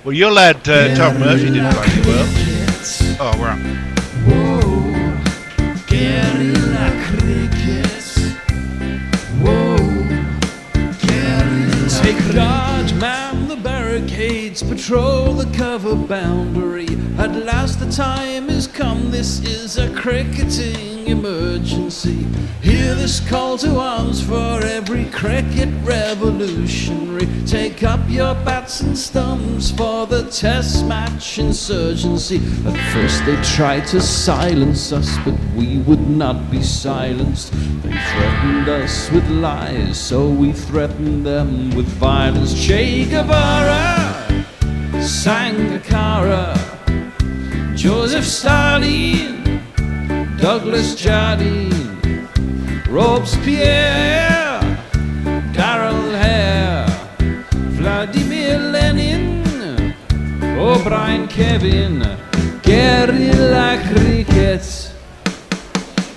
Well, your lad Tom Murphy didn't play too well. Oh, we're up. Whoa, guerrilla crickets. Whoa, guerrilla. Take guard, man the barricades, patrol the cover boundary. At last the time has come, this is a cricketing emergency. Hear this call to arms for every cricket revolutionary. Take up your bats and stumps for the test match insurgency. At first they tried to silence us, but we would not be silenced. They threatened us with lies, so we threatened them with violence. Che Guevara, Sangakkara, Joseph Stalin, Douglas Jardine, Robespierre, Darrell Hare, Vladimir Lenin, O'Brien Kevin, guerrilla cricket.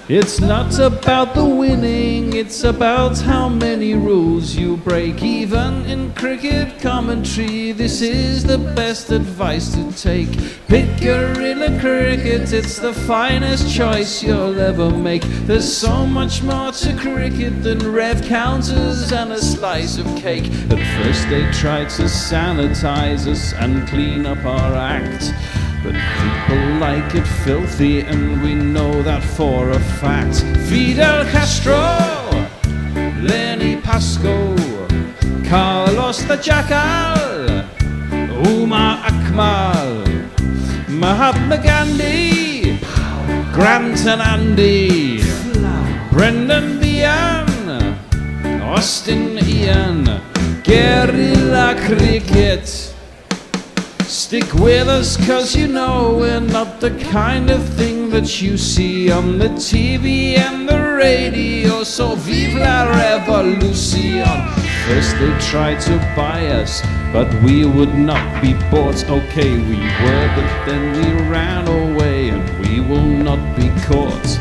It's not about the winning, it's about how many rules you break. Even in cricket commentary, this is the best advice to take. Pick guerrilla cricket, it's the finest choice you'll ever make. There's so much more to cricket than rev counters and a slice of cake. At first they tried to sanitize us and clean up our act, but people like it filthy, and we know that for a fact. Fidel Castro, Lenny Pascoe, Carlos the Jackal, Umar Akmal, Mahatma Gandhi, Grant and Andy, Brendan Behan, Austin Ian, guerrilla cricket. Stick with us, cause you know we're not the kind of thing that you see on the TV and the radio. So vive la revolution. First they tried to buy us, but we would not be bought. Okay, we were, but then we ran away, and we will not be caught.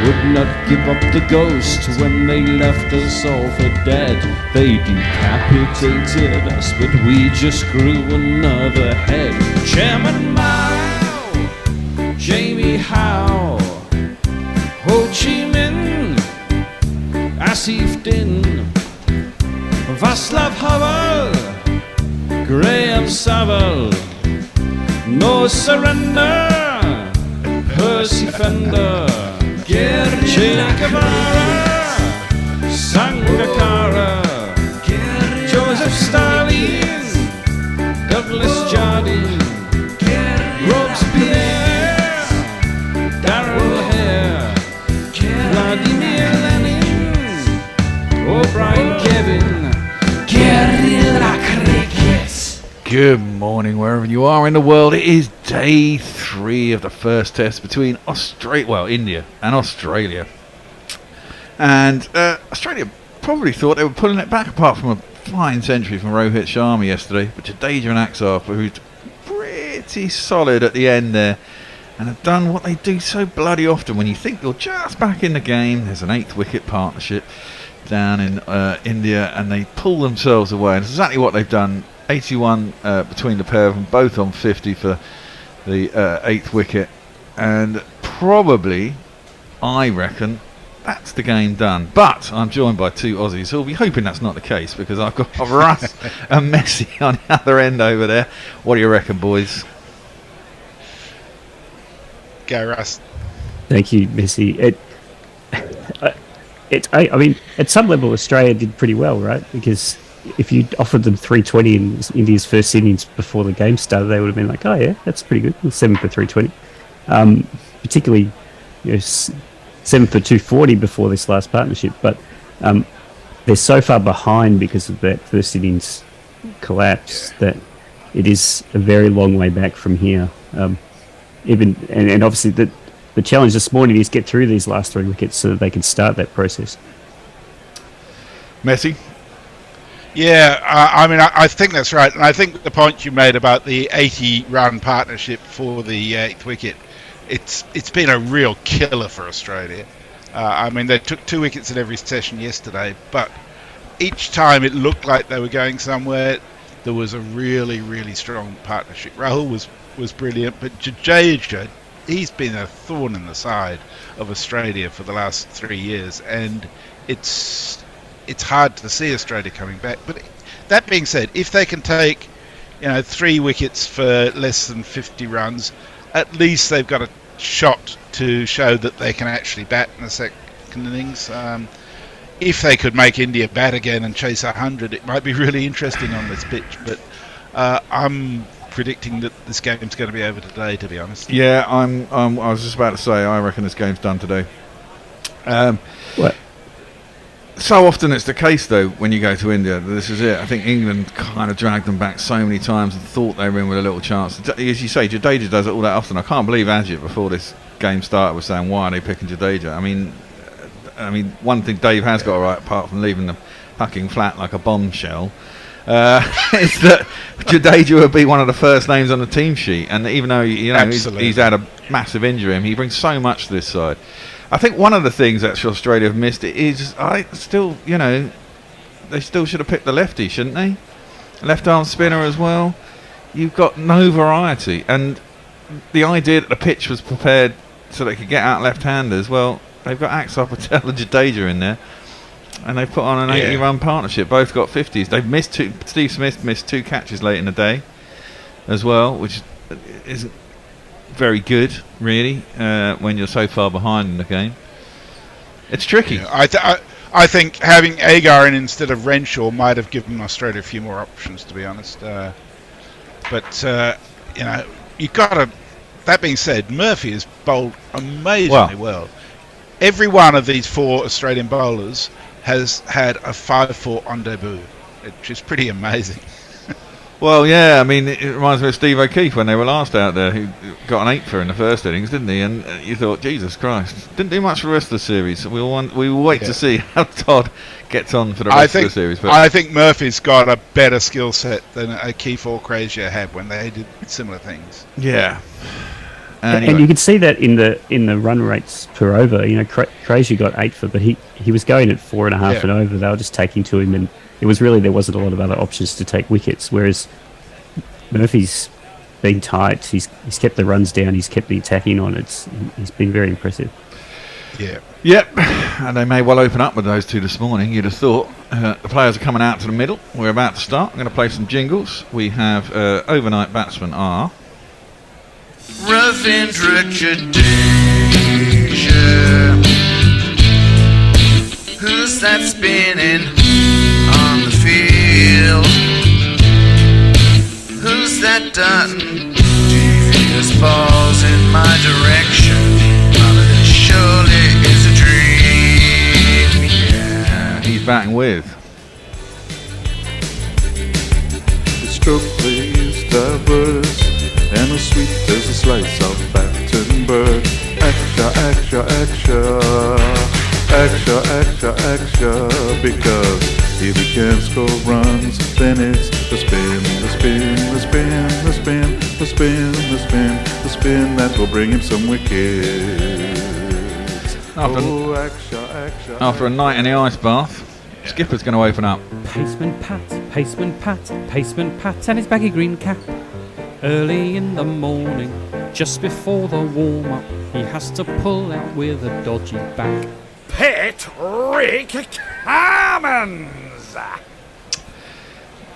Would not give up the ghost when they left us all for dead. They decapitated us, but we just grew another head. Chairman Mao, Jamie Howe, Ho Chi Minh, Asif Din, Václav Havel, Graham Saville, No Surrender, Percy Fender, Che Guevara, Sangakkara, Joseph Stalin, Douglas Jardine, Robespierre, Darrell Hare, Vladimir Lenin, O'Brien Kevin, guerrilla cricket. Good morning, wherever you are in the world. It is day 3 of the first test between India and Australia. And Australia probably thought they were pulling it back, apart from a fine century from Rohit Sharma yesterday. But Jadeja and Axar proved pretty solid at the end there, and have done what they do so bloody often when you think you're just back in the game. There's an 8th wicket partnership down in India, and they pull themselves away. And it's exactly what they've done. 81 between the pair of them, both on 50 for the 8th wicket, and probably, I reckon, that's the game done. But I'm joined by 2 Aussies who'll be hoping that's not the case, because I've got Russ and Messi on the other end over there. What do you reckon, boys? Go, Russ. Thank you, Messi. I mean, at some level, Australia did pretty well, right? Because if you offered them 320 in India's first innings before the game started, they would have been like, oh yeah, that's pretty good. 7 for 320. Particularly, 7 for 240 before this last partnership. But they're so far behind because of that first innings collapse that it is a very long way back from here. And obviously the challenge this morning is get through these last 3 wickets so that they can start that process. Messi? Yeah, I think that's right. And I think the point you made about the 80-run partnership for the 8th wicket, it's been a real killer for Australia. They took 2 wickets in every session yesterday, but each time it looked like they were going somewhere, there was a really, really strong partnership. Rahul was brilliant, but Jadeja, he's been a thorn in the side of Australia for the last 3 years, and it's hard to see Australia coming back. But that being said, if they can take 3 wickets for less than 50 runs, at least they've got a shot to show that they can actually bat in the second innings. If they could make India bat again and chase 100, it might be really interesting on this pitch. But I'm predicting that this game's going to be over today, to be honest. Yeah, I was just about to say, I reckon this game's done today. What? So often it's the case, though, when you go to India. This is it. I think England kind of dragged them back so many times and thought they were in with a little chance. As you say, Jadeja does it all that often. I can't believe Ajit, before this game started, was saying, why are they picking Jadeja? I mean, one thing Dave has got right, apart from leaving them hucking flat like a bombshell, is that Jadeja would be one of the first names on the team sheet. And even though he's had a massive injury, he brings so much to this side. I think one of the things that Australia have missed is, they still should have picked the lefty, shouldn't they? Left arm spinner as well. You've got no variety, and the idea that the pitch was prepared so they could get out left-handers. Well, they've got Axar Patel and Jadeja in there, and they've put on an 80-run partnership. Both got 50s. They've missed two. Steve Smith missed 2 catches late in the day, as well, which isn't very good, really, when you're so far behind in the game. It's tricky. Yeah, I think having Agar in instead of Renshaw might have given Australia a few more options, to be honest. But you've got to. That being said, Murphy has bowled amazingly well. Every one of these 4 Australian bowlers has had a 5-4 on debut, which is pretty amazing. Well, yeah, it reminds me of Steve O'Keefe when they were last out there, who got an 8 in the first innings, didn't he? And you thought, Jesus Christ, didn't do much for the rest of the series. We will wait to see how Todd gets on for the rest of the series. But I think Murphy's got a better skill set than O'Keefe or Crozier had when they did similar things. Yeah. Anyway. And you could see that in the run rates per over. Crozier got 8 but he was going at 4.5 and over. They were just taking to him, and it was really, there wasn't a lot of other options to take wickets, whereas Murphy's been tight. He's kept the runs down. He's kept the attacking on. He's been very impressive. Yeah. Yep. And they may well open up with those 2 this morning, you'd have thought. The players are coming out to the middle. We're about to start. I'm going to play some jingles. We have overnight batsmen are... Rough introduction. Who's that spinning on the field? Who's that darting devious balls in my direction? Well, it surely is a dream. Yeah. He's batting with. The stroke plays diverse and as sweet as a slice of Battenberg. Extra, extra, extra, extra, extra, extra. Because if he can't score runs, then it's the spin, the spin, the spin, the spin, the spin, the spin, the spin that will bring him some wickets. After a night in the ice bath, Skipper's going to open up. Paceman Pat, and his baggy green cap. Early in the morning, just before the warm-up, he has to pull out with a dodgy back. Patrick Cummins!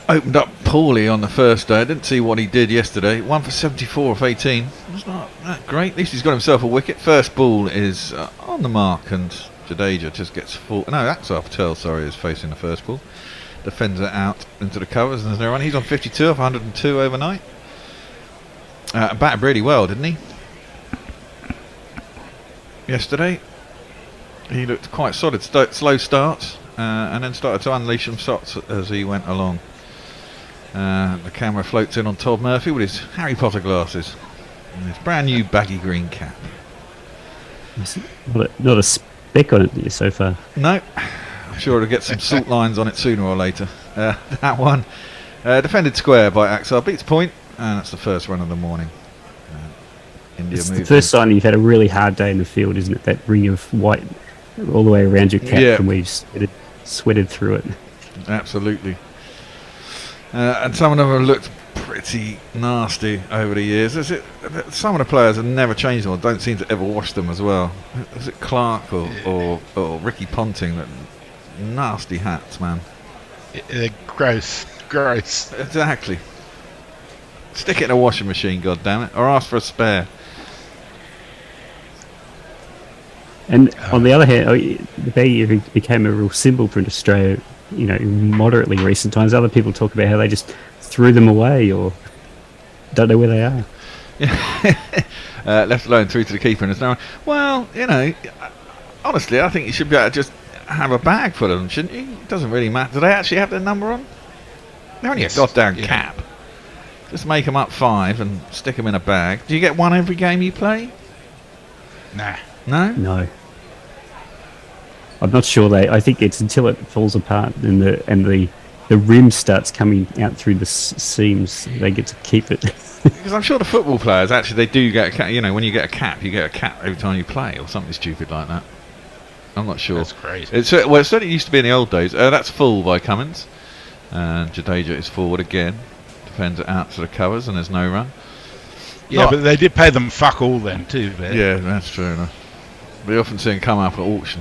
Opened up poorly on the first day. I didn't see what he did yesterday. 1 for 74 off 18. It's not that great. At least he's got himself a wicket. First ball is on the mark, and Jadeja just gets full. No, Axar Patel, is facing the first ball. Defends it out into the covers, and there's no run. He's on 52 off 102 overnight. Batted really well, didn't he? Yesterday, he looked quite solid. Slow starts, and then started to unleash some shots as he went along. The camera floats in on Todd Murphy with his Harry Potter glasses and his brand new baggy green cap. Not a speck on it so far. No, I'm sure it'll get some salt lines on it sooner or later. That one defended square by Axar, beats point. And that's the first run of the morning. India it's the first sign you've had a really hard day in the field, isn't it? That ring of white all the way around your cap, and we've sweated through it. Absolutely. and some of them have looked pretty nasty over the years. Some of the players have never changed them or don't seem to ever wash them as well. Is it Clark or Ricky Ponting? That nasty hats, man. Gross. Exactly. Stick it in a washing machine, goddammit, or ask for a spare. And on the other hand, the baggy became a real symbol for Australia, moderately recent times. Other people talk about how they just threw them away or don't know where they are. Left alone through to the keeper and there's no one. Well, honestly, I think you should be able to just have a bag for them, shouldn't you? It doesn't really matter. Do they actually have their number on? They're only a goddamn cap. Just make them up 5 and stick them in a bag. Do you get one every game you play? Nah. No. I'm not sure I think it's until it falls apart and the rim starts coming out through the seams, they get to keep it. Because I'm sure the football players actually, they do get a cap. When you get a cap, you get a cap every time you play or something stupid like that. I'm not sure. That's crazy. It certainly used to be in the old days. That's full by Cummins. And Jadeja is forward again. Defends it out to the covers and there's no run. Yeah, but they did pay them fuck all then too, Ben. Yeah, that's true enough. We often see them come up at auction,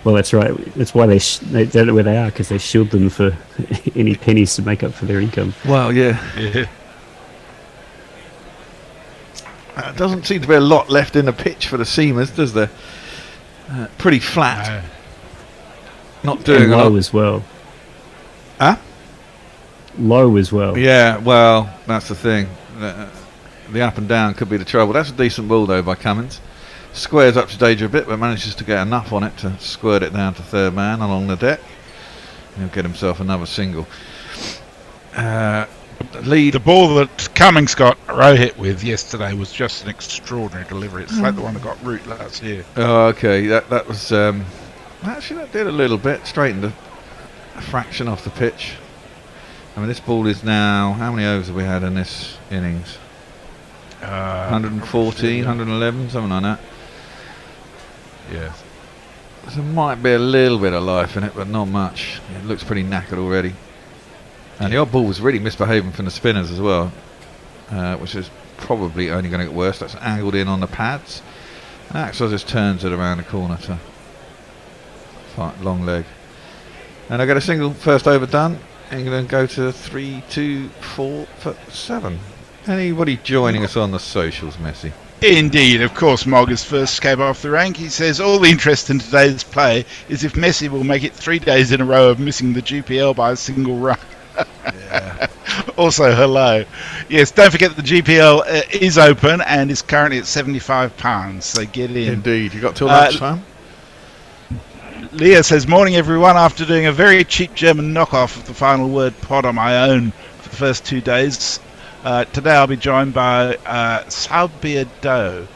Well, that's right. That's why they don't know where they are, because they shield them for any pennies to make up for their income. Well, yeah. Doesn't seem to be a lot left in the pitch for the seamers, does there? Pretty flat. Not doing and a low lot. as well. Huh? Low as well. Yeah, well, that's the thing. The up and down could be the trouble. That's a decent ball, though, by Cummins. Squares up to Jadeja a bit, but manages to get enough on it to squirt it down to third man along the deck. He'll get himself another single. Lead. The ball that Cummings got a row hit with yesterday was just an extraordinary delivery. It's like the one that got Root last year. Oh, okay. That was... actually, that did a little bit. Straightened a fraction off the pitch. I mean, this ball is now... How many overs have we had in this innings? 114, 111, something like that. Yeah. There might be a little bit of life in it, but not much. It looks pretty knackered already. And the odd ball was really misbehaving from the spinners as well, which is probably only going to get worse. That's angled in on the pads. And Axel just turns it around the corner to fight long leg. And I get a single first over done. England go to 3, 2, 4 for 7. Anybody joining us on the socials, Messi? Indeed, of course, Moggers first came off the rank. He says, all the interest in today's play is if Messi will make it 3 days in a row of missing the GPL by a single run. Yeah. Also, hello. Yes, don't forget that the GPL is open and is currently at £75, so get in. Indeed. You got till lunchtime? Leah says, morning everyone. After doing a very cheap German knockoff of the Final Word pod on my own for the first 2 days, today I'll be joined by Salbia Doe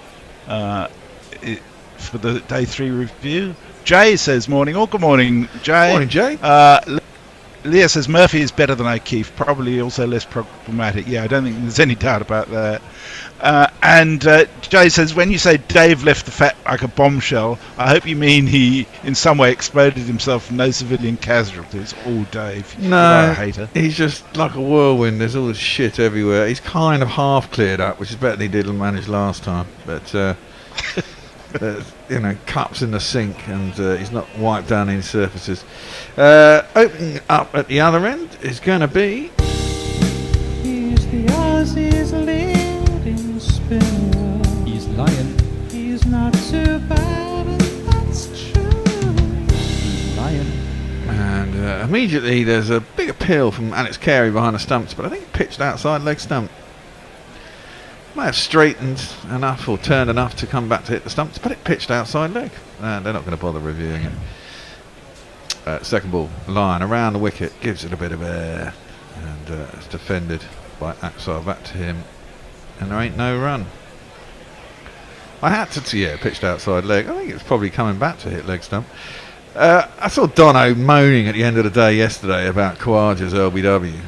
for the day 3 review. Jay says, morning all. Good morning, Jay. Morning, Jay. Leah says, Murphy is better than O'Keefe, probably also less problematic. Yeah, I don't think there's any doubt about that. And Jay says, when you say Dave left the fat like a bombshell, I hope you mean he in some way exploded himself. No civilian casualties. Oh, Dave. No, hater. he's just like a whirlwind. There's all this shit everywhere. He's kind of half cleared up, which is better than he did manage last time. But, cups in the sink, and he's not wiped down any surfaces. Opening up at the other end is going to be... He's the Aussie's leading spinner. He's lying. He's not too bad, and that's true. He's lying. And immediately there's a big appeal from Alex Carey behind the stumps, but I think he pitched outside leg stump. Might have straightened enough or turned enough to come back to hit the stumps, but it pitched outside leg. They're not going to bother reviewing it. Second ball, line around the wicket, gives it a bit of air, and it's defended by Axar back to him, and there ain't no run. I had to see it pitched outside leg. I think it's probably coming back to hit leg stump. I saw Dono moaning at the end of the day yesterday about Khawaja's LBW.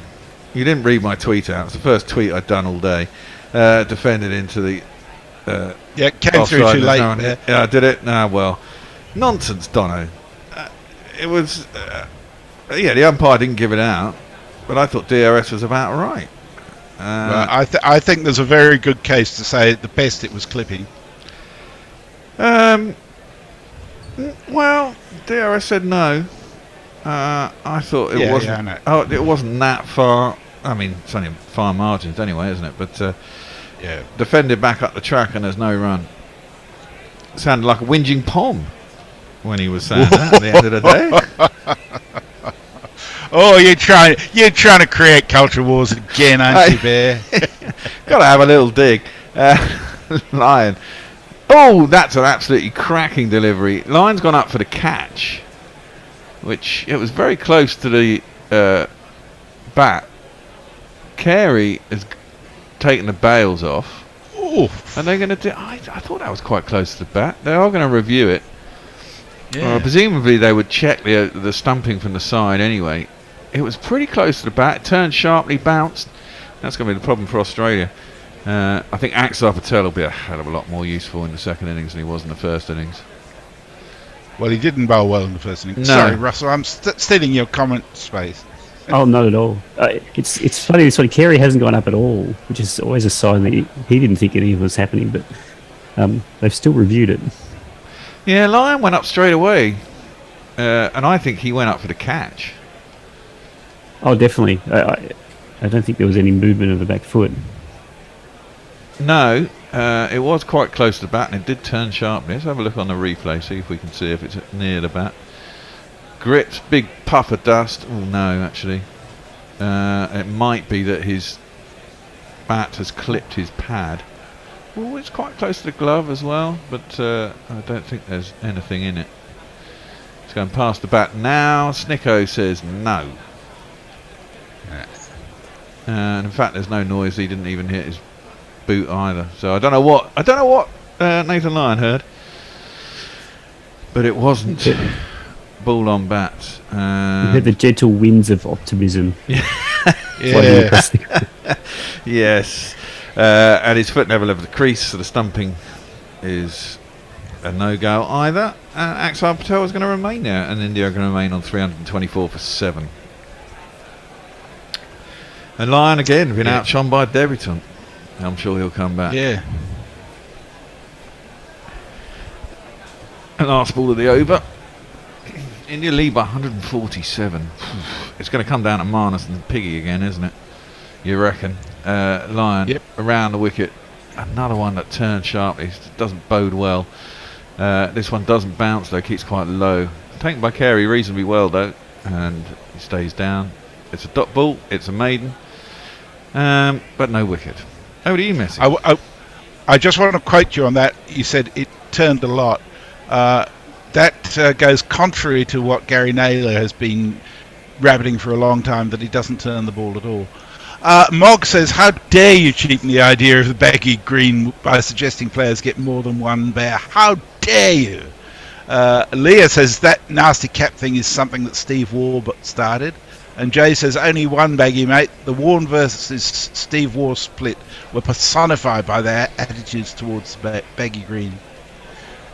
You didn't read my tweet out. It's the first tweet I'd done all day. Defended into the Yeah, it came through too late. Yeah, did it? Well, nonsense, Dono. It was Yeah, the umpire didn't give it out, but I thought DRS was about right. Well, I think there's a very good case to say at the best it was clipping. Well, DRS said no. I thought it wasn't. Yeah, I know. Oh, it wasn't that far. I mean, it's only fine margins anyway, isn't it? But Yeah. defended back up the track and there's no run. Sounded like a whinging pom when he was saying that at the end of the day. Oh, you're trying to create culture wars again, aren't you, Bear? Got to have a little dig. Lion. Oh, that's an absolutely cracking delivery. Lion's gone up for the catch, which it was very close to the bat. Carey has taken the bails off. Oof. And they're going to do... I thought that was quite close to the bat. They are going to review it. Yeah. Presumably they would check the stumping from the side anyway. It was pretty close to the bat. It turned sharply, bounced. That's going to be the problem for Australia. I think Axar Patel will be a hell of a lot more useful in the second innings than he was in the first innings. Well, he didn't bowl well in the first innings. No. Sorry, Russell, I'm stealing your comment space. Oh, not at all. It's funny. This one, Carey hasn't gone up at all, which is always a sign that he didn't think anything was happening. But they've still reviewed it. Yeah, Lyon went up straight away, and I think he went up for the catch. Oh, definitely. I don't think there was any movement of the back foot. No, it was quite close to the bat, and it did turn sharply. Let's have a look on the replay, see if we can see if it's near the bat. Grips, big puff of dust. Oh no, actually, it might be that his bat has clipped his pad. Oh, it's quite close to the glove as well, but I don't think there's anything in it. It's going past the bat now. Snicko says no. And in fact, there's no noise. He didn't even hit his boot either. So I don't know what Nathan Lyon heard, but it wasn't ball on bat. You heard the gentle winds of optimism. Yeah. Yes. And his foot level of the crease, so the stumping is a no-go either. Axar Patel is going to remain there, and India are going to remain on 324 for 7. And Lyon again been outshone by a debutant. I'm sure he'll come back. Yeah. And last ball of the over. India lead by 147. It's going to come down to Marnus and Piggy again, isn't it? You reckon? Lyon around the wicket. Another one that turned sharply. Doesn't bode well. This one doesn't bounce though. Keeps quite low. Taken by Carey reasonably well though, and he stays down. It's a dot ball. It's a maiden, but no wicket. Over to you, Messi. I just want to quote you on that. You said it turned a lot. That goes contrary to what Gary Naylor has been rabbiting for a long time, that he doesn't turn the ball at all. Mog says, how dare you cheapen the idea of the baggy green by suggesting players get more than one bear? How dare you? Leah says, that nasty cap thing is something that Steve Waugh started. And Jay says, only one baggy, mate. The Warren versus Steve Waugh split were personified by their attitudes towards baggy green.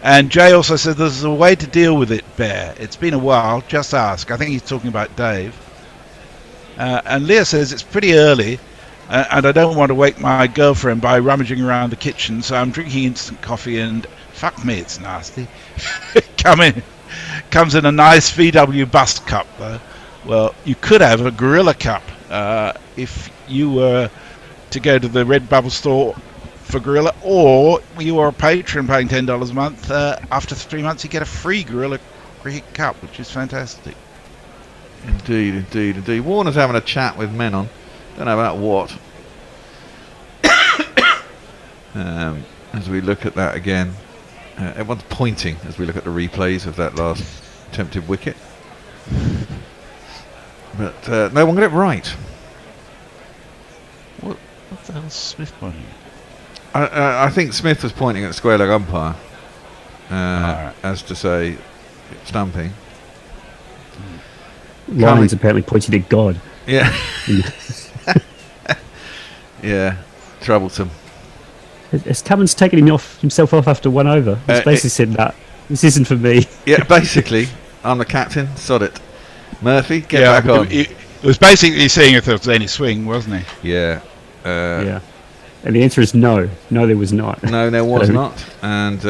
And Jay also says, there's a way to deal with it, Bear. It's been a while, just ask. I think he's talking about Dave. And Leah says, it's pretty early, and I don't want to wake my girlfriend by rummaging around the kitchen, so I'm drinking instant coffee, and fuck me, it's nasty. Comes in a nice VW bust cup, though. Well, you could have a Gorilla Cup if you were to go to the Redbubble store for Gorilla, or you are a patron paying $10 a month. After 3 months, you get a free Gorilla Cricket Cup, which is fantastic. Indeed. Warner's having a chat with Menon. Don't know about what. As we look at that again, everyone's pointing as we look at the replays of that last attempted wicket. But no one got it right. What the hell's Smith pointing at? I think Smith was pointing at the square leg umpire, Right. as to say, stumping. Lyon's apparently pointing at God. Yeah. Yeah. Troublesome. Has Cummins taken himself off after one over? He's basically said, nah, this isn't for me. Yeah, basically, I'm the captain, sod it. Murphy, get back on. It was basically seeing if there was any swing, wasn't he? Yeah. Yeah. And the answer is no. No, there was not. No, there was So- not. And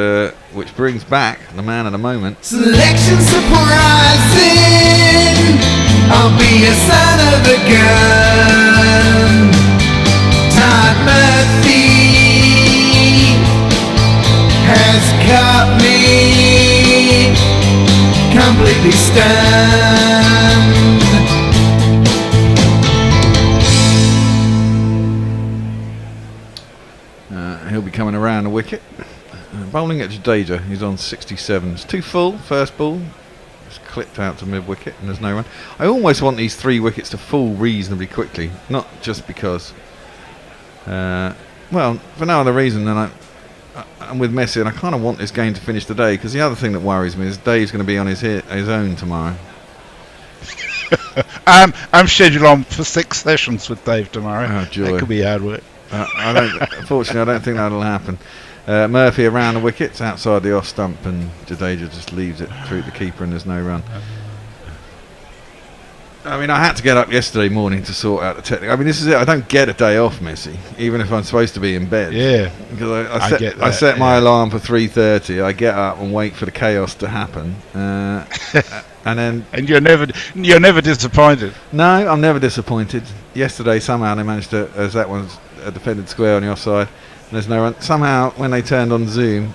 which brings back the man of the moment. Selection surprising. I'll be a son of a gun. Todd Murphy has caught me completely stunned. He'll be coming around the wicket. Bowling at Jadeja, he's on 67. It's too full, first ball. It's clipped out to mid-wicket and there's no run. I almost want these 3 wickets to fall reasonably quickly. Not just because... well, for no other reason than I'm with Messi and I kind of want this game to finish today, because the other thing that worries me is Dave's going to be on his own tomorrow. I'm scheduled on for 6 sessions with Dave tomorrow. Oh, joy. That could be hard work. Unfortunately, I don't think that'll happen. Murphy around the wickets outside the off stump, and Jadeja just leaves it through the keeper, and there's no run. I mean, I had to get up yesterday morning to sort out the technique. I mean, this is it. I don't get a day off, Messi, even if I'm supposed to be in bed. Yeah, because I get that, I set my yeah. alarm for 3:30. I get up and wait for the chaos to happen, and then. And you're never disappointed. No, I'm never disappointed. Yesterday, somehow they managed to, as that one's a defended square on the offside, and there's no run. Somehow, when they turned on Zoom,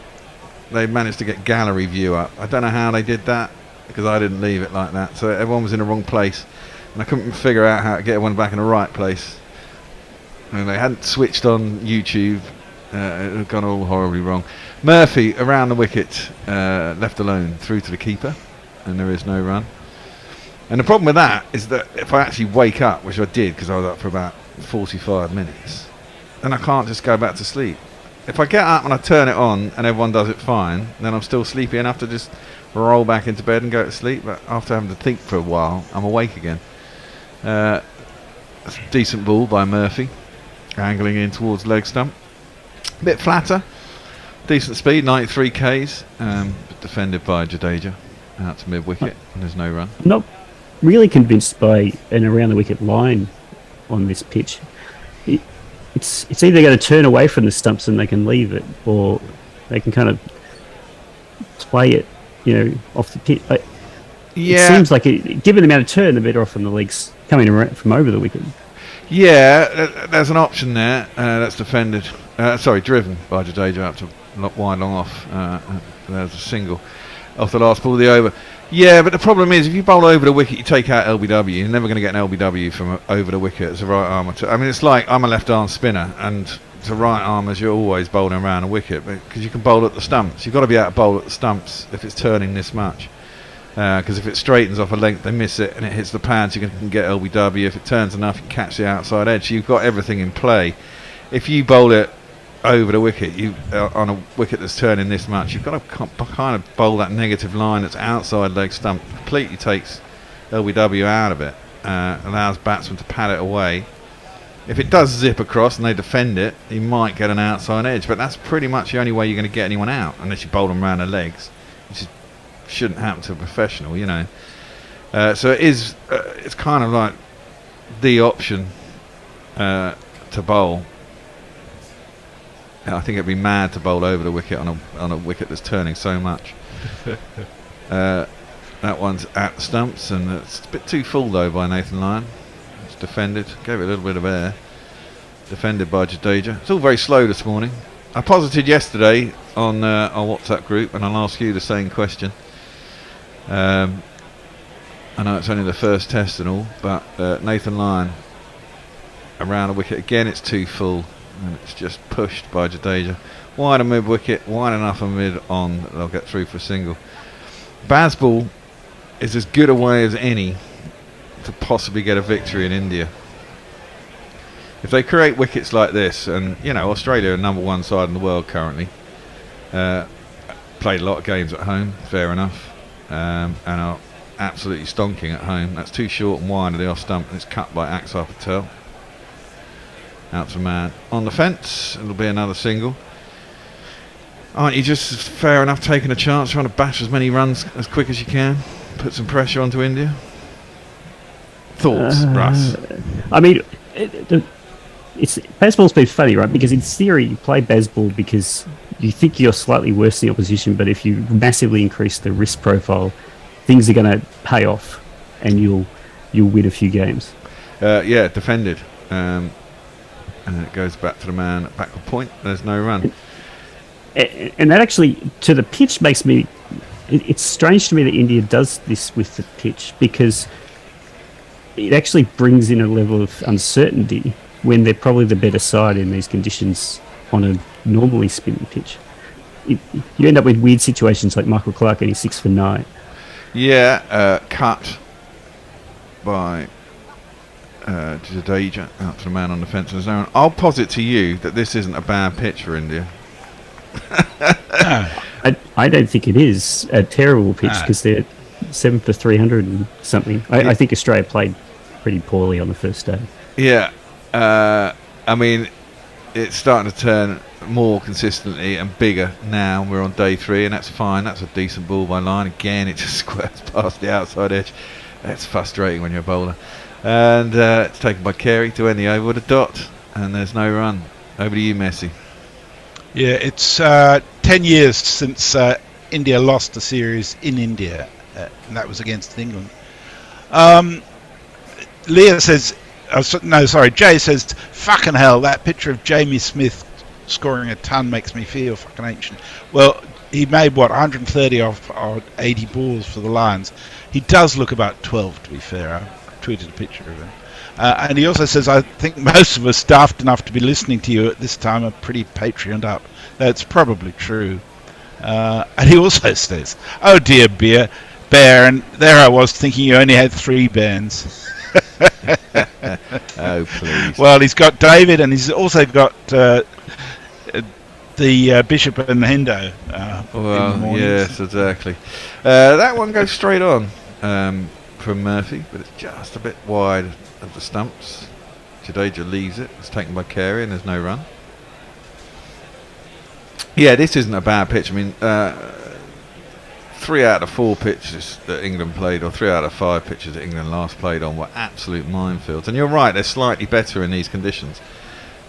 they managed to get gallery view up. I don't know how they did that, because I didn't leave it like that. So everyone was in the wrong place, and I couldn't figure out how to get everyone back in the right place. And they hadn't switched on YouTube. It had gone all horribly wrong. Murphy around the wicket, left alone, through to the keeper, and there is no run. And the problem with that is that if I actually wake up, which I did because I was up for about 45 minutes, then I can't just go back to sleep. If I get up and I turn it on and everyone does it fine, then I'm still sleepy enough to just roll back into bed and go to sleep. But after having to think for a while, I'm awake again. Decent ball by Murphy, angling in towards leg stump. A bit flatter, decent speed, 93 k's, but defended by Jadeja out to mid wicket, and there's no run. I'm not really convinced by an around the wicket line on this pitch. It's either going to turn away from the stumps and they can leave it, or they can kind of play it, off the pitch. It seems like given the amount of turn, they're better off from the legs coming around from over the wicket. Yeah, there's an option there. That's defended. Driven by Jadeja up to wide long off. There's a single off the last ball of the over. Yeah, but the problem is if you bowl over the wicket, you take out LBW. You're never going to get an LBW from over the wicket as a right armer. I mean, it's like I'm a left arm spinner, and to right armers, you're always bowling around a wicket because you can bowl at the stumps. You've got to be able to bowl at the stumps if it's turning this much. Because if it straightens off a length, they miss it and it hits the pads, you can get LBW. If it turns enough, you can catch the outside edge. So you've got everything in play. If you bowl it over the wicket, on a wicket that's turning this much, you've got to kind of bowl that negative line that's outside leg stump. Completely takes LBW out of it, allows batsmen to pad it away. If it does zip across and they defend it, you might get an outside edge, but that's pretty much the only way you're going to get anyone out, unless you bowl them around the legs, which shouldn't happen to a professional, So it is. It's kind of like the option to bowl. I think it'd be mad to bowl over the wicket on a wicket that's turning so much. That one's at the stumps, and it's a bit too full though by Nathan Lyon. It's defended, gave it a little bit of air. Defended by Jadeja. It's all very slow this morning. I posited yesterday on our WhatsApp group, and I'll ask you the same question. I know it's only the first test and all, but Nathan Lyon around the wicket again. It's too full. And it's just pushed by Jadeja. Wide of mid wicket, wide enough of mid on that they'll get through for a single. Bazball is as good a way as any to possibly get a victory in India. If they create wickets like this, and Australia are number one side in the world currently, played a lot of games at home, fair enough, and are absolutely stonking at home. That's too short and wide of the off stump, and it's cut by Axar Patel. Out to man on the fence. It'll be another single. Aren't you just fair enough taking a chance, trying to bash as many runs as quick as you can, put some pressure onto India? Thoughts, Russ? I mean, baseball's been funny, right? Because in theory, you play baseball because you think you're slightly worse than the opposition, but if you massively increase the risk profile, things are going to pay off, and you'll win a few games. Yeah, defended. And it goes back to the man at backward point. There's no run. And that actually, to the pitch, makes me... It's strange to me that India does this with the pitch, because it actually brings in a level of uncertainty when they're probably the better side in these conditions on a normally spinning pitch. You end up with weird situations like Michael Clark getting 6 for 9. Yeah, cut by Jadeja out to the man on the fence. I'll posit to you that this isn't a bad pitch for India. I don't think it is a terrible pitch, because they're 7 for 300 and something. I think Australia played pretty poorly on the first day. Yeah, I mean, it's starting to turn more consistently and bigger now. We're on day 3, and that's fine. That's a decent ball by line. Again, it just squares past the outside edge. That's frustrating when you're a bowler. And it's taken by Carey to end the over with a dot, and there's no run. Over to you, Messi. Yeah, it's 10 years since India lost a series in India, and that was against England. Leah says, Jay says, fucking hell, that picture of Jamie Smith scoring a ton makes me feel fucking ancient. Well, he made, 130 off 80 balls for the Lions. He does look about 12, to be fair. I tweeted a picture of him. And he also says, I think most of us daft enough to be listening to you at this time are pretty Patreoned up. That's probably true. And he also says, oh dear, Bear, and there I was thinking you only had 3 bands. Oh, please. Well, he's got David, and he's also got the Bishop and Hendo. Well, yes, exactly. That one goes straight on from Murphy, but it's just a bit wide of the stumps. Jadeja leaves it. It's taken by Carey, and there's no run. Yeah, this isn't a bad pitch. I mean, 3 out of 4 pitches that England played, or 3 out of 5 pitches that England last played on, were absolute minefields. And you're right, they're slightly better in these conditions.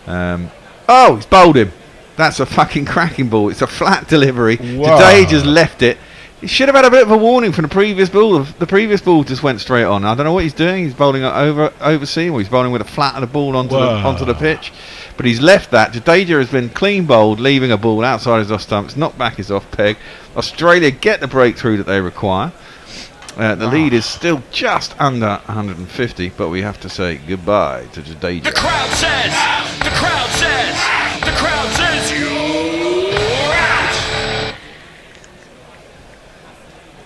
Oh, he's bowled him. That's a fucking cracking ball. It's a flat delivery. Jadeja's left it. He should have had a bit of a warning from the previous ball. The previous ball just went straight on. I don't know what he's doing. He's bowling overseam, or he's bowling with a flat of the ball onto the pitch. But he's left that. Jadeja has been clean bowled, leaving a ball outside his off stump. It's knocked back his off peg. Australia get the breakthrough that they require. The lead is still just under 150, but we have to say goodbye to Jadeja. The crowd says, you're out.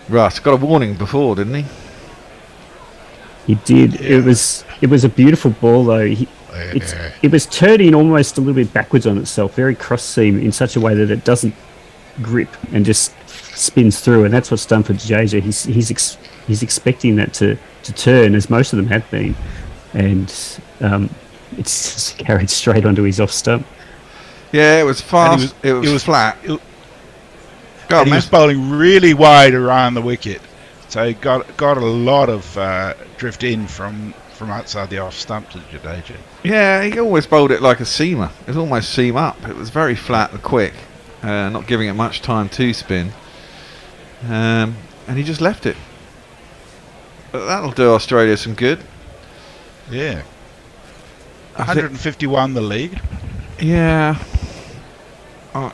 Russ got a warning before, didn't he? He did. Yeah. It was a beautiful ball, though. It was turning almost a little bit backwards on itself, very cross seam, in such a way that it doesn't grip and just spins through, and that's what's done for Jadeja. He's expecting that to turn, as most of them have been, and it's just carried straight onto his off stump. Yeah, it was fast. It was flat. He was bowling really wide around the wicket, so he got a lot of drift in from outside the off stump to Jadeja. Yeah, he always bowled it like a seamer. It was almost seam up. It was very flat and quick, not giving it much time to spin, and he just left it. But that'll do Australia some good. Yeah. 151 the lead. Yeah.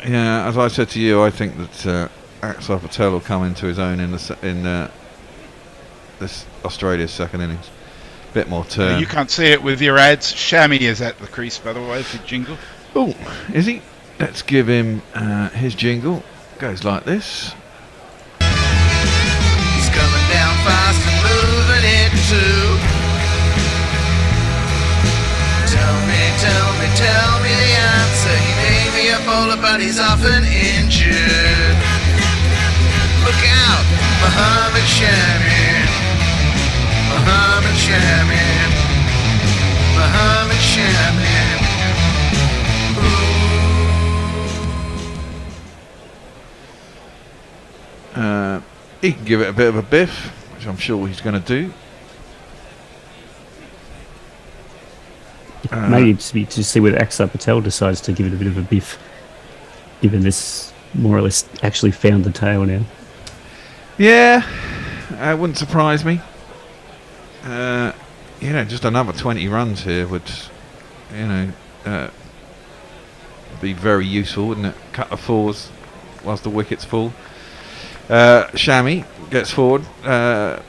Yeah, as I said to you, I think that Axar Patel will come into his own in this Australia's second innings. Bit more turn. You can't see it with your ads. Shami is at the crease, by the way, for jingle. Oh, is he? Let's give him his jingle. Goes like this. He's coming down fast and moving it too. Tell me the answer. He may be a bowler, but he's often injured. Look out, Muhammad Shami. Muhammad Shami. Muhammad Shami. He can give it a bit of a biff, which I'm sure he's going to do. Maybe to see whether Axar Patel decides to give it a bit of a biff, given this more or less actually found the tail now. Yeah, it wouldn't surprise me. Just another 20 runs here would, be very useful, wouldn't it? Cut the fours whilst the wickets fall. Shami gets forward.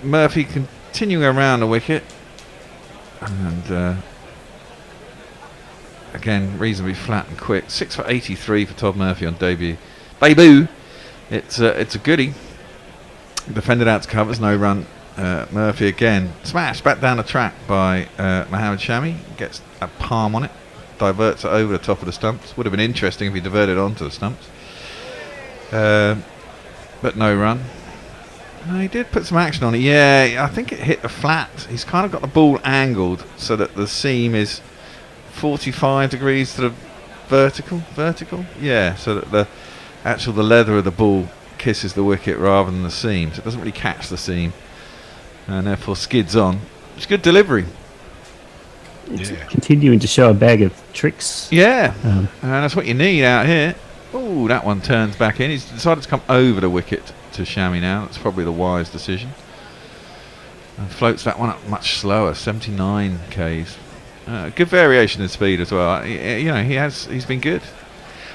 Murphy continuing around the wicket. And again, reasonably flat and quick. 6 for 83 for Todd Murphy on debut. It's a goodie. Defended out to covers, no run. Murphy again smashed back down the track by Mohammed Shami. Gets a palm on it, diverts it over the top of the stumps. Would have been interesting if he diverted onto the stumps, but no run. No, he did put some action on it. Yeah, I think it hit the flat. He's kind of got the ball angled so that the seam is 45 degrees to the vertical. Yeah, so that the leather of the ball kisses the wicket rather than the seam, so it doesn't really catch the seam and therefore skids on. It's good delivery. It's continuing to show a bag of tricks. Yeah, and that's what you need out here. Oh, that one turns back in. He's decided to come over the wicket to Shami now. That's probably the wise decision. And floats that one up much slower, 79 k's. Good variation in speed as well. He's been good.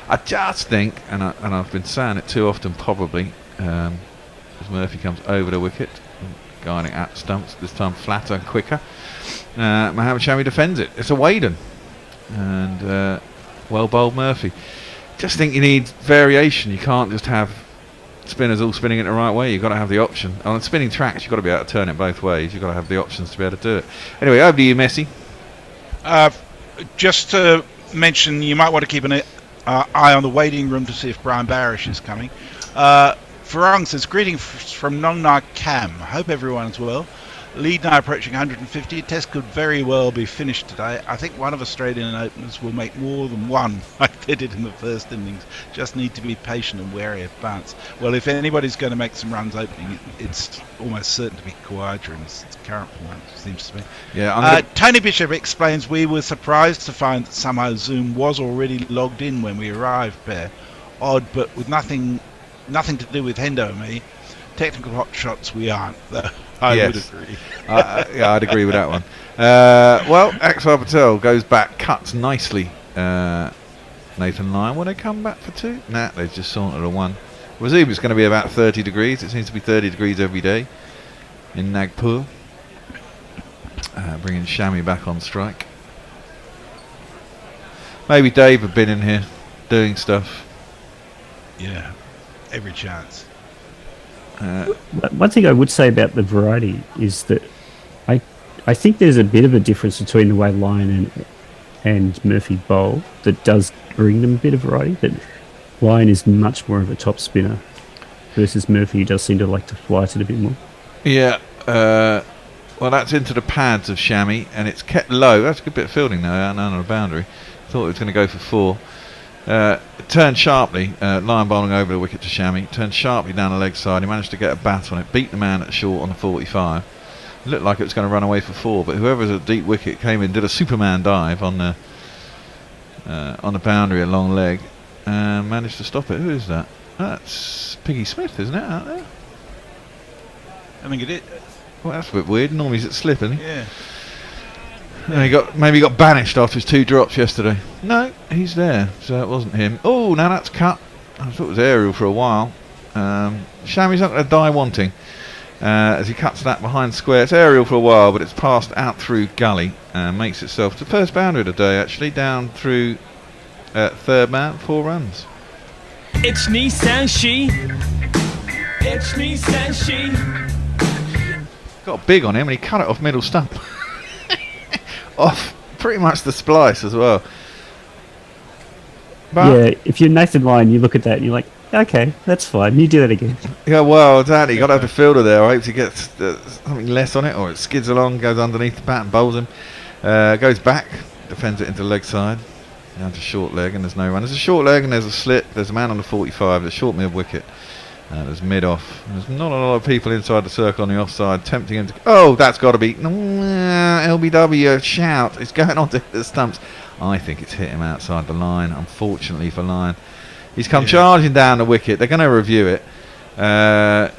I just think, and I've been saying it too often probably, as Murphy comes over the wicket, guiding at stumps, this time flatter and quicker. Mohammed Shami defends it. It's a Waden. And well bowled Murphy. Just think you need variation. You can't just have spinners all spinning it the right way. You've got to have the option. On spinning tracks, you've got to be able to turn it both ways. You've got to have the options to be able to do it. Anyway, over to you, Messi. Just to mention, you might want to keep an eye on the waiting room to see if Brian Barish is coming. Farang says, greetings from Nong Na Cam. Hope everyone's well. Lead now approaching 150. Test could very well be finished today. I think one of Australian openers will make more than one like they did in the first innings. Just need to be patient and wary of bounce. Well, if anybody's going to make some runs opening, it's almost certain to be Khawaja in its current form, seems to me. Yeah, Tony Bishop explains, we were surprised to find that somehow Zoom was already logged in when we arrived there. Odd, but with nothing to do with Hendo and me. Technical hot shots we aren't, though. I would agree. I'd agree with that one. Well, Axar Patel goes back, cuts nicely. Nathan Lyon, will they come back for two? Nah, they just sauntered a one. I presume it's going to be about 30 degrees. It seems to be 30 degrees every day in Nagpur. Bringing Shami back on strike. Maybe Dave had been in here doing stuff. Yeah, every chance. One thing I would say about the variety is that I think there's a bit of a difference between the way Lyon and Murphy bowl that does bring them a bit of variety. That Lyon is much more of a top spinner versus Murphy, who does seem to like to flight it a bit more. Yeah, well, that's into the pads of Shami, and it's kept low. That's a good bit of fielding now, out on the boundary. Thought it was going to go for four. Turned sharply, Lyon bowling over the wicket to Shami, turned sharply down the leg side. He managed to get a bat on it, beat the man at short on the 45. It looked like it was going to run away for four, but whoever's at deep wicket came in, did a Superman dive on the boundary at long leg, and managed to stop it. Who is that? That's Piggy Smith, isn't it, out there? I think it is. Well, that's a bit weird. Normally he's at slip, isn't he? Yeah. Maybe he got banished after his 2 drops yesterday. No, he's there, so it wasn't him. Oh, now that's cut. I thought it was aerial for a while. Shami's not going to die wanting as he cuts that behind square. It's aerial for a while, but it's passed out through gully and makes itself to the first boundary of the day, actually, down through third man, 4 runs. It's Nissan She. It's Nissan She. Got big on him and he cut it off middle stump. Off pretty much the splice as well. But Yeah, if you're Nathan Lyon, you look at that and you're like, okay, that's fine. You do that again. yeah, well, exactly. You got to have the fielder there. I hope he gets something less on it, or it skids along, goes underneath the bat and bowls him. Goes back, defends it into the leg side, down to short leg, and there's no run. There's a short leg and there's a slit. There's a man on the 45. There's short mid wicket. There's mid-off. There's not a lot of people inside the circle on the offside, tempting him to... Oh, that's got to be... LBW, shout. It's going on to hit the stumps. I think it's hit him outside the line, unfortunately for Lyon. He's come charging down the wicket. They're going to review it. It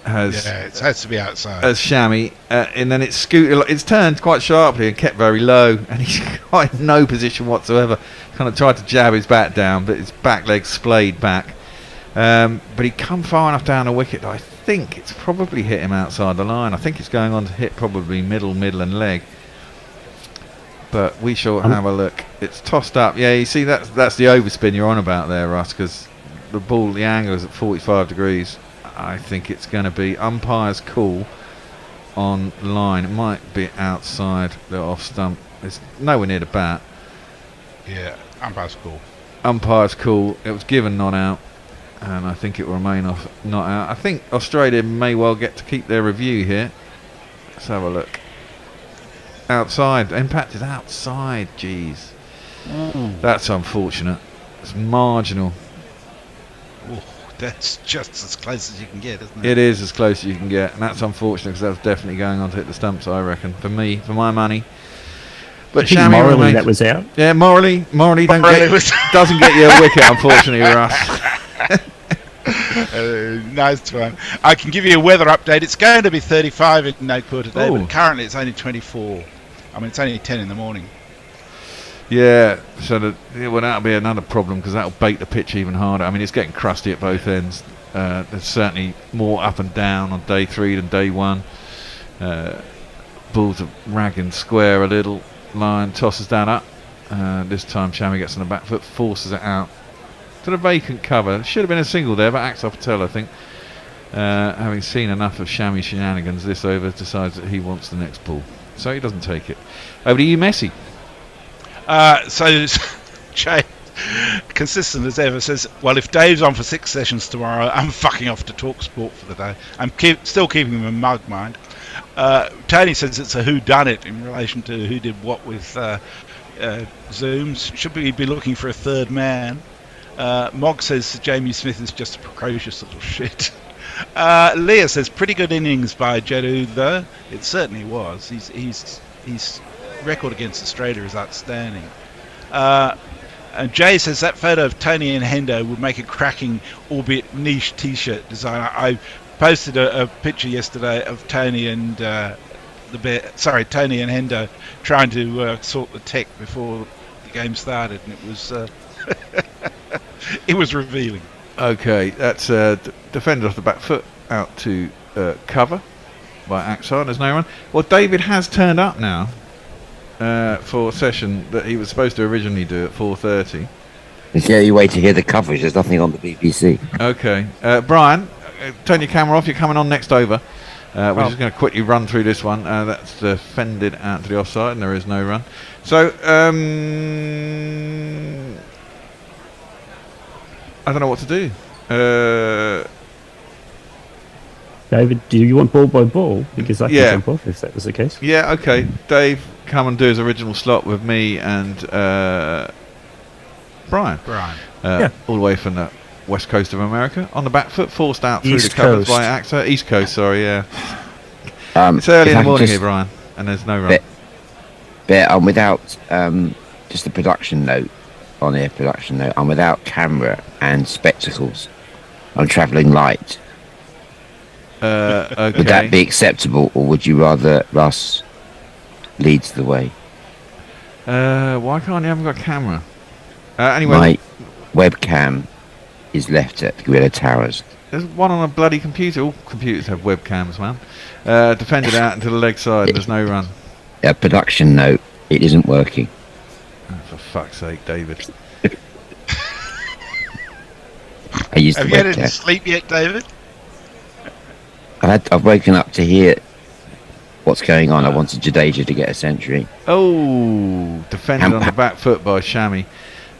has to be outside. As Chamois, and then it's turned quite sharply and kept very low, and he's got in no position whatsoever. Kind of tried to jab his bat down, but his back leg splayed back. But he come far enough down the wicket that I think it's probably hit him outside the line. I think it's going on to hit probably middle and leg. But we shall have a look. It's tossed up. Yeah, you see that's the overspin you're on about there, Russ, because the ball, the angle is at 45 degrees. I think it's going to be umpire's call on line. It might be outside the off stump. It's nowhere near the bat. Yeah, umpire's call. Umpire's call. It was given not out, and I think it will remain off not out. I think Australia may well get to keep their review here. Let's have a look. Outside. Impact is outside. Jeez. That's unfortunate. It's marginal. Ooh, that's just as close as you can get, isn't it? It is as close as you can get, and that's unfortunate because that's definitely going on to hit the stumps, I reckon. For my money. But I think Chamois morally remains, that was out. Yeah, morally doesn't get you a wicket, unfortunately, Russ. Nice one. I can give you a weather update. It's going to be 35 in Nagpur today, Ooh. but currently it's only 24. I mean, it's only 10 in the morning. Yeah, so that'll be another problem because that'll bait the pitch even harder. I mean, it's getting crusty at both ends. There's certainly more up and down on day 3 than day 1. Balls are ragging square a little. Lyon tosses down up. This time Chamois gets on the back foot, forces it out to the vacant cover. Should have been a single there, but Axel Patel, I think, having seen enough of Chamois shenanigans this over, decides that he wants the next ball. So he doesn't take it. Over to you, Messi. So Jay, consistent as ever, says, well, if Dave's on for 6 sessions tomorrow, I'm fucking off to talk sport for the day. I'm still keeping him in mug mind. Tony says it's a whodunit in relation to who did what with Zooms. Should we be looking for a third man? Mog says Jamie Smith is just a precocious little shit. Leah says pretty good innings by Jedu, though. It certainly was. His record against Australia is outstanding. And Jay says that photo of Tony and Hendo would make a cracking, albeit niche T-shirt design. I posted a picture yesterday of Tony and Tony and Hendo trying to sort the tech before the game started, and it was it was revealing. Okay, that's defended off the back foot out to cover by Axon. There's no run. Well, David has turned up now for a session that he was supposed to originally do at 4:30. It's the only way to hear the coverage. There's nothing on the BBC. Okay, Brian, turn your camera off. You're coming on next over. We're just going to quickly run through this one. That's defended out to the offside, and there is no run. So I don't know what to do. David, do you want ball by ball? Because I can jump off if that was the case. Yeah, okay. Dave, come and do his original slot with me and Brian. All the way from the west coast of America. On the back foot, forced out through the covers by AXA. East Coast, sorry, yeah. It's early in the morning here, Brian, and there's no run. I'm without, just a production note, on-air production note, I'm without camera and spectacles. I'm travelling light. Okay. Would that be acceptable, or would you rather Russ leads the way? Why can't you haven't got a camera? Anyway, my webcam is left at the Gorilla Towers. There's one on a bloody computer. All computers have webcams, man. Defended out into the leg side. There's no run. A production note. It isn't working. Oh, for fuck's sake, David. I used Have the you had webcam. any sleep yet, David? I've woken up to hear what's going on. I wanted Jadeja to get a century. Oh, defended on the back foot by Chamois.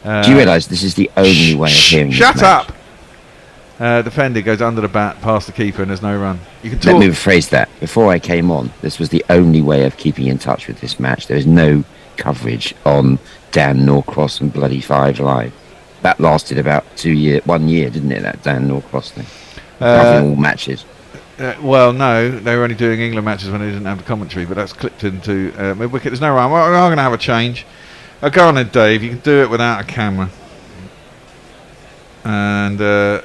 Do you realise this is the only way of hearing this Shut match? up! Defender goes under the bat, past the keeper, and there's no run. You can Let me rephrase that. Before I came on, this was the only way of keeping in touch with this match. There is no coverage on Dan Norcross and Bloody 5 Live. That lasted about 1 year, didn't it, that Dan Norcross thing? Rather than all matches. Well, no, they were only doing England matches when they didn't have the commentary, but that's clipped into mid-wicket. There's no rhyme. We're going to have a change. Go on then, Dave. You can do it without a camera. And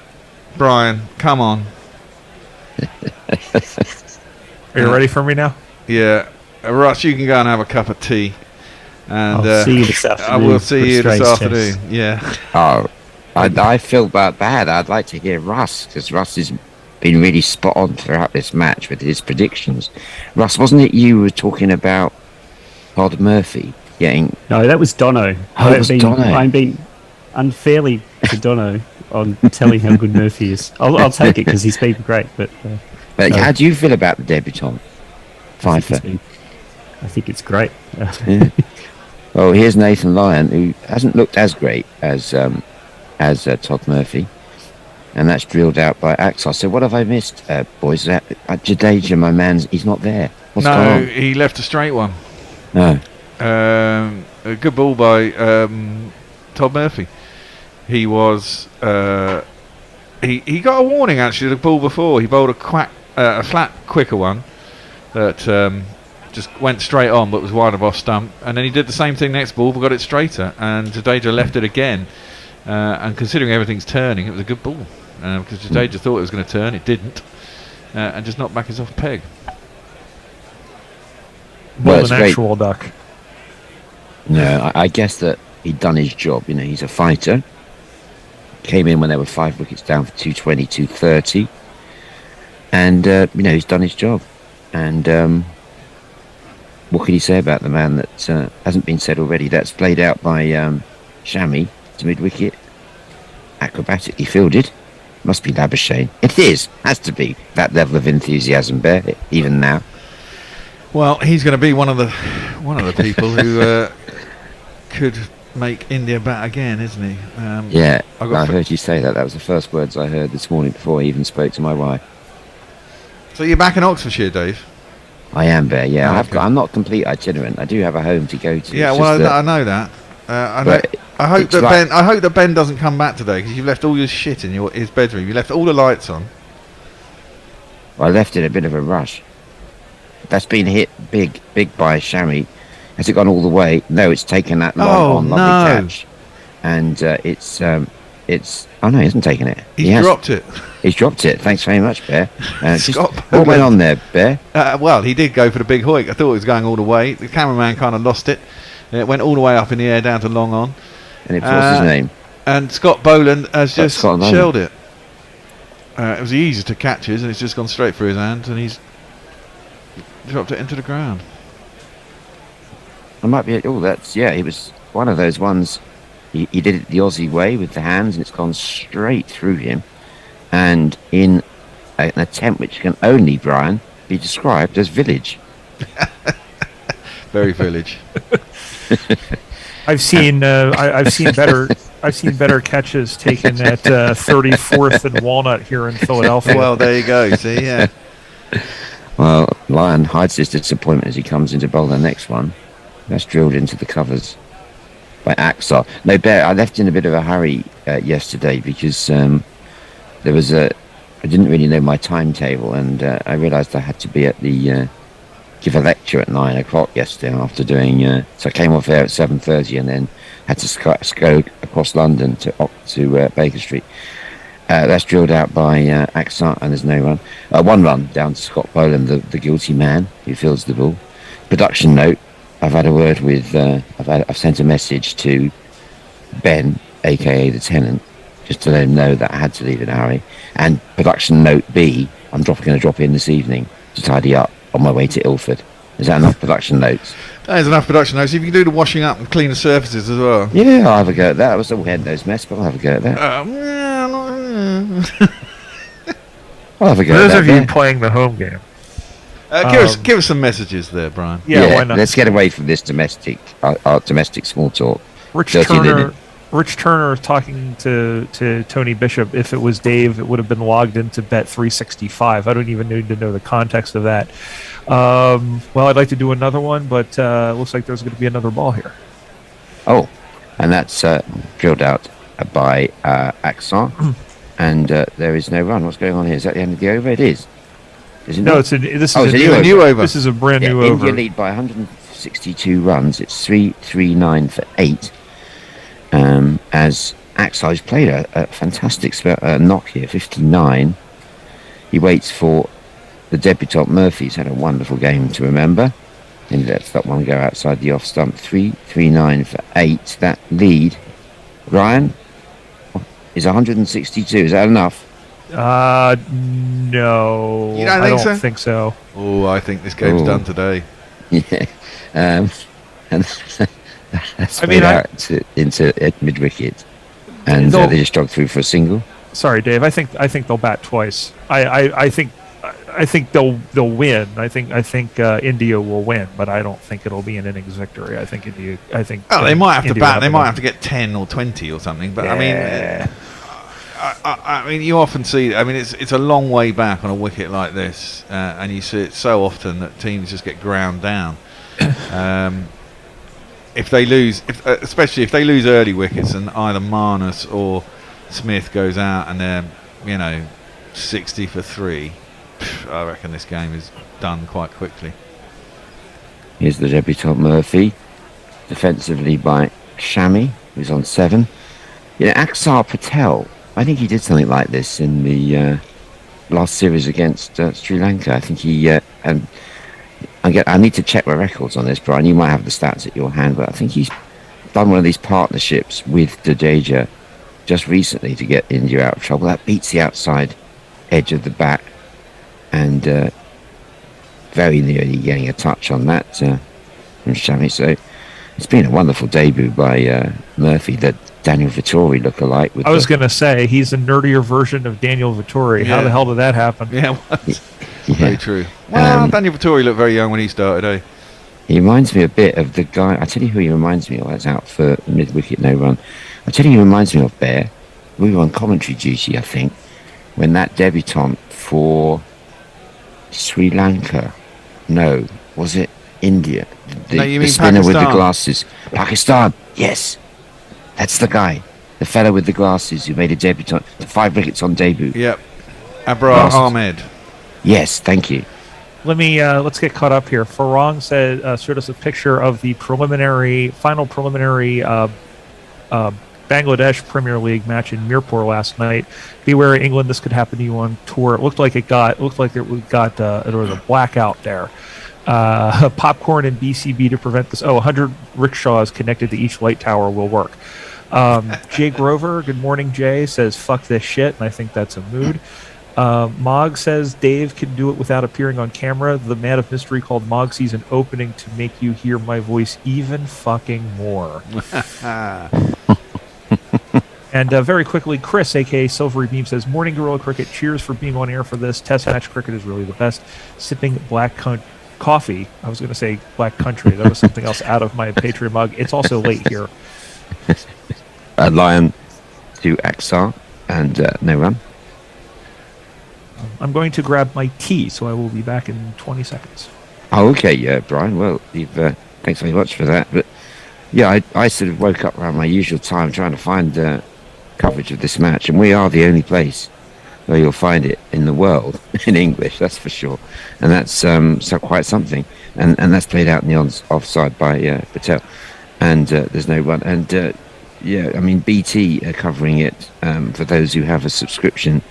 Brian, come on. Are you ready for me now? Yeah. Russ, you can go and have a cup of tea. And I'll see you this afternoon. I will see you this Strange afternoon. chase. Yeah. Oh, I feel bad. I'd like to hear Russ, because Russ has been really spot on throughout this match with his predictions. Russ, wasn't it you were talking about Todd Murphy getting... No, that was Dono. Oh, it was Dono. I'm being unfairly to Dono on telling how good Murphy is. I'll take it because he's been great. But But no. how do you feel about the debutant? Pfeiffer. I think it's great. Yeah. Well, here's Nathan Lyon, who hasn't looked as great as Todd Murphy. And that's drilled out by Axel. So what have I missed, boys? Jadeja, my man, he's not there. What's going No, on? he left a straight one. No. A good ball by Todd Murphy. He was he got a warning actually. The ball before he bowled a flat quicker one that just went straight on, but was wide of off stump. And then he did the same thing next ball, but got it straighter. And Jadeja left it again. And considering everything's turning, it was a good ball because Jadeja thought it was going to turn. It didn't, and just knocked back his off peg. Well, More it's than great. actual duck. No, I guess that he'd done his job. You know, he's a fighter. Came in when there were 5 wickets down for 220, 230. And, he's done his job. And what could he say about the man that hasn't been said already? That's played out by Shami to mid-wicket. Acrobatically fielded. Must be Labuschagne. It is. Has to be. That level of enthusiasm there, even now. Well, he's going to be one of the people who could make India bat again, isn't he? Yeah, I I heard you say that. That was the first words I heard this morning before I even spoke to my wife. So you're back in Oxfordshire, Dave? I am there, yeah. Oh, okay. I'm not complete itinerant. I do have a home to go to. Yeah, It's well, just I know that. but I hope it's that like- I hope that Ben doesn't come back today because you've left all your shit in his bedroom. You left all the lights on. I left in a bit of a rush. That's been hit big by Shami. Has it gone all the way? No, it's taken that long lovely no. catch. And it's oh no, he hasn't taken it. He's He has. dropped it. He's dropped it. Thanks very much, Bear. Scott What Boland. went on there, Bear? Well, he did go for the big hoik. I thought it was going all the way. The cameraman kind of lost it. It went all the way up in the air down to long on. And what's his name? And Scott Boland has just Scott Boland. shelled it. It was the easiest of catches, and it's just gone straight through his hand, and he's dropped it into the ground. I might be. Oh, it was one of those ones. He did it the Aussie way with the hands, and it's gone straight through him. And in an attempt which can only, Brian, be described as village. Very village. I've seen better catches taken at 34th and Walnut here in Philadelphia. Well, there you go. See, yeah. Well, Lyon hides his disappointment as he comes into bowl the next one. That's drilled into the covers by Axar. No, Bear, I left in a bit of a hurry yesterday because there was I didn't really know my timetable, and I realised I had to be at the give a lecture at 9 o'clock yesterday after doing. So I came off there at 7:30 and then had to go across London to Baker Street. That's drilled out by Axar, and there's no run. One run down to Scott Boland, the guilty man who fields the ball. Production note: I've had a word with. I've sent a message to Ben, aka the tenant, just to let him know that I had to leave in a hurry. And production note B: I'm going to drop in this evening to tidy up on my way to Ilford. Is that enough production notes? That is enough production notes. If you can do the washing up and clean the surfaces as well. Yeah, I'll have a go at that. I was a head-nosed mess, but I'll have a go at that. I'll have a go For at those that. of you yeah. playing the home game, Give us some messages there, Brian. yeah, why not? Let's get away from this domestic small talk. Rich Dirty linen. Turner talking to Tony Bishop. If it was Dave, it would have been logged into Bet 365. I don't even need to know the context of that. Well, I'd like to do another one, but looks like there's going to be another ball here. Oh, and that's drilled out by Axar. and there is no run. What's going on here? Is that the end of the over? It is. Is it No, not? it's this Oh, is it's a a new over. This is a brand Yeah, new India over. lead by 162 runs. It's 3-3-9 for 8. As Axai's played a fantastic knock here, 59. He waits for the debutant Murphy. He's had a wonderful game to remember. And he lets that one go outside the off stump. 3-3-9 for 8. That lead, Ryan, is 162. Is that enough? No. You don't I think don't so? think so. Oh, I think this game's Oh. done today. Yeah. And that's I mean, played out into mid wicket. And They'll- they just struck through for a single. Sorry, Dave. I think they'll bat twice. I think they'll win. I think India will win, but I don't think it'll be an innings victory. I think India. Oh, they might have to India bat. will They a might win. have to get 10 or 20 or something. But Yeah. I mean, you often see. I mean, it's a long way back on a wicket like this, and you see it so often that teams just get ground down. If they lose, especially if they lose early wickets, and either Marnus or Smith goes out, and they're 60 for 3, I reckon this game is done quite quickly. Here's the debutant Murphy, defensively by Shami, who's on 7. Axar Patel, I think he did something like this in the last series against Sri Lanka. I think he, and I need to check my records on this, Brian. You might have the stats at your hand, but I think he's done one of these partnerships with Jadeja just recently to get India out of trouble. That beats the outside edge of the bat, and very nearly getting a touch on that from Shami. So it's been a wonderful debut by Murphy, that Daniel Vittori look-alike. I was going to say he's a nerdier version of Daniel Vittori. How Yeah. the hell did that happen? Yeah, Yeah. very true. Well, Um, Daniel Vittori looked very young when he started, eh? He reminds me a bit of the guy. I tell you who he reminds me of. That's out for mid-wicket no run. I tell you who he reminds me of, Bear. We were on commentary duty, I think, when that debutant for Sri Lanka. No, was it India? No, you the mean spinner with the Pakistan. glasses. Pakistan. Yes, that's the guy. The fellow with the glasses who made a debutant. The 5 wickets on debut. Yep. Abrar Last- Ahmed. Yes, thank you. Let's get caught up here. Farang said showed us a picture of the final preliminary Bangladesh Premier League match in Mirpur last night. Beware, England, this could happen to you on tour. It looked like it was a blackout there. Popcorn and BCB to prevent this. 100 rickshaws connected to each light tower will work. Jay Grover, good morning, Jay, says fuck this shit, and I think that's a mood. Mog says Dave can do it without appearing on camera. The man of mystery called Mog sees an opening to make you hear my voice even fucking more. And very quickly, Chris, aka Silvery Beam, says, "Morning Gorilla Cricket. Cheers for being on air for this. Test match cricket is really the best. Sipping black coffee. I was going to say black country. That was something else out of my Patreon mug. It's also late here. Lion to Axar and no run. I'm going to grab my tea, so I will be back in 20 seconds. Oh, okay, yeah, Brian. Well, thanks very much for that. But yeah, I sort of woke up around my usual time trying to find coverage of this match, and we are the only place where you'll find it in the world in English, that's for sure. And that's so quite something. And that's played out in the offside by Patel. And there's no one. And yeah, I mean, BT are covering it for those who have a subscription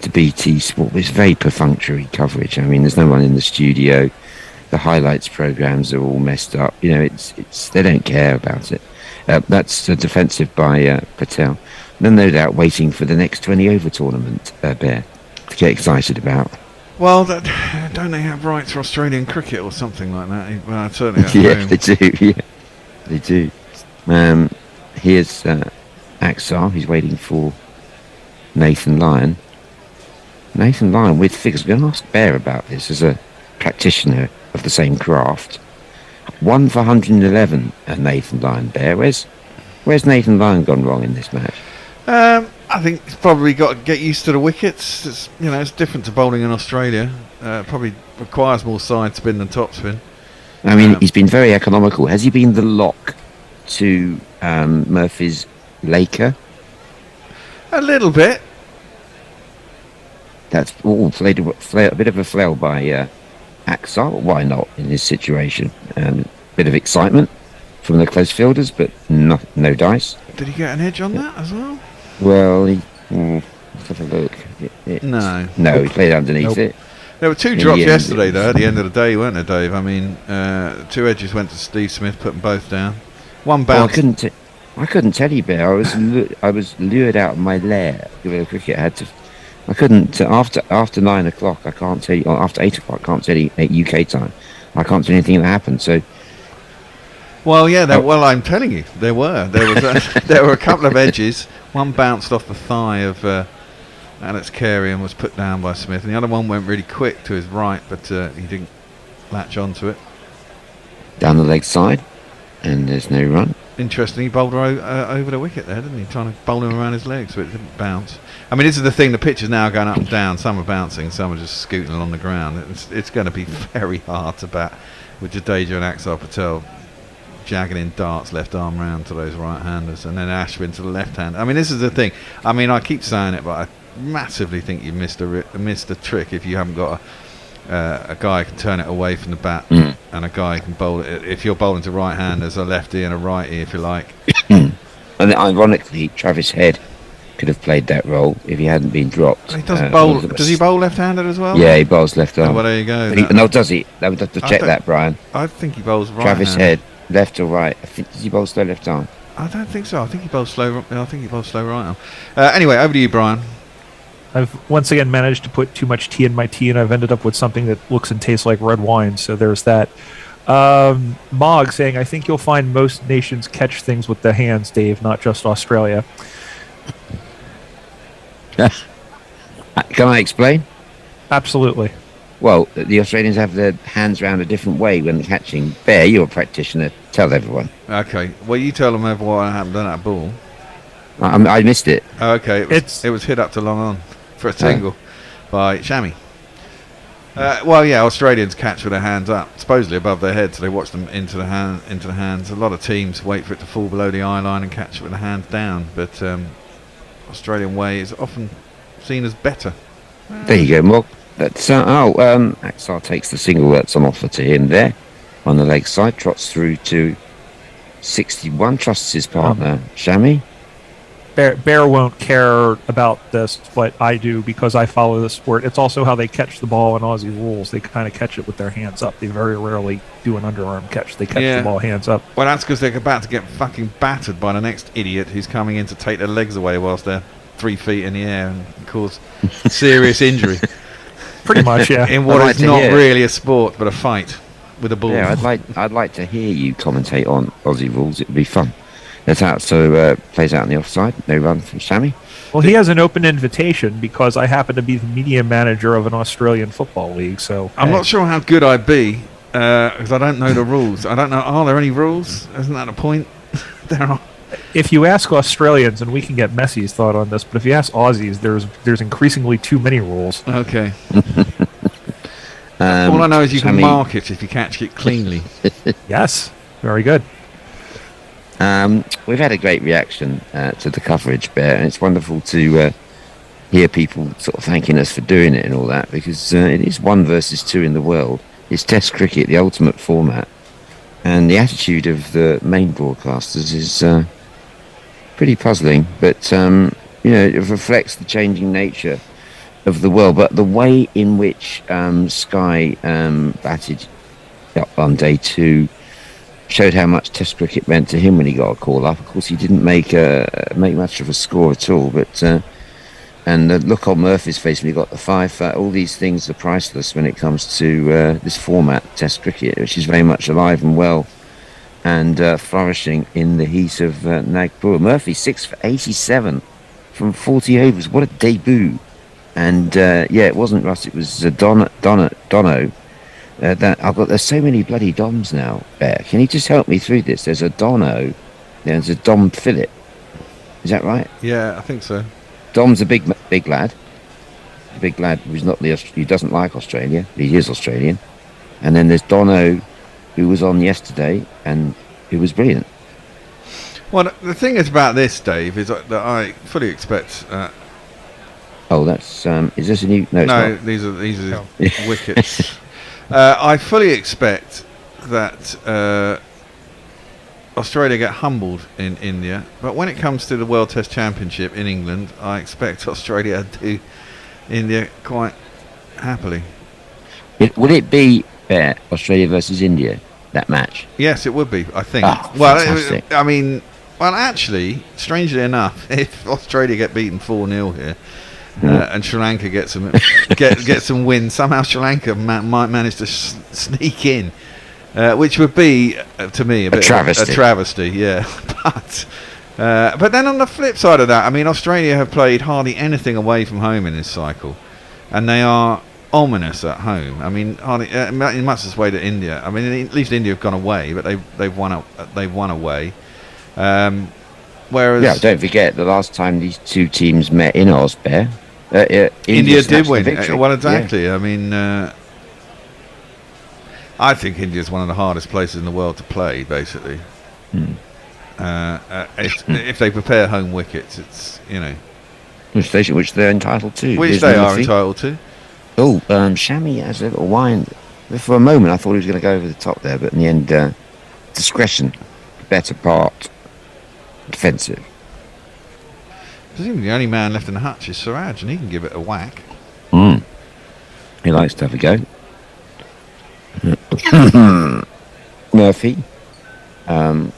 to BT Sport. It's very perfunctory coverage. I mean, there's no one in the studio. The highlights programs are all messed up. You know, it's they don't care about it. That's defensive by Patel. Then no doubt waiting for the next 20 over tournament, Bear, to get excited about. Well, don't they have rights for Australian cricket or something like that? Well, certainly at Yeah, home. they do. Yeah, they do. Here's Axar. He's waiting for Nathan Lyon. Nathan Lyon with figures. I'm going to ask Bear about this as a practitioner of the same craft. 1 for 111, Nathan Lyon. Bear, where's Nathan Lyon gone wrong in this match? I think he's probably got to get used to the wickets. It's different to bowling in Australia. Probably requires more side spin than top spin. I mean, he's been very economical. Has he been the lock to Murphy's Laker? A little bit. That's all played a bit of a flail by Axar. Why not in this situation? Bit of excitement from the close fielders, but no dice. Did he get an edge on that as well? Well, let's have a look. No, he played underneath it. There were two drops yesterday, though, at the end of the day, weren't there, Dave? I mean, 2 edges went to Steve Smith, put them both down. One bounce. Well, I couldn't tell you, Bear. I was lured out of my lair. The cricket had to. I couldn't after 9 o'clock. I can't tell you. Or after 8 o'clock, I can't tell you at UK time. I can't tell you anything that happened. So. Well, yeah. Well, I'm telling you, there were a couple of edges. One bounced off the thigh of Alex Carey and was put down by Smith, and the other one went really quick to his right, but he didn't latch onto it. Down the leg side, and there's no run. Interesting, he bowled over the wicket there, didn't he? Trying to bowl him around his legs so it didn't bounce. I mean, this is the thing, the pitch is now going up and down. Some are bouncing, some are just scooting along the ground. It's going to be very hard to bat with Jadeja and Axar Patel jagging in darts left arm round to those right-handers, and then Ashwin to the left hand. I mean, this is the thing. I mean, I keep saying it, but I massively think you missed a trick if you haven't got a guy who can turn it away from the bat and a guy who can bowl it. If you're bowling to right-handers, a lefty and a righty, if you like. And ironically, Travis Head could have played that role if he hadn't been dropped. He doesn't bowl. Does he bowl left-handed as well? Yeah, he bowls left arm. Oh, well, there you go. No, does he? I would have to check that, Brian. I think he bowls right. Travis Head, left or right? I think does he bowl slow left arm? I don't think so. I think he bowls slow. I think he bowls slow right arm. Anyway, over to you, Brian. I've once again managed to put too much tea in my tea, and I've ended up with something that looks and tastes like red wine. So there's that. Mog saying, I think you'll find most nations catch things with the hands, Dave, not just Australia. Can I explain? Absolutely. Well, the Australians have their hands round a different way when they're catching. Bear, you're a practitioner. Tell everyone. Okay. Well, you tell them what happened to that ball. I missed it. Oh, okay. It was hit up to long on for a single by Shami. Well, yeah, Australians catch with their hands up, supposedly above their heads, so they watch them into the hands. A lot of teams wait for it to fall below the eye line and catch it with the hands down, but Australian way is often seen as better. There you go, Mog. Axar takes the single that's on offer to him there on the leg side, trots through to 61, trusts his partner, Shami. Bear won't care about this, but I do because I follow the sport. It's also how they catch the ball in Aussie rules. They kind of catch it with their hands up. They very rarely do an underarm catch. They catch the ball hands up. Well, that's because they're about to get fucking battered by the next idiot who's coming in to take their legs away whilst they're 3 feet in the air and cause serious injury. Pretty much, yeah. In what is not really a sport, but a fight with a ball. Yeah, I'd like to hear you commentate on Aussie rules. It would be fun. That's out. So plays out on the offside. No run from Shami. Well, he has an open invitation because I happen to be the media manager of an Australian football league. So I'm not sure how good I'd be because I don't know the rules. I don't know. Are there any rules? Isn't that a point? There are. If you ask Australians, and we can get Messi's thought on this, but if you ask Aussies, there's increasingly too many rules. Okay. All I know is you can mark it if you catch it cleanly. Yes, very good. We've had a great reaction to the coverage, Bear, and it's wonderful to hear people sort of thanking us for doing it and all that, because it is 1 versus 2 in the world. It's Test cricket, the ultimate format, and the attitude of the main broadcasters is pretty puzzling, but it reflects the changing nature of the world. But the way in which Sky batted on day 2 showed how much Test cricket meant to him when he got a call up. Of course, he didn't make much of a score at all, but and the look on Murphy's face when he got the 5, all these things are priceless when it comes to this format, Test cricket, which is very much alive and well and flourishing in the heat of Nagpur. Murphy 6 for 87 from 40 overs. What a debut! And it wasn't Russ, it was Dono. There's so many bloody Doms now, Bear. Can you just help me through this? There's a Dono, there's a Dom Phillip. Is that right? Yeah, I think so. Dom's a big lad. A big lad who doesn't like Australia. He is Australian. And then there's Dono, who was on yesterday and who was brilliant. Well, the thing is about this, Dave, is that I fully expect Oh, that's is this a new? No, it's No, not. these are wickets. I fully expect that Australia get humbled in India, but when it comes to the World Test Championship in England, I expect Australia to do India quite happily. Would it be Australia versus India, that match? Yes, it would be, I think. Oh, well, fantastic. I mean, well, actually, strangely enough, if Australia get beaten 4-0 here, and Sri Lanka get some get some wins, somehow Sri Lanka might manage to sneak in, which would be, to me, a bit travesty. Of a travesty, yeah. But then on the flip side of that, I mean, Australia have played hardly anything away from home in this cycle, and they are ominous at home. I mean, hardly in much the way that India. I mean, at least India have gone away, but they've won away. Whereas, Yeah, don't forget the last time these two teams met in Osbear, India did win. Victory. Well, exactly. Yeah. I mean, I think India is one of the hardest places in the world to play. Basically, if they prepare home wickets, it's which they're entitled to. which they are entitled to. Oh, Shami has a little wind. For a moment, I thought he was going to go over the top there, but in the end, discretion, better part, defensive. Presumably the only man left in the hutch is Siraj, and he can give it a whack. He likes to have a go. Murphy, down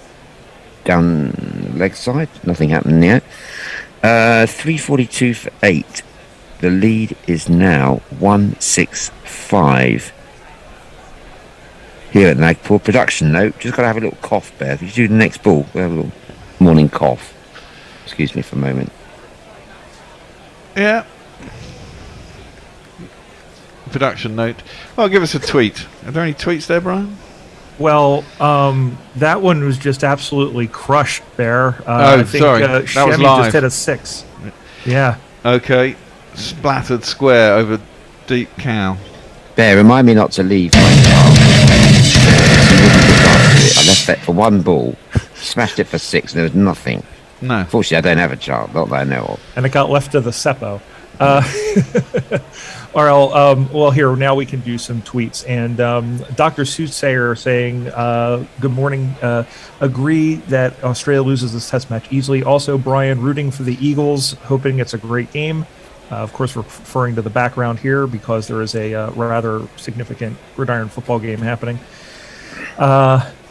leg side, nothing happening yet. 342 for 8. The lead is now 165. Here at Nagpur. Production note, just got to have a little cough, Bear. If you do the next ball, we'll have a little morning cough. Excuse me for a moment. Yeah. Production note. Oh, give us a tweet. Are there any tweets there, Brian? Well, that one was just absolutely crushed there. I think, sorry. That was Shemi live. just hit a 6. Yeah. Okay. Splattered square over deep cow. Bear, remind me not to leave my child. I left that for one ball, smashed it for 6, and there was nothing. No. Fortunately, I don't have a child, not that I know of. And it got left to the Seppo. Well, here, now we can do some tweets. And Dr. Soothsayer saying, good morning. Agree that Australia loses this test match easily. Also, Brian, rooting for the Eagles, hoping it's a great game. Of course, we're referring to the background here because there is a rather significant gridiron football game happening.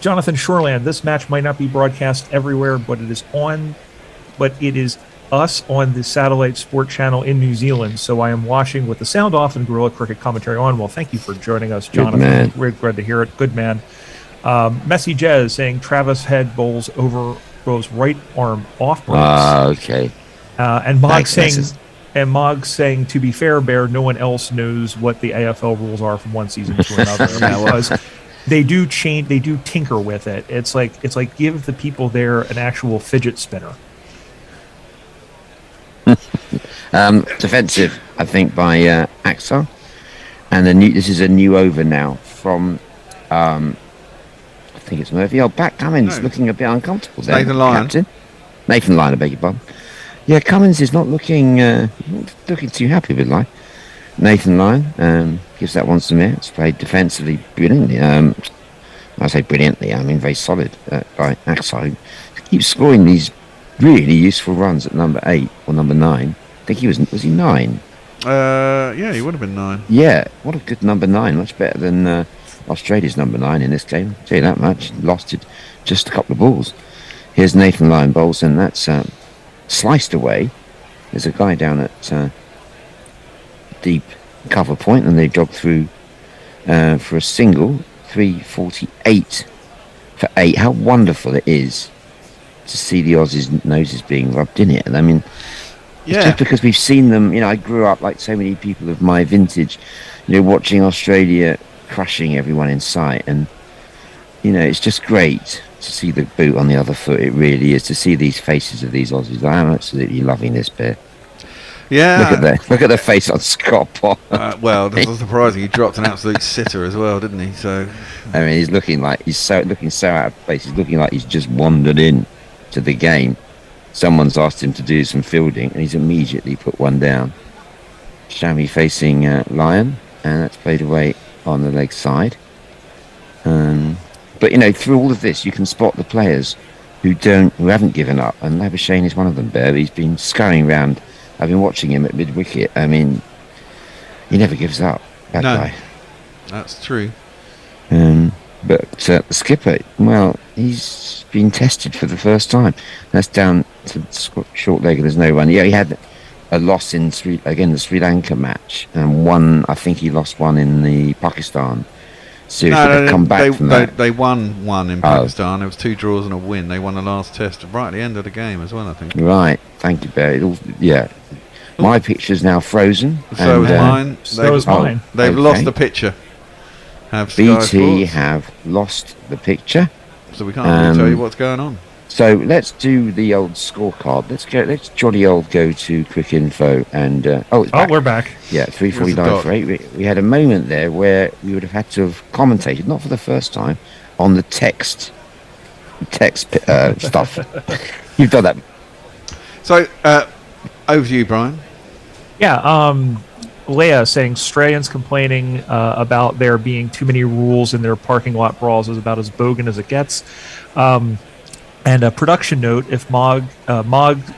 Jonathan Shoreland, this match might not be broadcast everywhere, but it is us on the satellite sport channel in New Zealand. So I am watching with the sound off and Gorilla Cricket commentary on. Well, thank you for joining us, Jonathan. We're glad to hear it. Good man. Messi Jez saying Travis Head bowls right arm off breaks. Okay. And Mogg saying, to be fair, Bear, no one else knows what the AFL rules are from one season to another. Because they do change, they do tinker with it. It's like give the people there an actual fidget spinner. Defensive, I think, by Axar. And this is a new over now from I think it's Murphy. Pat Cummins looking a bit uncomfortable there. Nathan Lyon. Captain. Nathan Lyon, I beg your pardon. Yeah, Cummins is not looking too happy with life. Nathan Lyon gives that one some air. It's played defensively brilliantly. I say brilliantly, I mean very solid by Axar. He keeps scoring these really useful runs at number 8 or number 9. I think was he 9? Yeah, he would have been 9. Yeah, what a good number 9. Much better than Australia's number 9 in this game. I'll tell you that much. Lost it just a couple of balls. Here's Nathan Lyon bowls, and that's sliced away. There's a guy down at deep cover point, and they jog through for a single. 348 for 8. How wonderful it is to see the Aussies' noses being rubbed in it. And I mean, it's just because we've seen them. I grew up like so many people of my vintage, watching Australia crushing everyone in sight, and it's just great to see the boot on the other foot. It really is, to see these faces of these Aussies. I am absolutely loving this bit. Yeah. Look at the face on Scott Pop. Well, that's not surprising. He dropped an absolute sitter as well, didn't he? So, I mean, he's looking so out of place. He's looking like he's just wandered in to the game. Someone's asked him to do some fielding, and he's immediately put one down. Chamois facing Lion, and that's played away on the leg side. But through all of this, you can spot the players who haven't given up, and Labuschagne is one of them. Bear, he's been scurrying around. I've been watching him at mid wicket. I mean, he never gives up. That guy. That's true. But the skipper, well, he's been tested for the first time. That's down to short leg, and there's no run. Yeah, he had a loss in the Sri Lanka match, and one. I think he lost one in the Pakistan series. No, come back from that. They won one in Pakistan. There was 2 draws and a win. They won the last test right at the end of the game as well, I think. Right. Thank you, Barry. My picture's now frozen. So is mine. So is mine. They've lost the picture. BT have lost the picture. So we can't really tell you what's going on. So let's do the old scorecard. Let's jolly old go to Quick Info and it's back. We're back. Yeah, 3:49 for 8. We had a moment there where we would have had to have commentated, not for the first time, on the text stuff. You've done that. So over to you, Brian. Yeah, Leia saying Australians complaining about there being too many rules in their parking lot brawls is about as bogan as it gets. And a production note, if Mog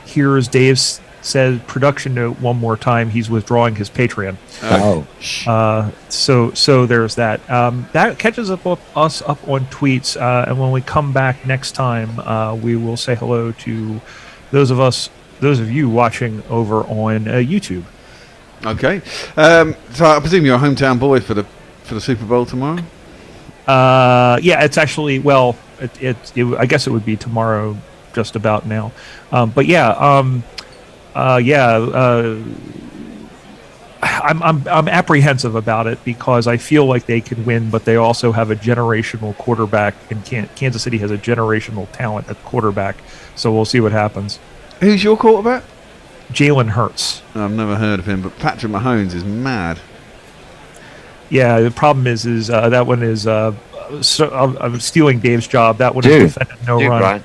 hears Dave says production note one more time, he's withdrawing his Patreon. So there's that. That catches us up on tweets, and when we come back next time, we will say hello to those of you watching over on YouTube. Okay, so I presume you're a hometown boy for the Super Bowl tomorrow. Yeah, it's actually I guess it would be tomorrow, just about now. But I'm apprehensive about it because I feel like they could win, but they also have a generational quarterback, and Kansas City has a generational talent at quarterback. So we'll see what happens. Who's your quarterback? Jalen Hurts. I've never heard of him, but Patrick Mahomes is mad. Yeah, the problem is that one is. I'm stealing Dave's job. That one is defended no run. Right.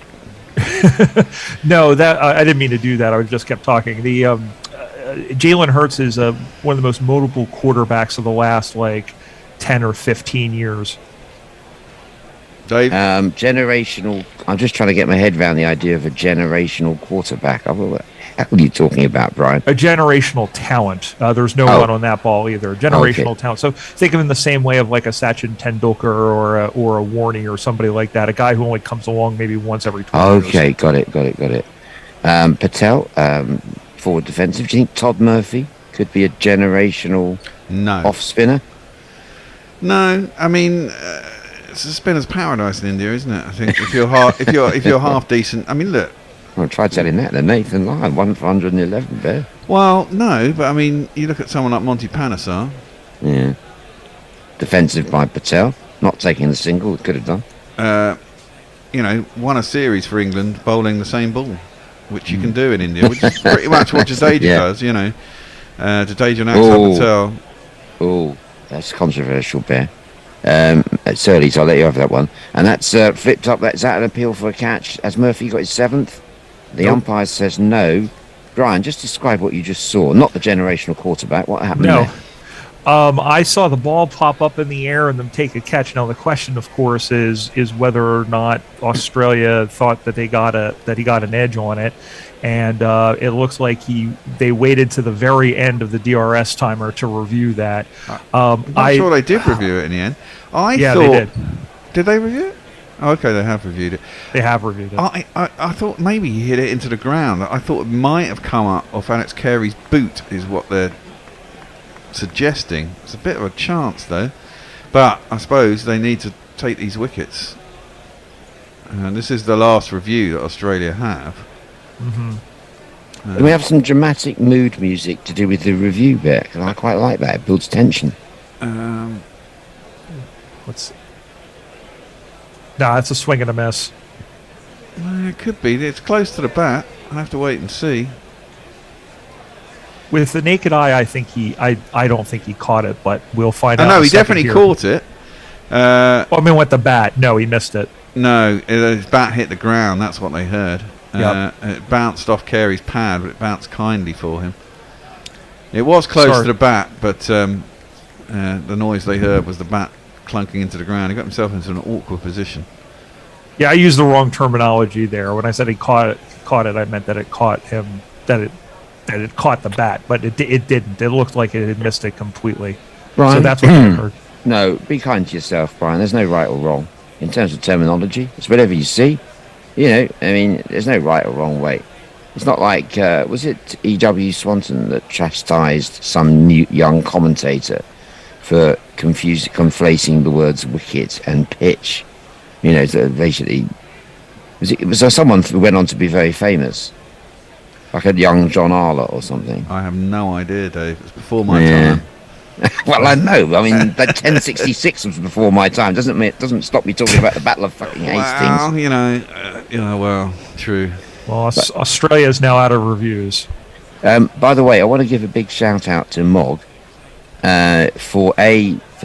No, that I didn't mean to do that. I just kept talking. The Jalen Hurts is one of the most multiple quarterbacks of the last 10 or 15 years. Dave? Generational. I'm just trying to get my head around the idea of a generational quarterback. What are you talking about, Brian? A generational talent. There's no run on that ball either. Generational talent. So think of him in the same way of like a Sachin Tendulkar or a Warney or somebody like that. A guy who only comes along maybe once every 20 years. Okay, got it. Patel, forward defensive. Do you think Todd Murphy could be a generational off spinner? No, I mean. It's a spinner's paradise in India, isn't it? I think if you're half decent. I mean, look. Well, try telling that to Nathan Lyon, 1 for 111 there. Well, no, but I mean, you look at someone like Monty Panesar. Yeah. Defensive by Patel, not taking the single. Could have done. Won a series for England bowling the same ball, which you can do in India, which is pretty much what Jadeja does. Jadeja and Axar Patel. Oh, that's controversial, Bear. It's early, so I'll let you have that one. And that's flipped up. That's out an appeal for a catch. Has Murphy got his 7th? The umpire says no. Brian, just describe what you just saw. Not the generational quarterback. What happened there? I saw the ball pop up in the air and them take a catch. Now the question, of course, is whether or not Australia thought that he got an edge on it, and it looks like they waited to the very end of the DRS timer to review that. I'm sure they did review it in the end. They did. Did they review it? Oh, okay, they have reviewed it. They have reviewed it. I thought maybe he hit it into the ground. I thought it might have come up off Alex Carey's boot, is what they're suggesting. It's a bit of a chance, though. But I suppose they need to take these wickets. And this is the last review that Australia have. Can we have some dramatic mood music to do with the review bit? Because I quite like that. It builds tension. It's a swing and a miss. It could be. It's close to the bat. I'll have to wait and see. With the naked eye, I don't think he caught it, but we'll find out. No, he definitely caught it. With the bat. No, he missed it. No, his bat hit the ground. That's what they heard. Yep. It bounced off Carey's pad, but it bounced kindly for him. It was close Sorry. to the bat, but the noise they heard was the bat clunking into the ground. He got himself into an awkward position. Yeah, I used the wrong terminology there. When I said he caught it, I meant that it caught him, that it caught the bat, but it didn't. It looked like it had missed it completely. Brian? So that's what I heard. No, be kind to yourself, Brian. There's no right or wrong in terms of terminology. It's whatever you see. You know, I mean, there's no right or wrong way. It's not like, was it E.W. Swanton that chastised some new young commentator for conflating the words wicket and pitch? You know, so basically, was there someone who went on to be very famous? Like a young John Arler or something? I have no idea, Dave. It's before my time. Well, I know. I mean, that 1066 was before my time. Doesn't stop me talking about the Battle of fucking Hastings. Well, well, true. Well, Australia is now out of reviews. By the way, I want to give a big shout out to Mog for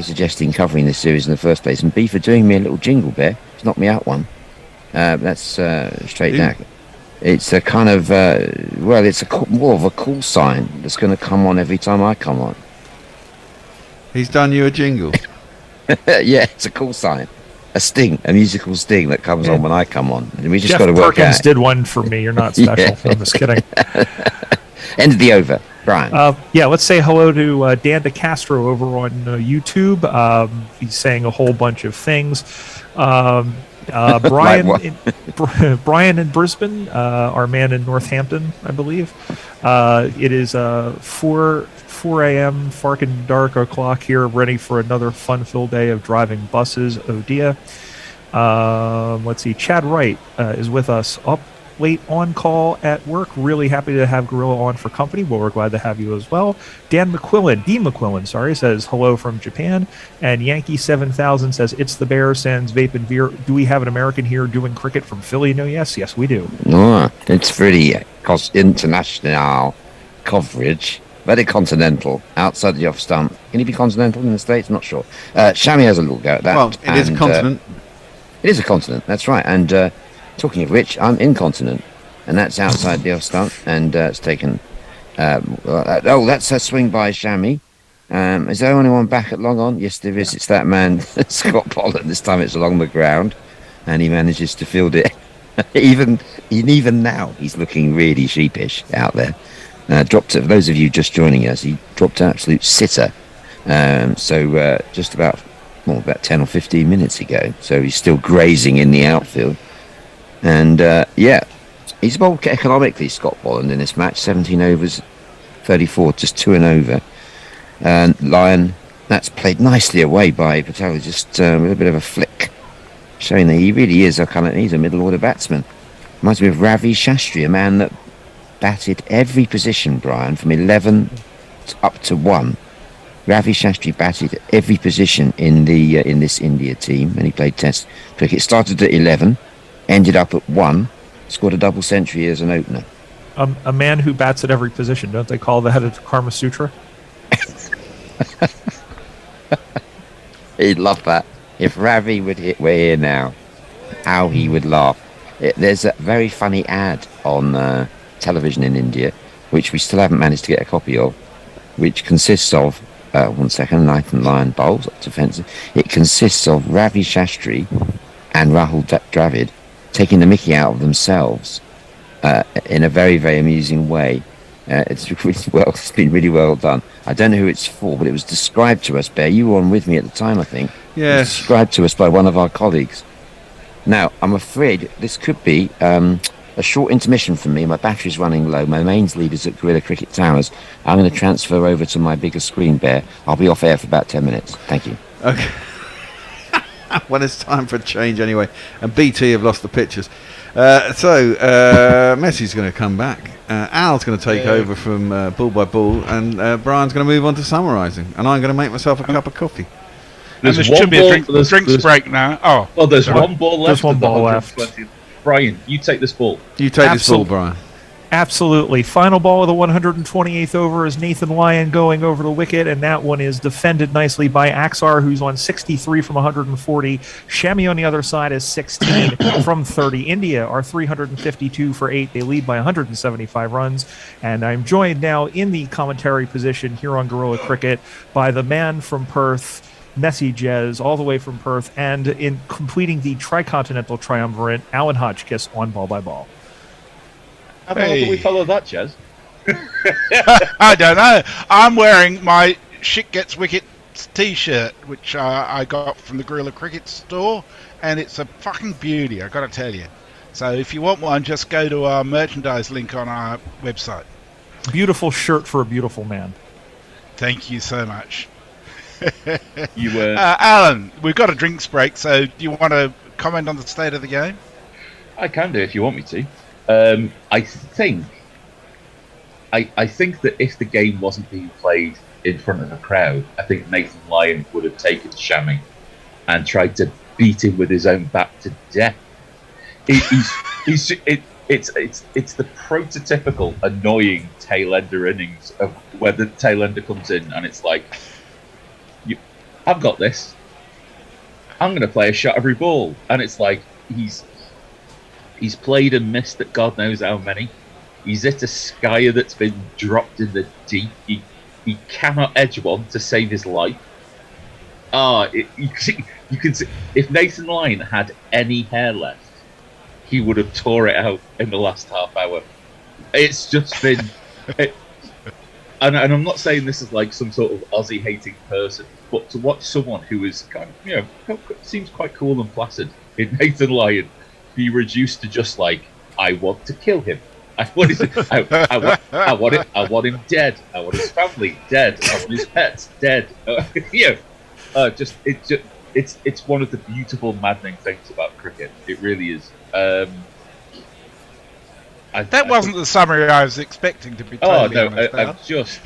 suggesting covering this series in the first place, and B, for doing me a little jingle bear. It's knocked me out one. That's straight back. It's a kind of more of a call sign that's going to come on every time I come on. He's done you a jingle. Yeah, it's a call sign, a musical sting that comes on when I come on, and we just Jeff got to work Perkins out. did one for me. You're not special. I'm just kidding. End of the over, Brian. Yeah, let's say hello to Dan DeCastro over on YouTube. He's saying a whole bunch of things. Brian, Brian in Brisbane, our man in Northampton, I believe. It is 4 a.m. Farkin dark o'clock here, ready for another fun-filled day of driving buses. Oh dear. Let's see. Chad Wright is with us up late on call at work. Really happy to have Gorilla on for company. Well, we're glad to have you as well. Dean McQuillan, says hello from Japan. And Yankee 7000 says it's the Bears, sends vape and beer. Do we have an American here doing cricket from Philly? No, yes, we do. No, it's really international coverage. Very continental, outside the off stump. Can he be continental in the States? Not sure. Shami has a little go at that. Well, it is a continent. It is a continent, that's right. And talking of which, I'm incontinent, and that's outside the off stump, and it's taken... that's a swing by Shami. Is there anyone back at long on? Yes, there is. It's that man, Scott Pollen. This time it's along the ground, and he manages to field it. even now, he's looking really sheepish out there. Dropped it, for those of you just joining us, he dropped an absolute sitter. Just about 10 or 15 minutes ago. So he's still grazing in the outfield. And he's bowled economically, Scott Bolland, in this match. 17 overs, 34, just 2 and over. And Lyon, that's played nicely away by Patel, just with a bit of a flick, showing that he really is he's a middle order batsman. Reminds me of Ravi Shastri, a man that batted every position, Brian, from 11 up to 1. Ravi Shastri batted every position in this India team, and he played Test cricket. Started at 11, ended up at 1, scored a double century as an opener. A man who bats at every position. Don't they call that a Karma Sutra? He'd love that. If Ravi were here now, how he would laugh. There's a very funny ad on television in India, which we still haven't managed to get a copy of, which consists of Nathan Lyon bowls defensive. It consists of Ravi Shastri and Rahul Dravid taking the mickey out of themselves in a very, very amusing way. It's been really well done. I don't know who it's for, but it was described to us, Bear. You were on with me at the time, I think. Yes. It was described to us by one of our colleagues. Now, I'm afraid this could be a short intermission from me. My battery's running low. My mains lead is at Gorilla Cricket Towers. I'm going to transfer over to my bigger screen, Bear. I'll be off air for about 10 minutes. Thank you. Okay. Well, it's time for a change anyway. And BT have lost the pictures. Messi's going to come back. Al's going to take over from Ball by Ball. And Brian's going to move on to summarising. And I'm going to make myself a cup of coffee. There should be a drinks break now. Oh, well, there's one ball left. There's one ball left. Brian, you take this ball. You take this ball, Brian. Absolutely. Final ball of the 128th over is Nathan Lyon going over the wicket, and that one is defended nicely by Axar, who's on 63 from 140. Shami on the other side is 16 from 30. India are 352 for 8. They lead by 175 runs, and I'm joined now in the commentary position here on Gorilla Cricket by the man from Perth, Messi Jez, all the way from Perth, and in completing the tricontinental triumvirate, Alan Hotchkiss on Ball by Ball. How the hell do we follow that, Jez? I don't know. I'm wearing my Shit Gets Wicket t-shirt, which I got from the Gorilla Cricket store, and it's a fucking beauty, I gotta tell you. So if you want one, just go to our merchandise link on our website. Beautiful shirt for a beautiful man. Thank you so much. You were Alan, we've got a drinks break, so do you want to comment on the state of the game? I can do if you want me to. I think that if the game wasn't being played in front of a crowd, I think Nathan Lyon would have taken Shami and tried to beat him with his own bat to death. It's the prototypical annoying tail ender innings of where the tail ender comes in and it's like, I've got this. I'm going to play a shot every ball, and it's like he's played and missed at God knows how many. He's hit a skyer that's been dropped in the deep. He cannot edge one to save his life. You can see if Nathan Lyon had any hair left, he would have tore it out in the last half hour. It's just been, and I'm not saying this is like some sort of Aussie hating person, but to watch someone who is kind of, seems quite cool and placid in Nathan Lyon be reduced to just like, I want to kill him. I want him dead. I want his family dead. I want his pets dead. It's one of the beautiful, maddening things about cricket. It really is. That wasn't the summary I was expecting, to be totally honest. I'm just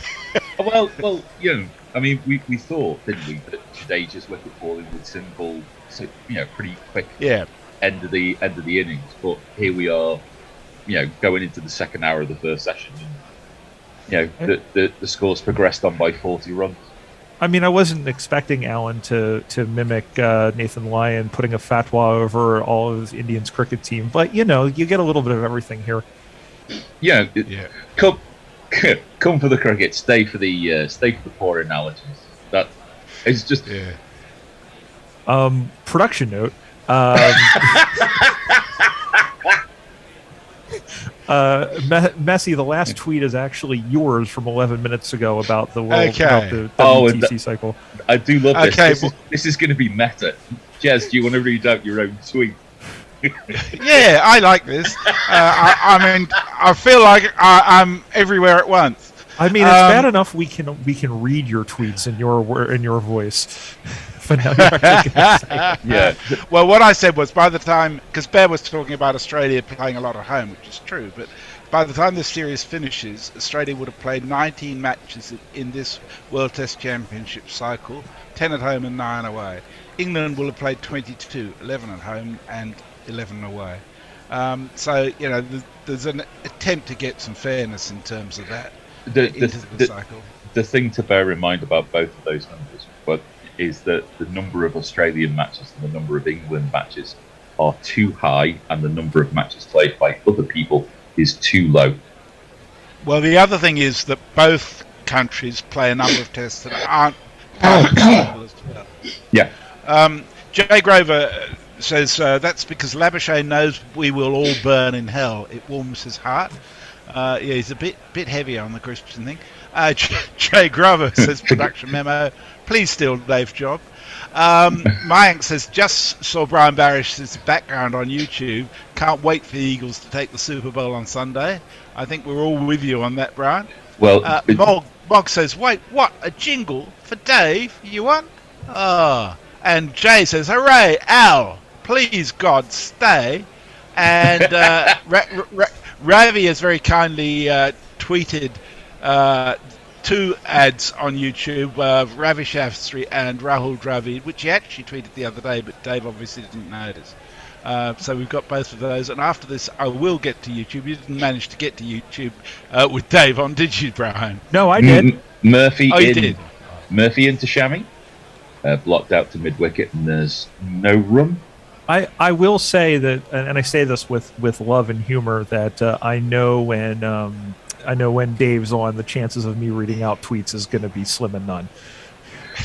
well, I mean, we thought, didn't we, that Jadeja's wicket falling would symbol, pretty quick. Yeah. End of the innings, but here we are, going into the second hour of the first session, and the score's progressed on by 40 runs. I mean, I wasn't expecting Alan to mimic Nathan Lyon putting a fatwa over all of Indians cricket team, but you get a little bit of everything here. Come for the cricket, stay for the poor analogies. That is just production note. Messi, the last tweet is actually yours from 11 minutes ago about the world, about the WTC cycle. I do love this. Okay, this is going to be meta. Jez, do you want to read out your own tweet? Yeah, I like this. I feel like I'm everywhere at once. I mean, it's bad enough we can read your tweets in your voice. But now you're actually gonna say it. Yeah. Well, what I said was, by the time, because Bear was talking about Australia playing a lot at home, which is true, but by the time this series finishes, Australia would have played 19 matches in this World Test Championship cycle, 10 at home and 9 away. England will have played 22, 11 at home and 11 away. So there's an attempt to get some fairness in terms of that into the cycle. The thing to bear in mind about both of those numbers, is that the number of Australian matches and the number of England matches are too high, and the number of matches played by other people is too low. Well, the other thing is that both countries play a number of tests that aren't as well. Yeah. Jay Grover says that's because Labuschagne knows we will all burn in hell. It warms his heart. He's a bit heavy on the Christian thing. Jay Grover says production memo. Please steal Dave's job. Mayank says, just saw Brian Barish's background on YouTube. Can't wait for the Eagles to take the Super Bowl on Sunday. I think we're all with you on that, Brian. Well, Mog says, wait, what? A jingle for Dave? You want? Oh. And Jay says, hooray, Al, please God, stay. And Ravi has very kindly tweeted two ads on YouTube, Ravi Shastri and Rahul Dravid, which he actually tweeted the other day, but Dave obviously didn't notice. So we've got both of those. And after this, I will get to YouTube. You didn't manage to get to YouTube with Dave on, did you, Brian? No, I did. Murphy Oh, you did? Murphy into Shammy. Blocked out to mid-wicket, and there's no run. I will say that, and I say this with love and humor, that I know when Dave's on, the chances of me reading out tweets is going to be slim and none.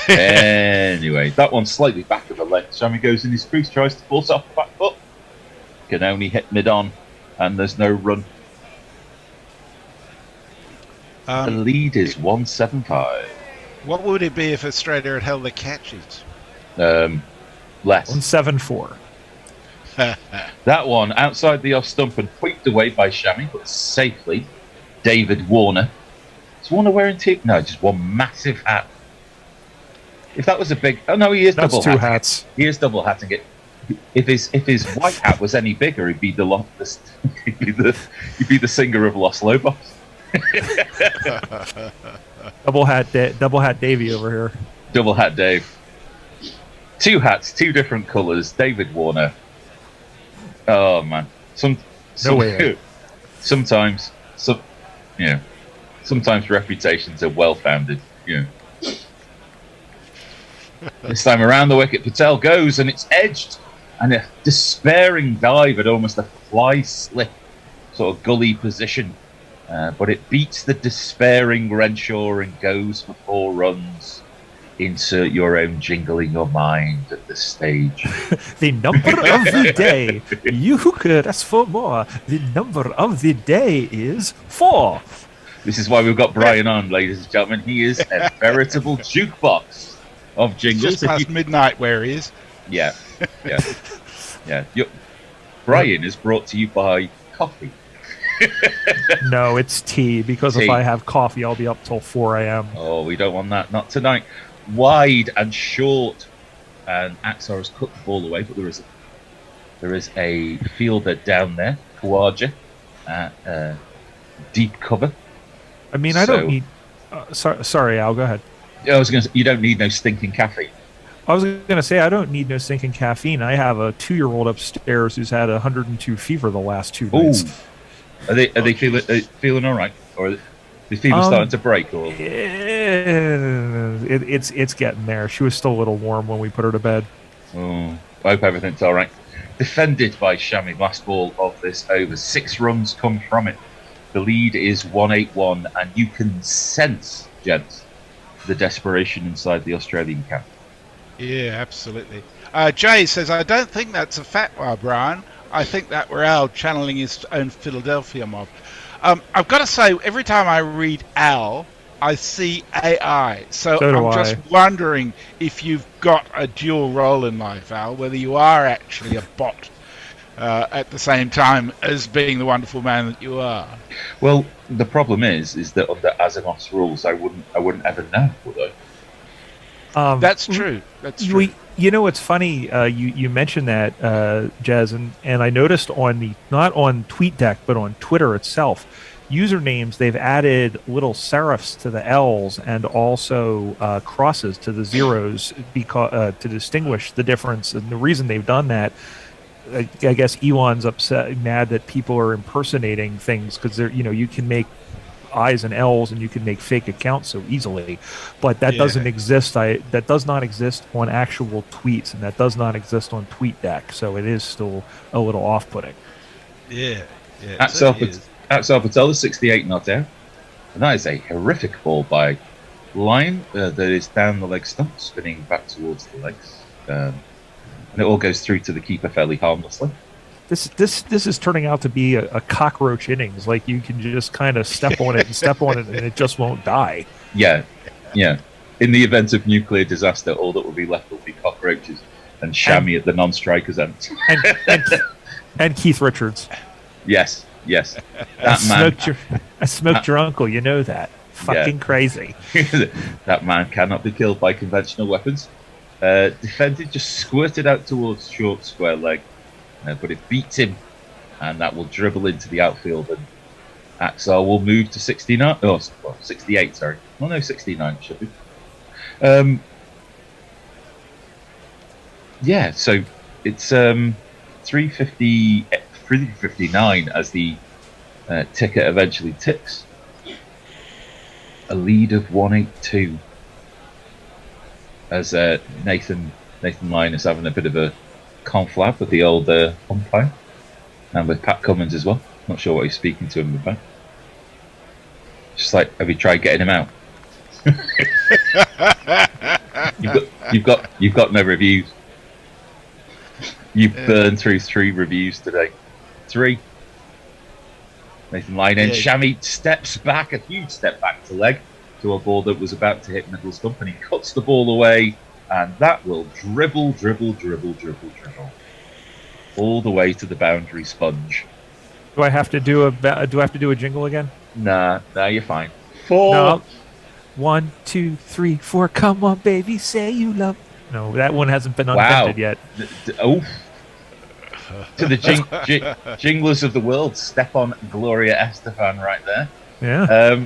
Anyway, that one's slightly back of the leg. Shammy goes in his crease, tries to force off the back foot. Can only hit mid-on, and there's no run. The lead is 175. What would it be if Australia had held their catches? Less. 174. That one outside the off stump and tweaked away by Shammy, but safely. David Warner. Is Warner wearing two? No, just one massive hat. If that was a big, oh no, he is That's double two hatting hats. He is double hatting it. If his white hat was any bigger, he'd be he'd be the singer of Los Lobos. Double hat Davey over here. Double hat Dave. Two hats, two different colours. David Warner. Oh man, No way. Sometimes reputations are well founded. This time around, the wicket, Patel goes and it's edged, and a despairing dive at almost a fly slip, sort of gully position. But it beats the despairing Renshaw and goes for 4 runs. Insert your own jingle in your mind at this stage. The number of the day. You could ask for more. The number of the day is 4. This is why we've got Brian on, ladies and gentlemen. He is a veritable jukebox of jingles. Just past midnight where he is. Yeah. Brian is brought to you by coffee. No, it's tea, because Tea. if I have coffee, I'll be up till 4 a.m. Oh, we don't want that. Not tonight. Wide and short, and Axar has cut the ball away, but there is a fielder down there, Kawaja, at deep cover. I mean, I don't need. Sorry, Al. Go ahead. I was going to say, you don't need no stinking caffeine. I was going to say I don't need no stinking caffeine. I have a 2-year-old upstairs who's had 102 fever the last 2 nights. Are they feeling all right, or are the fever starting to break? Or it's getting there. She was still a little warm when we put her to bed. Oh, I hope everything's all right. Defended by Shammy, last ball of this over. 6 runs come from it. The lead is 181, and you can sense, gents, the desperation inside the Australian camp. Yeah, absolutely. Jay says, I don't think that's a fatwa, Brian. I think that we're Al channeling his own Philadelphia mob. I've got to say, every time I read Al, I see AI. So I'm just wondering if you've got a dual role in life, Al, whether you are actually a bot at the same time as being the wonderful man that you are. Well, the problem is that under Asimov's rules, I wouldn't ever know, would I? That's true. That's true. You know, it's funny. You mentioned that, Jez, and I noticed not on TweetDeck, but on Twitter itself, usernames, they've added little serifs to the L's and also crosses to the zeros to distinguish the difference. And the reason they've done that, I guess Elon's mad that people are impersonating things, because you can make I's and L's and you can make fake accounts so easily, but that doesn't exist. That does not exist on actual tweets, and that does not exist on TweetDeck. So it is still a little off-putting. Yeah. Axar Patel is 68 not out, and that is a horrific ball by Lyon that is down the leg stump, spinning back towards the legs, and it all goes through to the keeper fairly harmlessly. This is turning out to be a cockroach innings. Like, you can just kind of step on it and it just won't die. Yeah. In the event of nuclear disaster, all that will be left will be cockroaches and Shammy at the non-strikers end. And Keith Richards. Yes. That man. I smoked your uncle. You know that. Fucking crazy. That man cannot be killed by conventional weapons. Defended, just squirted out towards short square leg. But it beats him, and that will dribble into the outfield, and Axar will move to 69. 68, sorry. Well, no, 69 should be. So it's 350, 359 as the ticker eventually ticks. A lead of 182 as Nathan Lyon is having a bit of a conflab with the old umpire and with Pat Cummins as well. Not sure what he's speaking to him about. Just like, have you tried getting him out? you've got no reviews. You've burned through 3 reviews today. 3. Nathan Lyon in. Shammy steps back, a huge step back to leg to a ball that was about to hit Middle Stump, and he cuts the ball away, and that will dribble all the way to the boundary sponge. Do I have to do a jingle again? Nah, you're fine. 4. No. 1, 2, 3, 4. Come on, baby, say you love. No, that one hasn't been invented yet. Oh. To the jinglers of the world, Stefan Gloria Estefan right there. Yeah.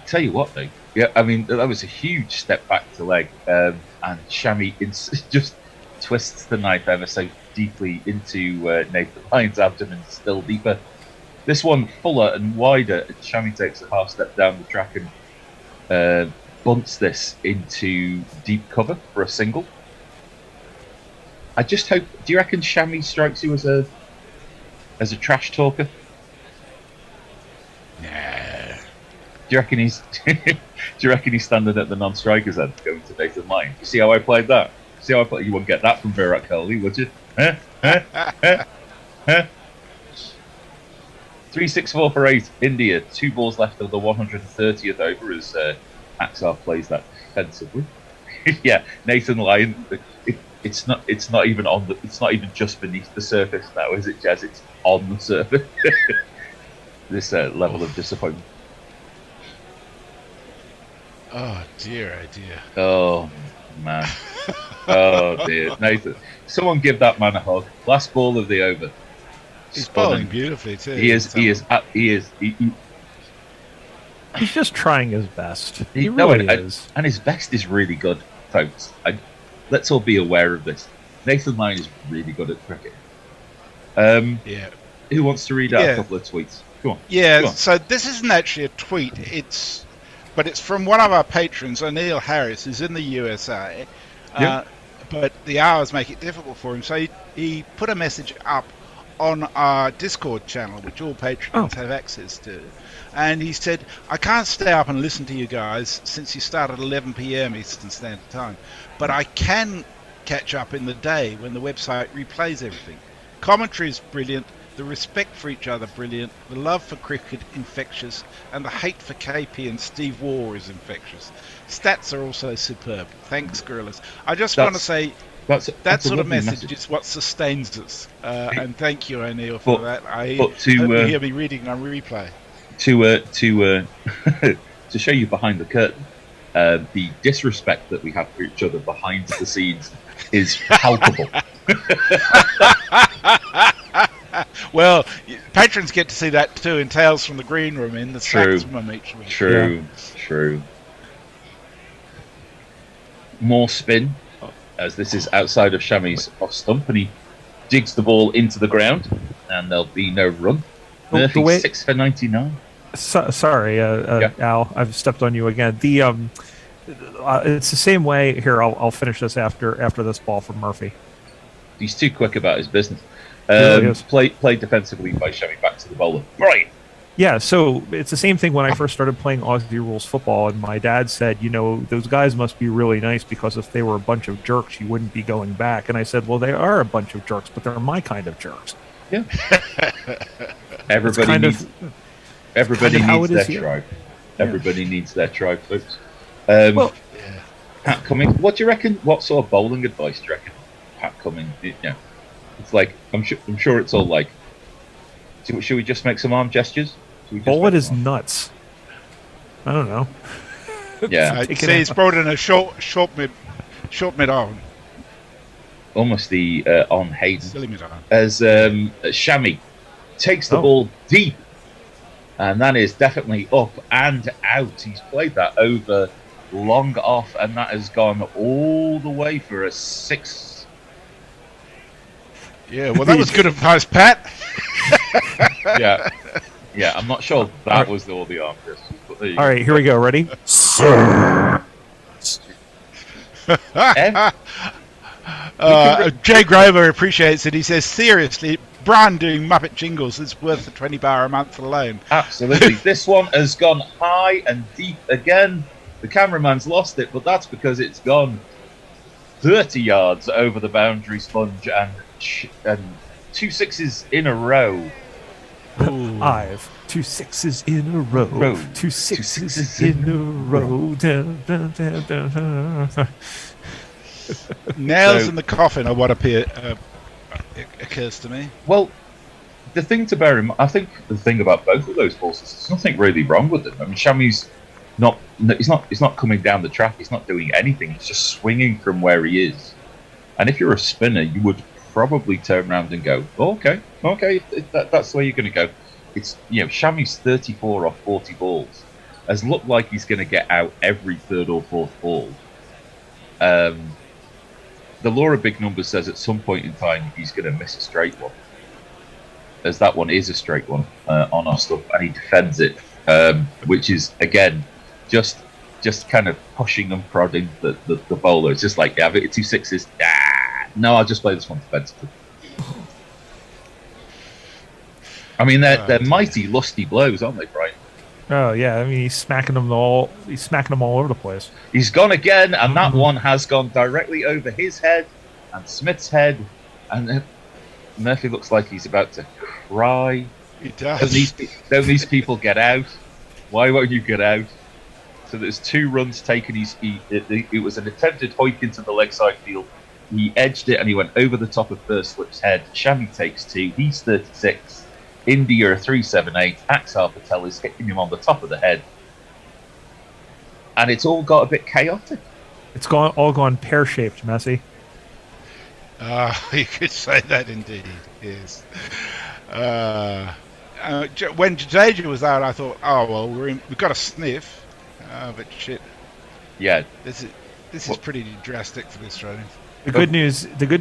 Tell you what, though. Yeah, I mean, that was a huge step back to leg. And Shammy just twists the knife ever so deeply into Nathan Lyon's abdomen, still deeper. This one fuller and wider, and Shammy takes a half step down the track and bunts this into deep cover for a single. I just hope. Do you reckon Shammy strikes you as a trash talker? Nah. Do you reckon he's? Do you reckon he's standing at the non-strikers end, going to Nathan Lyon? You see how I played that? See how I played? You wouldn't get that from Virat Kohli, would you? 3-6-4 for 8. India. 2 balls left of the 130th over as Axar plays that defensively. Yeah, Nathan Lyon. It's not even it's not even just beneath the surface now, is it, Jez? It's on the surface. This level of disappointment. Oh dear, oh dear. Oh man. Oh dear, Nathan. Someone give that man a hug. Last ball of the over. He's bowling beautifully too. He is. He's just trying his best. He no, really is. And his best is really good, folks. Let's all be aware of this. Nathan Lyon is really good at cricket. Yeah. Who wants to read out a couple of tweets? Go on. Yeah, Go on. so this isn't actually a tweet. But it's from one of our patrons, O'Neill Harris, who's in the USA. But the hours make it difficult for him. So he put a message up on our Discord channel, which all patrons have access to. And he said, I can't stay up and listen to you guys since you start at 11 p.m. Eastern Standard Time. But I can catch up in the day when the website replays everything. Commentary is brilliant. The respect for each other, brilliant. The love for cricket, infectious. And the hate for KP and Steve Waugh is infectious. Stats are also superb. Thanks, Gorillas. I just want to say that sort of message is what sustains us. And thank you, O'Neill, for that. I hope you hear me reading on replay. To show you behind the curtain, the disrespect that we have for each other behind the scenes is palpable. Well, patrons get to see that too in Tales from the Green Room in the Saxman each week. True. More spin, as this is outside of Shammy's off stump, and he digs the ball into the ground, and there'll be no run. Murphy 6 for 99. Sorry, Al, I've stepped on you again. It's the same way. Here, I'll finish this after this ball from Murphy. He's too quick about his business. Really Played defensively by Shammy back to the bowler. Right. Yeah, so it's the same thing when I first started playing Aussie rules football, and my dad said, those guys must be really nice because if they were a bunch of jerks, you wouldn't be going back. And I said, well, they are a bunch of jerks, but they're my kind of jerks. Yeah. Everybody needs their tribe. Everybody needs their tribe, folks. Pat Cummins, what do you reckon? What sort of bowling advice do you reckon Pat Cummins? It's like I'm sure it's all like. Should we just make some arm gestures? Bowl it is nuts. I don't know. Yeah. See, he's brought in a short mid on. Almost the on Hayden. Silly mid on. As Shammy takes the ball deep, and that is definitely up and out. He's played that over long off, and that has gone all the way for a 6. Yeah, well, that was good advice, Pat. Yeah. Yeah, I'm not sure that was all the answers. But there you All go. right, here we go. Ready? Jay Grover appreciates it. He says, seriously, Brian doing Muppet jingles is worth the £20 a month alone. Absolutely. This one has gone high and deep again. The cameraman's lost it, but that's because it's gone 30 yards over the boundary sponge and 2 sixes in a row. 5, 2 6s in a row. 2 6s in a row. Dun, dun, dun, dun, dun. Nails So- in the coffin are what occurs to me. Well, the thing to bear in mind, I think the thing about both of those balls is there's nothing really wrong with them. I mean, Shammy's he's not coming down the track. He's not doing anything. He's just swinging from where he is. And if you're a spinner, you would probably turn around and go, oh, okay, that's the way you're going to go. It's, Shammy's 34 off 40 balls has looked like he's going to get out every third or fourth ball. The law of big numbers says at some point in time he's going to miss a straight one, as that one is a straight one on our stuff, and he defends it, which is again just kind of pushing and prodding the bowler. It's just like, yeah, I've hit 2 6s. No, I'll just play this one defensively. I mean, they're mighty lusty blows, aren't they, Brian? Oh yeah, I mean he's smacking them all over the place. He's gone again, and that one has gone directly over his head and Smith's head, and Murphy looks like he's about to cry. He does. Don't these people get out? Why won't you get out? So there's 2 runs taken. It was an attempted hoik into the leg side field. He edged it and he went over the top of first slip's head. Shammy takes 2. He's 36. India 378. Axar Patel is hitting him on the top of the head. And it's all got a bit chaotic. It's all gone pear-shaped, Messi. You could say that indeed, yes. When Jadeja was out, I thought, oh, well, we've got a sniff. But shit. Yeah. This is pretty drastic for the Australians. The good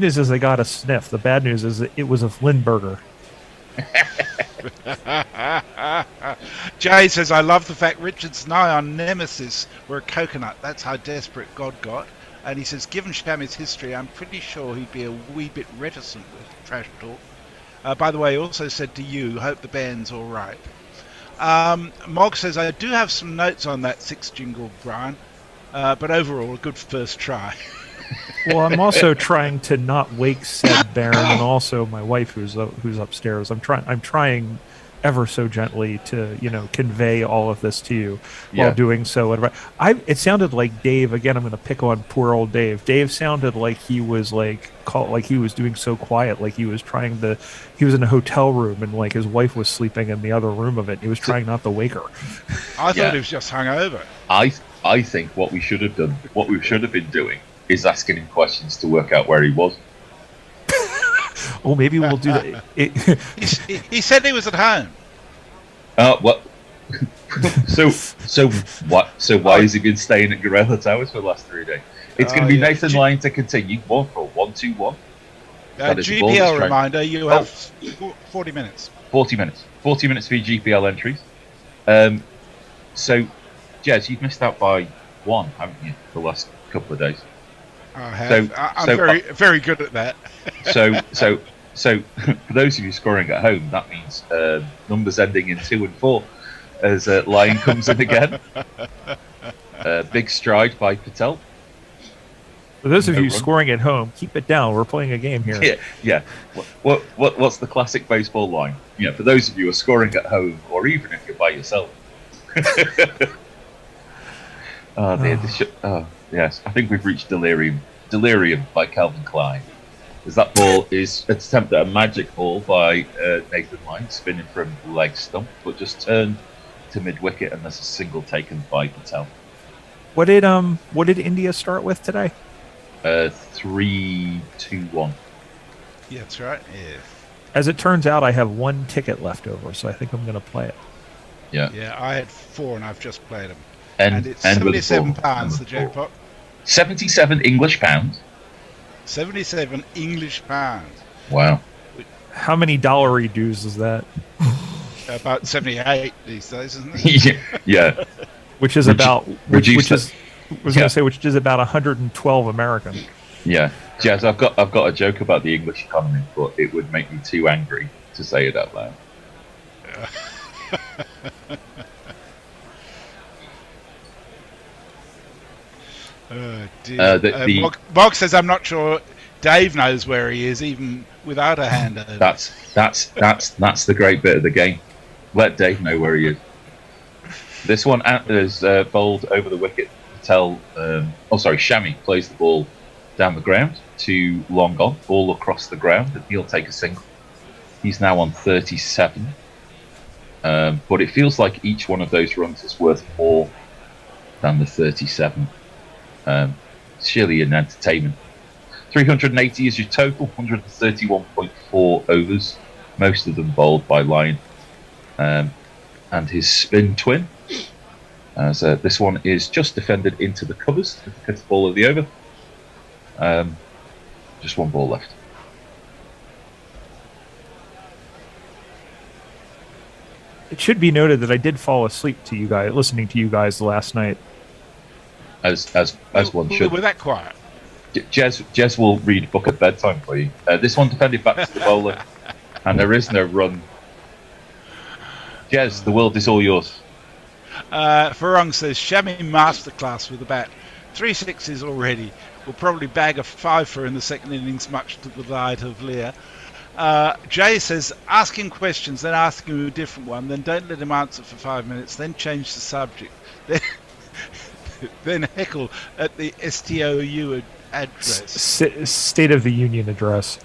news is they got a sniff. The bad news is it was a Lindbergher. Jay says, I love the fact Richard's nigh on nemesis were a coconut. That's how desperate God got. And he says, given Shammy's history, I'm pretty sure he'd be a wee bit reticent with trash talk. By the way, he also said to you, hope the band's all right. Mog says, I do have some notes on that 6 jingle, Brian, but overall, a good first try. Well, I'm also trying to not wake said Baron, and also my wife who's upstairs. I'm trying ever so gently to convey all of this to you while doing so. It sounded like Dave again. I'm going to pick on poor old Dave. Dave sounded like he was like he was doing so quiet, like he was he was in a hotel room and like his wife was sleeping in the other room of it. He was trying not to wake her. I thought he was just hungover. I think what we should have done, what we should have been doing, is asking him questions to work out where he was. Oh, maybe we'll do that. He said he was at home. What? So what? So why has he been staying at Gorilla Towers for the last 3 days? It's going to be Nathan Lyon to continue. 1-for-1-2-1. GPL reminder: you have 40 minutes. 40 minutes. 40 minutes for your GPL entries. So, Jez, you've missed out by 1, haven't you, the last couple of days? I have. I'm very good at that. So for those of you scoring at home, that means numbers ending in 2 and 4 as Lyon comes in again. Big stride by Patel. For those of you scoring at home, keep it down. We're playing a game here. Yeah. What's the classic baseball line? For those of you who are scoring at home, or even if you're by yourself. Yes, I think we've reached delirium. Delirium by Calvin Klein. As that ball is an attempt at a magic ball by Nathan Lyon, spinning from leg stump, but just turned to mid wicket, and there's a single taken by Patel. What did India start with today? 3-2-1. Yeah, that's right. Yeah. As it turns out, I have 1 ticket left over, so I think I'm going to play it. Yeah, I had 4 and I've just played them. And it's £77 the jackpot. 77 English pounds. 77 English pounds. Wow. How many dollary dues is that? About 78 these days, isn't it? Yeah. Which is about reduce which is I was going to say which is about 112 American. Yeah. Jazz, I've got a joke about the English economy, but it would make me too angry to say it out loud. Oh, dear. Mog says, I'm not sure Dave knows where he is, even without a hand over. That's the great bit of the game. Let Dave know where he is. This one is bowled over the wicket to tell. Shami plays the ball down the ground to long on, ball across the ground, and he'll take a single. He's now on 37. But it feels like each one of those runs is worth more than the 37. It's surely an entertainment. 380 is your total, 131.4 overs, most of them bowled by Lyon. And his spin twin. So this one is just defended into the covers, the fifth ball of the over. Just one ball left. It should be noted that I did fall asleep to you guys, listening to you guys last night. As one should. We're that quiet. Jez will read book at bedtime for you. This one defended back to the bowler, and there is no run. Jez, the world is all yours. Farong says, Shami masterclass with the bat. 3 sixes already. Will probably bag a fiver in the second innings, much to the delight of Lear. Jay says, ask him questions, then ask him a different one, then don't let him answer for 5 minutes, then change the subject. Then heckle at the STOU address. State of the Union address.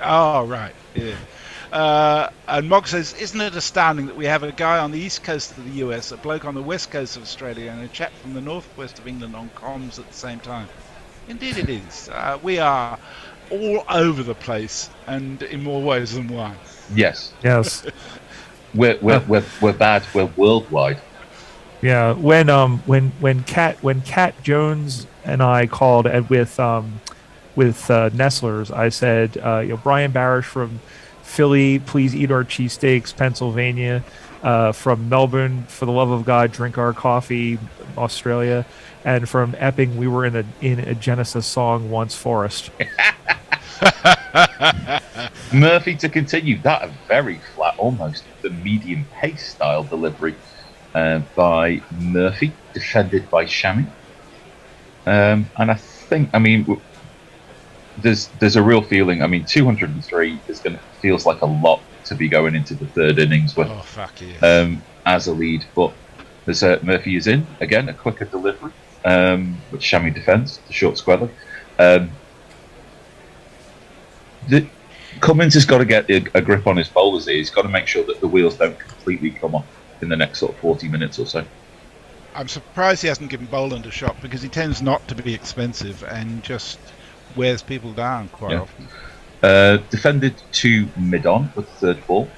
Oh, right, yeah. And Mog says, isn't it astounding that we have a guy on the east coast of the US, a bloke on the west coast of Australia, and a chap from the northwest of England on comms at the same time? Indeed it is. We are all over the place, and in more ways than one. Yes. Yes. We're bad. We're worldwide. Yeah. When Cat Jones and I called with Nestlers, I said, Brian Barish from Philly, please eat our cheesesteaks. Pennsylvania, from Melbourne, for the love of God, drink our coffee. Australia, and from Epping, we were in a Genesis song once. Forest. Murphy to continue that a very flat, almost the medium pace style delivery by Murphy, defended by Shami. And I think, there's a real feeling. 203 feels like a lot to be going into the third innings with. Oh fuck yes. As a lead, but there's Murphy is in again, a quicker delivery, which Shami defends the short square. Cummins has got to get a grip on his bowlers here. He's got to make sure that the wheels don't completely come off in the next sort of 40 minutes or so. I'm surprised he hasn't given Boland a shot, because he tends not to be expensive and just wears people down quite often. Defended to mid-on with the third ball,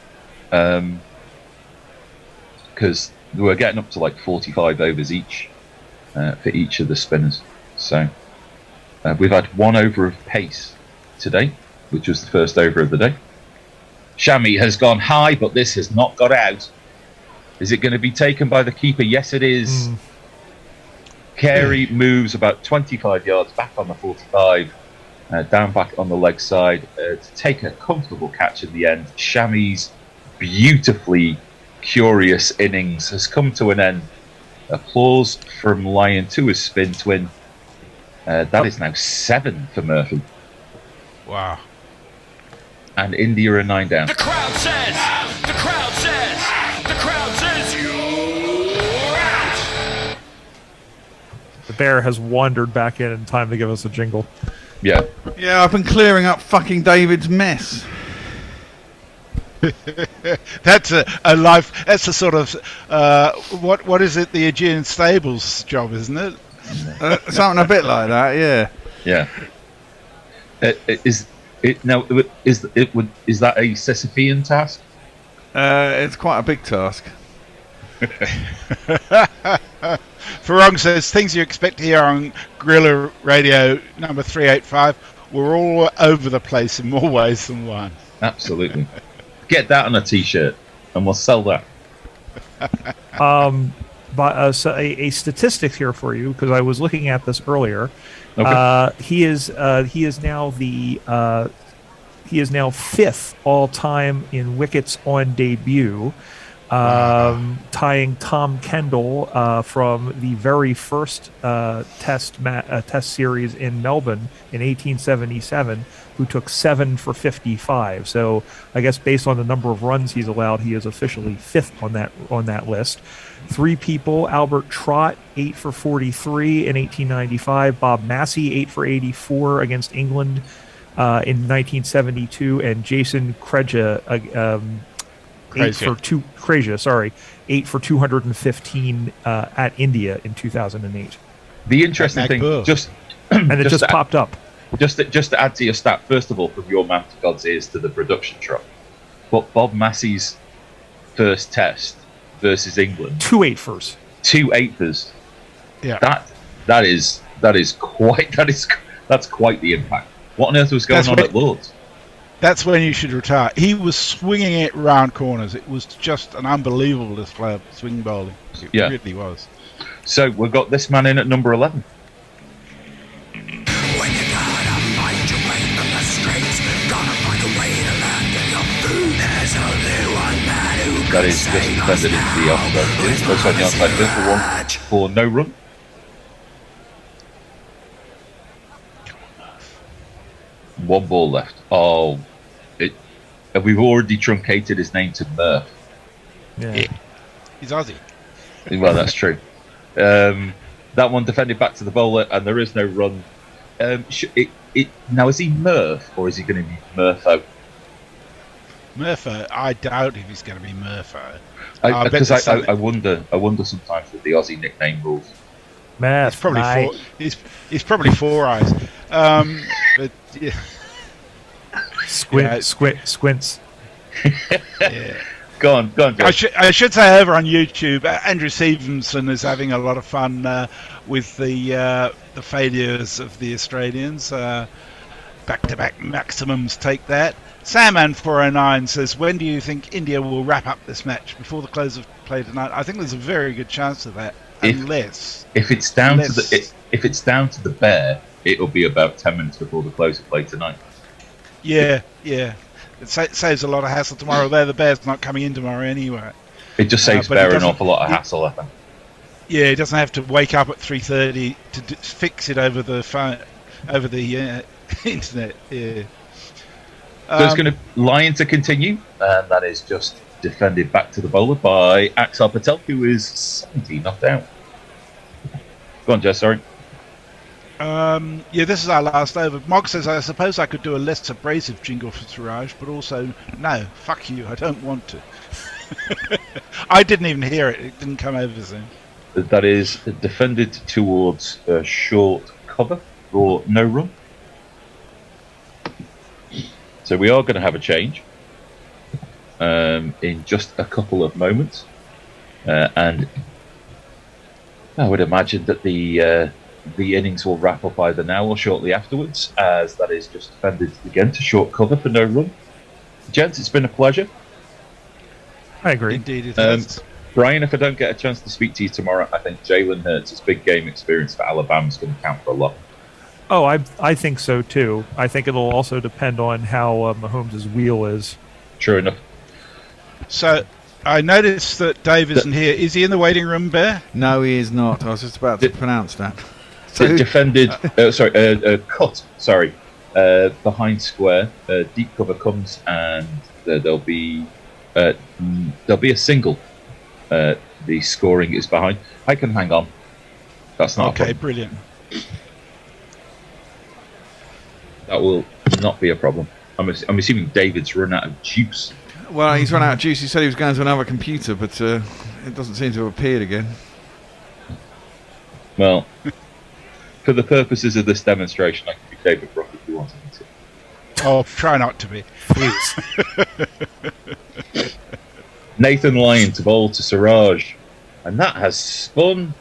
because we're getting up to like 45 overs each for each of the spinners. So we've had 1 over of pace today, which was the first over of the day. Shami has gone high, but this has not got out. Is it going to be taken by the keeper? Yes, it is. Carey moves about 25 yards back on the 45, down back on the leg side to take a comfortable catch in the end. Shami's beautifully curious innings has come to an end. Applause from Lyon to his spin twin. That is now 7 for Murphy. Wow. And India are 9 down. The crowd says you're out. The bear has wandered back in time to give us a jingle. Yeah. Yeah, I've been clearing up fucking David's mess. That's a life. That's a sort of what is it? The Aegean Stables job, isn't it? Something a bit like that, yeah. Yeah. Is that a Sisyphean task? It's quite a big task. Farong says, things you expect to hear on Guerrilla Radio number 385 were all over the place in more ways than one. Absolutely. Get that on a T-shirt, and we'll sell that. But so a statistic here for you, because I was looking at this earlier. Okay. He is now fifth all time in wickets on debut, tying Tom Kendall from the very first test series in Melbourne in 1877, who took 7 for 55. So I guess based on the number of runs he's allowed, he is officially fifth on that list. 3 people: Albert Trott, 8 for 43 in 1895; Bob Massey, 8 for 84 against England in 1972, and Jason Kreja, 8 for 215 at India in 2008. The interesting thing, and it just popped up. Just to add to your stat, first of all, from your mouth to God's ears to the production truck. But Bob Massey's first test versus England, 2 8-fers. 2 8-fers. Yeah. That's quite the impact. What on earth was going on at Lord's? That's when you should retire. He was swinging it round corners. It was just an unbelievable display of swing bowling. It really was. So we've got this man in at number 11. When you gotta find your way from the streets, gotta find a way to land in your food. There's only one man who That is just defended into the offside. That's on the onside field for 1 for no run. One ball left. Oh, we've already truncated his name to Murph. Yeah. He's Aussie. Well, that's true. That one defended back to the bowler, and there is no run. Now, is he Murph or is he going to be Murpho? Murpho, I doubt if he's going to be Murpho. Because I wonder sometimes with the Aussie nickname rules. Murph, He's probably he's probably Four Eyes. But yeah. Squints. Yeah. Go on, Joe. I should say over on YouTube, Andrew Stevenson is having a lot of fun with the failures of the Australians. Back-to-back maximums take that. Samman409 says, when do you think India will wrap up this match? Before the close of play tonight? I think there's a very good chance of that. If it's down to the bear, it'll be about 10 minutes before the close of play tonight. Yeah. It saves a lot of hassle tomorrow. The Bears not coming in tomorrow anyway. It just saves Bear an awful lot of hassle, I think. Yeah, he doesn't have to wake up at 3:30 to fix it over the phone, over the internet. Yeah. So it's going to line to continue, and that is just defended back to the bowler by Axar Patel, who is 70 not out. Go on, Jess, sorry. This is our last over. Mog says, I suppose I could do a less abrasive jingle for Suraj, but also, no, fuck you, I don't want to. I didn't even hear it. It didn't come over soon. That is defended towards a short cover for no run. So we are going to have a change in just a couple of moments. And I would imagine that the innings will wrap up either now or shortly afterwards, as that is just defended again to short cover for no run. Gents, it's been a pleasure. I agree. Indeed it has. Brian, if I don't get a chance to speak to you tomorrow, I think Jalen Hurts' big game experience for Alabama is going to count for a lot. Oh, I think so too. I think it'll also depend on how Mahomes' wheel is. True enough. So, I noticed that Dave isn't here. Is he in the waiting room, Bear? No, he is not. I was just about to pronounce that. Defended, behind square, deep cover comes, and there'll be a single. The scoring is behind. I can hang on. That's not okay. Brilliant. That will not be a problem. I'm assuming David's run out of juice. Well, he's run out of juice. He said he was going to another computer, but it doesn't seem to have appeared again. Well, for the purposes of this demonstration, I can be David Brock if you want me to. Oh, try not to be. Please. Nathan Lyon to bowl to Siraj. And that has spun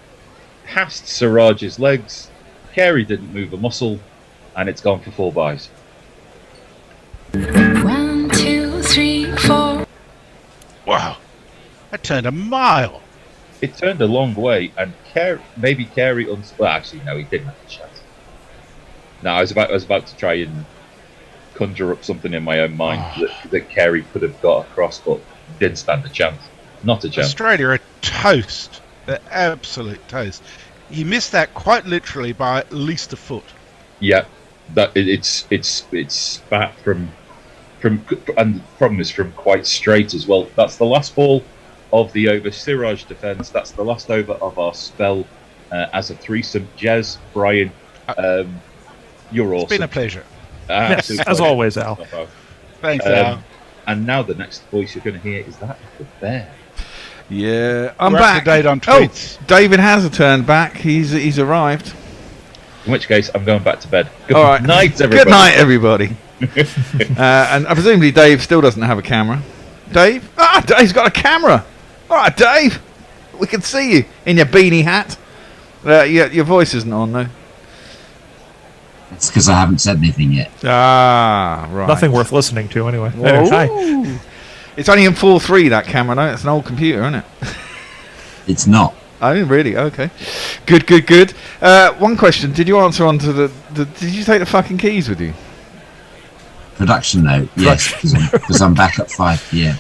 past Siraj's legs. Carey didn't move a muscle. And it's gone for 4 byes. 1, 2 Wow. That turned a mile. It turned a long way, and maybe Carey. Well, actually, no, he didn't have a chance. No, I was about to try and conjure up something in my own mind that Carey could have got across, but didn't stand a chance. Not a chance. Australia are toast. They're absolute toast. He missed that quite literally by at least a foot. Yeah, that it's spat from, and the problem is from quite straight as well. That's the last ball of the over Siraj defence. That's the last over of our spell as a threesome. Jez, Brian, you're awesome. It's been a pleasure. Yes, as always, Al. Thanks, Al. And now the next voice you're going to hear is that of the bear. Yeah, I'm We're back. up to date on tweets. Oh, David has returned back. He's arrived. In which case, I'm going back to bed. Good All right. night, everybody. Good night, everybody. And presumably Dave still doesn't have a camera. Dave? Dave's got a camera. All right, Dave. We can see you in your beanie hat. Your voice isn't on, though. It's because I haven't said anything yet. Ah, right. Nothing worth listening to, anyway. Whoa. Hi. It's only in 4.3, that camera, though. It's an old computer, isn't it? It's not. Oh, really? Okay. Good. One question. Did you answer on to the... Did you take the fucking keys with you? Production note, yes, because I'm back at 5 p.m.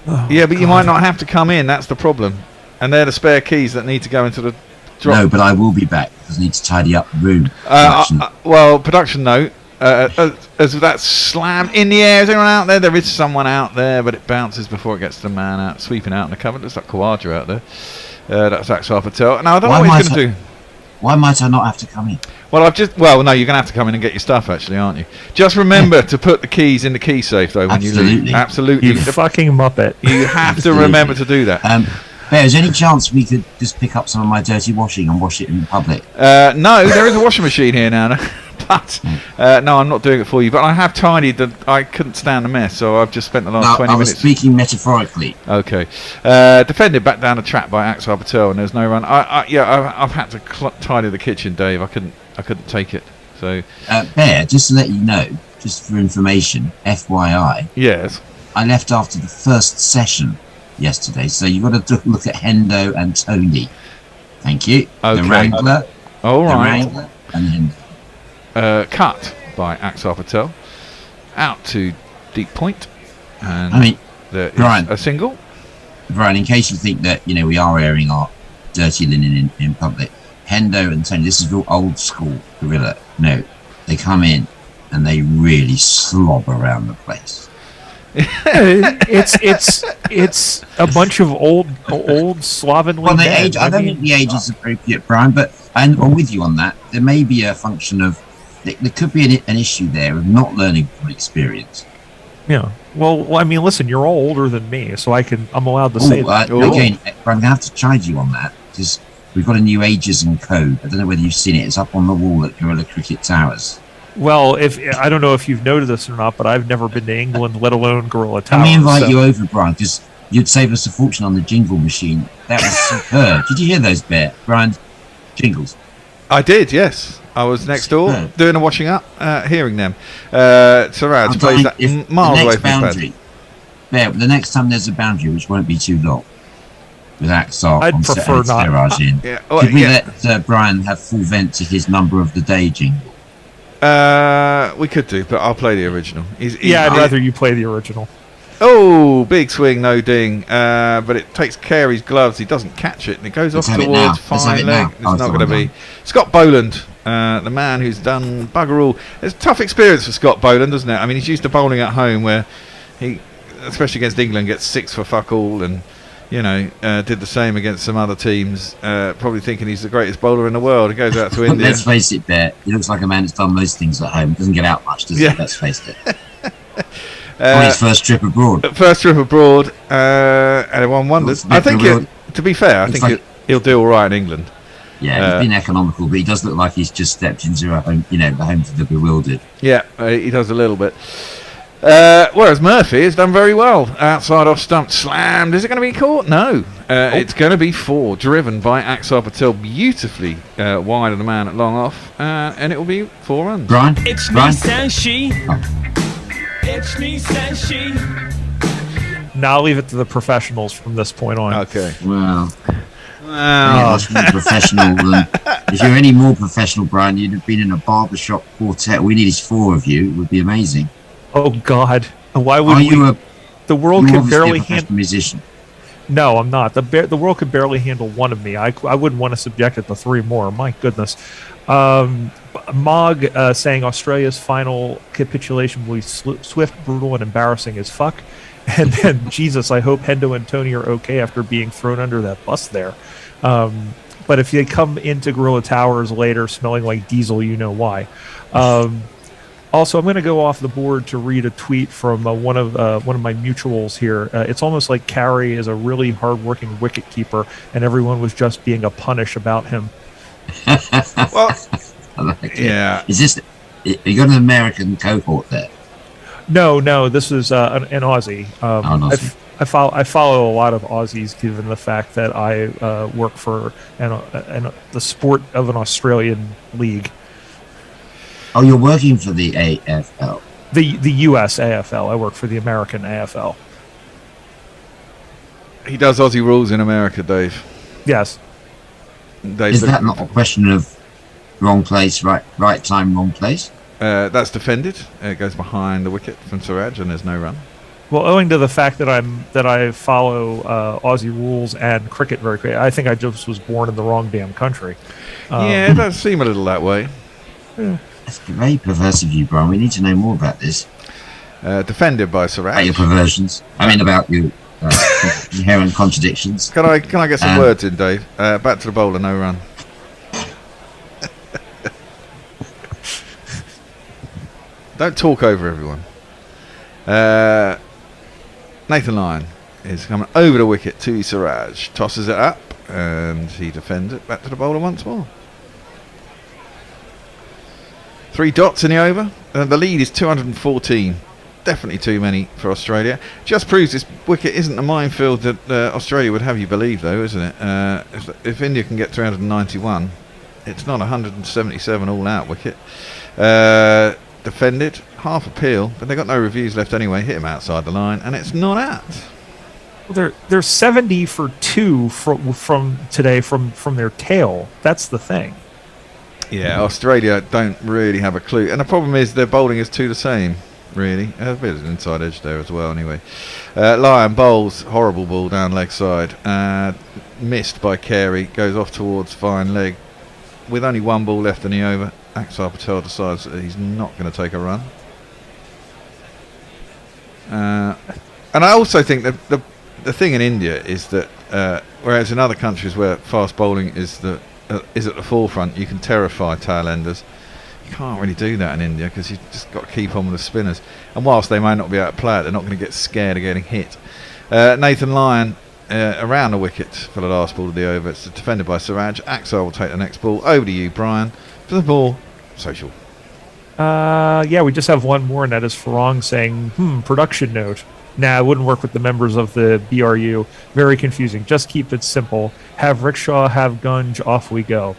Oh, yeah, but you might not have to come in. That's the problem. And they're the spare keys that need to go into the drop. No, but I will be back because I need to tidy up the room. Production note. As that slam in the air, is anyone out there? There is someone out there, but it bounces before it gets to the man out, sweeping out in the cover. Looks like Kawadra out there. That's Axar Patel. Now, I don't know what he's going to do. Why might I not have to come in? Well, no, you're going to have to come in and get your stuff, actually, aren't you? Just remember to put the keys in the key safe, though, when you leave. Absolutely. You fucking muppet. You have to remember to do that. Bear, is there any chance we could just pick up some of my dirty washing and wash it in public? No, there is a washing machine here now. But no, I'm not doing it for you. But I have tidied I couldn't stand the mess, so I've just spent the last 20 minutes. I was speaking metaphorically. Okay. Defended back down the trap by Axar Patel, and there's no run. I've had to tidy the kitchen, Dave. I couldn't take it. So. Bear, just to let you know, just for information, FYI. Yes. I left after the first session yesterday, so you've got to look at Hendo and Tony. Thank you. Okay. The Wrangler. All right. The Wrangler and Hendo. Cut by Axar Patel out to deep point, and there is Brian, a single. Brian, in case you think that we are airing our dirty linen in public, Hendo and Tony, this is real old school gorilla. No, they come in and they really slob around the place. it's a bunch of old slovenly. Well, men. I don't think the age is appropriate, Brian, but I'm with you on that. There may be a function of there could be an issue there of not learning from experience. Yeah. Well, I mean, listen, you're all older than me, so I'm allowed to say that. Again, I'm going to have to chide you on that because we've got a new ageism code. I don't know whether you've seen it. It's up on the wall at Gorilla Cricket Towers. Well, I don't know if you've noted this or not, but I've never been to England, let alone Gorilla Towers. Let me invite you over, Brian, because you'd save us a fortune on the jingle machine. That was superb. Did you hear those, Bear? Brian, jingles. I did, yes. I was next door doing a washing up, hearing them. Suraj plays that miles away from his bed. Bear, the next time there's a boundary, which won't be too long, with Axar I'd prefer not. Could we let Brian have full vent to his number of the day jingle? We could do, but I'll play the original. I'd rather you play the original. Oh, big swing, no ding. But it takes Carey's gloves. He doesn't catch it, and it goes off towards fine leg. It's not going to be. Scott Boland, the man who's done bugger all. It's a tough experience for Scott Boland, isn't it? I mean, he's used to bowling at home where he, especially against England, gets 6 for fuck all, and did the same against some other teams, probably thinking he's the greatest bowler in the world. He goes out to India. Let's face it, Bear. He looks like a man that's done most things at home. Doesn't get out much, does he? Let's face it. On his first trip abroad. And one wonders. I think, to be fair, I think he'll do all right in England. Yeah, he's been economical, but he does look like he's just stepped into a home, the home for the bewildered. Yeah, he does a little bit. Whereas Murphy has done very well. Outside off stump, slammed. Is it going to be caught? No. It's going to be 4, driven by Axar Patel beautifully wide of the man at long off, and it will be 4 runs. Brian? It's me, says she. It's me, says she. Now I'll leave it to the professionals from this point on. Okay. Wow. Wow. That's really professional. If you're any more professional, Brian, you'd have been in a barbershop quartet. We need 4 of you. It would be amazing. Oh God! Why would Are we? you The world you're could obviously barely a professional handle. musician. No, I'm not. The world could barely handle one of me. I wouldn't want to subject it to 3 more. My goodness. Mog saying Australia's final capitulation will be swift, brutal, and embarrassing as fuck. And then, Jesus, I hope Hendo and Tony are okay after being thrown under that bus there. But if they come into Gorilla Towers later smelling like diesel, you know why. Also, I'm going to go off the board to read a tweet from one of my mutuals here. It's almost like Carey is a really hardworking wicket keeper, and everyone was just being a punish about him. Well, I like it. yeah. Is this? You got an American cohort there? No, this is an Aussie. An Aussie. I follow a lot of Aussies, given the fact that I work for the sport of an Australian league. Oh, you're working for the AFL. The US AFL. I work for the American AFL. He does Aussie rules in America, Dave. Yes. Dave's Is that looking not a question of wrong place, right time, wrong place? that's defended. It goes behind the wicket from Siraj, and there's no run. Well, owing to the fact that I follow Aussie rules and cricket very quickly, I think I just was born in the wrong damn country. Yeah, it does seem a little that way. That's very perverse of you, Brian. We need to know more about this. Defended by Siraj. About your perversions. I mean, about your inherent contradictions. Can I get some words in, Dave? Back to the bowler, no run. Don't talk over everyone. Nathan Lyon is coming over the wicket to Siraj. Tosses it up, and he defends it. Back to the bowler once more. 3 dots in the over. The lead is 214. Definitely too many for Australia. Just proves this wicket isn't the minefield that Australia would have you believe, though, isn't it? If India can get 391, it's not 177 all-out wicket. Defended, half appeal, but they've got no reviews left anyway. Hit him outside the line, and it's not out. Well, they're 70 for 2 from today from their tail. That's the thing. Yeah, Australia don't really have a clue, and the problem is their bowling is 2 the same. Really, a bit of an inside edge there as well. Anyway, Lyon bowls horrible ball down leg side, missed by Carey. Goes off towards fine leg. With only 1 ball left in the over, Axar Patel decides that he's not going to take a run. And I also think that the thing in India is that whereas in other countries where fast bowling is at the forefront, you can terrify tail-enders. You can't really do that in India because you've just got to keep on with the spinners. And whilst they may not be able to play it, they're not going to get scared of getting hit. Nathan Lyon around the wicket for the last ball of the over. It's defended by Siraj. Axar will take the next ball. Over to you, Brian, for the ball. Social. Yeah, we just have one more, and that is Farong saying, production note. Nah, it wouldn't work with the members of the BRU. Very confusing. Just keep it simple. Have rickshaw, have gunge, off we go.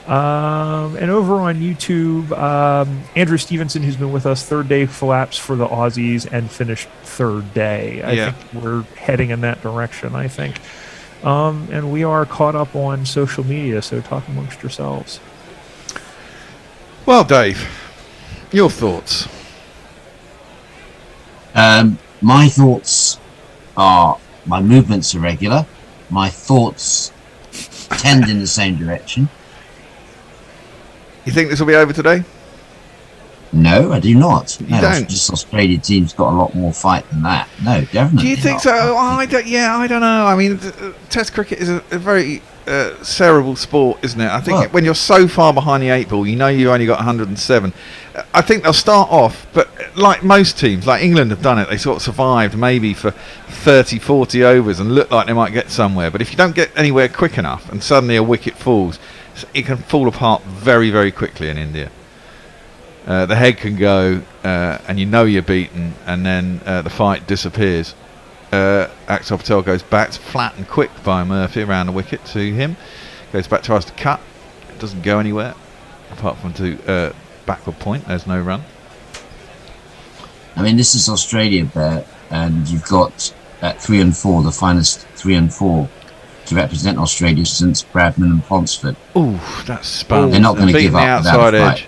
And over on YouTube, Andrew Stevenson, who's been with us, 3rd day collapse for the Aussies and finished 3rd day. I think we're heading in that direction, I think. And we are caught up on social media, so talk amongst yourselves. Well, Dave, your thoughts? My thoughts are, my movements are regular. My thoughts tend in the same direction. You think this will be over today? No, I do not. You No, don't? Just Australia team's got a lot more fight than that. No, definitely. Do you think not. so? I don't know. I mean, Test cricket is a very cerebral sport, isn't it? I think when you're so far behind the 8 ball, you know you've only got 107. I think they'll start off, but like most teams, like England have done it, they sort of survived maybe for 30, 40 overs and look like they might get somewhere. But if you don't get anywhere quick enough and suddenly a wicket falls, it can fall apart very, very quickly in India. The head can go, and you know you're beaten, and then the fight disappears. Axar Patel goes back, flat and quick by Murphy around the wicket to him. Goes back, tries to cut. It doesn't go anywhere, apart from to backward point. There's no run. I mean, this is Australia, Bert, and you've got at 3 and 4, the finest 3 and 4 to represent Australia since Bradman and Ponsford. Ooh, that's spun. They're not going to Beating give the up without outside a fight. edge.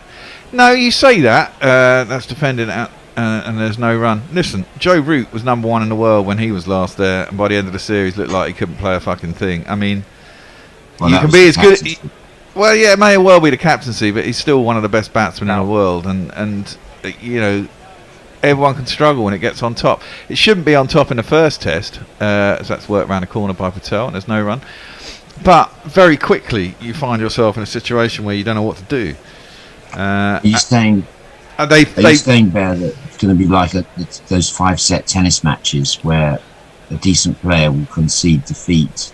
No, you say that. That's defending out, and there's no run. Listen, Joe Root was number 1 in the world when he was last there, and by the end of the series, looked like he couldn't play a fucking thing. I mean, Well, you that can was be the as good. captaincy. Well, yeah, it may well be the captaincy, but he's still one of the best batsmen in the world, and you know, everyone can struggle when it gets on top. It shouldn't be on top in the first test, as that's worked around the corner by Patel, and there's no run. But very quickly, you find yourself in a situation where you don't know what to do. Are you saying? Are Are you saying, Bear, that it's going to be like those 5-set tennis matches where a decent player will concede defeat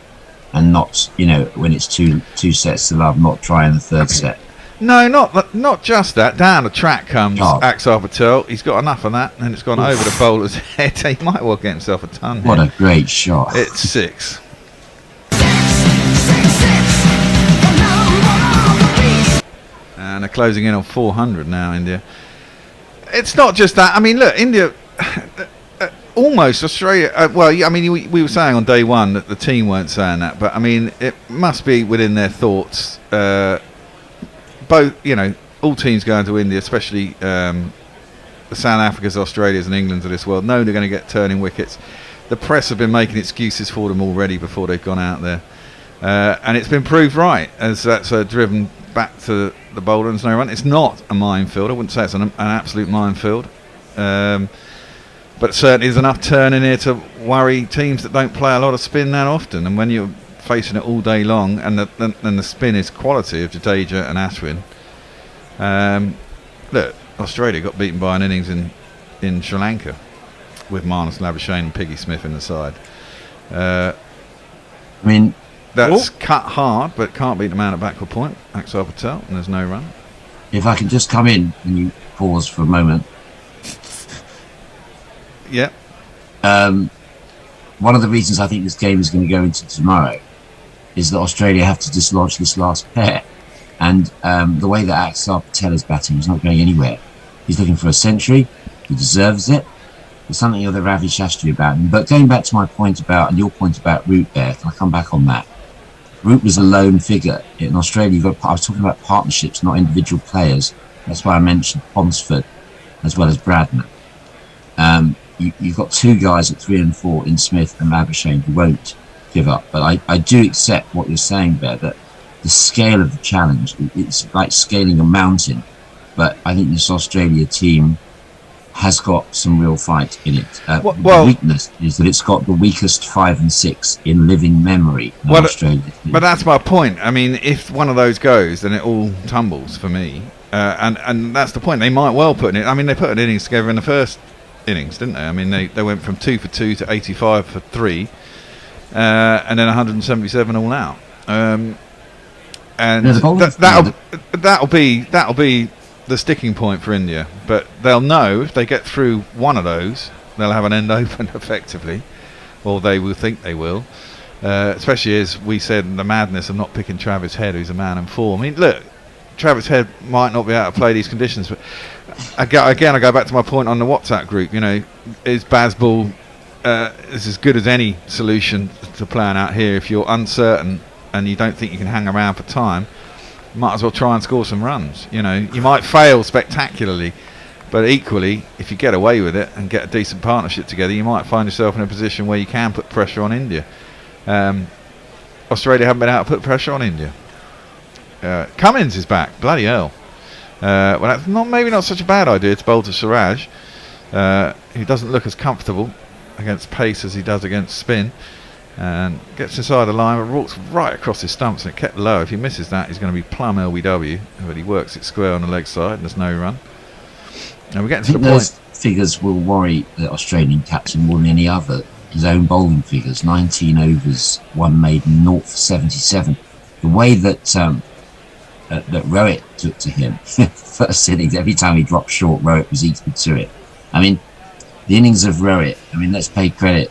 and not, you know, when it's two sets to love, not try in the third set? No, not just that. Down the track comes God. Axar Patel. He's got enough of that, and it's gone over the bowler's head. He might well get himself a ton. What here. a great shot! It's 6. And they're closing in on 400 now, India. It's not just that. I mean, look, India, almost Australia. Well, I mean, we were saying on day one that the team weren't saying that, but I mean, it must be within their thoughts. Both, you know, all teams going to India, especially the South Africas, Australias, and Englands of this world, know they're going to get turning wickets. The press have been making excuses for them already before they've gone out there, and it's been proved right as that's driven back to the bowler and no run. It's not a minefield. I wouldn't say it's an absolute minefield, but certainly there's enough turn in here to worry teams that don't play a lot of spin that often. And when you're facing it all day long, and the spin is quality of Jadeja and Ashwin. Look, Australia got beaten by an innings in Sri Lanka with Marnus Labuschagne and Piggy Smith in the side. I mean, that's cut hard, but can't beat the man at backward point, Axar Patel, and there's no run. if I can just come in and you pause for a moment. Yeah. One of the reasons I think this game is going to go into tomorrow is that Australia have to dislodge this last pair. And the way that Axar Patel is batting is not going anywhere. He's looking for a century. He deserves it. There's something of the Ravi Shastri about him. But going back to my point about, and your point about Root there, can I come back on that? Root was a lone figure. In Australia, I was talking about partnerships, not individual players. That's why I mentioned Ponsford as well as Bradman. You've got two guys at 3 and 4 in Smith and Labuschagne who won't give up. But I do accept what you're saying there, that the scale of the challenge, it's like scaling a mountain. But I think this Australia team has got some real fight in it. The weakness is that it's got the weakest 5 and 6 in living memory in Australia. But that's my point. I mean, if one of those goes, then it all tumbles for me. And that's the point. They might well put it. I mean, they put an innings together in the first innings, didn't they? I mean, they went from 2 for 2 to 85 for 3, and then 177 all out. And that'll be the sticking point for India. But they'll know if they get through one of those, they'll have an end open effectively, or they will think they will. Especially as we said, the madness of not picking Travis Head, who's a man in form. I mean, look, Travis Head might not be able to play these conditions, but again, I go back to my point on the WhatsApp group. You know, is Bazball is as good as any solution to playing out here? If you're uncertain and you don't think you can hang around for time, you might as well try and score some runs. You know, you might fail spectacularly, but equally, if you get away with it and get a decent partnership together, you might find yourself in a position where you can put pressure on India. Australia haven't been able to put pressure on India. Cummins is back. Bloody hell. Well, that's maybe not such a bad idea to bowl to Siraj. He doesn't look as comfortable against pace as he does against spin, and gets inside the line, but walks right across his stumps, and it kept low. If he misses that, he's going to be plumb LBW, but he works it square on the leg side, and there's no run. And we're getting to the point. Those figures will worry the Australian captain more than any other. His own bowling figures: 19 overs, one maiden, 0 for 77. The way that that Rohit took to him first innings, every time he dropped short, Rohit was equal to it. I mean, the innings of Rohit, I mean, let's pay credit.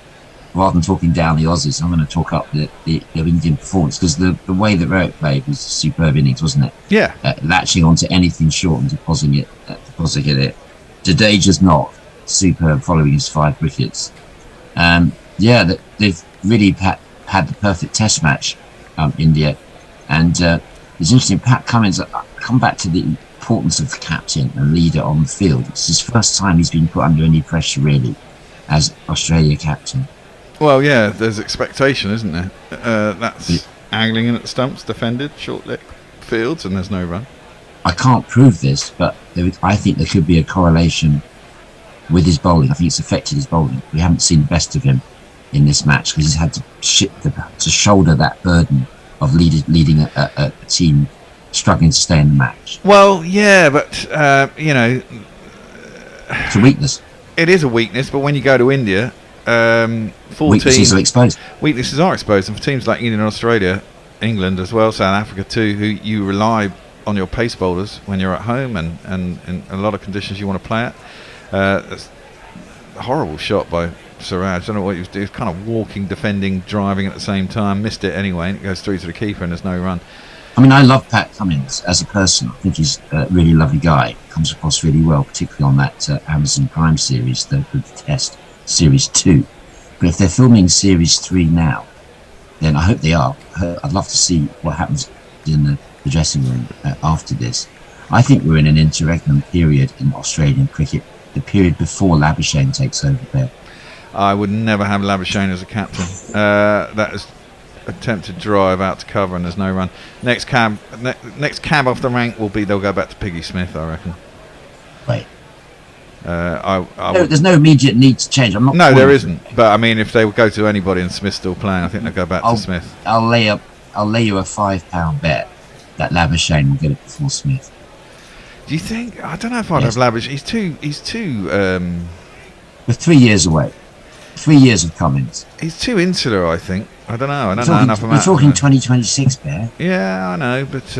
Rather than talking down the Aussies, I'm going to talk up the Indian performance, because the way that Rohit played was a superb innings, wasn't it? Yeah. Latching onto anything short and depositing it. Jadeja's not superb following his 5 wickets. The Yeah, they've really had the perfect test match, India. And it's interesting, Pat Cummins, come back to the importance of the captain and leader on the field. It's his first time he's been put under any pressure, really, as Australia captain. Well, yeah, there's expectation, isn't there? That's angling in at the stumps, defended, short leg fields, and there's no run. I can't prove this, but I think there could be a correlation with his bowling. I think it's affected his bowling. We haven't seen the best of him in this match because he's had to shoulder that burden of leading a team struggling to stay in the match. Well, yeah, but you know, it's a weakness. It is a weakness, but when you go to India, 14 weaknesses are exposed. Weaknesses are exposed, and for teams like India and Australia, England as well, South Africa too, who you rely on your pace bowlers when you're at home, and in a lot of conditions you want to play it. A horrible shot by Siraj. I don't know what he was doing. He was kind of walking, defending, driving at the same time. Missed it anyway, and it goes through to the keeper, and there's no run. I mean, I love Pat Cummins as a person. I think he's a really lovely guy. Comes across really well, particularly on that Amazon Prime series, the Test Series 2. But if they're filming Series 3 now, then I hope they are. I'd love to see what happens in the dressing room after this. I think we're in an interregnum period in Australian cricket, the period before Labuschagne takes over there. I would never have Labuschagne as a captain. That is attempted drive out to cover, and there's no run. Next cab off the rank will be they'll go back to Piggy Smith, I reckon. Right. No, there's no immediate need to change. I'm not. No, there isn't. But I mean, if they would go to anybody and Smith's still playing, I think they'll go back to Smith. I'll lay you a £5 bet that Labuschagne will get it before Smith. Do you think? I don't know if I'd have Labuschagne. He's too. We're 3 years away. 3 years of Cummins. He's too insular, I think. I don't know. I don't know enough about. We're talking 2026, Bear. Yeah, I know, but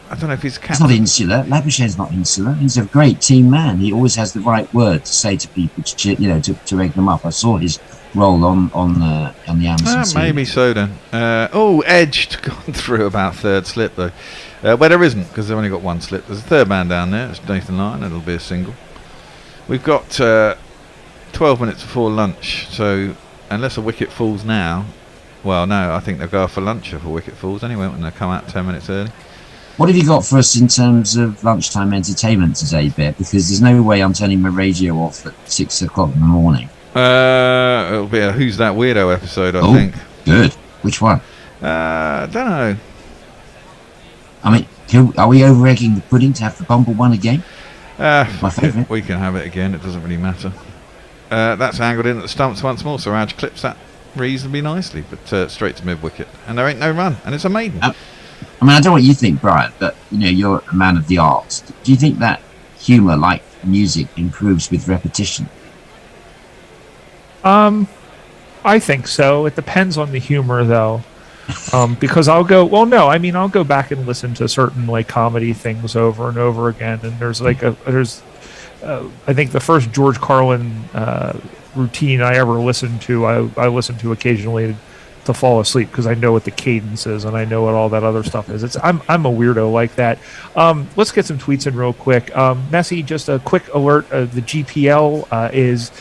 I don't know if he's captain. He's not insular. Labuschagne's not insular. He's a great team man. He always has the right word to say to people to egg them up. I saw his role on the Amazon series. Maybe so then. Edged gone through about third slip though. Well, there isn't, because they've only got one slip. There's a third man down there. It's Nathan Lyon. It'll be a single. We've got 12 minutes before lunch, so unless a wicket falls now, well, no, I think they'll go for lunch if a wicket falls anyway, when they come out 10 minutes early. What have you got for us in terms of lunchtime entertainment today, Bear? Because there's no way I'm turning my radio off at 6 o'clock in the morning. It'll be a Who's That Weirdo episode, I think. Good. Which one? Don't know. I mean, are we over-egging the pudding to have the Bumble one again? My favourite. We can have it again. It doesn't really matter. That's angled in at the stumps once more. Siraj clips that reasonably nicely, but straight to mid-wicket. And there ain't no run. And it's a maiden. I mean, I don't know what you think, Brian, but, you're a man of the arts. Do you think that humour, like music, improves with repetition? I think so. It depends on the humor, though. Because I'll go back and listen to certain like comedy things over and over again, and there's I think the first George Carlin routine I ever listened to, I listen to occasionally to fall asleep because I know what the cadence is and I know what all that other stuff is. I'm a weirdo like that. Let's get some tweets in real quick. Messi, just a quick alert: the GPL is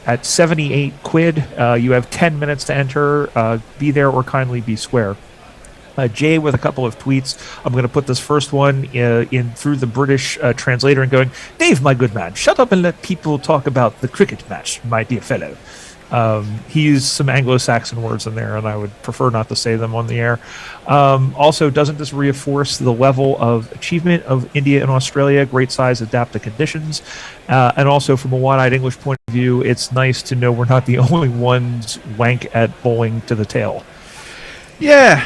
at 78 quid. You have 10 minutes to enter. Be there or kindly be square. Jay with a couple of tweets. I'm going to put this first one in through the British translator and going, Dave, my good man, shut up and let people talk about the cricket match, my dear fellow. He used some Anglo-Saxon words in there, and I would prefer not to say them on the air. Also, doesn't this reinforce the level of achievement of India and Australia? Great size, adapt to conditions. And also, from a one-eyed English point of view, it's nice to know we're not the only ones wank at bowling to the tail. Yeah.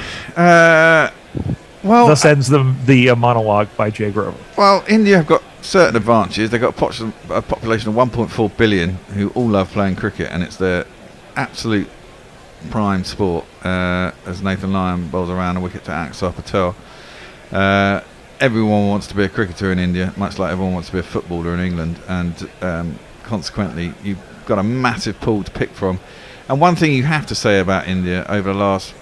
Well, thus ends the monologue by Jay Grover. Well, India have got certain advantages. They've got a population of 1.4 billion who all love playing cricket, and it's their absolute prime sport. As Nathan Lyon bowls around a wicket to Axar Patel. Everyone wants to be a cricketer in India, much like everyone wants to be a footballer in England, and consequently, you've got a massive pool to pick from. And one thing you have to say about India over the last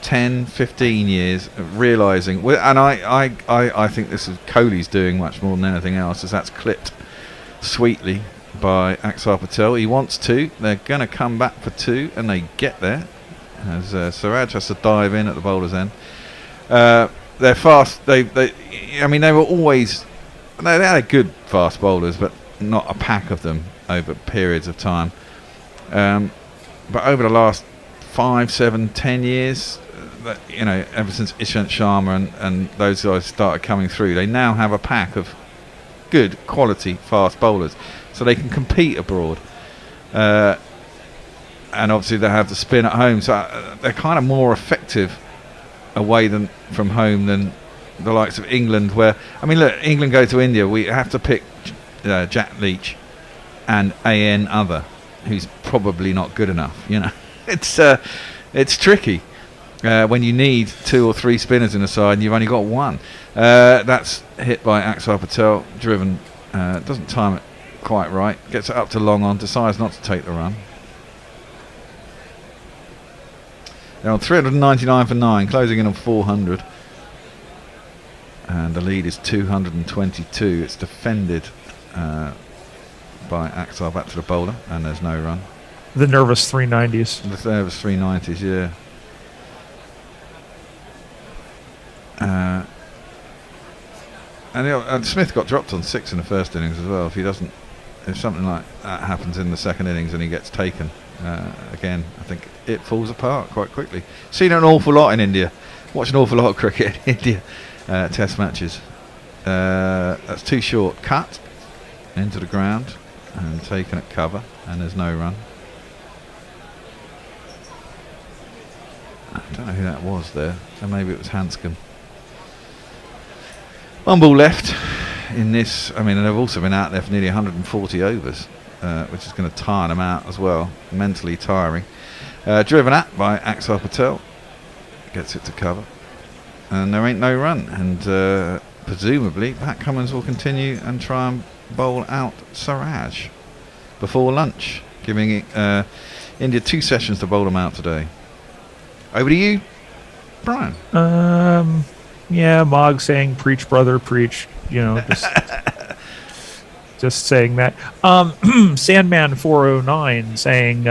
10, 15 years of realising, and I think this is Kohli's doing much more than anything else, is that's clipped sweetly by Axar Patel. He wants 2. They're going to come back for 2, and they get there. As Siraj has to dive in at the bowler's end. They're fast. They were always. They had good fast bowlers, but not a pack of them over periods of time. But over the last 5, 7, 10 years, ever since Ishant Sharma and those guys started coming through, they now have a pack of good quality fast bowlers, so they can compete abroad. And obviously they have the spin at home, so they're kind of more effective away than from home than the likes of England, where England go to India, we have to pick Jack Leach and AN other, who's probably not good enough. It's tricky when you need 2 or 3 spinners in the side and you've only got 1. That's hit by Axar Patel, driven, doesn't time it quite right, gets it up to long on, decides not to take the run. They're on 399 for 9, closing in on 400. And the lead is 222. It's defended by Axar back to the bowler, and there's no run. The nervous 390s. The nervous 390s, yeah. And Smith got dropped on 6 in the first innings as well. If something like that happens in the second innings and he gets taken again, I think it falls apart quite quickly. Seen it an awful lot in India. Watch an awful lot of cricket in India. Test matches. That's too short. Cut into the ground and taken at cover, and there's no run. I don't know who that was there. So maybe it was Hanscom. 1 ball left in this. And they've also been out there for nearly 140 overs, which is going to tire them out as well. Mentally tiring. Driven at by Axar Patel. Gets it to cover. And there ain't no run, and presumably Pat Cummins will continue and try and bowl out Siraj before lunch, giving India 2 sessions to bowl them out today. Over to you, Brian. Yeah, Mog saying preach, brother, preach, just saying that. Sandman 409 saying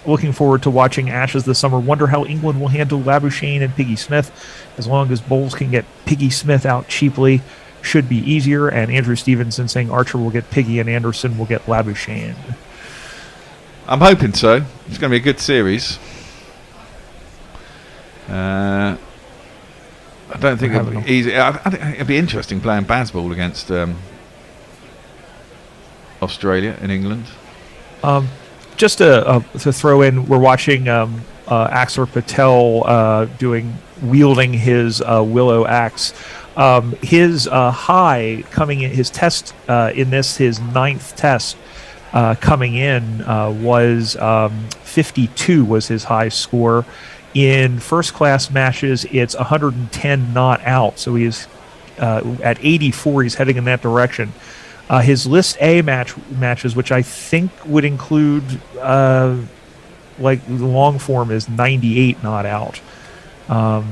looking forward to watching Ashes this summer. Wonder how England will handle Labuschagne and Piggy Smith. As long as bowls can get Piggy Smith out cheaply, should be easier. And Andrew Stevenson saying Archer will get Piggy and Anderson will get Labuschagne. I'm hoping so. It's going to be a good series. I don't think it'll be easy. I think it'd be interesting playing Bazball against Australia in England. Just to throw in, we're watching Axar Patel wielding his willow axe. His high coming in, his test in this, his 9th test coming in was 52 was his high score. In first class matches, it's 110 not out. So he is at 84. He's heading in that direction. His List A matches, which I think would include like the long form, is 98 not out.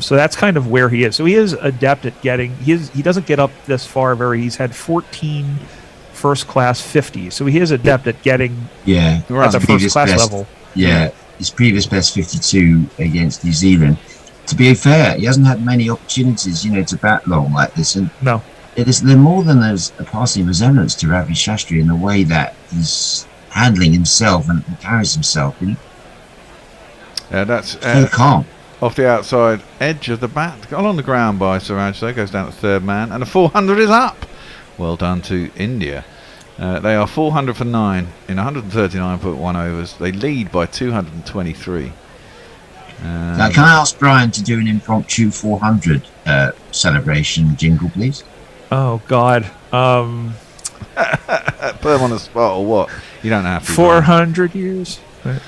So that's kind of where he is. So he is adept at getting. He doesn't get up this far he's had 14 first class 50. So he is adept at getting at the first class level. Yeah, his previous best 52 against New Zealand. To be fair, he hasn't had many opportunities, to bat long like this. And no. There's more than there's a passing resemblance to Ravi Shastri in the way that he's handling himself and carries himself. Yeah, that's so calm. Off the outside edge of the bat, along the ground by Siraj. So goes down to 3rd man, and the 400 is up. Well done to India. They are 400 for 9 in 139.1 overs. They lead by 223. Now, can I ask Brian to do an impromptu 400 celebration jingle, please? Oh God! Put him on the spot or what? You don't have to. 400 years. Yeah.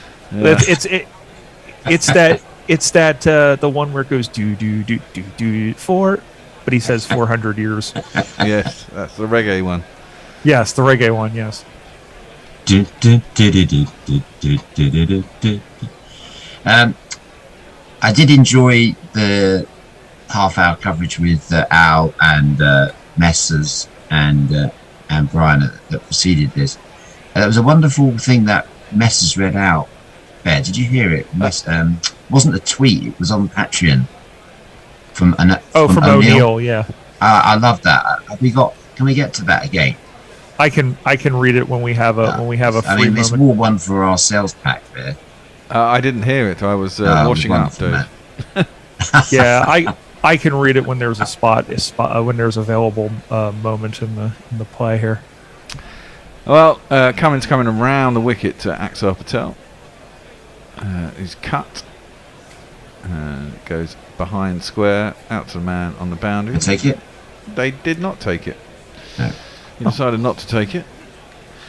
It's that the one where it goes do 4, but he says 400 years. Yes, that's the reggae one. Yes, the reggae one. Yes. I did enjoy the half-hour coverage with Al and Messers and Brian that preceded this. It was a wonderful thing that Messrs read out. Bear, did you hear it? Wasn't a tweet. It was on Patreon from O'Neill. Yeah, I love that. Can we get to that again? I can read it when we have a free moment. It's more one for our sales pack there. I didn't hear it. I was washing up, dude. Yeah, I can read it when there's a spot when there's available moment in the play here. Well, Cummins coming around the wicket to Axar Patel. He's cut. Goes behind square, out to the man on the boundary. They take it? They did not take it. No. He decided not to take it.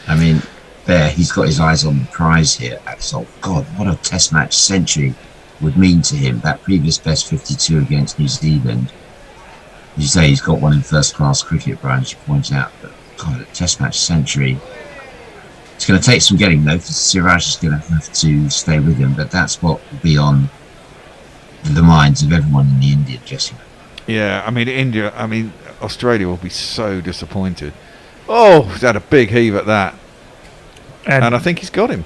I mean, there, he's got his eyes on the prize here, Axel. God, what a test match century would mean to him. That previous best 52 against New Zealand. As you say, he's got one in first-class cricket, Brian, as you point out. But, God, a test match century. It's going to take some getting, though, because Siraj is going to have to stay with him. But that's what will be on the minds of everyone in the Indian dressing room. Yeah, Australia will be so disappointed. Oh, he's had a big heave at that. And I think he's got him.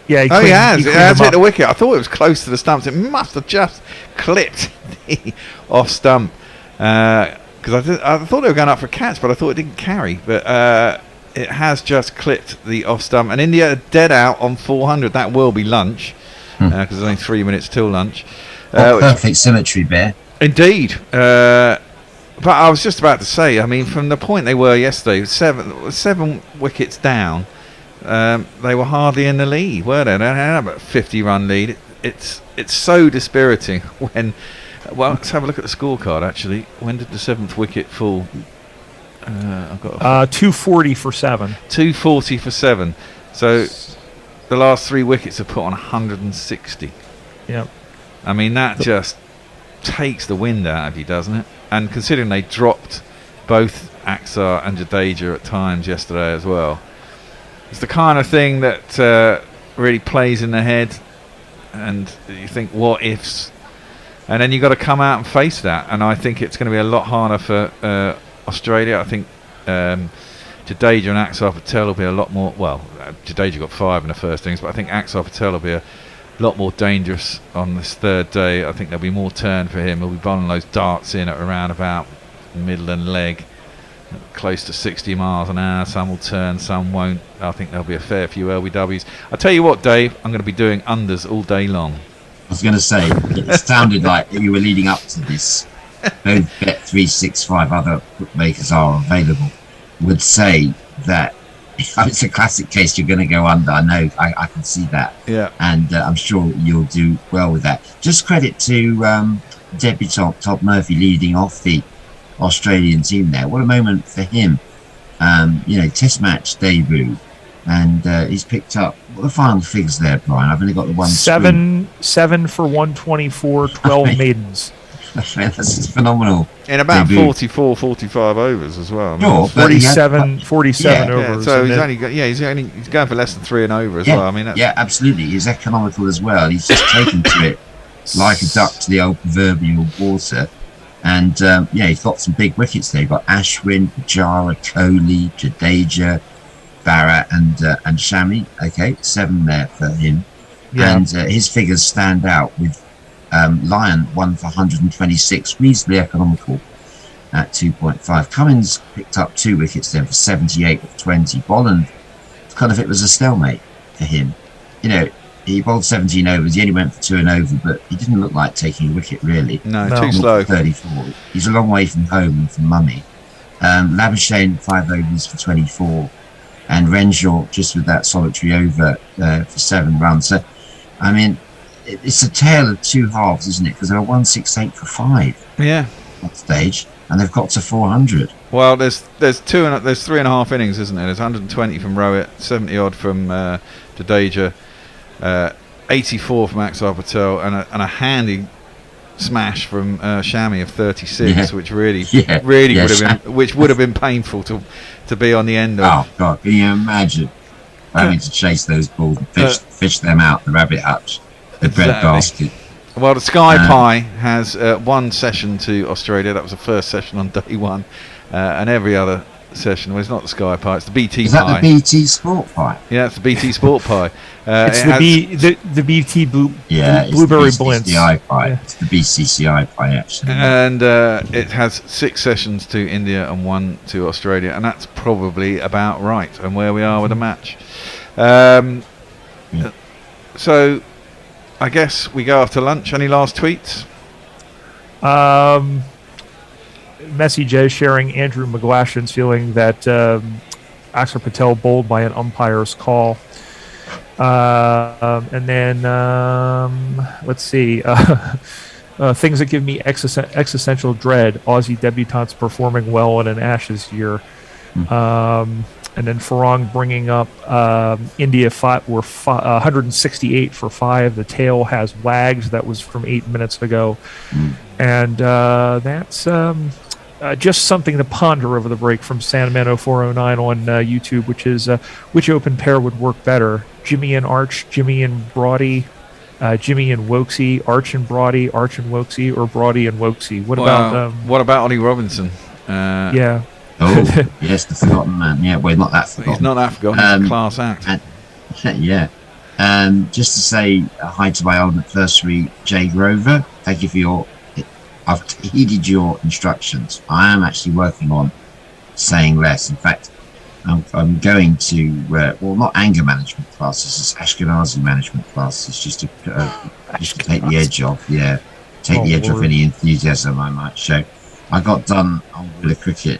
Yeah, he has. It has hit the wicket. I thought it was close to the stumps. It must have just clipped the off stump. Because I thought they were going up for catch, but I thought it didn't carry. But it has just clipped the off stump. And India are dead out on 400. That will be lunch. Because there's only 3 minutes till lunch. Perfect symmetry, Bear. Indeed. But I was just about to say, I mean, from the point they were yesterday, seven wickets down, they were hardly in the lead, were they? They had about a 50-run lead. It's so dispiriting when... Well, let's have a look at the scorecard, actually. When did the 7th wicket fall? I've got 240 for 7. 240 for 7. So the last 3 wickets are put on 160. Yep. I mean, that just takes the wind out of you, doesn't it? And considering they dropped both Axar and Jadeja at times yesterday as well, it's the kind of thing that really plays in the head, and you think, what ifs? And then you've got to come out and face that. And I think it's going to be a lot harder for Australia. I think Jadeja and Axar Patel will be a lot more... Well, Jadeja got 5 in the first innings, but I think Axar Patel will be a lot more dangerous on this third day. I think there'll be more turn for him. He'll be bowling those darts in at around about middle and leg, close to 60 miles an hour. Some will turn, some won't. I think there'll be a fair few LBWs. I'll tell you what, Dave, I'm going to be doing unders all day long. I was going to say, it sounded like you were leading up to this. Both Bet365 other bookmakers are available. Would say that it's a classic case you're going to go under. I know, I can see that. Yeah. And I'm sure you'll do well with that. Just credit to debutant Todd Murphy leading off the Australian team there. What a moment for him. Test match debut. And he's picked up, what are the final figures there, Brian? I've only got the one. 7 for 124, 12 maidens. That's phenomenal. In about 44, 45 overs as well. Sure, 47 overs. So he's going for less than 3 and over as well. I mean, absolutely. He's economical as well. He's just taken to it like a duck to the old proverbial water. And he's got some big wickets there. You've got Ashwin, Pujara, Kohli, Jadeja, Barrett, and Shami. Okay, 7 there for him. Yeah. And his figures stand out with Lyon 1 for 126, reasonably economical at 2.5. Cummins picked up 2 wickets then for 78 of 20. Bolland, kind of, it was a stalemate for him. He bowled 17 overs. He only went for 2 and over, but he didn't look like taking a wicket really. No, too slow. 34. He's a long way from home and from mummy. Labuschagne 5 overs for 24, and Renshaw just with that solitary over for 7 runs. So, I mean, it's a tale of 2 halves, isn't it? Because they were 168 for 5. Yeah. At stage, and they've got to 400. Well, there's 3.5 innings, isn't there? There's 120 from Rowett, 70 odd from Jadeja, 84 from Axar Patel, and a handy smash from Shami of 36, which really would have been painful to be on the end of. Oh God, can you imagine having to chase those balls and fish them out the rabbit hutch, the bread basket? Well, the Sky Pie has 1 session to Australia. That was the first session on day 1, and every other session. Well, it's not the Sky Pie, it's the BT Is that Pie. the BT Sport Pie? Yeah, it's the BT Sport Pie. It's the BT blueberry it's the blintz. BCCI pie. Yeah. It's the BCCI pie, actually. And it has 6 sessions to India and 1 to Australia, and that's probably about right, and where we are with the match. So, I guess we go after lunch. Any last tweets? Messi J sharing Andrew McGlashan's feeling that Axar Patel bowled by an umpire's call. And then, let's see. Things that give me existential dread. Aussie debutantes performing well in an Ashes year. And then Farong bringing up India were 168 for 5. The tail has wags. That was from 8 minutes ago. And that's just something to ponder over the break from Sandman 0409 on YouTube, which is which open pair would work better? Jimmy and Arch, Jimmy and Brody, Jimmy and Woakesy, Arch and Brody, Arch and Woakesy, or Brody and Woakesy? What about Ollie Robinson? Yeah. Oh, yes, the forgotten man. Yeah, well, not that forgotten. He's not that forgotten. He's a class act. Yeah. Just to say hi to my old adversary, Jay Grover. Thank you for your... I've heeded your instructions. I am actually working on saying less. In fact, I'm going to... well, not anger management classes. It's Ashkenazi management classes, just to take the edge off. Yeah, take the edge off any enthusiasm I might show. I got done on Villa Cricket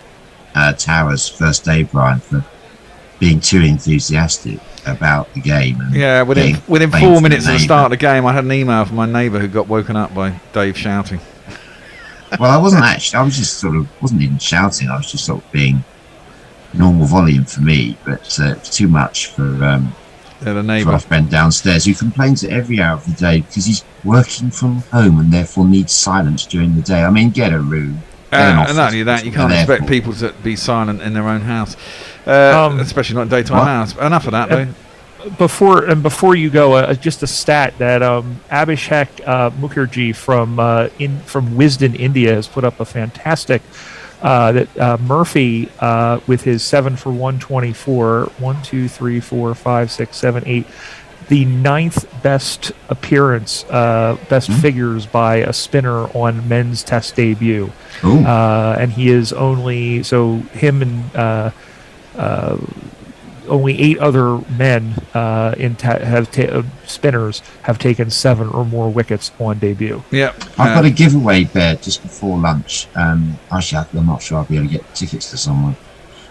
Towers first day, Brian, for being too enthusiastic about the game. And yeah, within 4 minutes of the start of the game, I had an email from my neighbour who got woken up by Dave shouting. Well, I wasn't actually. I was just sort of wasn't even shouting. I was just sort of being normal volume for me, but it's too much for the neighbour, our friend downstairs, who complains at every hour of the day because he's working from home and therefore needs silence during the day. I mean, get a room. And not only that, you can't expect people to be silent in their own house, especially not in daytime hours. Enough of that, though. Before you go, just a stat that Abhishek Mukherjee from Wisden, India, has put up a fantastic that Murphy with his 7 for 124, 1, 2, 3, 4, 5, 6, 7, 8. The 9th best appearance, best figures by a spinner on men's Test debut, and he is only him and only 8 other men spinners have taken 7 or more wickets on debut. Yeah, I've got a giveaway, Bear, just before lunch. Actually, I'm not sure I'll be able to get tickets to someone.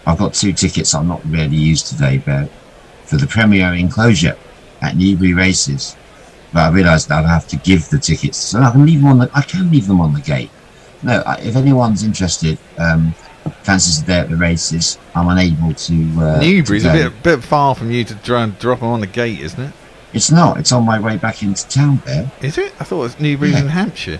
I've got 2 tickets I'm not really used today, Bear, for the Premier Enclosure at Newbury Races, but I realised I'd have to give the tickets, so I can leave them on the gate. No, if anyone's interested, fancies a day at the races, I'm unable to. Newbury's a bit far from you to try and drop them on the gate, isn't it? It's not. It's on my way back into town, there. Is it? I thought it was Newbury's in Hampshire.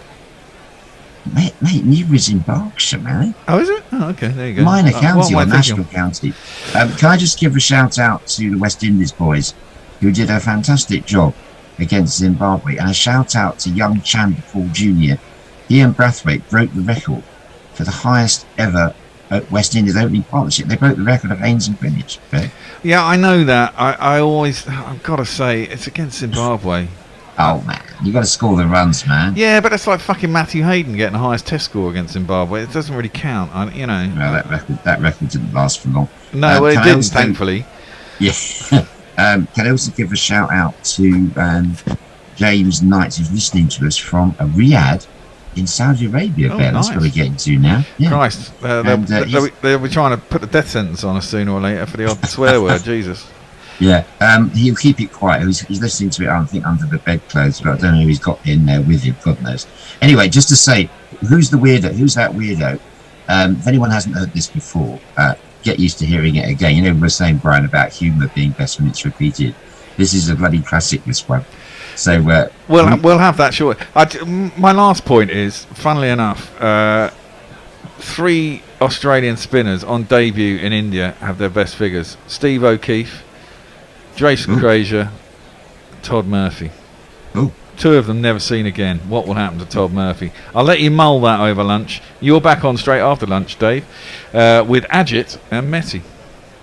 Mate, Newbury's in Berkshire, man. Oh, is it? Oh, okay, there you go. Minor county or national county. Can I just give a shout out to the West Indies boys, who did a fantastic job against Zimbabwe, and a shout out to young Chandler Paul Jr. He and Brathwaite broke the record for the highest ever West Indies opening partnership. They broke the record of Haynes and Greenwich. Okay? Yeah, I know that. I've got to say, it's against Zimbabwe. Oh man, you got to score the runs, man. Yeah, but it's like fucking Matthew Hayden getting the highest Test score against Zimbabwe. It doesn't really count, you know. Well, that record didn't last for long. No, it didn't, thankfully. Yeah. Can I also give a shout out to James Knight, who's listening to us from Riyadh in Saudi Arabia. Nice. That's what we're getting to now. Yeah. Christ, they'll be trying to put the death sentence on us sooner or later for the odd swear word. Jesus. Yeah, he'll keep it quiet. He's listening to it, I think, under the bedclothes, but I don't know who he's got in there with him. God knows. Anyway, just to say, who's the weirdo? Who's that weirdo? If anyone hasn't heard this before, get used to hearing it again. You know, we were saying, Brian, about humour being best when it's repeated. This is a bloody classic, this one. So we'll have that short. My last point is, funnily enough, 3 Australian spinners on debut in India have their best figures: Steve O'Keefe, Jason Frazier, Todd Murphy. Two of them never seen again. What will happen to Todd Murphy? I'll let you mull that over lunch. You're back on straight after lunch, Dave, with Ajit and Messi.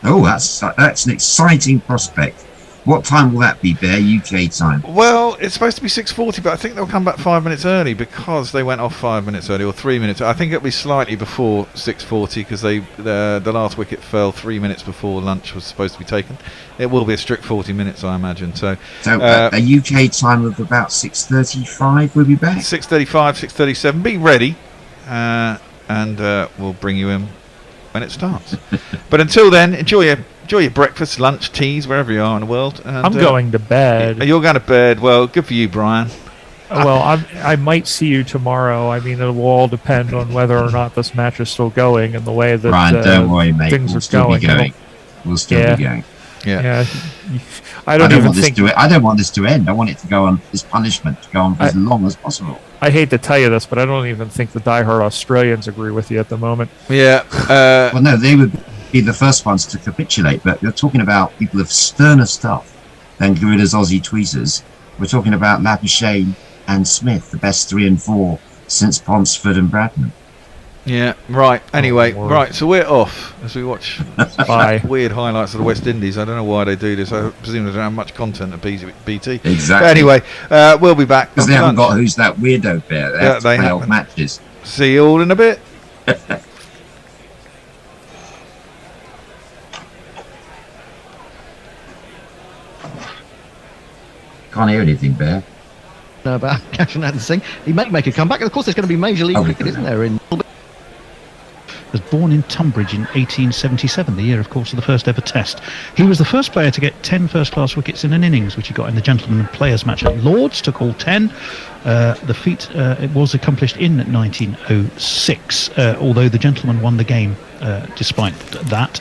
Oh, that's an exciting prospect. What time will that be, Bear? UK time? Well, it's supposed to be 6:40, but I think they'll come back 5 minutes early because they went off 5 minutes early, or 3 minutes. I think it'll be slightly before 6:40 because the last wicket fell 3 minutes before lunch was supposed to be taken. It will be a strict 40 minutes, I imagine. So a UK time of about 6:35. We'll be back. 6:35, 6:37. Be ready, and we'll bring you in when it starts. But until then, enjoy your breakfast, lunch, teas, wherever you are in the world. And, I'm going to bed. You're going to bed. Well, good for you, Brian. Well, I might see you tomorrow. I mean, it will all depend on whether or not this match is still going and the way that Brian, don't worry, mate. things We'll are still going. be going. We'll still be going. Yeah. I don't want this to end. I want it to go on. This punishment to go on for as long as possible. I hate to tell you this, but I don't even think the diehard Australians agree with you at the moment. Yeah. Well, no, they would be the first ones to capitulate, but you're talking about people of sterner stuff than Gorilla's Aussie tweezers. We're talking about Lapishane and Smith, the best 3 and 4 since Ponsford and Bradman. Yeah, right. Anyway, right, so we're off as we watch weird highlights of the West Indies. I don't know why they do this. I presume they don't have much content at BT. Exactly. But anyway, we'll be back. Because they haven't got Who's That Weirdo Bear. They have to play old matches. See you all in a bit. Can't hear anything, Bear. About Cashin Singh. He may make a comeback. Of course, there's going to be Major League cricket, isn't there? Was born in Tunbridge in 1877, the year, of course, of the first ever Test. He was the first player to get 10 first-class wickets in an innings, which he got in the Gentlemen and Players match at Lord's, took all 10. The feat it was accomplished in 1906, although the Gentlemen won the game despite that.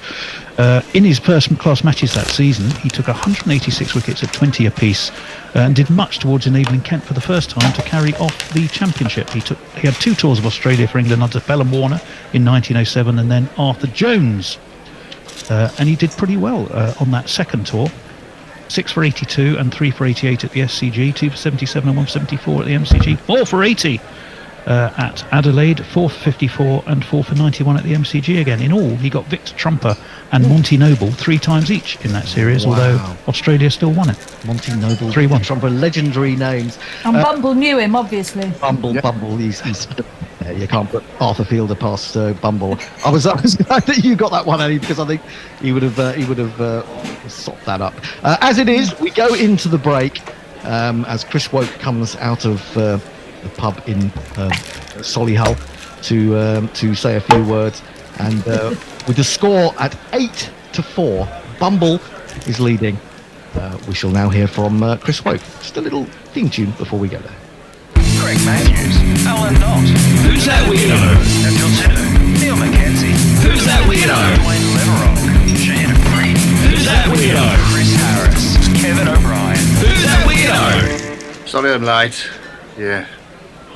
In his first-class matches that season, he took 186 wickets at 20 apiece and did much towards enabling Kent for the first time to carry off the championship. He had 2 tours of Australia for England under Bellum Warner in 1907 and then Arthur Jones. And he did pretty well on that second tour. 6 for 82 and 3 for 88 at the SCG, 2 for 77 and 1 for 74 at the MCG, 4 for 80 at Adelaide, 4 for 54 and 4 for 91 at the MCG again. In all, he got Victor Trumper and Monty Noble 3 times each in that series, although Australia still won it. Monty Noble, 3-1. Trumper, legendary names. And Bumble knew him, obviously. Bumble, he's you can't put Arthur Fielder past Bumble. I was glad that you got that one, Annie, because I think he would have sopped that up. As it is, we go into the break as Chris Woke comes out of the pub in Solihull to say a few words, and with the score at 8-4, Bumble is leading. We shall now hear from Chris Woke. Just a little theme tune before we go there. Craig Matthews, Alan Knott. Who's that weirdo? Neville Tedder, Neil McKenzie. Who's that weirdo? Wayne Leverock, Shahid Afridi. Who's that weirdo? Chris Harris, Kevin O'Brien. Who's that weirdo? Sorry I'm late. Yeah,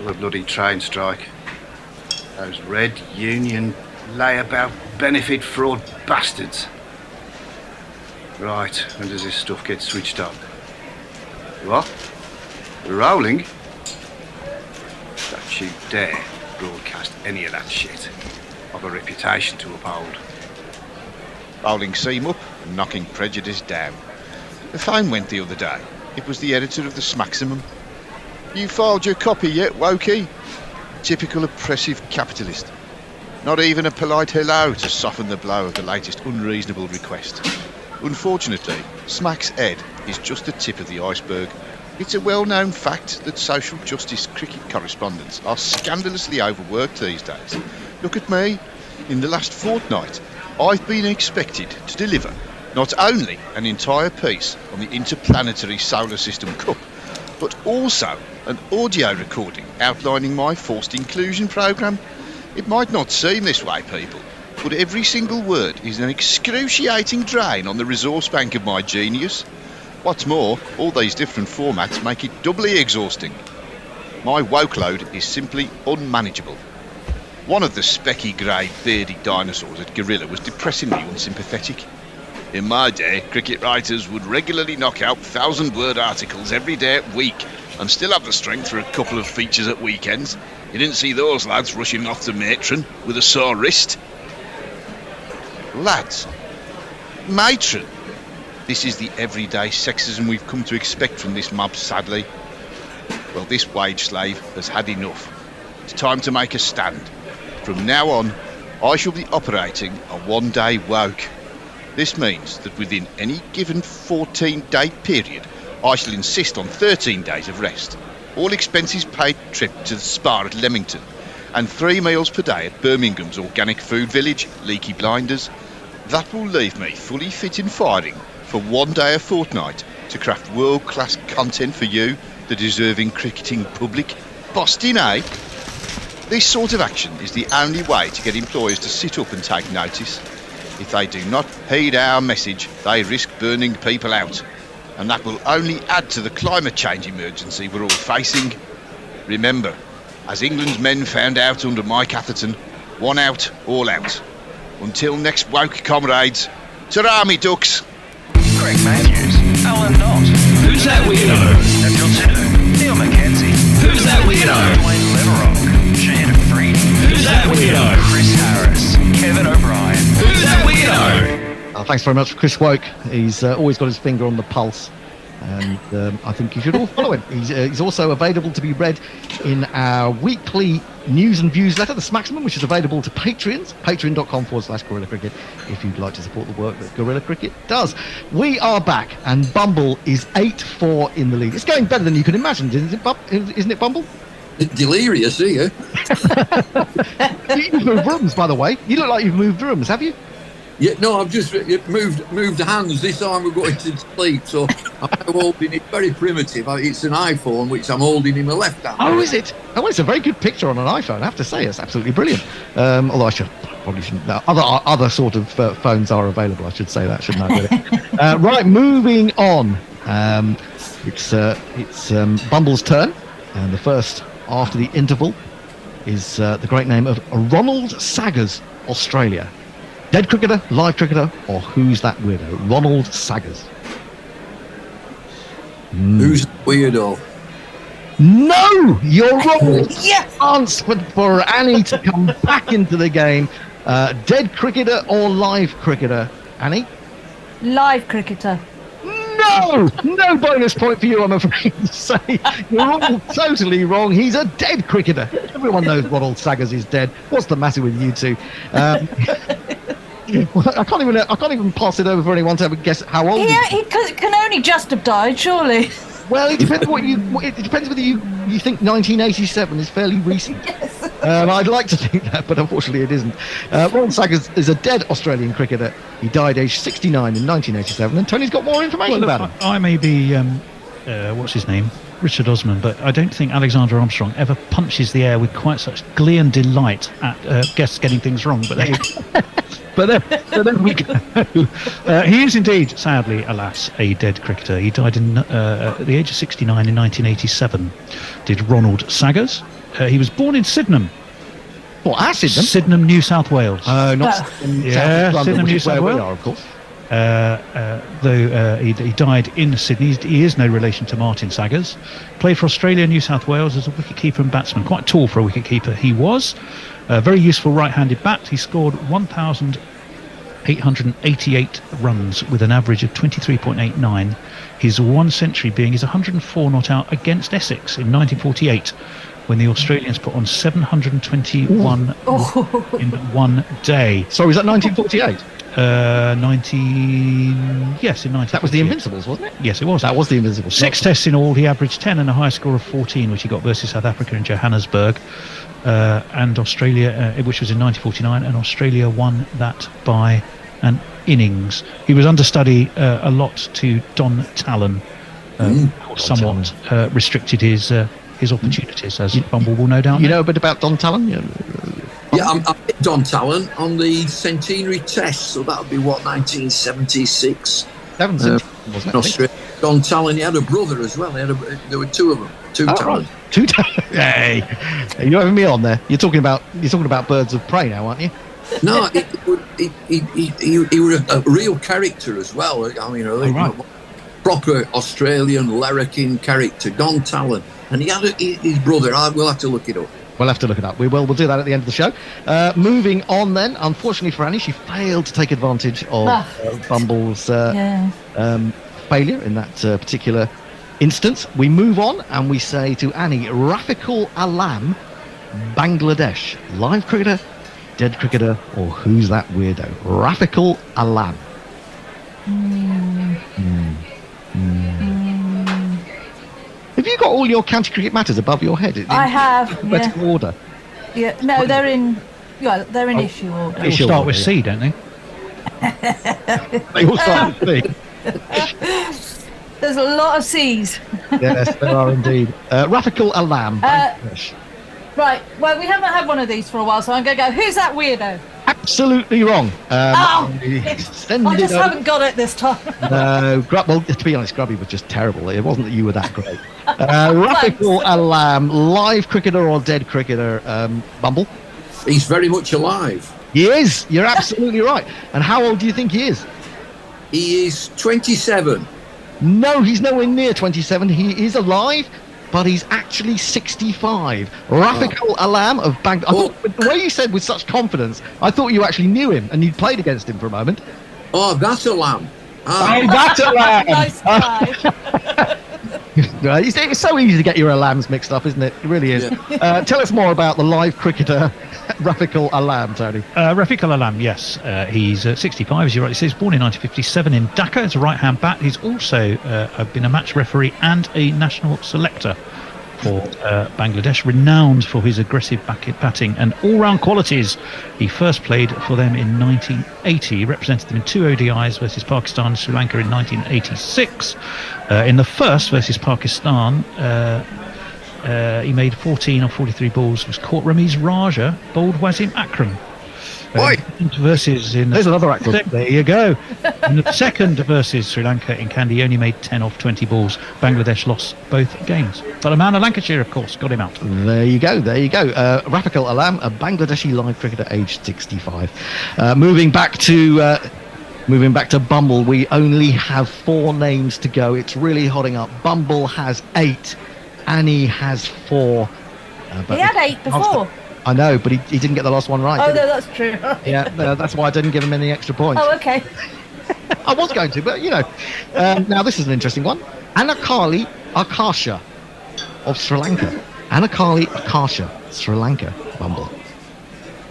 the bloody train strike. Those red union layabout benefit fraud bastards. Right, when does this stuff get switched up? What? We're rolling? Don't you dare broadcast any of that shit. I've a reputation to uphold. Rolling seam up and knocking prejudice down. The phone went the other day. It was the editor of the Smaximum. You filed your copy yet, Wokey? Typical oppressive capitalist. Not even a polite hello to soften the blow of the latest unreasonable request. Unfortunately, Smack's Ed is just the tip of the iceberg. It's a well-known fact that social justice cricket correspondents are scandalously overworked these days. Look at me. In the last fortnight, I've been expected to deliver not only an entire piece on the Interplanetary Solar System Cup, but also an audio recording outlining my forced inclusion programme. It might not seem this way, people, but every single word is an excruciating drain on the resource bank of my genius. What's more, all these different formats make it doubly exhausting. My woke load is simply unmanageable. One of the specky grey beardy dinosaurs at Gorilla was depressingly unsympathetic. In my day, cricket writers would regularly knock out 1,000-word articles every day at week and still have the strength for a couple of features at weekends. You didn't see those lads rushing off to matron with a sore wrist. Lads? Matron? This is the everyday sexism we've come to expect from this mob, sadly. Well, this wage slave has had enough. It's time to make a stand. From now on, I shall be operating a one-day woke. This means that within any given 14-day period, I shall insist on 13 days of rest, all expenses paid trip to the spa at Leamington, and 3 meals per day at Birmingham's organic food village, Leaky Blinders. That will leave me fully fit and firing for one day a fortnight to craft world-class content for you, the deserving cricketing public. Boston, eh? This sort of action is the only way to get employers to sit up and take notice. If they do not heed our message, they risk burning people out. And that will only add to the climate change emergency we're all facing. Remember, as England's men found out under Mike Atherton, one out, all out. Until next woke, comrades, ta-ra, me ducks! Greg Matthews, Alan Knott. Who's that weirdo? Daniel Titto, Neil Mackenzie. Who's that weirdo? Dwayne Leverock, Shane Freedy. Who's that weirdo? Chris Harris, Kevin O'Brien. Who's that weirdo? Thanks very much, Chris Woke. He's always got his finger on the pulse, and I think you should all follow him. He's also available to be read in our weekly news and views letter, The Smaximum, which is available to Patreons, patreon.com/Gorilla Cricket, if you'd like to support the work that Gorilla Cricket does. We are back, and Bumble is 8-4 in the lead. It's going better than you can imagine, isn't it, Bumble? Delirious, are you? You've moved rooms, by the way. You look like you've moved rooms, have you? Yeah, no, I've just moved hands. This time we're going to sleep, so I'm now holding it very primitive. It's an iPhone, which I'm holding in my left hand. Oh, is it? Oh, it's a very good picture on an iPhone, I have to say. It's absolutely brilliant. Although probably shouldn't. Other sort of phones are available, I should say that, shouldn't I? Really? Right, moving on. It's Bumble's turn, and the first after the interval is the great name of Ronald Saggers, Australia. Dead cricketer, live cricketer, or who's that weirdo? Ronald Saggers. Who's the weirdo? No, you're wrong. Yes, chance for Annie to come back into the game. Dead cricketer or live cricketer? Annie? Live cricketer. No bonus point for you, I'm afraid to say. You're all totally wrong. He's a dead cricketer. Everyone knows Ronald Saggers is dead. What's the matter with you two? I can't even pass it over for anyone to have a guess how old he is. He can only just have died, surely. Well, it depends it depends whether you think 1987 is fairly recent. Yes. I'd like to think that, but unfortunately it isn't. Ronald Saggers is a dead Australian cricketer. He died aged 69 in 1987, and Tony's got more information about him. I may be, what's his name? Richard Osman, but I don't think Alexander Armstrong ever punches the air with quite such glee and delight at guests getting things wrong. But then we go. He is indeed, sadly, alas, a dead cricketer. He died at the age of 69 in 1987. Did Ronald Saggers. He was born in Sydenham. What, at Sydenham? Sydenham, New South Wales. Not Sydenham, New South where Wales. we are, of course. Though he died in Sydney, he is no relation to Martin Saggers. Played for Australia and New South Wales as a wicketkeeper and batsman. Quite tall for a wicketkeeper he was. Very useful right-handed bat. He scored 1,888 runs with an average of 23.89. His one century being his 104 not out against Essex in 1948, when the Australians put on 721 in one day. So was that 1948? In 1948. That was the Invincibles, wasn't it? Yes, it was. That was the Invincibles. 6 tests in all. He averaged 10 and a high score of 14, which he got versus South Africa in Johannesburg, and Australia, which was in 1949, and Australia won that by an innings. He was understudy a lot to Don Talon, somewhat restricted his opportunities, as Bumble will no doubt know. You know a bit about Don Talon? Yeah, I'm Don Talon on the centenary test, so that would be 1976. Wasn't it? Australia. Don Talon, he had a brother as well. There were two of them. Talon. Hey, you're having me on there. You're talking about Birds of Prey now, aren't you? No, he was a real character as well. I mean, a proper Australian larrikin character, Don Talon. And he had his brother. We'll have to look it up. We'll have to look it up. We will. We'll do that at the end of the show. Moving on then. Unfortunately for Annie, she failed to take advantage of Bumble's failure in that particular instance. We move on and we say to Annie, Rafiqul Alam, Bangladesh. Live cricketer, dead cricketer, or who's that weirdo? Rafiqul Alam. Have you got all your county cricket matters above your head? I have. Alphabetical order. Yeah. No, they're in. Yeah, they're in issue order. They all start with C, don't they? They all start with C. There's a lot of C's. Yes, there are indeed. Rafiqul Alam. Right. Well, we haven't had one of these for a while, so I'm going to go. Who's that weirdo? Absolutely wrong. I just haven't got it this time. No, well, to be honest, Grubby was just terrible. It wasn't that you were that great. Rafiqul Alam, live cricketer or dead cricketer? Bumble? He's very much alive. He is. You're absolutely right. And how old do you think he is? He is 27. No, he's nowhere near 27. He is alive, but he's actually 65. Rafiqul Alam of Bangladesh. The way you said with such confidence, I thought you actually knew him and you'd played against him for a moment. Oh, that's a lamb. Oh, that's a lamb. Nice try. It's so easy to get your alams mixed up, isn't it? It really is. Tell us more about the live cricketer, Rafiqul Alam, Tony. Rafiqul Alam, yes. He's 65, as you rightly say. He was born in 1957 in Dhaka as a right-hand bat. He's also been a match referee and a national selector for Bangladesh, renowned for his aggressive batting and all-round qualities. He first played for them in 1980. He represented them in 2 ODIs versus Pakistan and Sri Lanka in 1986. In the first versus Pakistan, he made 14 of 43 balls. Was caught Ramiz Raja, bowled Wasim Akram. Versus in There's another actor. There you go. In the second versus Sri Lanka in Kandy, he only made 10 of 20 balls. Bangladesh lost both games. But a man of Lancashire, of course, got him out. There you go. Rafiqul Alam, a Bangladeshi live cricketer, aged 65. Moving back to Bumble, we only have 4 names to go. It's really hotting up. Bumble has 8. Annie has 4. He had 8 before. I know, but he didn't get the last one right. Oh, no, that's true. Yeah, that's why I didn't give him any extra points. Oh, okay. I was going to, but you know. Now this is an interesting one. Anakali Akasha of Sri Lanka. Anakali Akasha, Sri Lanka. Bumble.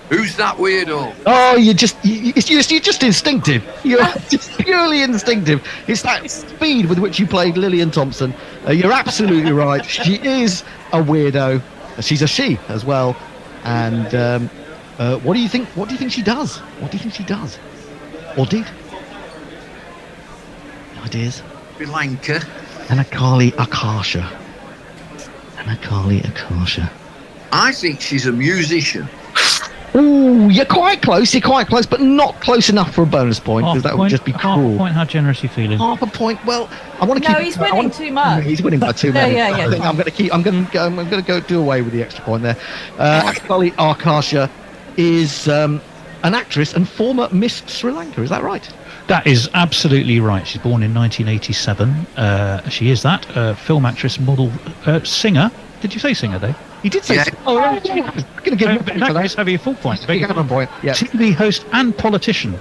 Who's that weirdo? Oh, you're just instinctive. You're just purely instinctive. It's that speed with which you played Lillian Thompson. You're absolutely right. She is a weirdo. She's a she as well. And what do you think? What do you think she does? What do you think she does, or did? Ideas? Sri Lanka. Anakali Akasha. Anakali Akasha. I think she's a musician. Oh, you're quite close, but not close enough for a bonus point, because that would just be cruel. Half a point, how generous are you feeling? Half a point, well, I want to keep... No, he's winning too much. He's winning by too many. Yeah. I think I'm going to go do away with the extra point there. Akali Akasha is an actress and former Miss Sri Lanka, is that right? That is absolutely right. She's born in 1987. She is that. Film actress, model, singer. Did you say singer, Dave? He did say so. Oh, I'm going to give him in that case, have you a full point. You have a point, yeah. TV host and politician.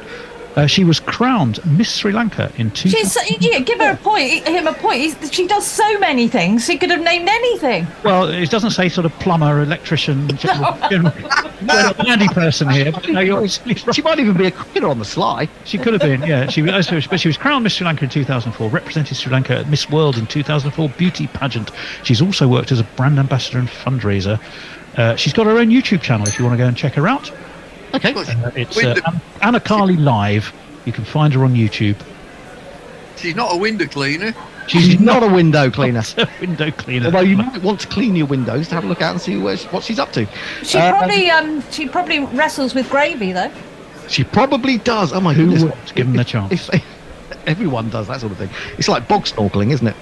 She was crowned Miss Sri Lanka in 2000. Give her a point. Him a point. She does so many things. He could have named anything. Well, it doesn't say sort of plumber, electrician, general handy person here. But no, you're right. She might even be a cricketer on the sly. She could have been, yeah. But she was crowned Miss Sri Lanka in 2004. Represented Sri Lanka at Miss World in 2004 beauty pageant. She's also worked as a brand ambassador and fundraiser. She's got her own YouTube channel if you want to go and check her out. Okay. It's Anakali Live. You can find her on YouTube. She's not a window cleaner. She's not a window cleaner. Window cleaner. Although you might want to clean your windows to have a look out and see what she's up to. She probably wrestles with gravy though. She probably does. Oh my goodness! Who give them the chance? Everyone does that sort of thing. It's like bog snorkeling, isn't it?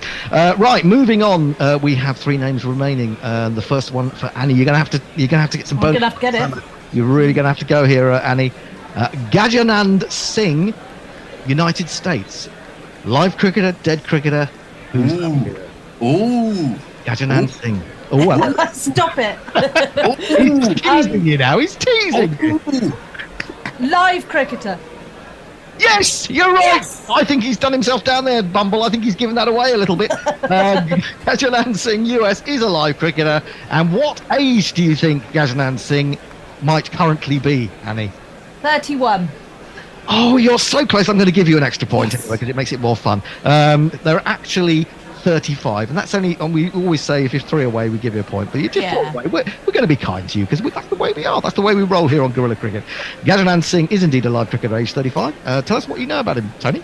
Right, moving on. We have 3 names remaining. The first one for Annie. You're gonna have to get some bonus. I'm gonna have to get it. You're really going to have to go here, Annie. Gajanand Singh, United States. Live cricketer, dead cricketer. Who's Gajanand Singh. Oh, well. Stop it. He's teasing you now. He's teasing you. Live cricketer. Yes, you're right. Yes. I think he's done himself down there, Bumble. I think he's given that away a little bit. Gajanand Singh, US, is a live cricketer. And what age do you think Gajanand Singh might currently be, Annie? 31. Oh, you're so close. I'm going to give you an extra point anyway because it makes it more fun. They're actually 35, and that's only. And we always say if you're 3 away, we give you a point. But you're just 4 away. We're going to be kind to you because that's the way we are. That's the way we roll here on Guerrilla Cricket. Gajanand Singh is indeed a live cricketer, age 35. Tell us what you know about him, Tony.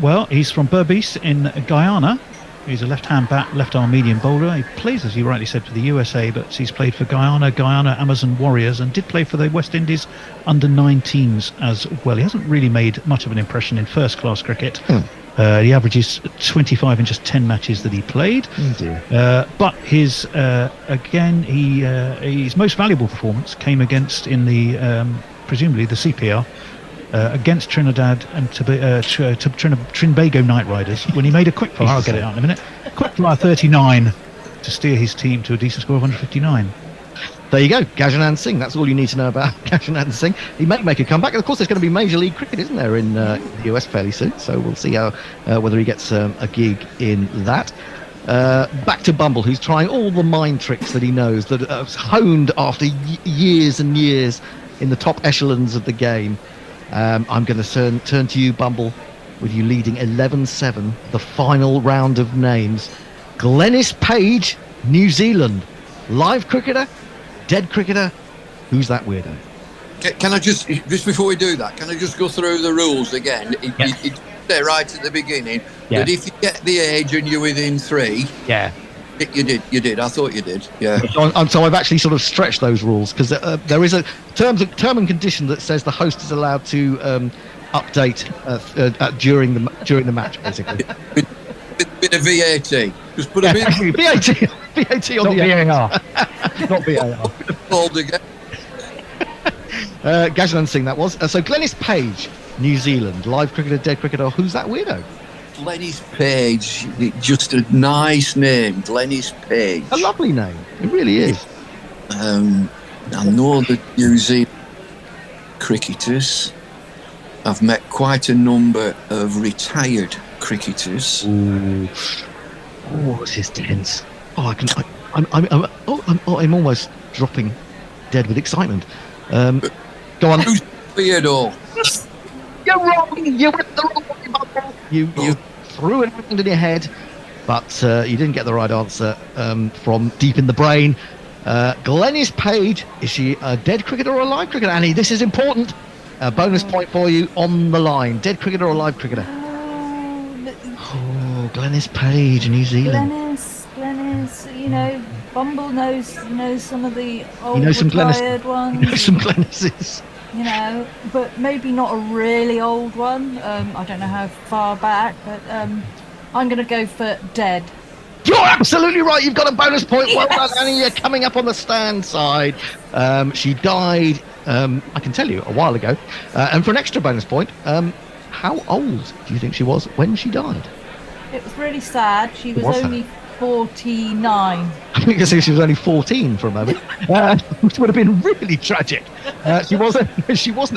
Well, he's from Berbice in Guyana. He's a left-hand bat, left-arm medium bowler. He plays, as you rightly said, for the USA, but he's played for Guyana, Amazon Warriors, and did play for the West Indies under-19s as well. He hasn't really made much of an impression in first-class cricket. He averages 25 in just 10 matches that he played. But his his most valuable performance came against in the presumably the CPR. Against Trinidad and Trinbago Knight Riders when he made a quick fire, I'll get it out in a minute, quick fire 39 to steer his team to a decent score of 159. There you go, Gajanand Singh. That's all you need to know about Gajanand Singh. He may make a comeback, and of course there's going to be Major League Cricket, isn't there, in the US fairly soon, so we'll see how whether he gets a gig in that. Back to Bumble, who's trying all the mind tricks that he knows, that are honed after years and years in the top echelons of the game. I'm going to turn to you, Bumble, with you leading 11-7, the final round of names. Glennis Page, New Zealand. Live cricketer, dead cricketer, who's that weirdo? Can I just before we do that, can I just go through the rules again? It's there right at the beginning that if you get the age and you're within 3... Yeah. You did. I thought you did. Yeah. So I've actually sort of stretched those rules because there is a term and condition that says the host is allowed to update during the match, basically. Bit of VAT. Just put a bit VAT on not the VAR. Not VAR. Fold again. Gajanand Singh that was. So Glennis Page, New Zealand, live cricketer, dead cricketer. Who's that weirdo? Glennis Page, just a nice name, Glennis Page. A lovely name, it really is. I know the New Zealand cricketers. I've met quite a number of retired cricketers. Ooh. Oh, this is tense. Oh, I'm almost dropping dead with excitement. Go on. Who's weirdo? You're wrong. You went the wrong way, Bumble. You threw it around in your head, but you didn't get the right answer from deep in the brain. Glennis Page, is she a dead cricketer or a live cricketer? Annie, this is important. A bonus point for you on the line. Dead cricketer or live cricketer? Oh, Glennis Page, New Zealand. Glennis, Bumble knows some of the old retired ones. You know some Glennises. But maybe not a really old one. I don't know how far back, but I'm going to go for dead. You're absolutely right. You've got a bonus point. Well done, Annie. You're coming up on the stand side. She died, I can tell you, a while ago. And for an extra bonus point, how old do you think she was when she died? It was really sad. She was only 49. I think I said she was only 14 for a moment, which would have been really tragic. She wasn't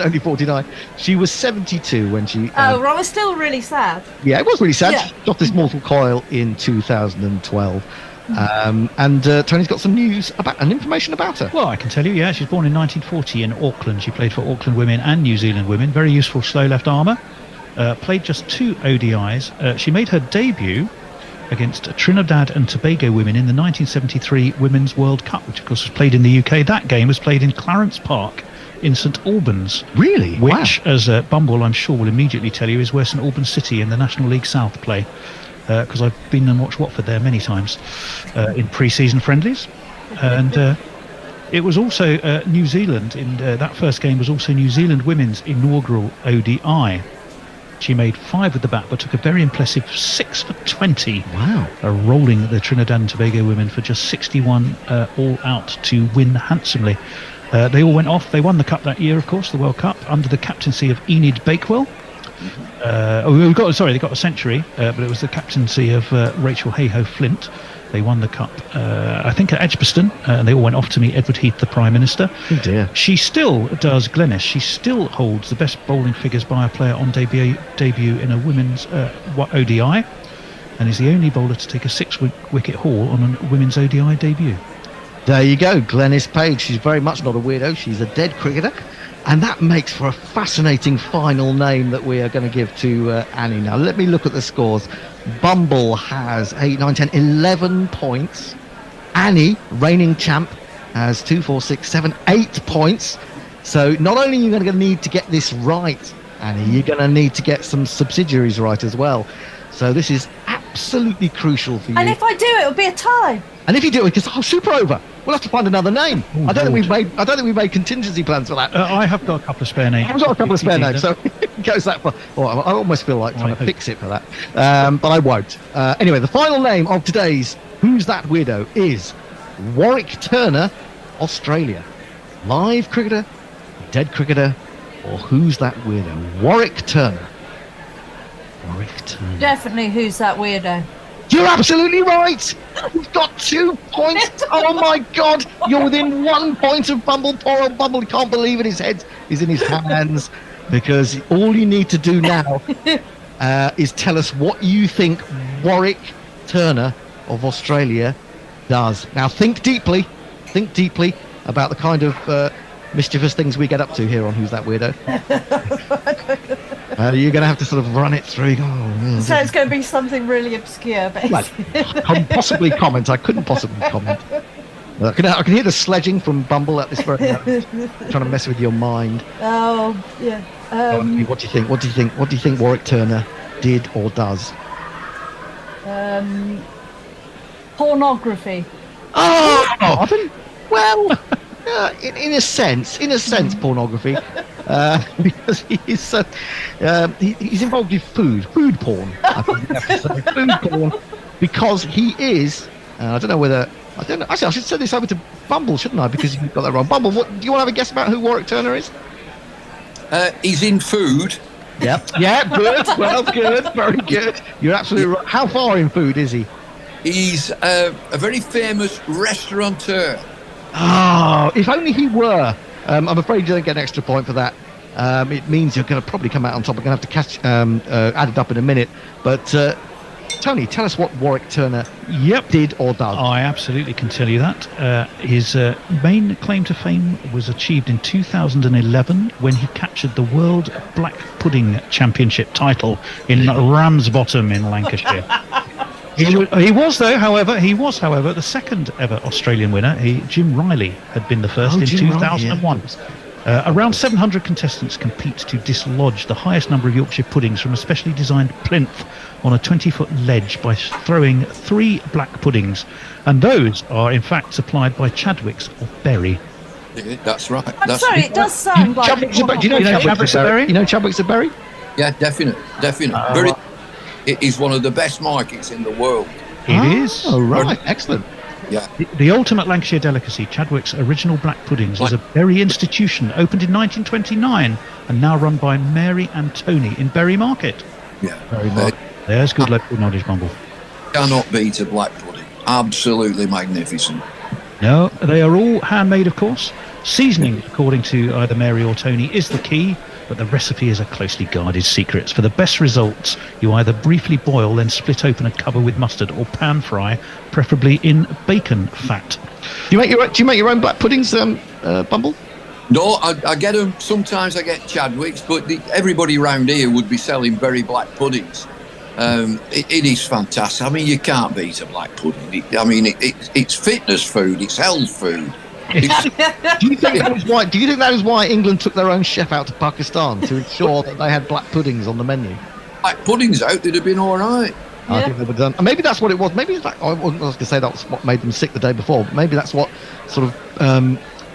only 49. She was 72 when she... I was still really sad. Yeah, it was really sad. Yeah. She got this mortal coil in 2012. And Tony's got some news and information about her. Well, I can tell you, she was born in 1940 in Auckland. She played for Auckland women and New Zealand women. Very useful slow left armour. Played just 2 ODIs. She made her debut against Trinidad and Tobago women in the 1973 Women's World Cup, which of course was played in the UK. That game was played in Clarence Park in St Albans. Really? Which, as Bumble I'm sure will immediately tell you, is where St Albans City in the National League South play, because I've been and watched Watford there many times in pre-season friendlies. And it was also New Zealand, that first game was also New Zealand women's inaugural ODI. She made 5 with the bat, but took a very impressive 6 for 20. Wow. Rolling the Trinidad and Tobago women for just 61 all out to win handsomely. They all went off. They won the cup that year, of course, the World Cup, under the captaincy of Enid Bakewell. They got a century, but it was the captaincy of Rachel Hayhoe Flint. They won the cup, I think, at Edgbaston, and they all went off to meet Edward Heath, the Prime Minister. Oh dear. She still does, Glennis, she still holds the best bowling figures by a player on debut in a women's ODI, and is the only bowler to take a 6-wicket haul on a women's ODI debut. There you go, Glennis Page. She's very much not a weirdo. She's a dead cricketer. And that makes for a fascinating final name that we are going to give to Annie. Now, let me look at the scores. Bumble has 8, 9, 10, 11 points. Annie, reigning champ, has 2, 4, 6, 7, 8 points. So not only are you going to need to get this right, Annie, you're going to need to get some subsidiaries right as well. So this is absolutely crucial for you. And if I do, it'll be a tie. And if you do it, because super over. We'll have to find another name. I don't think we've made contingency plans for that. I have got a couple of spare names. I've got a couple of spare names, so it goes that far. Well, I almost feel like trying to fix it for that, but I won't. Anyway, the final name of today's Who's That Weirdo is Warwick Turner, Australia. Live cricketer, dead cricketer, or Who's That Weirdo? Warwick Turner. Warwick Turner. Definitely Who's That Weirdo. You're absolutely right. You've got 2 points. Oh my God! You're within 1 point of Bumble. Poor old Bumble. He can't believe it. His head is in his hands, because all you need to do now is tell us what you think Warwick Turner of Australia does. Now think deeply about the kind of mischievous things we get up to here on Who's That Weirdo. You're going to have to sort of run it through. So it's going to be something really obscure, basically. I possibly comment. I couldn't possibly comment. I can hear the sledging from Bumble at this very moment, trying to mess with your mind. Oh, yeah. What do you think? What do you think Warwick Turner did or does? Pornography. Oh, well, in a sense, pornography, because he's involved with food porn. I think you have to say food porn, because he is. I don't know. Actually, I should send this over to Bumble, shouldn't I? Because you got that wrong. Bumble, do you want to have a guess about who Warwick Turner is? He's in food. Yep. Yeah, good. Well, good. Very good. You're absolutely right. How far in food is he? He's a very famous restaurateur. Oh, if only he were. I'm afraid you don't get an extra point for that. It means you're going to probably come out on top. We're going to have to add it up in a minute. But Tony, tell us what Warwick Turner did or does. I absolutely can tell you that. His main claim to fame was achieved in 2011 when he captured the World Black Pudding Championship title in Ramsbottom in Lancashire. He was, however, the second ever Australian winner. Jim Riley had been the first in 2001. Around 700 contestants compete to dislodge the highest number of Yorkshire puddings from a specially designed plinth on a 20-foot ledge by throwing 3 black puddings. And those are, in fact, supplied by Chadwick's of Berry. That's right. I'm sorry, it does sound like... Do you know Chadwick's of Berry? You know Chadwick's of Berry? Yeah, definitely. It is one of the best markets in the world. It is. Oh, right. Excellent. Yeah. The ultimate Lancashire delicacy, Chadwick's Original Black Puddings, is a Berry institution opened in 1929 and now run by Mary and Tony in Berry Market. Yeah. Berry Market. There's good local knowledge, Bumble. Cannot beat a black pudding. Absolutely magnificent. No, they are all handmade, of course. Seasoning, according to either Mary or Tony, is the key, but the recipe is a closely guarded secret. For the best results, you either briefly boil, then split open and cover with mustard, or pan fry, preferably in bacon fat. Do you make your own black puddings, Bumble? No, I get them. Sometimes I get Chadwick's, but everybody around here would be selling very black puddings. It is fantastic. I mean, you can't beat a black pudding. It's fitness food. It's health food. Do you think that is why England took their own chef out to Pakistan to ensure that they had black puddings on the menu? Black puddings out, they'd have been all right. I think they would have done. Maybe that's what it was. Maybe it's like, I was going to say that was what made them sick the day before. But maybe that's what sort of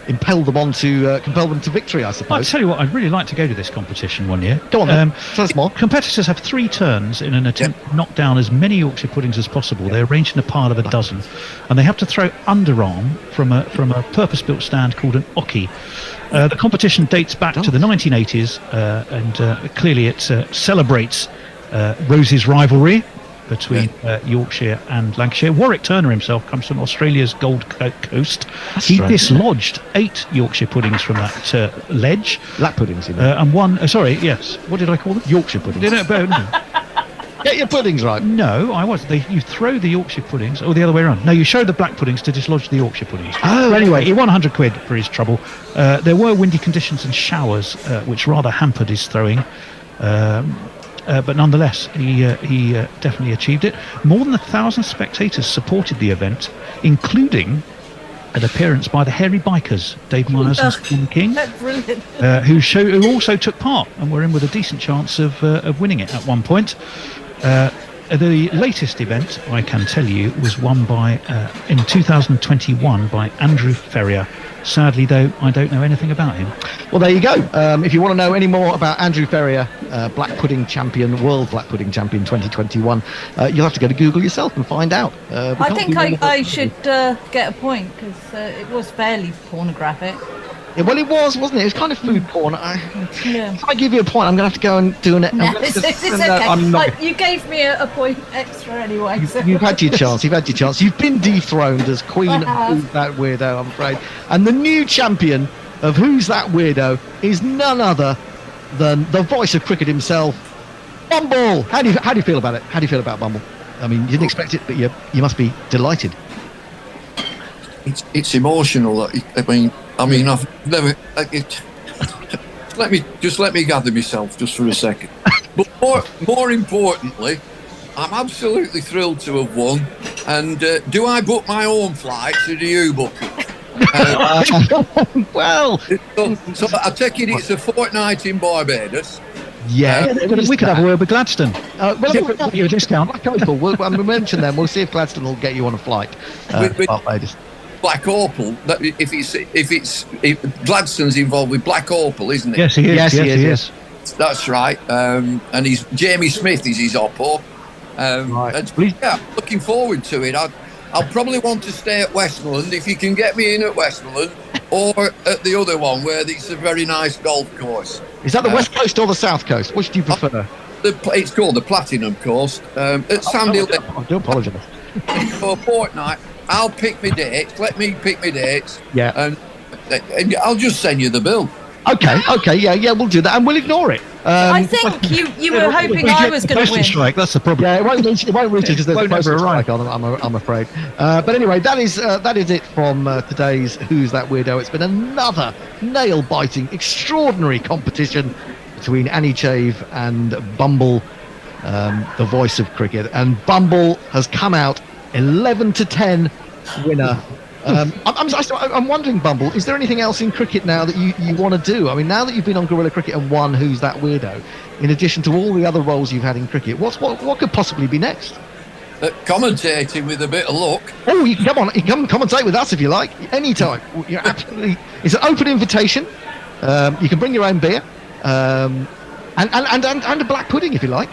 compel them to victory, I suppose. I'll tell you what, I'd really like to go to this competition one year. Go on then. Tell us more. Competitors have 3 turns in an attempt to knock down as many Yorkshire puddings as possible. They're arranged in a pile of a dozen, and they have to throw underarm from a purpose-built stand called an ocky. The competition dates back to the 1980s, and clearly it celebrates Rose's rivalry between Yorkshire and Lancashire. Warwick Turner himself comes from Australia's Gold Coast. He dislodged 8 Yorkshire puddings from that ledge. Black puddings, you mean? And one, what did I call them? Yorkshire puddings. Get your puddings right. No, I was. You throw the Yorkshire puddings, or the other way around. No, you show the black puddings to dislodge the Yorkshire puddings. Oh, anyway, he won 100 quid for his trouble. There were windy conditions and showers, which rather hampered his throwing. But nonetheless, he definitely achieved it. More than 1,000 spectators supported the event, including an appearance by the Hairy Bikers, Dave Myers and Stephen King, That's brilliant. who also took part and were in with a decent chance of winning it at one point. The latest event, I can tell you, was won in 2021 by Andrew Ferrier. Sadly, though, I don't know anything about him. Well, there you go. If you want to know any more about Andrew Ferrier, Black Pudding Champion, World Black Pudding Champion 2021, you'll have to go to Google yourself and find out. I think I should get a point because it was fairly pornographic. Yeah, well, it was, wasn't it? It was kind of food porn. If I give you a point, I'm going to have to go and do an... No, it's okay. I'm not... You gave me a point extra anyway. So. You've had your chance. You've been dethroned as Queen of Who's That Weirdo, I'm afraid. And the new champion of Who's That Weirdo is none other than the voice of cricket himself, Bumble. How do you feel about it? How do you feel about Bumble? I mean, you didn't expect it, but you must be delighted. It's emotional. I mean, I've never. Let me gather myself just for a second. But more importantly, I'm absolutely thrilled to have won. And do I book my own flights, or do you book it? Well, so I take it it's a fortnight in Barbados. Yeah, we could have a word with Gladstone. Well, we'll give you a discount. We'll mention them. We'll see if Gladstone will get you on a flight. Barbados. Black Opal. If Gladstone's involved with Black Opal, isn't it? Yes, he is. Yes, he is. That's right. And Jamie Smith is his oppo. Right. Yeah, looking forward to it. I'll probably want to stay at Westmoreland if you can get me in at Westmoreland, or at the other one where it's a very nice golf course. Is that the West Coast or the South Coast? Which do you prefer? It's called the Platinum Coast. At Sandhill. I do apologise. For a fortnight. I'll pick my dates. Let me pick my dates. Yeah. And I'll just send you the bill. Okay. Yeah, we'll do that, and we'll ignore it. I think you were hoping I was going to win. Strike, that's the problem. Yeah, it won't reach it because there's a postal strike on. I'm afraid. But anyway, that is it from today's Who's That Weirdo. It's been another nail-biting, extraordinary competition between Annie Chave and Bumble, the voice of cricket, and Bumble has come out 11-10 winner. I'm wondering, Bumble, is there anything else in cricket now that you want to do? I mean, now that you've been on Guerrilla Cricket and won Who's That Weirdo, in addition to all the other roles you've had in cricket, what could possibly be next? Commentating with a bit of luck. Oh, you can come on, you can come commentate with us if you like, anytime. You're absolutely. It's an open invitation. You can bring your own beer, and a black pudding if you like.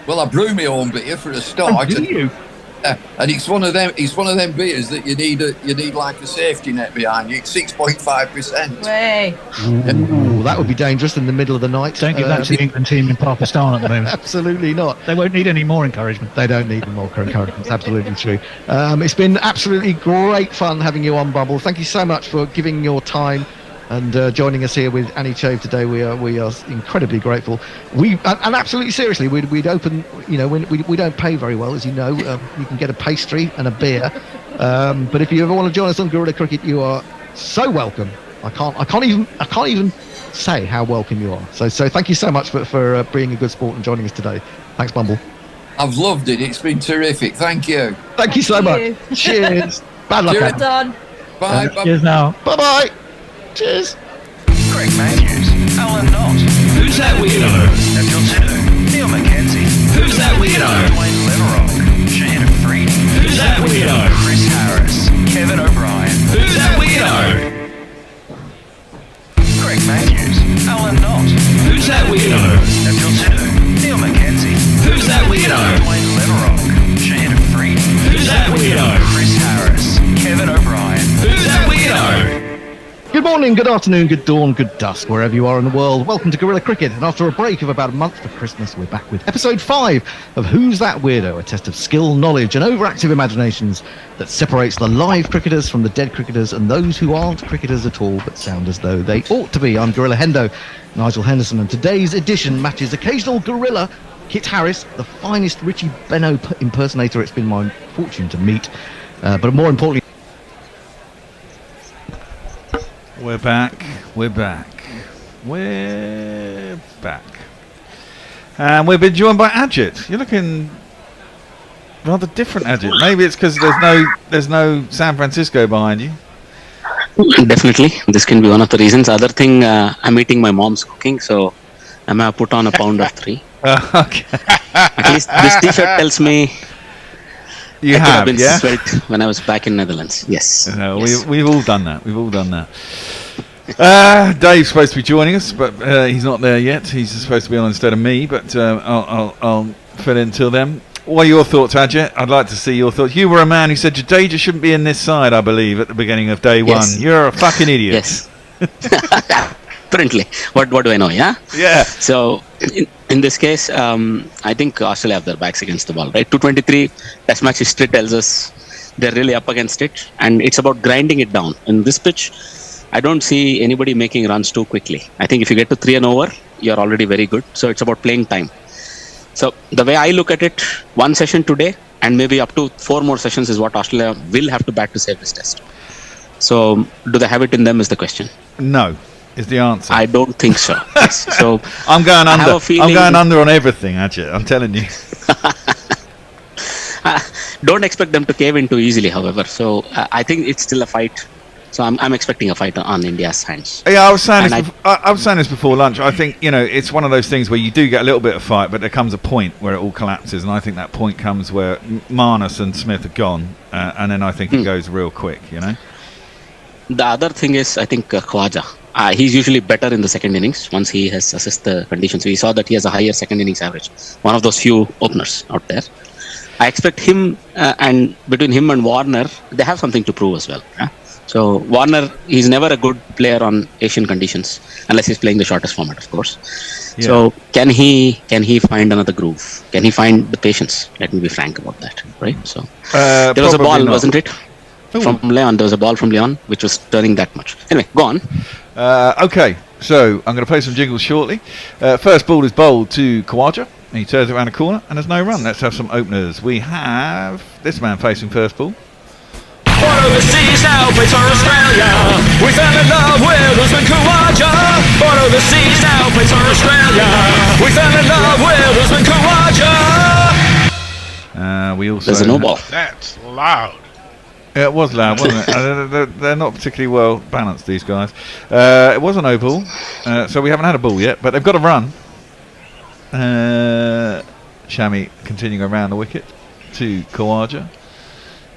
Well, I brew my own beer for a start. Oh, do you? And it's one of them. It's one of them beers that you need like a safety net behind you. It's 6.5%. Way. Ooh, that would be dangerous in the middle of the night. Don't give that to the England team in Pakistan at the moment. Absolutely not. They won't need any more encouragement. They don't need more encouragement. It's absolutely true. It's been absolutely great fun having you on, Bubble. Thank you so much for giving your time and joining us here with Annie Chave today. We are incredibly grateful. And absolutely seriously, we'd open. You know, we don't pay very well, as you know. You can get a pastry and a beer, but if you ever want to join us on Guerrilla Cricket, you are so welcome. I can't even say how welcome you are. So thank you so much for being a good sport and joining us today. Thanks, Bumble. I've loved it. It's been terrific. Thank you. Thank you so much. Cheers. Bad luck. Cheers, done. Bye. Cheers now. Bye bye. Cheers. Greg Matthews, Alan Knott. Who's that weirdo? Daniel Titto, Neil Mackenzie. Who's that weirdo? Wayne Leverock, Shahid Afridi. Who's that weirdo? Chris Harris, Kevin O'Brien. Who's that weirdo? good afternoon, good dawn, good dusk, wherever you are in the world. Welcome to Guerrilla Cricket. And after a break of about a month for Christmas, we're back with episode 5 of Who's That Weirdo? A test of skill, knowledge, and overactive imaginations that separates the live cricketers from the dead cricketers and those who aren't cricketers at all but sound as though they ought to be. I'm Gorilla Hendo, Nigel Henderson, and today's edition matches occasional gorilla Kit Harris, the finest Richie Benno impersonator it's been my fortune to meet, but more importantly, We're back. And we've been joined by Ajit. You're looking rather different, Ajit. Maybe it's because there's no San Francisco behind you. Definitely. This can be one of the reasons. Other thing, I'm eating my mom's cooking, so I may have put on a pound or 3. Okay. At least this t-shirt tells me you I have been yeah? sweat when I was back in Netherlands. Yes. Yes. We've all done that. Dave's supposed to be joining us, but he's not there yet. He's supposed to be on instead of me, but I'll fill in till then. What are your thoughts, Ajit? I'd like to see your thoughts. You were a man who said Jadeja shouldn't be in this side, I believe, at the beginning of day one. You're a fucking idiot. Yes. Apparently. What do I know, yeah? Yeah. So, in this case, I think Australia have their backs against the ball, right? 223 Test match history tells us they're really up against it, and it's about grinding it down. In this pitch, I don't see anybody making runs too quickly. I think if you get to 3 and over, you're already very good. So it's about playing time. So the way I look at it, 1 session today and maybe up to 4 more sessions is what Australia will have to bat to save this test. So do they have it in them is the question. No, is the answer. I don't think so. Yes. So I'm going under. I'm going under on everything, Ajit. I'm telling you. Don't expect them to cave in too easily, however. So I think it's still a fight. So I'm expecting a fight on India's hands. Yeah, I was saying this before lunch. I think it's one of those things where you do get a little bit of fight, but there comes a point where it all collapses, and I think that point comes where Marnus and Smith are gone, and then I think it goes real quick. The other thing is, I think Khawaja. He's usually better in the second innings once he has assessed the conditions. We saw that he has a higher second innings average. One of those few openers out there. I expect him, and between him and Warner, they have something to prove as well. Yeah? So Warner, he's never a good player on Asian conditions unless he's playing the shortest format, of course. Yeah. So can he find another groove? Can he find the patience? Let me be frank about that, right? So there was a ball, wasn't it? From Leon, there was a ball from Leon which was turning that much. Anyway, go on. Okay, so I'm going to play some jingles shortly. First ball is bowled to Khawaja. He turns it around the corner and there's no run. Let's have some openers. We have this man facing first ball. Born overseas now plays for Australia. We fell in love with Usman Khawaja. Born overseas now plays for Australia. We fell in love with Usman Khawaja. We also there's a no ball. That's loud. Yeah, it was loud, wasn't it? They're not particularly well balanced, these guys. It was a no ball, so we haven't had a ball yet, but they've got a run. Shami continuing around the wicket to Khawaja.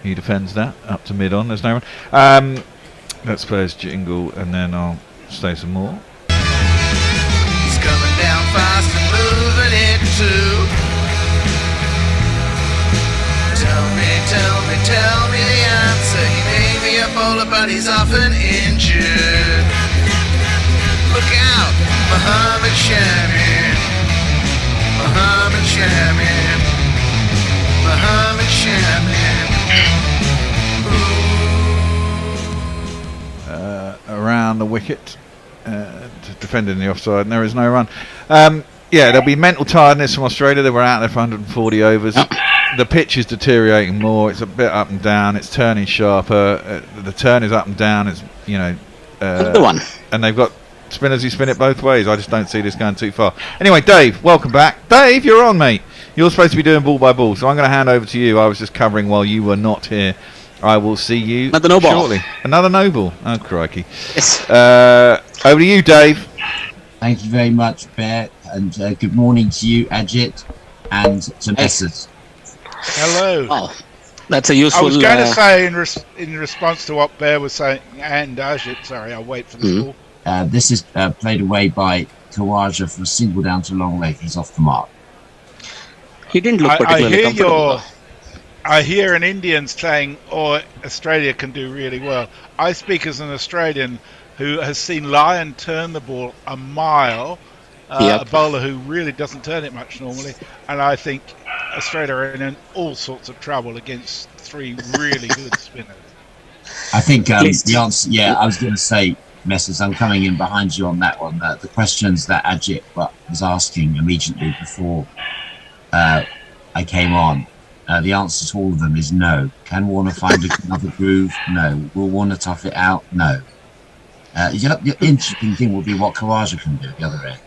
He defends that up to mid-on. There's no run. Let's play his jingle and then I'll say some more. He's coming down fast and moving it too. Tell me the answer. He may be a bowler, but he's often injured. Look out, Muhammad Shami. Muhammad Shami. Muhammad Shami. Around the wicket, defending the offside, and there is no run. There'll be mental tiredness from Australia. They were out there for 140 overs. The pitch is deteriorating more. It's a bit up and down. It's turning sharper. The turn is up and down. It's Another one. And they've got spinners who spin it both ways. I just don't see this going too far. Anyway, Dave, welcome back. Dave, you're on, mate. You're supposed to be doing ball by ball, so I'm going to hand over to you. I was just covering while you were not here. I will see you Another no ball. shortly. Another no ball. Oh, crikey. Yes. Over to you, Dave. Thank you very much, Bear, and good morning to you, Ajit, and to Messrs. Hello. Oh, that's a useful... I was going to say, in response to what Bear was saying, and Ajit, sorry, I'll wait for the ball. This is played away by Khawaja for a single down to long leg. He's off the mark. He didn't look particularly comfortable. I hear an Indian saying, Australia can do really well. I speak as an Australian who has seen Lyon turn the ball a mile. Yep. A bowler who really doesn't turn it much normally, and I think Australia are in all sorts of trouble against three really good spinners. I think the answer, I was going to say, Messrs, I'm coming in behind you on that one. The questions that Ajit was asking immediately before I came on, the answer to all of them is no. Can Warner find another groove? No. Will Warner tough it out? No. The interesting thing will be what Khawaja can do at the other end.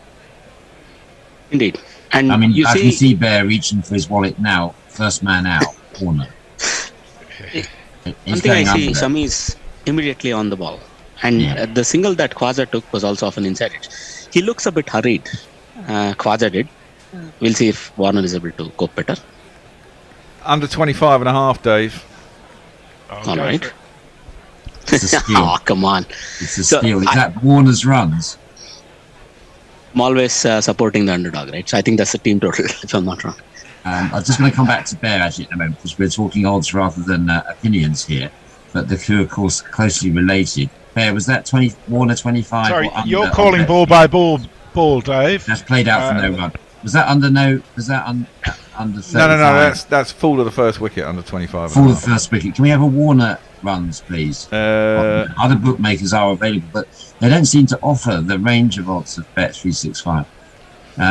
Indeed. And I mean, you I can see Bear reaching for his wallet now. First man out, Warner. One thing I see, Shami is immediately on the ball. And the single that Khawaja took was also off an inside edge. He looks a bit hurried. Khawaja did. We'll see if Warner is able to cope better. Under 25.5, Dave. All right. It's a steal. Oh, come on. It's a steal. Is that Warner's runs? I'm always supporting the underdog, right? So I think that's the team total, if I'm not wrong. I'm just going to come back to Bear actually in a moment because we're talking odds rather than opinions here. But the two, of course, closely related. Bear, was that Warner 25? Sorry, or under, you're calling ball by ball, Dave. That's played out for no run. Was that under no? Was that under 35? No. That's full of the first wicket under 25. Full of the first wicket. Can we have a Warner runs, please? Other bookmakers are available, but they don't seem to offer the range of odds of Bet365.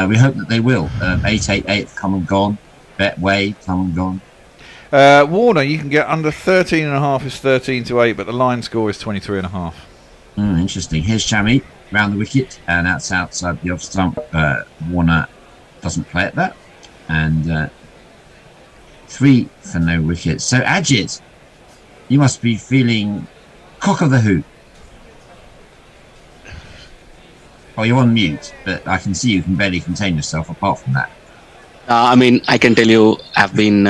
We hope that they will. 888 come and gone. Betway come and gone. Warner, you can get under 13.5 is 13 to 8, but the line score is 23.5. Interesting. Here's Shami round the wicket, and that's outside the off stump. Warner doesn't play at that, and 3 for no wicket. So Ajit, you must be feeling cock of the hoop. Oh, you're on mute, but I can see you can barely contain yourself apart from that. I mean, I can tell you I've been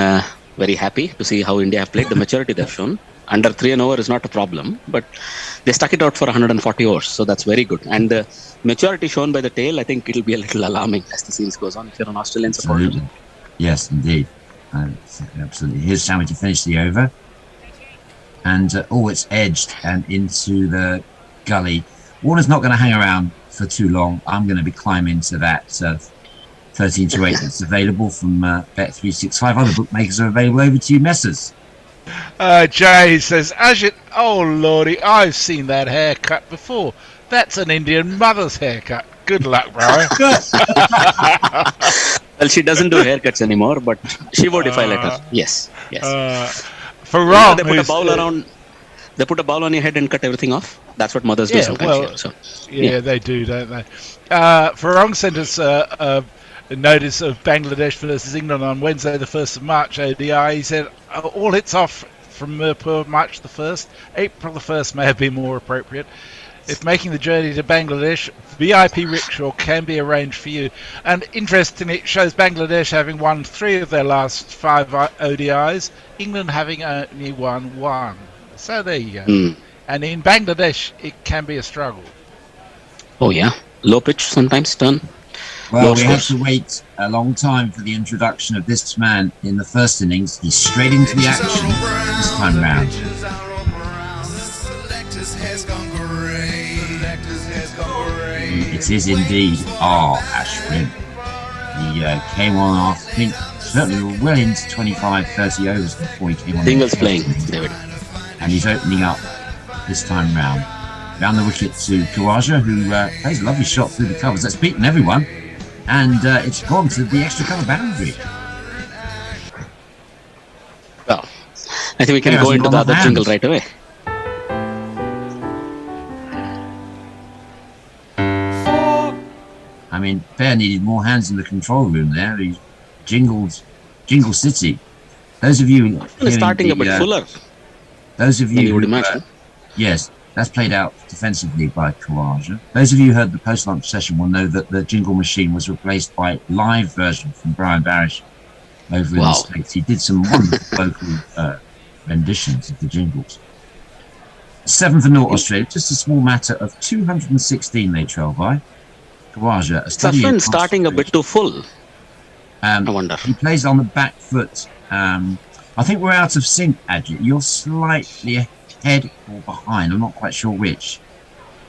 very happy to see how India have played, the maturity they've shown. Under 3 and over is not a problem, but they stuck it out for 140 overs, so that's very good. And the maturity shown by the tail, I think it'll be a little alarming as the series goes on if you're an Australian supporter. Absolutely. Yes, indeed. Absolutely. Here's Shami to finish the over. And, it's edged and into the gully. Warner's not going to hang around for too long. I'm going to be climbing to that 13 to 8 that's available from Bet365. Other bookmakers are available. Over to you, Messrs. Jay says, Ajit, oh lordy, I've seen that haircut before. That's an Indian mother's haircut. Good luck, bro. Well, she doesn't do haircuts anymore, but she would if I let her. Yes. For Ron, they put a bowl around. They put a bowl on your head and cut everything off. That's what mothers do sometimes. Well, they do, don't they? Farong sent us a notice of Bangladesh versus England on Wednesday, the 1st of March, ODI. He said, all hits off from Mirpur, March the 1st. April the 1st may have been more appropriate. If making the journey to Bangladesh, VIP rickshaw can be arranged for you. And interestingly, it shows Bangladesh having won 3 of their last 5 ODIs, England having only won 1. So there you go. And in Bangladesh, it can be a struggle. Oh yeah, low pitch sometimes turn. Well, we have to wait a long time for the introduction of this man in the first innings. He's straight into the action this time round. It is indeed Ashwin. He came on after, I think, certainly well into 25, 30 overs before he came on. Singles playing, David. And he's opening up this time round. Down the wicket to Khawaja, who plays a lovely shot through the covers. That's beaten everyone. And it's gone to the extra cover boundary. Well, I think we can go into the other jingle right away. I mean, Bear needed more hands in the control room there. He Jingle City. Those of you starting a bit fuller. Those of you you would imagine. Yes, that's played out defensively by Khawaja. Those of you who heard the post-lunch session will know that the jingle machine was replaced by a live version from Brian Barish over in the States. He did some wonderful vocal renditions of the jingles. 7 for 0 Australia, just a small matter of 216 they trail by. Khawaja, Safin starting a bit too full. I wonder. He plays on the back foot. I think we're out of sync, Ajit. You're slightly ahead or behind. I'm not quite sure which.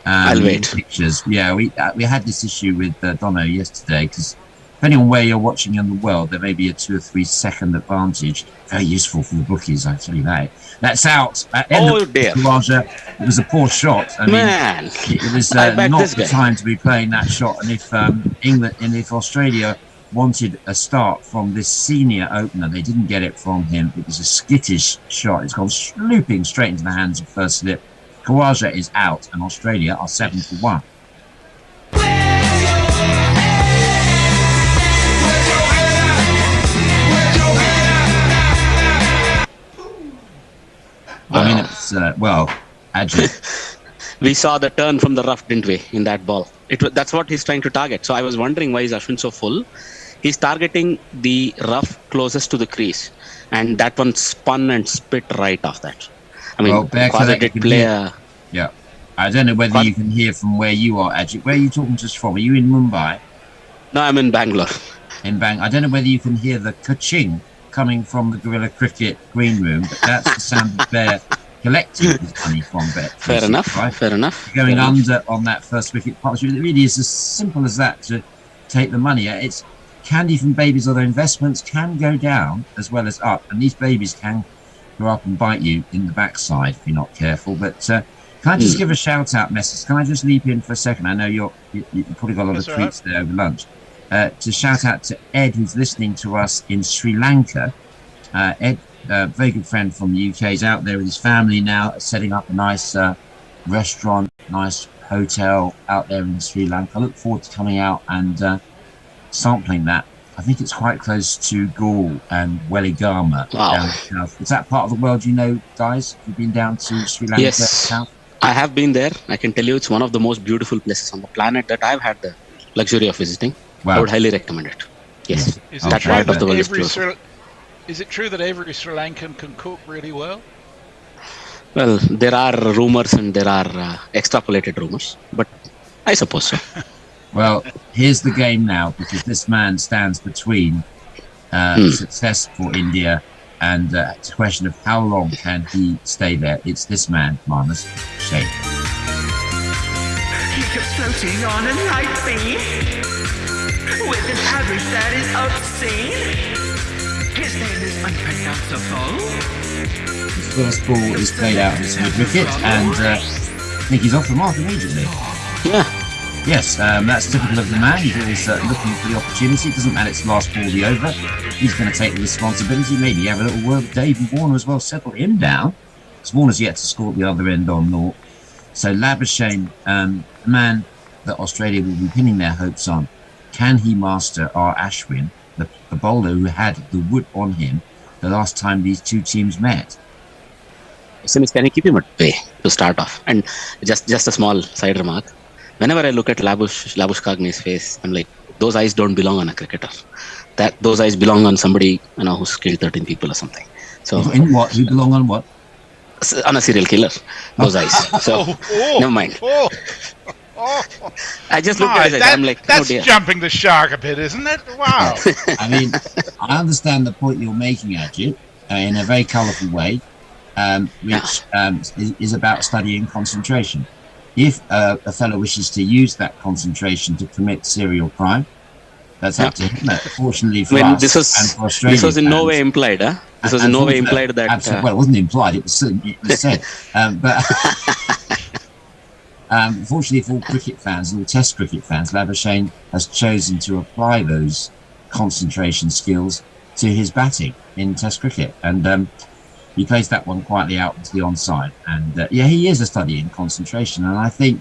I'll wait. Pictures. Yeah, we had this issue with Dono yesterday because depending on where you're watching in the world, there may be a 2 or 3 second advantage. Very useful for the bookies, I tell you that. That's out. Oh dear! It was a poor shot. I mean, Man, it was I backed not this the guy. time to be playing that shot. And if England and if Australia wanted a start from this senior opener, they didn't get it from him. It was a skittish shot. It's gone looping straight into the hands of first slip. Khawaja is out, and Australia are 7-1. I mean, it's Ajit. We saw the turn from the rough, didn't we, in that ball? That's what he's trying to target. So I was wondering why is Ashwin so full. He's targeting the rough closest to the crease, and that one spun and spit right off that. I mean, Khawaja did play a... Yeah. I don't know whether you can hear from where you are, Ajit. Where are you talking to us from? Are you in Mumbai? No, I'm in Bangalore. I don't know whether you can hear the ka-ching coming from the Gorilla Cricket green room, but that's the sound of their collecting his money from Bet. Fair enough. Right? Fair enough. Going fair under enough. on that first wicket partnership. It really is as simple as that to take the money. It's candy from babies, or their investments can go down as well as up, and these babies can go up and bite you in the backside if you're not careful. But can I just give a shout out message? Can I just leap in for a second? I know you probably got a lot of tweets there over lunch. To shout out to Ed, who's listening to us in Sri Lanka. Ed, very good friend from the UK, is out there with his family now, setting up a nice restaurant, nice hotel out there in Sri Lanka. I look forward to coming out and sampling that. I think it's quite close to Gaul and Weligama down south. Is that part of the world you know, guys? Have you been down to Sri Lanka? Yes, south? I have been there. I can tell you it's one of the most beautiful places on the planet that I've had the luxury of visiting. Wow. I would highly recommend it. Yes, Is that part of the world is beautiful. Is it true that every Sri Lankan can cook really well? Well, there are rumors and there are extrapolated rumors, but I suppose so. Well, here's the game now, because this man stands between success for India and it's a question of how long can he stay there. It's this man, Marnus Sheikh. He keeps floating on a light beam with an average that is obscene. His name is unpronounceable. His first ball is played out in his mid-wicket, and I think he's off the mark immediately. Yeah. Yes, that's typical of the man. He's always looking for the opportunity. It doesn't matter it's last ball the over. He's going to take the responsibility. Maybe have a little word with Dave and Warner as well. Settle him down. Because Warner's yet to score at the other end on naught. So Labuschagne, the man that Australia will be pinning their hopes on. Can he master our Ashwin, the bowler who had the wood on him the last time these two teams met? Can you keep him at bay to start off? And just a small side remark. Whenever I look at Labushkagne's face, I'm like, those eyes don't belong on a cricketer. Those eyes belong on somebody who's killed 13 people or something. So in what? Who belong on what? On a serial killer. Those eyes. So never mind. I just looked at his eyes. I'm like, that's oh dear. jumping the shark a bit, isn't it? Wow. I mean, I understand the point you're making, Ajit, in a very colourful way, which is about studying concentration. If a fellow wishes to use that concentration to commit serial crime, that's up to him. Fortunately for us and for Australia, this was in no way implied, huh? This was in no way implied that... well, it wasn't implied, it was said. But fortunately for all cricket fans, all Test cricket fans, Labuschagne has chosen to apply those concentration skills to his batting in Test cricket. And he plays that one quietly out into the onside. And he is a study in concentration. And I think,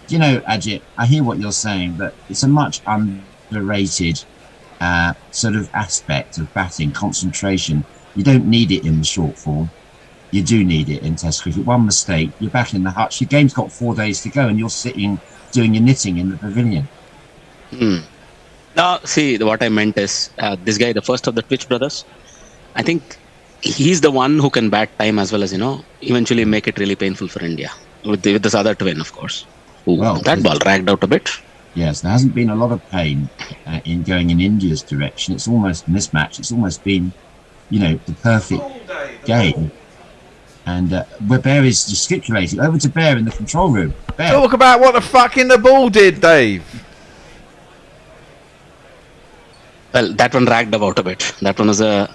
Ajit, I hear what you're saying, but it's a much underrated sort of aspect of batting, concentration. You don't need it in the short form. You do need it in Test cricket. One mistake, you're back in the hutch. Your game's got 4 days to go and you're sitting doing your knitting in the pavilion. No, see, what I meant is this guy, the first of the Twitch brothers, I think he's the one who can bat time as well as, eventually make it really painful for India. With this other twin, of course. That ball ragged out a bit. Yes, there hasn't been a lot of pain in going in India's direction. It's almost, in this match, it's almost been, the perfect game. And Bear is gesticulating. Over to Bear in the control room. Bear. Talk about what the fucking the ball did, Dave. Well, that one ragged about a bit. That one was a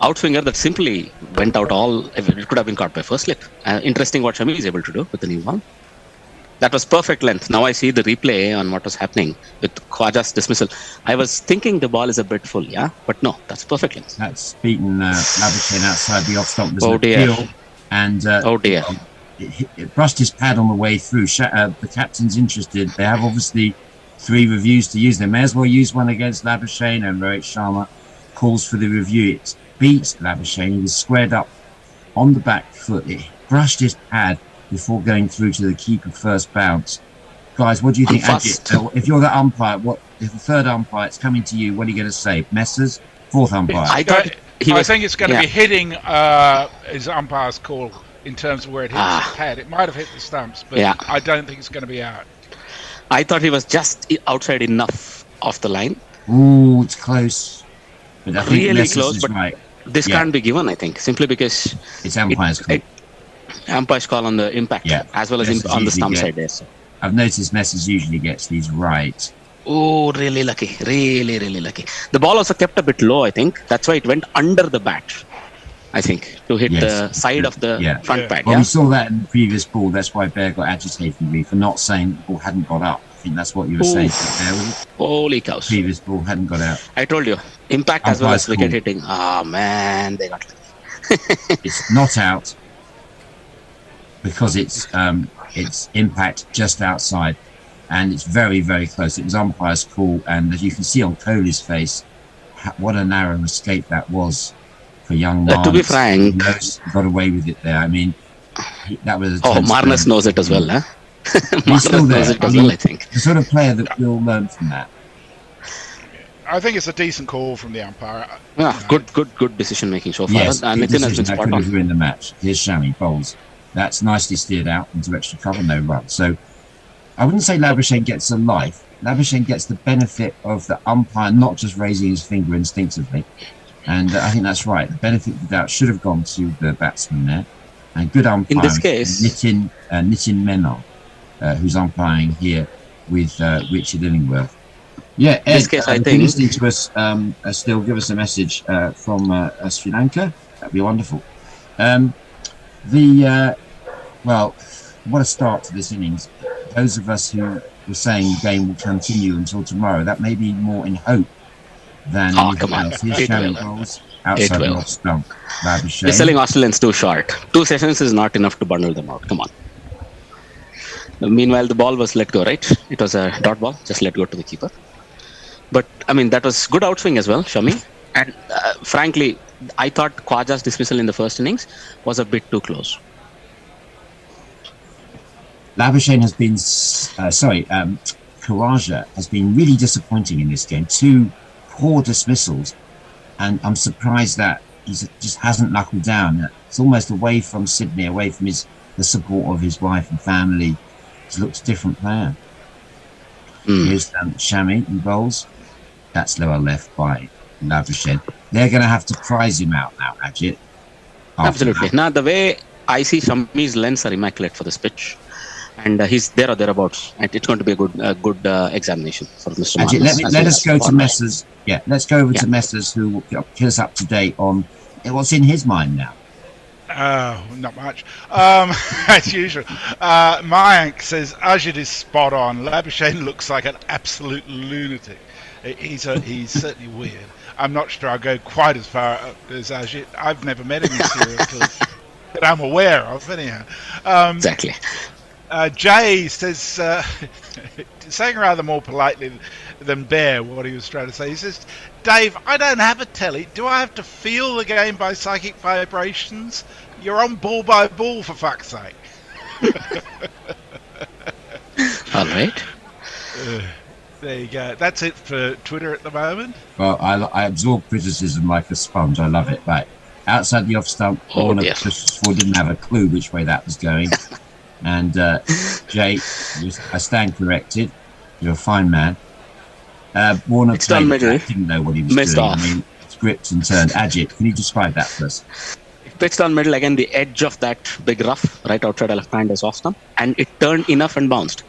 outswinger that simply went out all. It could have been caught by first slip. Interesting what Shami is able to do with the new ball. That was perfect length. Now I see the replay on what was happening with Khwaja's dismissal. I was thinking the ball is a bit full, yeah? But no, that's perfect length. That's beaten Labuschagne outside the off stump. There's Oh an dear. appeal, and Oh dear. it brushed his pad on the way through. The captain's interested. They have obviously 3 reviews to use. They may as well use one against Labuschagne, and Rohit Sharma calls for the review. It beats Labuschagne. He was squared up on the back foot. It brushed his pad before going through to the keeper first bounce. Guys, what do you think? Ajit, if you're the umpire, if the third umpire is coming to you, what are you going to say? Messers? Fourth umpire? I think it's going to be hitting his umpire's call in terms of where it hits the pad. It might have hit the stumps, but I don't think it's going to be out. I thought he was just outside enough off the line. Ooh, it's close. But I think Really Messers close, is but right. this can't be given, I think, simply because it's umpire's call. Umpire's call on the impact, as well as on the stump side there. So. I've noticed Messers usually gets these right. Oh, really lucky. Really, really lucky. The ball also kept a bit low, I think. That's why it went under the bat, I think, to hit the side of the front pad. Well, we saw that in the previous ball. That's why Bear got agitated with me for not saying the ball hadn't got up. I think that's what you were saying. Holy cows. Previous ball hadn't got out. I told you. Impact as well as wicket hitting. Ah, man, they got lucky. It's not out because it's impact just outside, and it's very, very close. It was umpire's call, and as you can see on Kohli's face, what a narrow escape that was for young Marnus. To be frank, he got away with it there. I mean, that was. Marnus knows it as well, huh? He's still there. Knows it as well, I think. The sort of player that will learn from that. I think it's a decent call from the umpire. Yeah, good decision making so far. Yes, Nitin has been that spot could have on. ruined the match. Here's Shami bowls. That's nicely steered out into extra cover, no run. So I wouldn't say Labuschagne gets a life. Labuschagne gets the benefit of the umpire not just raising his finger instinctively. And I think that's right. The benefit of the doubt should have gone to the batsman there. And good umpire. In this case, Nitin Menon, who's umpiring here with Richard Illingworth. Yeah, Ed, in this case, I if think you're listening to us still, give us a message from Sri Lanka. That'd be wonderful. Well, what a start to this innings. Those of us who were saying the game will continue until tomorrow, that may be more in hope than anything else. Here's Shannon Bowles outside the off stump. They're selling Australians too short. 2 sessions is not enough to bundle them out. Come on. Meanwhile, the ball was let go, right? It was a dot ball, just let go to the keeper. But, I mean, that was good outswing as well, Shami. And frankly, I thought Khwaja's dismissal in the first innings was a bit too close. Labuschagne has been, Khawaja has been really disappointing in this game. 2 poor dismissals, and I'm surprised that he just hasn't knuckled down. It's almost away from Sydney, away from the support of his wife and family. He looks a different player. Here's Shami in bowls. That's lower left by Labuschagne. They're going to have to prize him out now, Ajit. Absolutely. Now, the way I see Shami's lens are immaculate for this pitch. And he's there or thereabouts. And it's going to be a good examination for Mr. Marnus. Let us go to Messers. Yeah, let's go over to Messers, who will get us up to date on what's in his mind now. Not much. As usual. Mayank says Ajit is spot on. Labuschagne looks like an absolute lunatic. He's certainly weird. I'm not sure I'll go quite as far as Ajit. I've never met any serial killers that I'm aware of, anyhow. Exactly. Jay says, saying rather more politely than Bear what he was trying to say, he says, Dave, I don't have a telly. Do I have to feel the game by psychic vibrations? You're on ball by ball, for fuck's sake. All right. There you go. That's it for Twitter at the moment. Well, I absorb criticism like a sponge. I love it. Right. Outside the off stump, Warner didn't have a clue which way that was going. And Jay, I stand corrected. You're a fine man. Warner didn't know what he was doing. I mean, it's gripped and turned. Ajit, can you describe that for us? pitched on middle again, the edge of that big rough right outside the left hand is off stump, and it turned enough and bounced.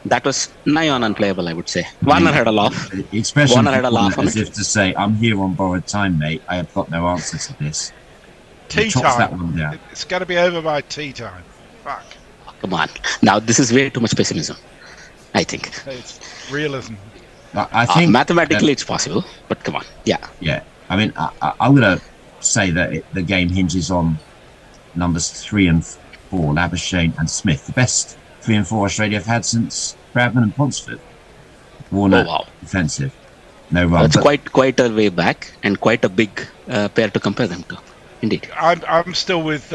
That was nigh on unplayable, I would say. Warner had a laugh. The expression Warner had a laugh on as it. if to say, "I'm here on borrowed time, mate. I have got no answer to this." Tea He chops that time. one down. It's got to be over by tea time. Fuck. Come on. Now, this is way too much pessimism, I think. It's realism. I think mathematically it's possible, but come on. Yeah. Yeah. I mean, I'm going to say that the game hinges on numbers 3 and 4, Labuschagne and Smith. The best 3 and 4 Australia have had since Bradman and Ponsford. Warner, defensive. No run. That's quite a way back and quite a big pair to compare them to. Indeed. I'm still with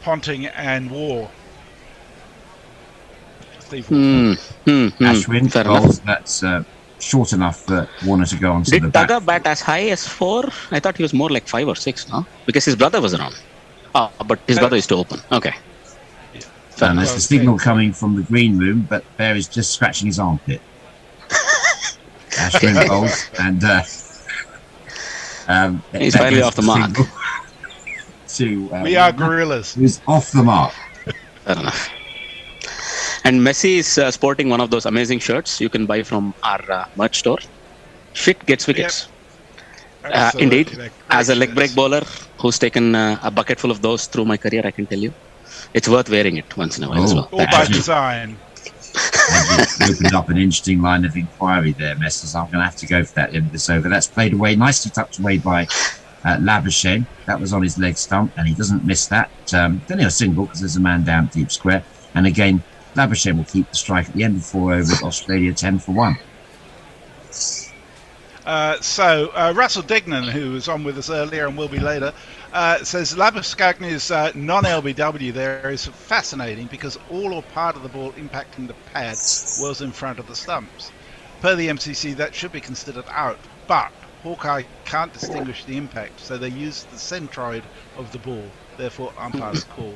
Ponting and War. Ashwin, fair goals, that's short enough for Warner to go on to the Did back. Tugger bat as high as 4? I thought he was more like 5 or 6, no? Because his brother was around. Oh, but his brother is to open. Okay. And there's the signal coming from the green room, but Bear is just scratching his armpit. Ashwin bowls, and he's finally off the mark. We are gorillas. He's off the mark. Fair enough. And Messi is sporting one of those amazing shirts you can buy from our merch store. Shit gets wickets. Yep. Indeed. As a leg break bowler who's taken a bucket full of those through my career, I can tell you, it's worth wearing it once in a while as well. All by design. You opened up an interesting line of inquiry there, Messers. I'm going to have to go for that in this over. That's played away, nicely tucked away by Labuschagne. That was on his leg stump, and he doesn't miss that. Then he'll single because there's a man down deep square. And again, Labuschagne will keep the strike at the end of 4 overs. Australia 10 for 1. Russell Dignan, who was on with us earlier and will be later, says Labuschagne's non-LBW there is fascinating because all or part of the ball impacting the pad was in front of the stumps. Per the MCC, that should be considered out, but Hawkeye can't distinguish the impact, so they use the centroid of the ball, therefore umpire's call.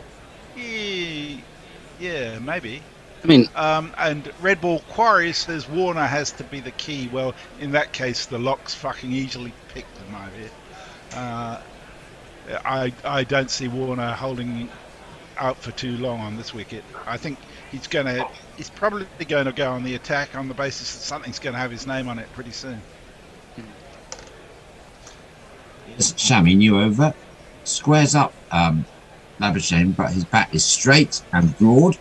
Yeah, maybe. I mean, and Red Ball Quarry says Warner has to be the key. Well, in that case, the lock's fucking easily picked in my view. I don't see Warner holding out for too long on this wicket. I think he's probably going to go on the attack on the basis that something's going to have his name on it pretty soon. Shammy, new over. Squares up Labuschagne, but his bat is straight and broad,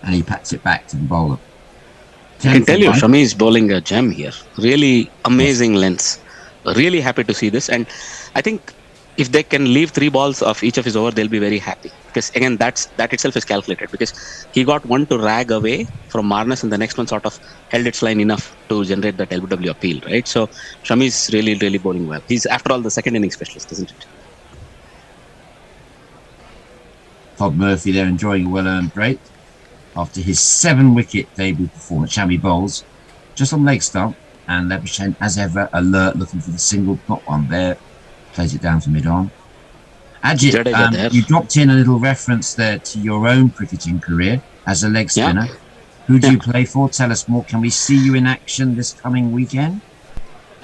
and he pats it back to the bowler. I can tell you, Shami is bowling a gem here. Really amazing lengths. Really happy to see this. And I think if they can leave 3 balls of each of his over, they'll be very happy. Because again, that itself is calculated. Because he got one to rag away from Marnus, and the next one sort of held its line enough to generate that LBW appeal, right? So Shami is really, really bowling well. He's, after all, the second inning specialist, isn't it? Todd Murphy there enjoying a well-earned break after his 7-wicket debut performance. Shammy bowls just on leg stump, and Labuschagne, as ever, alert, looking for the single. Not one there. Plays it down to mid-on. Ajit, you dropped in a little reference there to your own cricketing career as a leg spinner. Yeah. Who do you play for? Tell us more. Can we see you in action this coming weekend?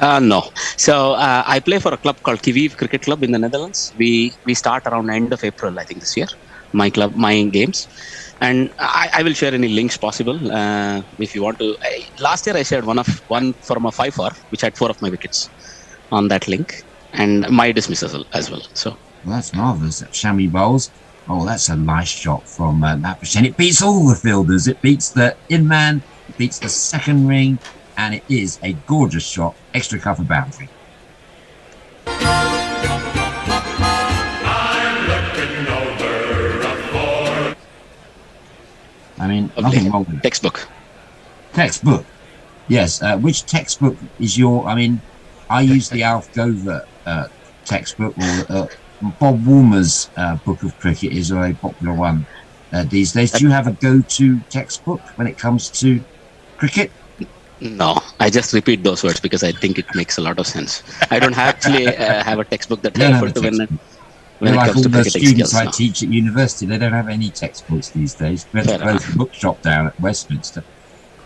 No. So I play for a club called Kiwi Cricket Club in the Netherlands. We start around end of April, I think, this year. My club, my games. And I will share any links possible if you want to. Last year I shared one from a 5-4, which had 4 of my wickets on that link, and my dismissal as well. So that's marvellous. Shammy bowls. Oh, that's a nice shot from Labuschagne. It beats all the fielders. It beats the in-man, it beats the second ring, and it is a gorgeous shot. Extra cover boundary. I mean, nothing wrong with it. Textbook. Yes. Which textbook is your... I mean, I use the Alf Gover textbook, or Bob Woolmer's book of cricket is a very popular one these days. Do you have a go-to textbook when it comes to cricket? No, I just repeat those words because I think it makes a lot of sense. I don't actually have a textbook that I refer to when it like comes all to the cricketing students skills. I teach at university, they don't have any textbooks these days. We have to close the bookshop down at Westminster.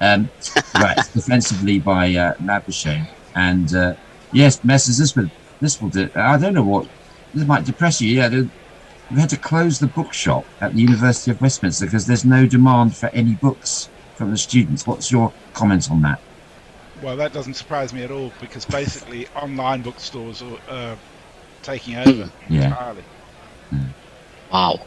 Right, defensively by Labuschagne. And yes, Messers, this will do. I don't know what this might depress you. Yeah, we had to close the bookshop at the University of Westminster because there's no demand for any books from the students. What's your comment on that? Well, that doesn't surprise me at all because basically online bookstores are taking over entirely. Wow.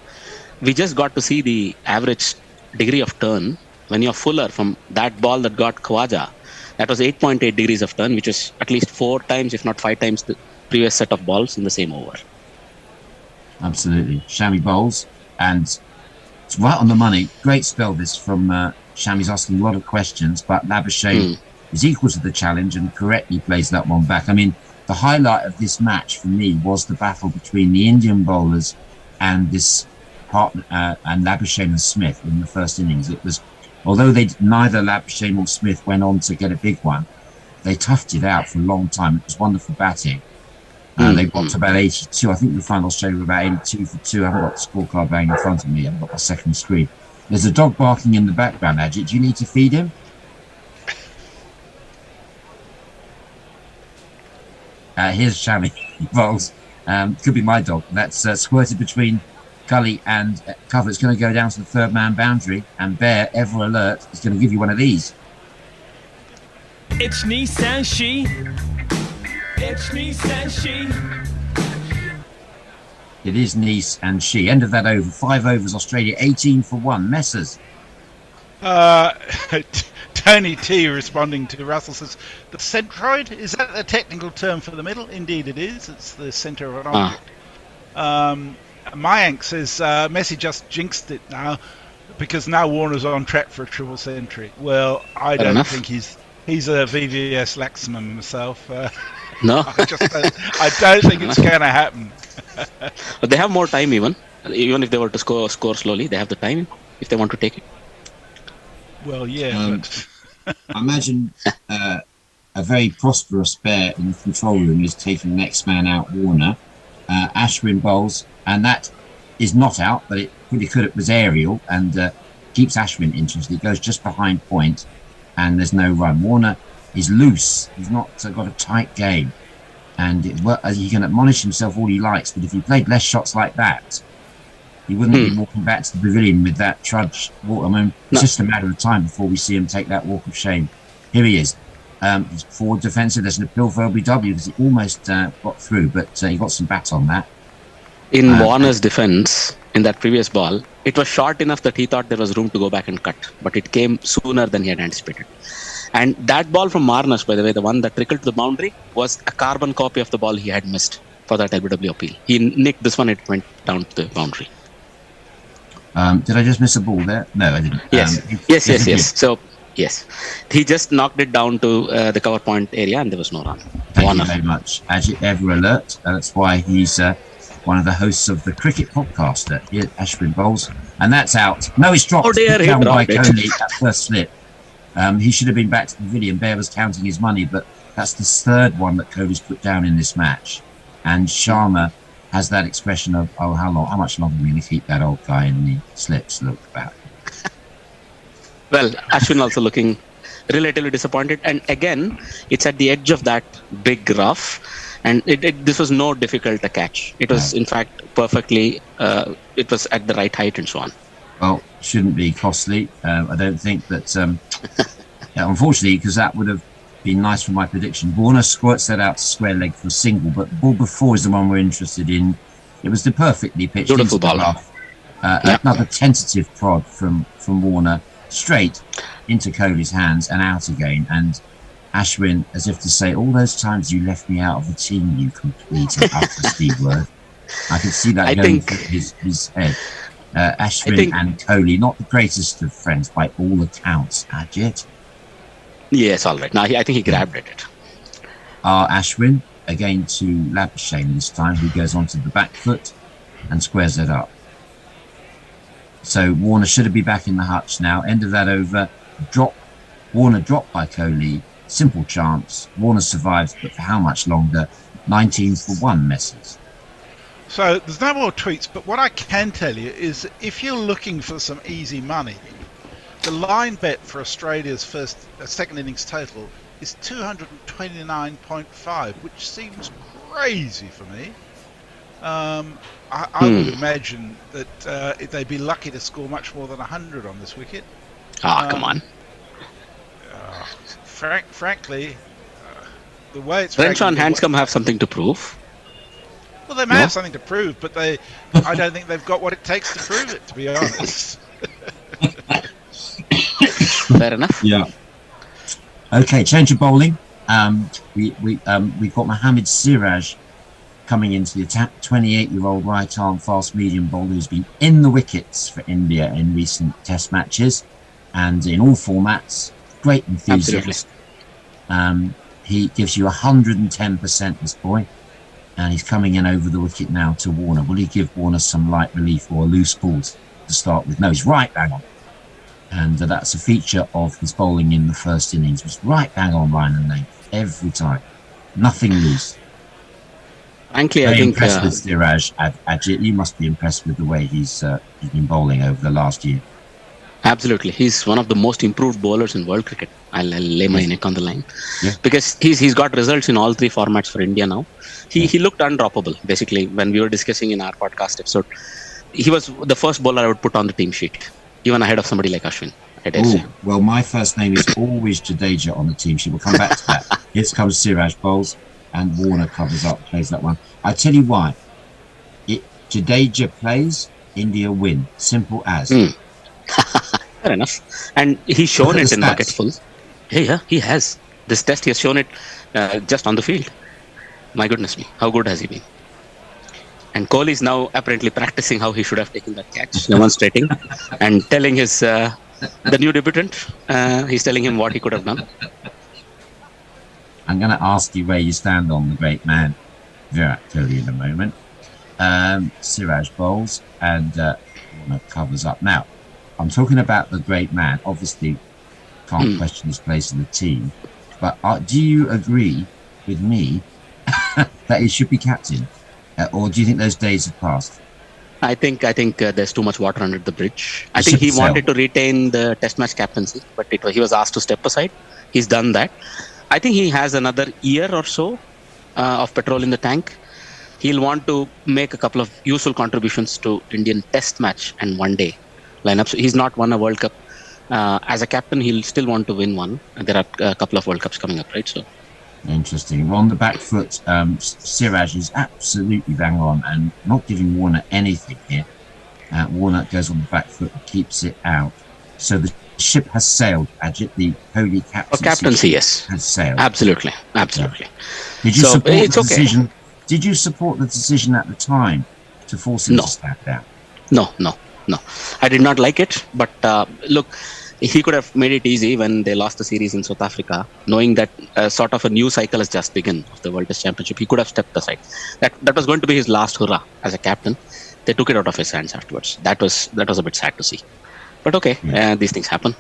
We just got to see the average degree of turn when you're fuller from that ball that got Khawaja. That was 8.8 degrees of turn, which is at least 4 times, if not 5 times, the previous set of balls in the same over. Absolutely. Shami bowls, and it's right on the money. Great spell this from Shami's asking a lot of questions, but Labuschagne is equal to the challenge and correctly plays that one back. I mean, the highlight of this match for me was the battle between the Indian bowlers and this partner and Labuschagne and Smith in the first innings. It was, although neither Labuschagne or Smith went on to get a big one, they toughed it out for a long time. It was wonderful batting. They got to about 82. I think the final Australia were about 82 for 2. I haven't got the scorecard bang in front of me. I haven't got my second screen. There's a dog barking in the background, Ajit. Do you need to feed him? Here's Shami. Bowls. Could be my dog. That's squirted between gully and cover. It's going to go down to the third man boundary, and Bear, ever alert, is going to give you one of these. It's niece and she. It's niece and she. It is Nice and she. End of that over. 5 overs, Australia 18 for 1. Messers. Tony T responding to Russell says, the centroid, is that the technical term for the middle? Indeed it is. It's the centre of an object. Mayank says, Messi just jinxed it now because now Warner's on track for a triple century. Well, I don't think he's a VVS Laxman himself. No. I don't think it's going to happen. But they have more time even if they were to score slowly, they have the time if they want to take it. Well, yeah. But I imagine a very prosperous Bear in the control room is taking next man out Warner. Ashwin bowls, and that is not out, but it pretty could. It was aerial and keeps Ashwin interested. It goes just behind point, and there's no run. Warner is loose. He's not got a tight game, and he can admonish himself all he likes. But if he played less shots like that, he wouldn't be walking back to the pavilion with that trudge walk. I mean, it's just a matter of time before we see him take that walk of shame. Here he is. He's forward defensive. There's an appeal for LBW because he almost got through, but he got some bat on that. In Warner's defense, in that previous ball, it was short enough that he thought there was room to go back and cut, but it came sooner than he had anticipated. And that ball from Marnus, by the way, the one that trickled to the boundary, was a carbon copy of the ball he had missed for that LBW appeal. He nicked this one, it went down to the boundary. Did I just miss a ball there? No, I didn't. Yes. Yes. So, yes. He just knocked it down to the cover point area and there was no run. Thank you very much. Ajit Ever Alert. That's why he's one of the hosts of the cricket podcast here at Ashwin Bowls. And that's out. No, it's dropped. Oh dear, he down by dropped it. Coney at first slip. He should have been back to the pavilion. Bear was counting his money, but that's the third one that Kohli's put down in this match. And Sharma has that expression of, oh, how much longer are we going to keep that old guy in the slips? Look about. Well, Ashwin also looking relatively disappointed. And again, it's at the edge of that big rough. And this was no difficult to catch. It was, in fact, perfectly, it was at the right height and so on. Well, shouldn't be costly. I don't think that, unfortunately, because that would have been nice for my prediction. Warner squirts that out to square leg for a single, but the ball before is the one we're interested in. It was the perfectly pitched into the rough. Another tentative prod from Warner, straight into Kohli's hands and out again. And Ashwin, as if to say, all those times you left me out of the team, you complete and utter Steve Worth. I could see that going through his head. Ashwin and Kohli, not the greatest of friends by all accounts, Ajit. Yes, all right. Now, I think he grabbed at it. Ashwin, again to Labuschagne this time, who goes onto the back foot and squares it up. So Warner should be back in the hutch now. End of that over. Warner dropped by Kohli. Simple chance. Warner survives, but for how much longer? 19 for 1, Messers. So there's no more tweets, but what I can tell you is if you're looking for some easy money, the line bet for Australia's second innings total is 229.5, which seems crazy for me. I would imagine that they'd be lucky to score much more than 100 on this wicket. Come on. Frankly, the way it's French on Hanscom have something to prove. Well, they may have something to prove, but I don't think they've got what it takes to prove it, to be honest. Fair enough. Yeah. Okay, change of bowling. We've got Mohammad Siraj coming into the attack. 28-year-old right-arm fast medium bowler who's been in the wickets for India in recent Test matches and in all formats. Great enthusiast. He gives you 110%, this boy, and he's coming in over the wicket now to Warner. Will he give Warner some light relief or a loose ball to start with? No, he's right bang on. And that's a feature of his bowling in the first innings. It was right bang on line and length every time. Nothing loose. Frankly, Very I think impressed with Siraj Ajit. You must be impressed with the way he's been bowling over the last year. absolutely, he's one of the most improved bowlers in world cricket. I'll lay my neck on the line, because he's got results in all three formats for India now. He looked undroppable. Basically, when we were discussing in our podcast episode, he was the first bowler I would put on the team sheet, even ahead of somebody like Ashwin. I dare say. Well, my first name is always Jadeja on the team sheet. We'll come back to that. Here comes Siraj bowls, and Warner covers up, plays that one. I tell you why. Jadeja plays, India win. Simple as. Fair enough. And he's shown it in bucketfuls. Yeah, he has. This test, he has shown it just on the field. My goodness me, how good has he been? And Kohli is now apparently practicing how he should have taken that catch, demonstrating, and telling his the new debutant, he's telling him what he could have done. I'm going to ask you where you stand on the great man, Virat Kohli, in a moment. Siraj bowls and Warner covers up. Now, I'm talking about the great man. Obviously, can't question his place in the team. But do you agree with me that he should be captain? Or do you think those days have passed? I think there's too much water under the bridge. I think he wanted to retain the test match captaincy, but he was asked to step aside. He's done that. I think he has another year or so of petrol in the tank. He'll want to make a couple of useful contributions to Indian test match and one day lineup. So he's not won a World Cup. As a captain, he'll still want to win one. And there are a couple of World Cups coming up, right? So. Interesting. Well, on the back foot, Siraj is absolutely bang on and not giving Warner anything here. Warner goes on the back foot and keeps it out. So the ship has sailed, Ajit. The holy captaincy yes, has sailed. Absolutely. Yeah. Did you support the decision? Did you support the decision at the time to force him to stand down? No. I did not like it. But look, he could have made it easy when they lost the series in South Africa, knowing that sort of a new cycle has just begun of the World Test Championship. He could have stepped aside. That was going to be his last hurrah as a captain. They took it out of his hands afterwards. That was a bit sad to see. But okay, these things happen.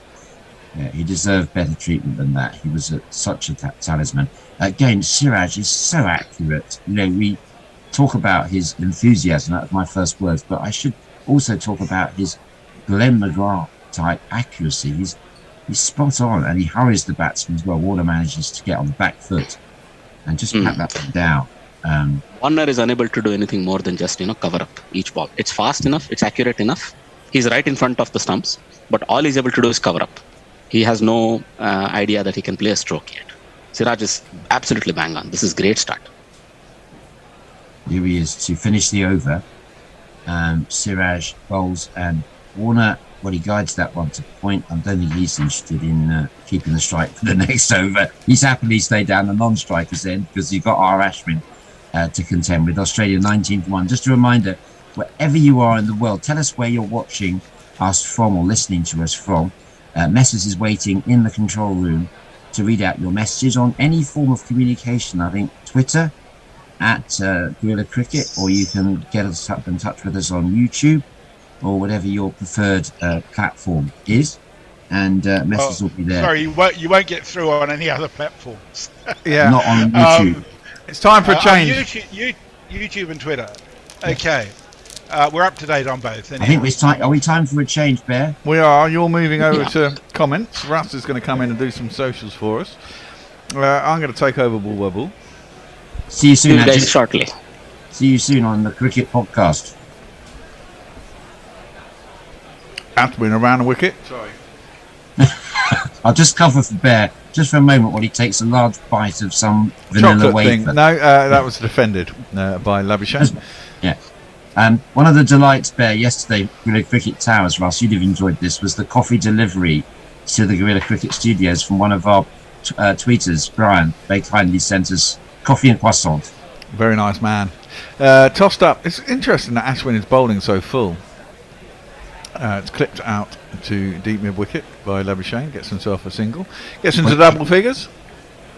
Yeah, he deserved better treatment than that. He was such a talisman. Again, Siraj is so accurate. You know, we talk about his enthusiasm. That was my first words. But I should also talk about his Glenn McGrath type accuracy. He's spot on, and he hurries the batsman as well. Warner manages to get on the back foot and just pat that one down. Warner is unable to do anything more than just cover up each ball. It's fast enough, it's accurate enough. He's right in front of the stumps, but all he's able to do is cover up. He has no idea that he can play a stroke yet. Siraj is absolutely bang on. This is great start. Here he is to finish the over. Siraj bowls and Warner, well, he guides that one to point. I don't think he's interested in keeping the strike for the next over. He's happily stayed down the non-strikers end because you've got R. Ashwin to contend with. Australia 19-1. Just a reminder, wherever you are in the world, tell us where you're watching us from or listening to us from. Messrs is waiting in the control room to read out your messages on any form of communication. I think Twitter at Guerrilla Cricket, or you can get us up in touch with us on YouTube or whatever your preferred platform is, and messages will be there. Sorry, you won't get through on any other platforms. Yeah, not on YouTube. It's time for a change. YouTube and Twitter. Okay. We're up to date on both. Anyway. I think it's time. Are we time for a change, Bear? We are. You're moving over to comments. Russ is going to come in and do some socials for us. I'm going to take over Bull Wobble. See you soon, guys, shortly. See you soon on the Cricket Podcast. Ashwin around the wicket. Sorry. I'll just cover for Bear just for a moment while he takes a large bite of some vanilla Chocolate wafer. thing. No, that was defended by Labuschagne. Yeah. One of the delights, Bear, yesterday, Guerrilla Cricket Towers, Russ, you'd have enjoyed this, was the coffee delivery to the Guerrilla Cricket Studios from one of our tweeters, Brian. They kindly sent us coffee and croissant. Very nice man. Tossed up. It's interesting that Ashwin is bowling so full. It's clipped out to deep mid wicket by Labuschagne. Gets himself a single. Gets into double figures.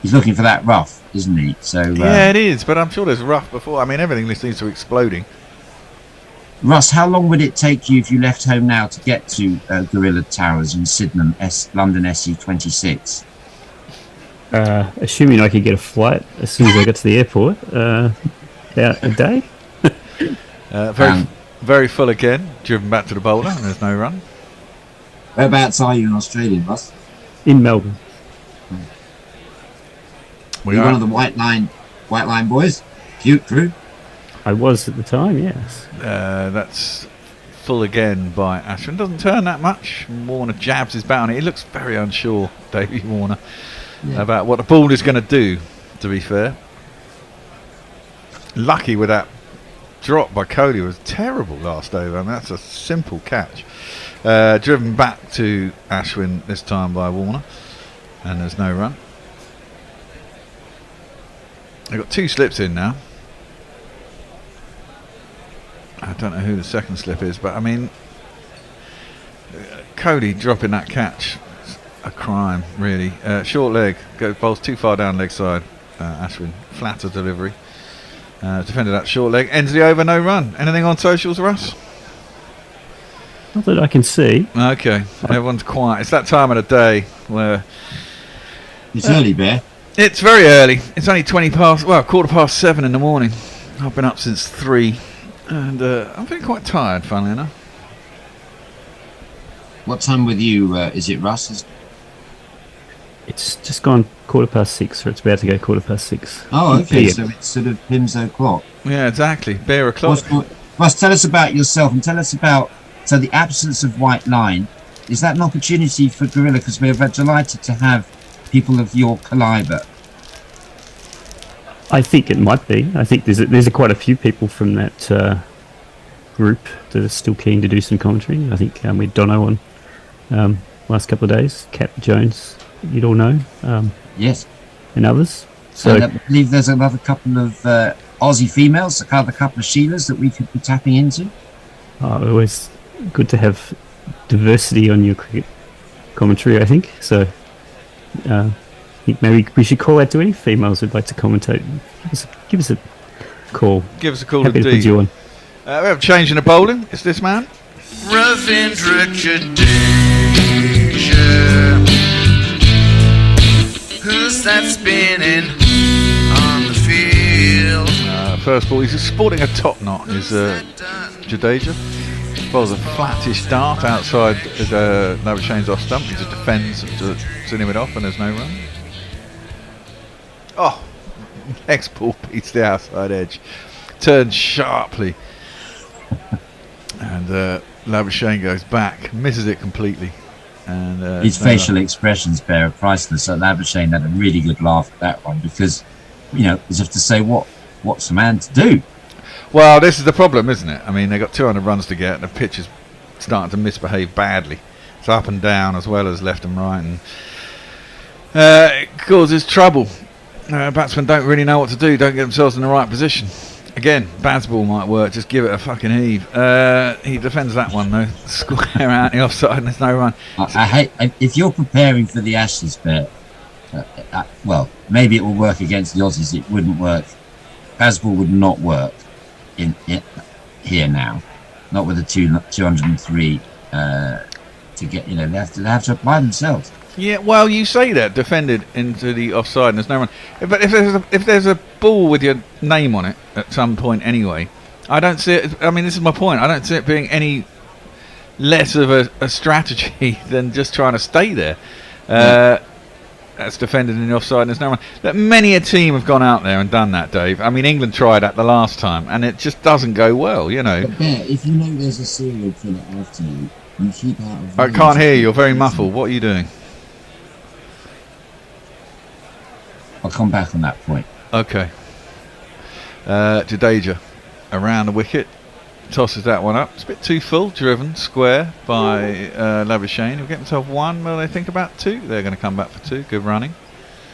He's looking for that rough, isn't he? So yeah, it is. But I'm sure there's rough before. I mean, everything leads to exploding. Russ, how long would it take you if you left home now to get to Guerrilla Towers in Sydenham, London SE26? Assuming I could get a flight as soon as I got to the airport, about a day. Very full again. Driven back to the bowler, and there's no run. Whereabouts are you in Australia, Russ? In Melbourne. Were you one of the White Line boys? Cute crew? I was at the time, yes. That's full again by Ashwin. Doesn't turn that much. Warner jabs his bat on it. He looks very unsure, Davey Warner, about what the ball is going to do, to be fair. Lucky with that drop by Kohli was terrible last over. I mean, that's a simple catch. Driven back to Ashwin this time by Warner, and there's no run. They've got 2 slips in now. I don't know who the second slip is, but I mean, Kohli dropping that catch, a crime, really. Short leg, bowls too far down leg side. Ashwin, flatter delivery. Defended that short leg, ends the over, no run. Anything on socials, Russ? Not that I can see. Okay, everyone's quiet. It's that time of the day where it's early, Bear. It's very early. It's only 7:15 in the morning. I've been up since 3, and I'm feeling quite tired, funnily enough. What time with you is it, Russ? It's just gone 6:15, or it's about to go 6:15. Oh, okay. So it's sort of Pim's o'clock. Yeah, exactly. Bear o'clock. Russ, tell us about yourself and tell us about the absence of White Line. Is that an opportunity for Guerrilla? Because we're delighted to have people of your calibre. I think it might be. I think there's quite a few people from that group that are still keen to do some commentary. I think we had Dono on last couple of days. Cat Jones, you'd all know. Yes. And others. So I believe there's another couple of Aussie females, a couple of Sheilas that we could be tapping into. Always good to have diversity on your cricket commentary, I think. So I think maybe we should call out to any females who'd like to commentate. Give us a call. Give us a call. Happy to put you on. We have a change in the bowling. It's this man. Rough introduction. Who's that spinning on the field? First ball, he's sporting a top knot, is Jadeja. Bowls a flattish dart outside Labuschagne's off stump. He just defends to sending it off, and there's no run. Oh, next ball beats the outside edge. Turns sharply. And Labuschagne goes back, misses it completely. And his facial expressions bear priceless. So Labuschagne had a really good laugh at that one because, as if to say, what's a man to do? Well, this is the problem, isn't it? I mean, they got 200 runs to get, and the pitch is starting to misbehave badly. It's up and down as well as left and right, and it causes trouble. Batsmen don't really know what to do, don't get themselves in the right position. Again, Bazball might work, just give it a fucking heave. He defends that one though, square out the offside, and there's no run. I hate if you're preparing for the Ashes, but well, maybe it will work against the Aussies. It wouldn't work. Bazball would not work in here now, not with the 203 to get. They have to apply themselves. Yeah, well, you say that defended into the offside, and there's no run. But if there's a ball with your name on it at some point anyway, I don't see it. I mean, this is my point. I don't see it being any less of a strategy than just trying to stay there. that's defended in the offside and there's no run. That many a team have gone out there and done that, Dave. I mean, England tried that the last time, and it just doesn't go well, you know. But Bear, if you know there's a serial killer after you, you keep out of... I can't hear you. You're very muffled. What are you doing? I'll come back on that point. Okay. Jadeja around the wicket. Tosses that one up. It's a bit too full. Driven square by Labuschagne. He'll get himself one. Well, they think about two. They're going to come back for two. Good running.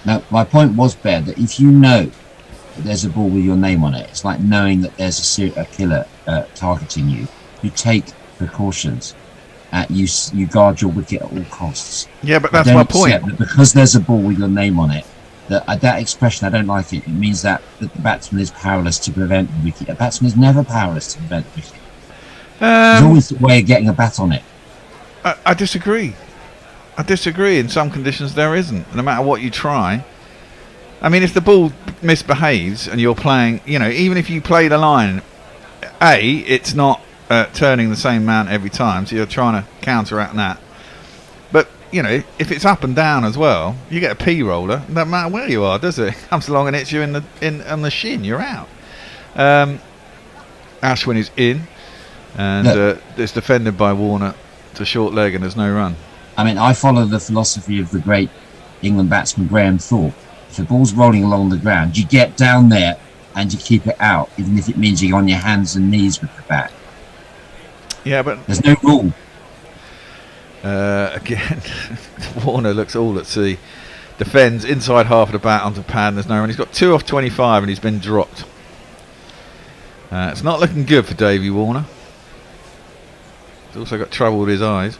Now, my point was, Bear, that if you know that there's a ball with your name on it, it's like knowing that there's a serial killer targeting you. You take precautions. You guard your wicket at all costs. Yeah, but that's my point. That because there's a ball with your name on it, that expression, I don't like it. It means that the batsman is powerless to prevent the wicket. A batsman is never powerless to prevent the wicket. There's always a way of getting a bat on it. I disagree. In some conditions there isn't, no matter what you try. I mean, if the ball misbehaves and you're playing, you know, even if you play the line, it's not turning the same amount every time, so you're trying to counteract that. But, you know, if it's up and down as well, you get a P roller, it doesn't matter where you are, does it? It comes along and hits you on the shin, you're out. Ashwin is in, and it's defended by Warner to short leg, and there's no run. I mean, I follow the philosophy of the great England batsman Graham Thorpe. If the ball's rolling along the ground, you get down there and you keep it out, even if it means you're on your hands and knees with the bat. Yeah, but there's no rule. Again, Warner looks all at sea. Defends inside half of the bat onto pad, and there's no run. He's got 2 off 25 and he's been dropped. It's not looking good for Davey Warner. He's also got trouble with his eyes.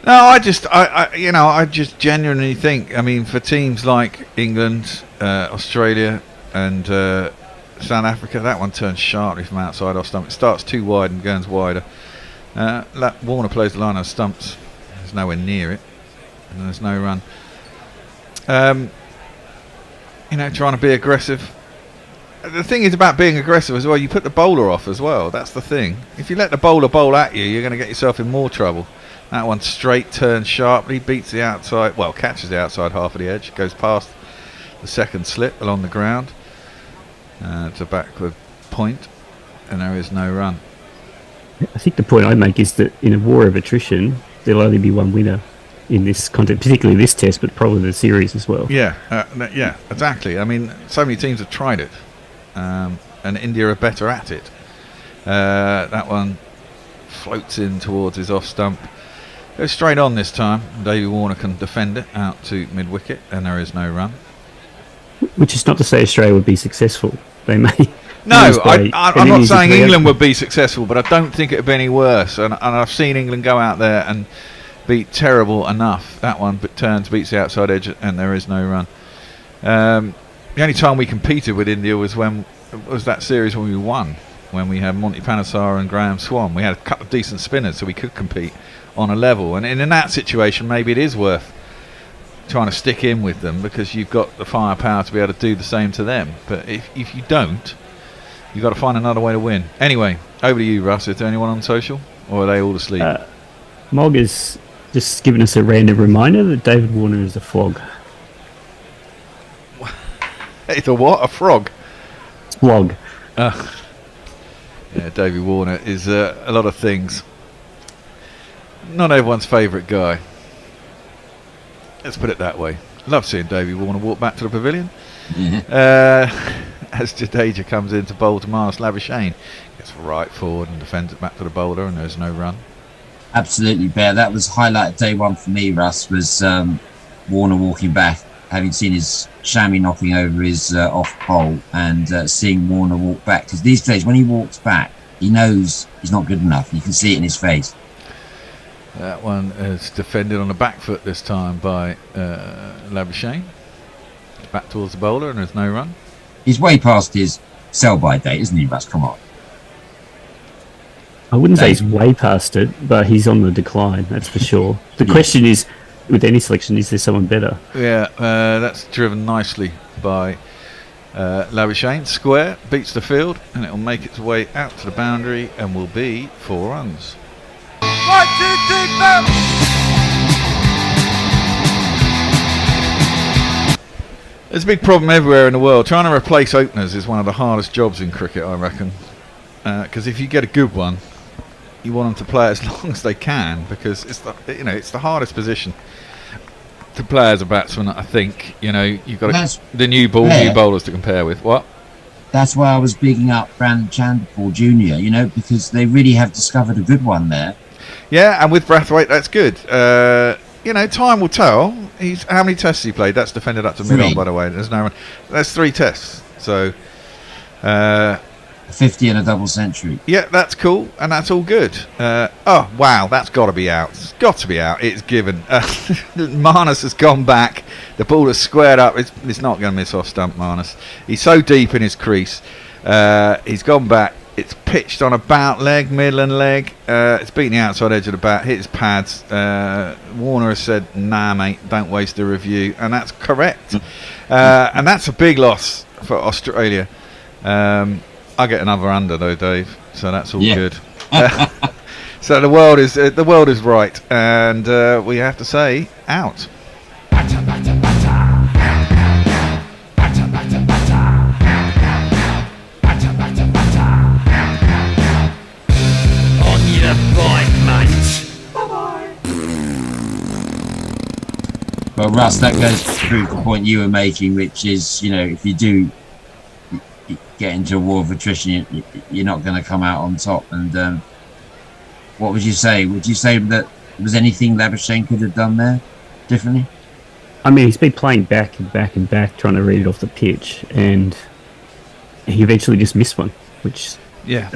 No, I just genuinely think, I mean, for teams like England, Australia and South Africa, that one turns sharply from outside off stump. It starts too wide and goes wider. Warner plays the line of stumps. There's nowhere near it, and there's no run. Trying to be aggressive. The thing is about being aggressive as well, you put the bowler off as well. That's the thing. If you let the bowler bowl at you, you're going to get yourself in more trouble. That one straight, turns sharply, beats the outside, well, catches the outside half of the edge, goes past the second slip along the ground to backward point, and there is no run. I think the point I make is that in a war of attrition, there'll only be one winner in this content, particularly this test, but probably the series as well. Yeah, exactly. I mean, so many teams have tried it, and India are better at it. That one floats in towards his off stump. Goes straight on this time. Davey Warner can defend it out to mid-wicket, and there is no run. Which is not to say Australia would be successful. They may. No, I'm not saying England would be successful, but I don't think it would be any worse. And I've seen England go out there and beat terrible enough. That one beats the outside edge, and there is no run. The only time we competed with India was that series when we won, when we had Monty Panesar and Graham Swan. We had a couple of decent spinners, so we could compete on a level. And in that situation, maybe it is worth trying to stick in with them, because you've got the firepower to be able to do the same to them. But if you don't, you've got to find another way to win. Anyway, over to you, Russ. Is there anyone on social, or are they all asleep? Mog is just giving us a random reminder that David Warner is a flog. It's a what? A frog? Flog. Yeah, Davey Warner is a lot of things. Not everyone's favourite guy. Let's put it that way. Love seeing Davey Warner walk back to the pavilion. As Jadeja comes in to bowl to Marnus Labuschagne. Gets right forward and defends it back to the bowler, and there's no run. Absolutely, Bear. That was highlight day one for me, Russ, was Warner walking back, having seen his chamois knocking over his off pole, and seeing Warner walk back. Because these days, when he walks back, he knows he's not good enough. You can see it in his face. That one is defended on the back foot this time by Labuschagne. Back towards the bowler, and there's no run. He's way past his sell-by date, isn't he, Russ? Come on. I wouldn't say he's way past it, but he's on the decline, that's for sure. The question is, with any selection, is there someone better? Yeah, that's driven nicely by Labuschagne. Square, beats the field, and it'll make its way out to the boundary and will be 4 runs. 1, 2, 3, 4. There's a big problem everywhere in the world. Trying to replace openers is one of the hardest jobs in cricket, I reckon. Because if you get a good one, you want them to play as long as they can, because it's the hardest position to play as a batsman. I think you've got the new bowlers to compare with. What? That's why I was bigging up Brandon Chandler Jr. Because they really have discovered a good one there. Yeah, and with Brathwaite, that's good. Time will tell. How many tests he played? That's defended up to mid-on, by the way. There's no one. That's 3 tests. So, 50 and a double century. Yeah, that's cool, and that's all good. Oh wow, that's got to be out. It's got to be out. It's given. Marnus has gone back. The ball is squared up. It's not going to miss off stump. Marnus. He's so deep in his crease. He's gone back. It's pitched on about leg, Midland leg. It's beaten the outside edge of the bat, hit his pads. Warner has said, nah, mate, don't waste the review. And that's correct. And that's a big loss for Australia. I get another under, though, Dave. So that's all good. So the world is right. And we have to say, out. Well, Russ, that goes to prove the point you were making, which is, if you do get into a war of attrition, you're not going to come out on top. And what would you say? Would you say that there was anything Labuschagne could have done there differently? I mean, he's been playing back and back and back, trying to read it off the pitch, and he eventually just missed one, which... Yeah.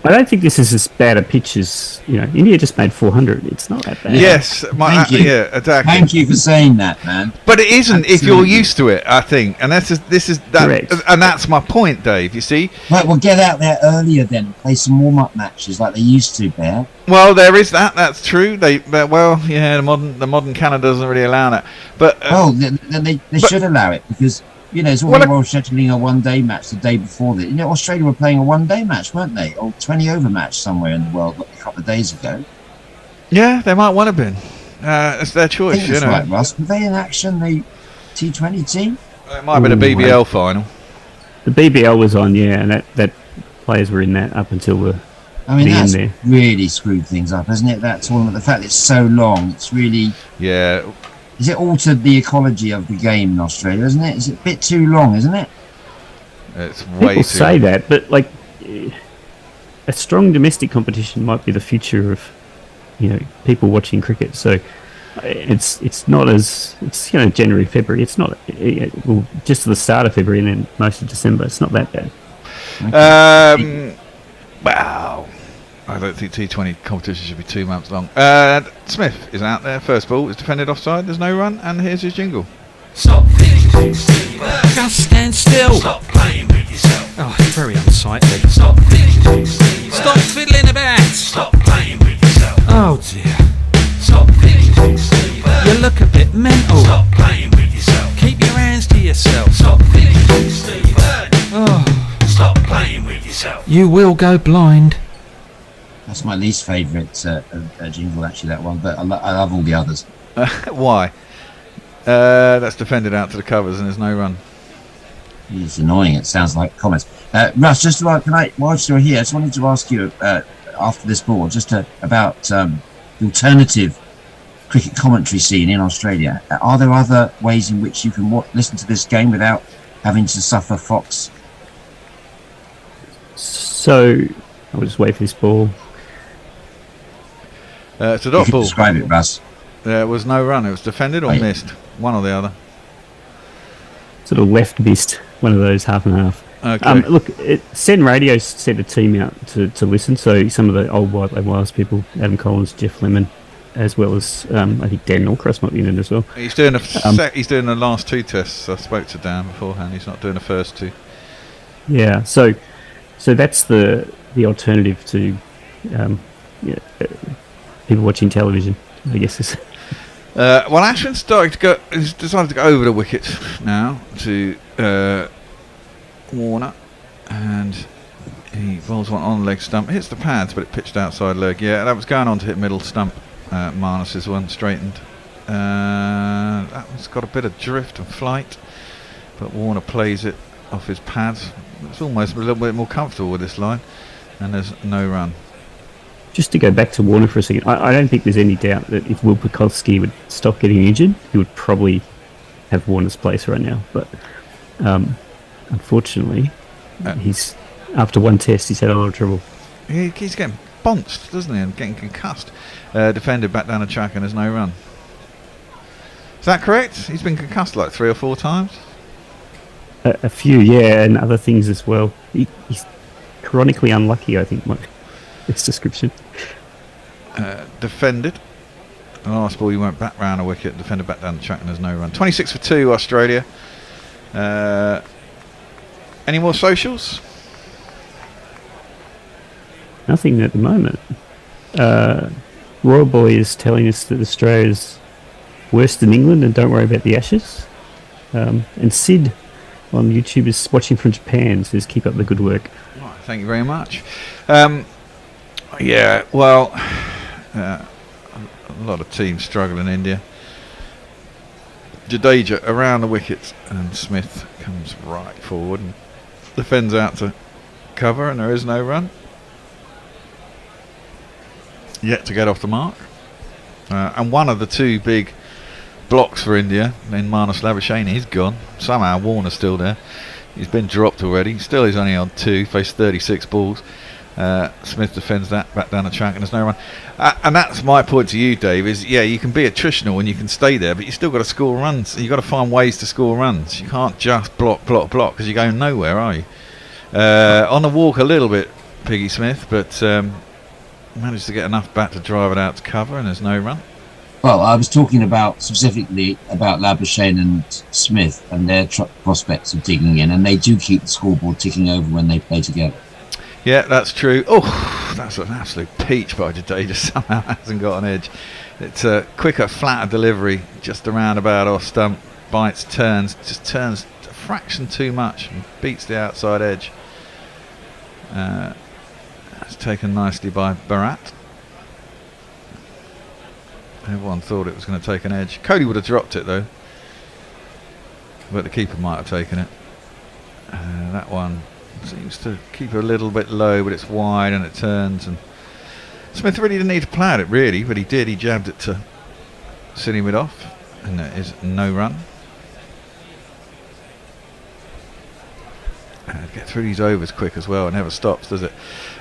I don't think this is as bad a pitch as India just made 400. It's not that bad. Yes, Thank you. Yeah, exactly. Thank you for saying that, man. But it isn't if you're used to it, I think, and this is that, correct. And that's my point, Dave. You see. Right, well, get out there earlier then, play some warm-up matches like they used to, Bear. Well, there is that. That's true. The modern calendar doesn't really allow that. But then they should allow it, because. It's all very well scheduling a one-day match the day before that. Australia were playing a one-day match, weren't they? Or 20-over match somewhere in the world a couple of days ago. Yeah, they might want to have been. It's their choice, I think that's right, Russ. Were they in action, the T20 team? It might have been a BBL final. The BBL was on, yeah, and that players were in that up until the that's end there. Really screwed things up, hasn't it? That tournament, the fact that it's so long, it's really... Yeah. Is it altered the ecology of the game in Australia, isn't it? Is it a bit too long, isn't it? It's way People too say long. that, but a strong domestic competition might be the future of people watching cricket. So it's not as it's January, February. It's not just to the start of February and then most of December. It's not that bad. Wow. I don't think T20 competition should be 2 months long. Smith is out there. First ball is defended offside. There's no run, and here's his jingle. Stop thinking, just stand still. Stop playing with yourself. Oh, it's very unsightly. Stop thinking, Stop fiddling about. Stop playing with yourself. Oh dear. Stop thinking, You look a bit mental. Stop playing with yourself. Keep your hands to yourself. Stop thinking, Steve. Oh, Stop playing with yourself. you will go blind. That's my least favourite jingle, actually, that one. But I love all the others. Why? That's defended out to the covers, and there's no run. It's annoying. It sounds like comments. Russ, whilst you're here, I just wanted to ask you after this ball, about the alternative cricket commentary scene in Australia. Are there other ways in which you can listen to this game without having to suffer Fox? So I'll just wait for this ball. It's a dot ball. Describe it, Russ. There was no run. It was defended or missed. One or the other. Sort of left missed, one of those half and half. Okay. Look, Sen Radio sent a team out to listen. So some of the old White Label Wireless people, Adam Collins, Jeff Lemon, as well as I think Dan Norcross might be in it as well. He's doing he's doing the last 2 tests. I spoke to Dan beforehand. He's not doing the first 2. Yeah. So that's the alternative to people watching television, I guess. Well, Ashwin's he's decided to go over the wicket now to Warner, and he bowls one on leg stump, hits the pads, but it pitched outside leg. Yeah, that was going on to hit middle stump. Marnus's one straightened. That one's got a bit of drift and flight, but Warner plays it off his pads. It's almost a little bit more comfortable with this line, and there's no run. Just to go back to Warner for a second, I don't think there's any doubt that if Will Pukowski would stop getting injured, he would probably have Warner's place right now. But unfortunately, he's after one test, he's had a lot of trouble. He's getting bonced, doesn't he, and getting concussed. Defended back down the track, and there's no run. Is that correct? He's been concussed like 3 or 4 times? A few, yeah, and other things as well. He's chronically unlucky, I think, its description. Defended. The last ball, he went back round a wicket, defended back down the track, and there's no run. 26 for 2, Australia. Any more socials? Nothing at the moment. Royal Boy is telling us that Australia's worse than England and don't worry about the Ashes. And Sid on YouTube is watching from Japan, says keep up the good work. Right, thank you very much. Yeah, well, a lot of teams struggle in India. Jadeja around the wickets, and Smith comes right forward and defends out to cover, and there is no run. Yet to get off the mark. And one of the 2 big blocks for India, then Marnus Labuschagne, he's gone. Somehow Warner's still there. He's been dropped already. Still he's only on 2, faced 36 balls. Smith defends that back down the track, and there's no run. And that's my point to you, Dave, is yeah, you can be attritional and you can stay there, but you still got to score runs. You've got to find ways to score runs. You can't just block, because you're going nowhere, are you? On the walk a little bit, Piggy Smith, but managed to get enough back to drive it out to cover, and there's no run. Well, I was talking specifically about Labuschagne and Smith and their prospects of digging in, and they do keep the scoreboard ticking over when they play together. Yeah, that's true. Oh, that's an absolute peach by Jadeja. Somehow hasn't got an edge. It's a quicker, flatter delivery, just around about off stump, bites, turns a fraction too much and beats the outside edge. That's taken nicely by Bharat. Everyone thought it was going to take an edge. Cody would have dropped it though, but the keeper might have taken it. That one seems to keep a little bit low, but it's wide and it turns, and Smith really didn't need to play at it really, but he did. He jabbed it to sitting it off, and there is no run. Get through these overs quick as well. It never stops, does it?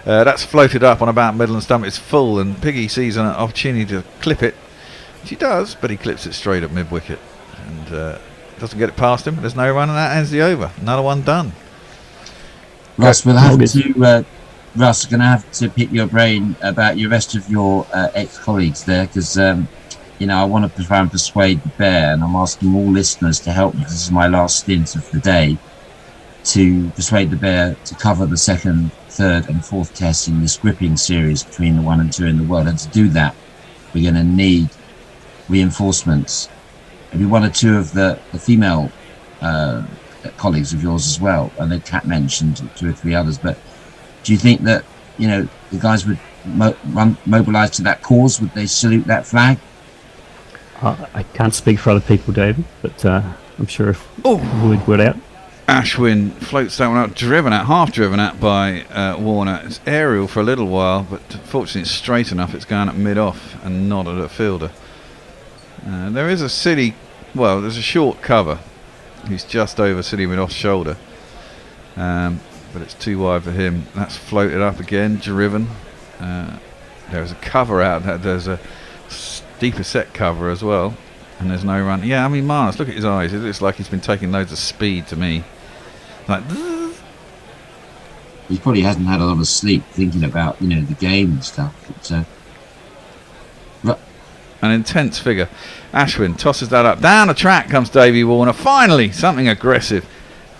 That's floated up on about middle and stump. It's full, and Piggy sees an opportunity to clip it. She does, but he clips it straight up mid-wicket and doesn't get it past him. There's no run, and that ends the over. Another one done. Russ, we'll have to. Russ, going to have to pick your brain about your rest of your ex-colleagues there, because I want to try and persuade the Bear, and I'm asking all listeners to help me. This is my last stint of the day, to persuade the Bear to cover the 2nd, 3rd, and 4th tests in this gripping series between the 1 and 2 in the world. And to do that, we're going to need reinforcements. Maybe 1 or 2 of the female colleagues of yours as well. I know Kat mentioned 2 or 3 others, but do you think that the guys would mobilise to that cause? Would they salute that flag? I can't speak for other people, David, but I'm sure if word got out. Ashwin floats that one out, half driven at by Warner. It's aerial for a little while, but fortunately it's straight enough. It's going at mid-off and not at a fielder. There is there's a short cover. He's just over City mid-off shoulder, but it's too wide for him. That's floated up again, driven. There's a cover out. There's a deeper set cover as well, and there's no run. Yeah, I mean, Marnus, look at his eyes. It looks like he's been taking loads of speed to me. Like, he probably hasn't had a lot of sleep thinking about the game and stuff. An intense figure. Ashwin tosses that up. Down the track comes Davey Warner. Finally, something aggressive.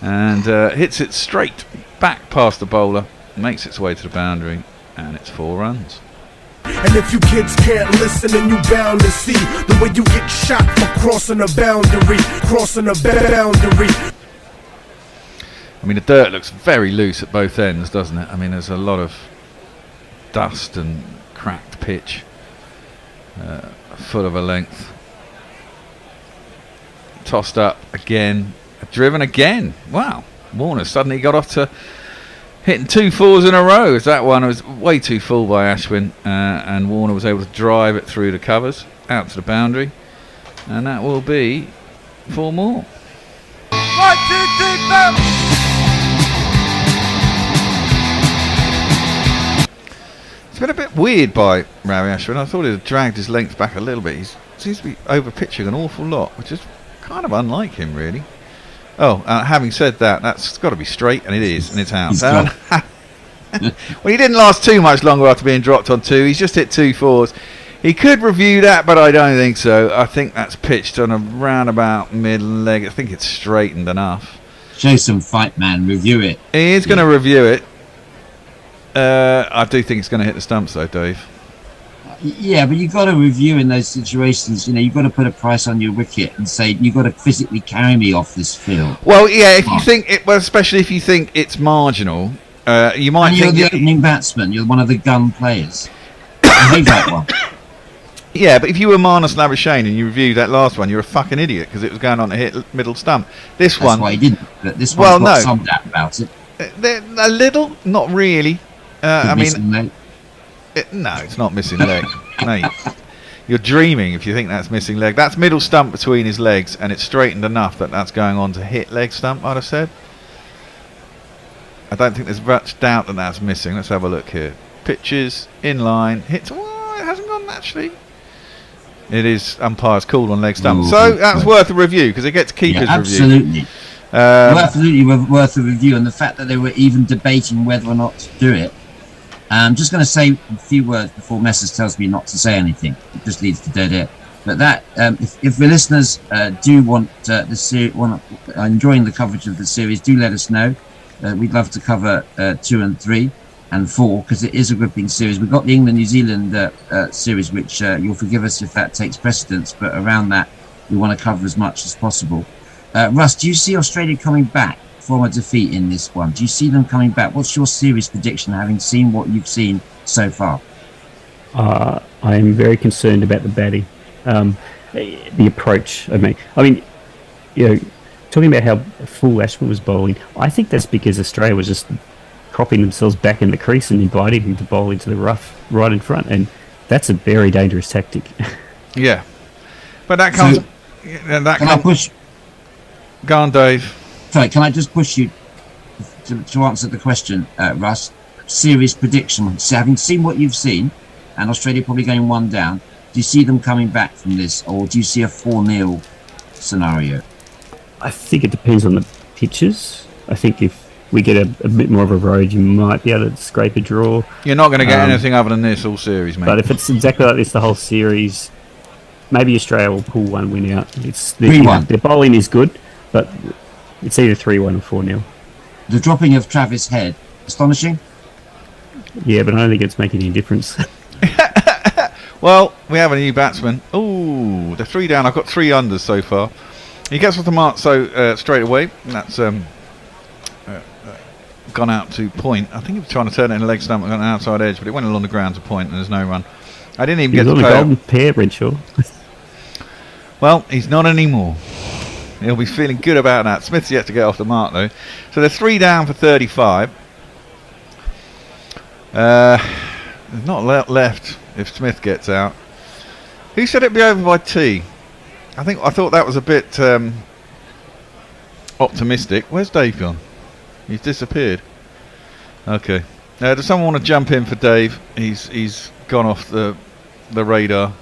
And hits it straight back past the bowler. Makes its way to the boundary. And it's 4 runs. And if you kids can't listen, then you bound to see the way you get shot for crossing a boundary. I mean, the dirt looks very loose at both ends, doesn't it? I mean, there's a lot of dust and cracked pitch. A foot of a length. tossed up again, driven again. Wow, Warner suddenly got off to hitting 2 4s in a row. As that one was way too full by Ashwin, and Warner was able to drive it through the covers out to the boundary, and that will be 4 more. 1, 2, 3, 4. It's been a bit weird by Ravi Ashwin. I thought he'd have dragged his length back a little bit. He seems to be over pitching an awful lot, which is kind of unlike him, really. Oh, having said that, that's got to be straight, and it is, and it's out. Well, he didn't last too much longer after being dropped on 2. He's just hit 2 4s. He could review that, but I don't think so. I think that's pitched on a roundabout mid-leg. I think it's straightened enough. Show some fight, man. Review it. He is going to review it. I do think it's going to hit the stumps, though, Dave. Yeah, but you've got to review in those situations. You know, you've got to put a price on your wicket and say you've got to physically carry me off this field. Well, yeah, if you think it, well, especially if you think it's marginal, you might. And you're the opening batsman. You're one of the gun players. Behave like one. Yeah, but if you were Marnus Labuschagne and you reviewed that last one, you're a fucking idiot because it was going on to hit middle stump. That's why he didn't. But this one's got some doubt about it. A little, not really. I Missing mean, no, it's not missing leg, mate. You're dreaming if you think that's missing leg. That's middle stump between his legs, and it's straightened enough that that's going on to hit leg stump, I'd have said. I don't think there's much doubt that that's missing. Let's have a look here. Pitches, in line, hits. Oh, it hasn't gone naturally. It is umpire's call on leg stump. So that's worth a review because it gets keeper's absolutely. review. Absolutely worth a review. And the fact that they were even debating whether or not to do it. I'm just going to say a few words before Messrs tells me not to say anything. It just leads to dead air. But that, if the listeners do want the series, enjoying the coverage of the series, do let us know. We'd love to cover 2 and 3 and 4 because it is a gripping series. We've got the England-New Zealand series, which you'll forgive us if that takes precedence. But around that, we want to cover as much as possible. Russ, do you see Australia coming back from a defeat in this one? Do you see them coming back? What's your series prediction, having seen what you've seen so far? I am very concerned about the batting, the approach. I mean, you know, talking about how full Ashwin was bowling, I think that's because Australia was just cropping themselves back in the crease and inviting him to bowl into the rough right in front, and that's a very dangerous tactic. Yeah, but that comes. I push? Go on, Dave. Sorry, can I just push you to answer the question, Russ? Series prediction. So having seen what you've seen, and Australia probably going 1 down, do you see them coming back from this, or do you see a 4-0 scenario? I think it depends on the pitches. I think if we get a bit more of a road, you might be able to scrape a draw. You're not going to get anything other than this all series, mate. But if it's exactly like this the whole series, maybe Australia will pull 1 win out. It's 3-1. Their bowling is good, but it's either 3-1 or 4-0. The dropping of Travis Head, astonishing? Yeah, but I don't think it's making any difference. Well, we have a new batsman. Ooh, they're 3 down. I've got 3 unders so far. He gets off the mark straight away. And that's gone out to point. I think he was trying to turn it in a leg stump on an outside edge, but it went along the ground to point and there's no run. I didn't even get the golden pair, Renshaw. Well, he's not anymore. He'll be feeling good about that. Smith's yet to get off the mark, though. So they're 3 down for 35. There's not left if Smith gets out. Who said it'd be over by T? I thought that was a bit optimistic. Where's Dave gone? He's disappeared. Okay. Does someone want to jump in for Dave? He's gone off the radar.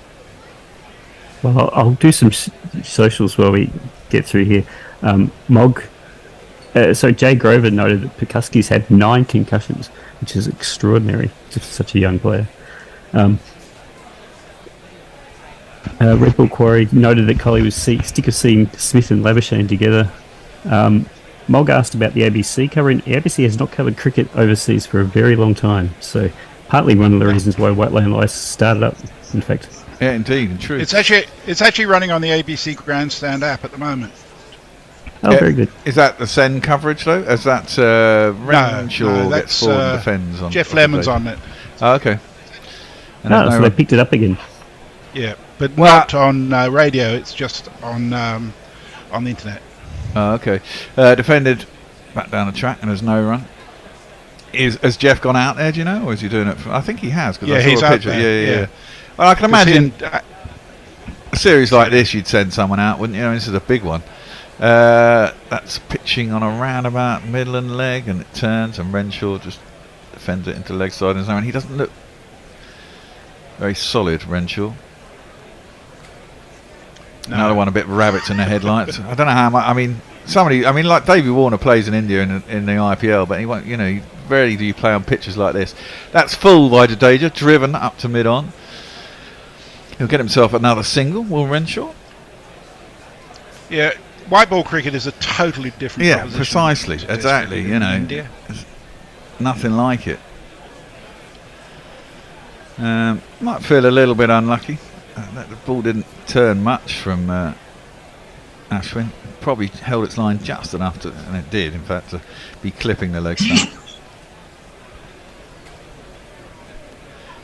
Well, I'll do some socials while we get through here. So Jay Grover noted that Pekuski's had 9 concussions, which is extraordinary for such a young player. Red Bull Quarry noted that Collie was sick of seeing Smith and Labuschagne together. Mog asked about the ABC covering. The ABC has not covered cricket overseas for a very long time, so partly one of the reasons why White Lane Lice started up, in fact. Yeah, indeed, in truth. It's actually running on the ABC Grandstand app at the moment. Oh, very good. Is that the Sen coverage though? Is that Renshaw gets forward and defends on? Jeff Lemon's on it. Oh, okay. So they picked it up again. Yeah, but not on radio. It's just on on the internet. Oh, okay. Defended back down the track, and there's no run. Has Jeff gone out there, do you know, or is he doing it? I think he has, because I saw he's a out picture. there, Yeah. Well, I can imagine a series like this, you'd send someone out, wouldn't you? I mean, this is a big one. That's pitching on a roundabout Midland leg, and it turns, and Renshaw just defends it into leg side, and he doesn't look very solid, Renshaw. No. Another one, a bit rabbits in the headlights. I don't know how much. I mean, like Davey Warner plays in India in the IPL, but he won't. You know, rarely do you play on pitches like this. That's full by Jadeja, driven up to mid on. He'll get himself another single. Will Renshaw? Yeah, white ball cricket is a totally different. Yeah, precisely, exactly. You know, India. Nothing like it. Might feel a little bit unlucky. The ball didn't turn much from Ashwin. Probably held its line just enough to, and it did, in fact, to be clipping the leg stump.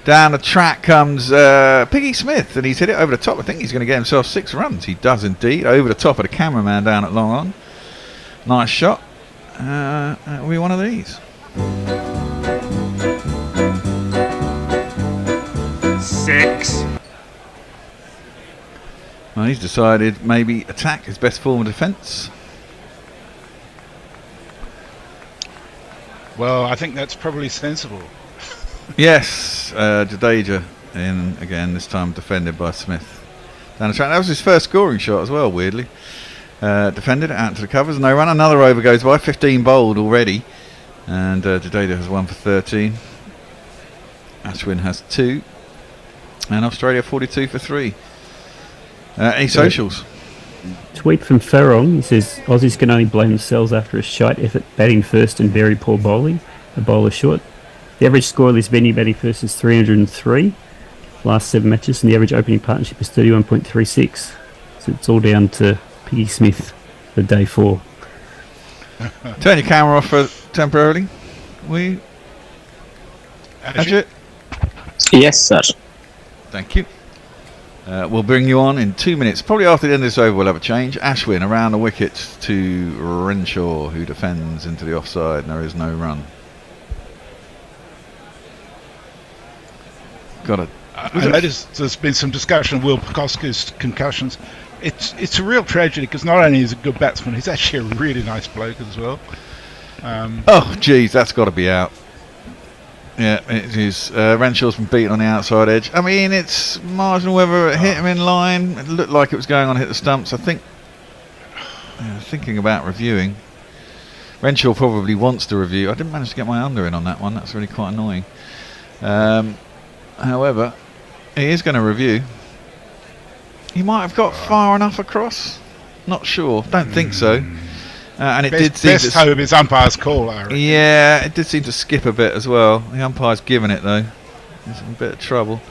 Down the track comes Piggy Smith, and he's hit it over the top. I think he's going to get himself 6 runs. He does indeed, over the top of the cameraman down at long on. Nice shot. It'll be one of these. 6. Well, he's decided maybe attack is best form of defence. Well, I think that's probably sensible. Yes, Jadeja in again, this time defended by Smith. Down the track. That was his first scoring shot as well, weirdly. Defended it out to the covers. No run. Another over goes by. 15 bowled already. And Jadeja has 1 for 13. Ashwin has 2. And Australia 42 for 3. Any socials? Tweet from Farron. He says Aussies can only blame themselves after a shite effort batting first and very poor bowling. A bowler short. The average score of this venue batting first is 303. Last 7 matches, and the average opening partnership is 31.36. So it's all down to Piggy Smith for day 4. Turn your camera off for temporarily. Ajit? Yes, sir. Thank you. We'll bring you on in 2 minutes. Probably after the end of this over, we'll have a change. Ashwin around the wicket to Renshaw, who defends into the offside, and there is no run. I noticed there's been some discussion of Will Pucosky's concussions. It's a real tragedy because not only is he a good batsman, he's actually a really nice bloke as well. Oh, geez, that's got to be out. Yeah, it is. Renshaw's been beaten on the outside edge. I mean, it's marginal whether it hit him in line. It looked like it was going on to hit the stumps. I think, thinking about reviewing. Renshaw probably wants to review. I didn't manage to get my under in on that one. That's really quite annoying. However, he is going to review. He might have got far enough across. Not sure. Don't think so. And it did seem best hope is umpire's call, I reckon. Yeah, it did seem to skip a bit as well. The umpire's given it though. He's in a bit of trouble.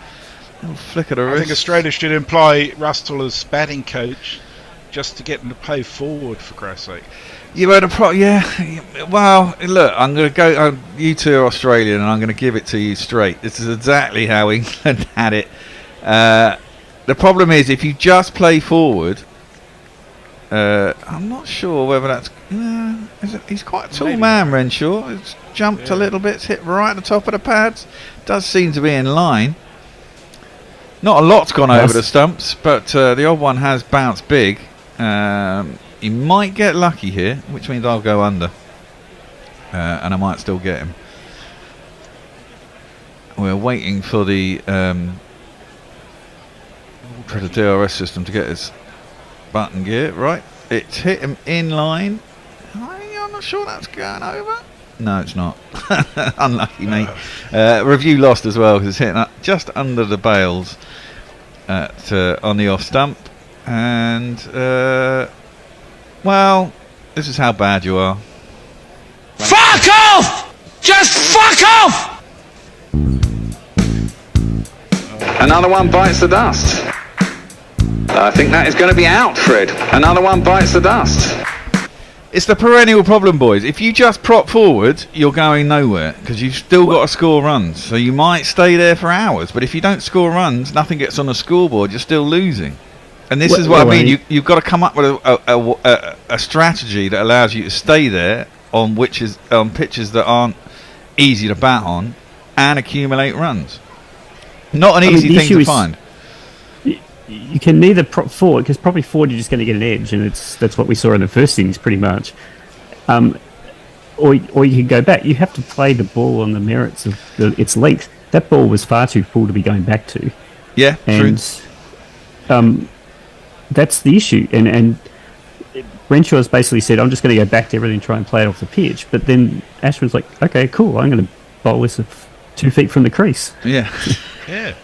A little flick of the wrist. I think Australia should employ Russell as batting coach just to get him to play forward, for Christ's sake. You had well, look, I'm going to go. You two are Australian, and I'm going to give it to you straight. This is exactly how England had it. The problem is, if you just play forward, I'm not sure whether that's. He's quite a tall man, Renshaw. It's jumped a little bit, it's hit right at the top of the pads. Does seem to be in line. Not a lot's gone over the stumps, but the odd one has bounced big. He might get lucky here, which means I'll go under, and I might still get him. We're waiting for the DRS system to get his button gear right. It's hit him in line. I'm not sure that's going over. No, it's not. Unlucky, mate. Review lost as well because it's hitting up just under the bails on the off stump, and well, this is how bad you are. Fuck off! Just fuck off! Another one bites the dust. I think that is going to be out, Fred. Another one bites the dust. It's the perennial problem, boys. If you just prop forward, you're going nowhere because you've still got to score runs. So you might stay there for hours, but if you don't score runs, nothing gets on the scoreboard. You're still losing. And this is what I mean. You've got to come up with a strategy that allows you to stay there on pitches that aren't easy to bat on and accumulate runs. Not an easy thing to find. You can neither forward, because probably forward you're just going to get an edge, and that's what we saw in the first innings pretty much. Or you can go back. You have to play the ball on the merits of its length. That ball was far too full to be going back to. Yeah, and that's the issue. And Renshaw's basically said, I'm just going to go back to everything and try and play it off the pitch. But then Ashwin's like, okay, cool, I'm going to bowl this 2 feet from the crease. Yeah. Yeah.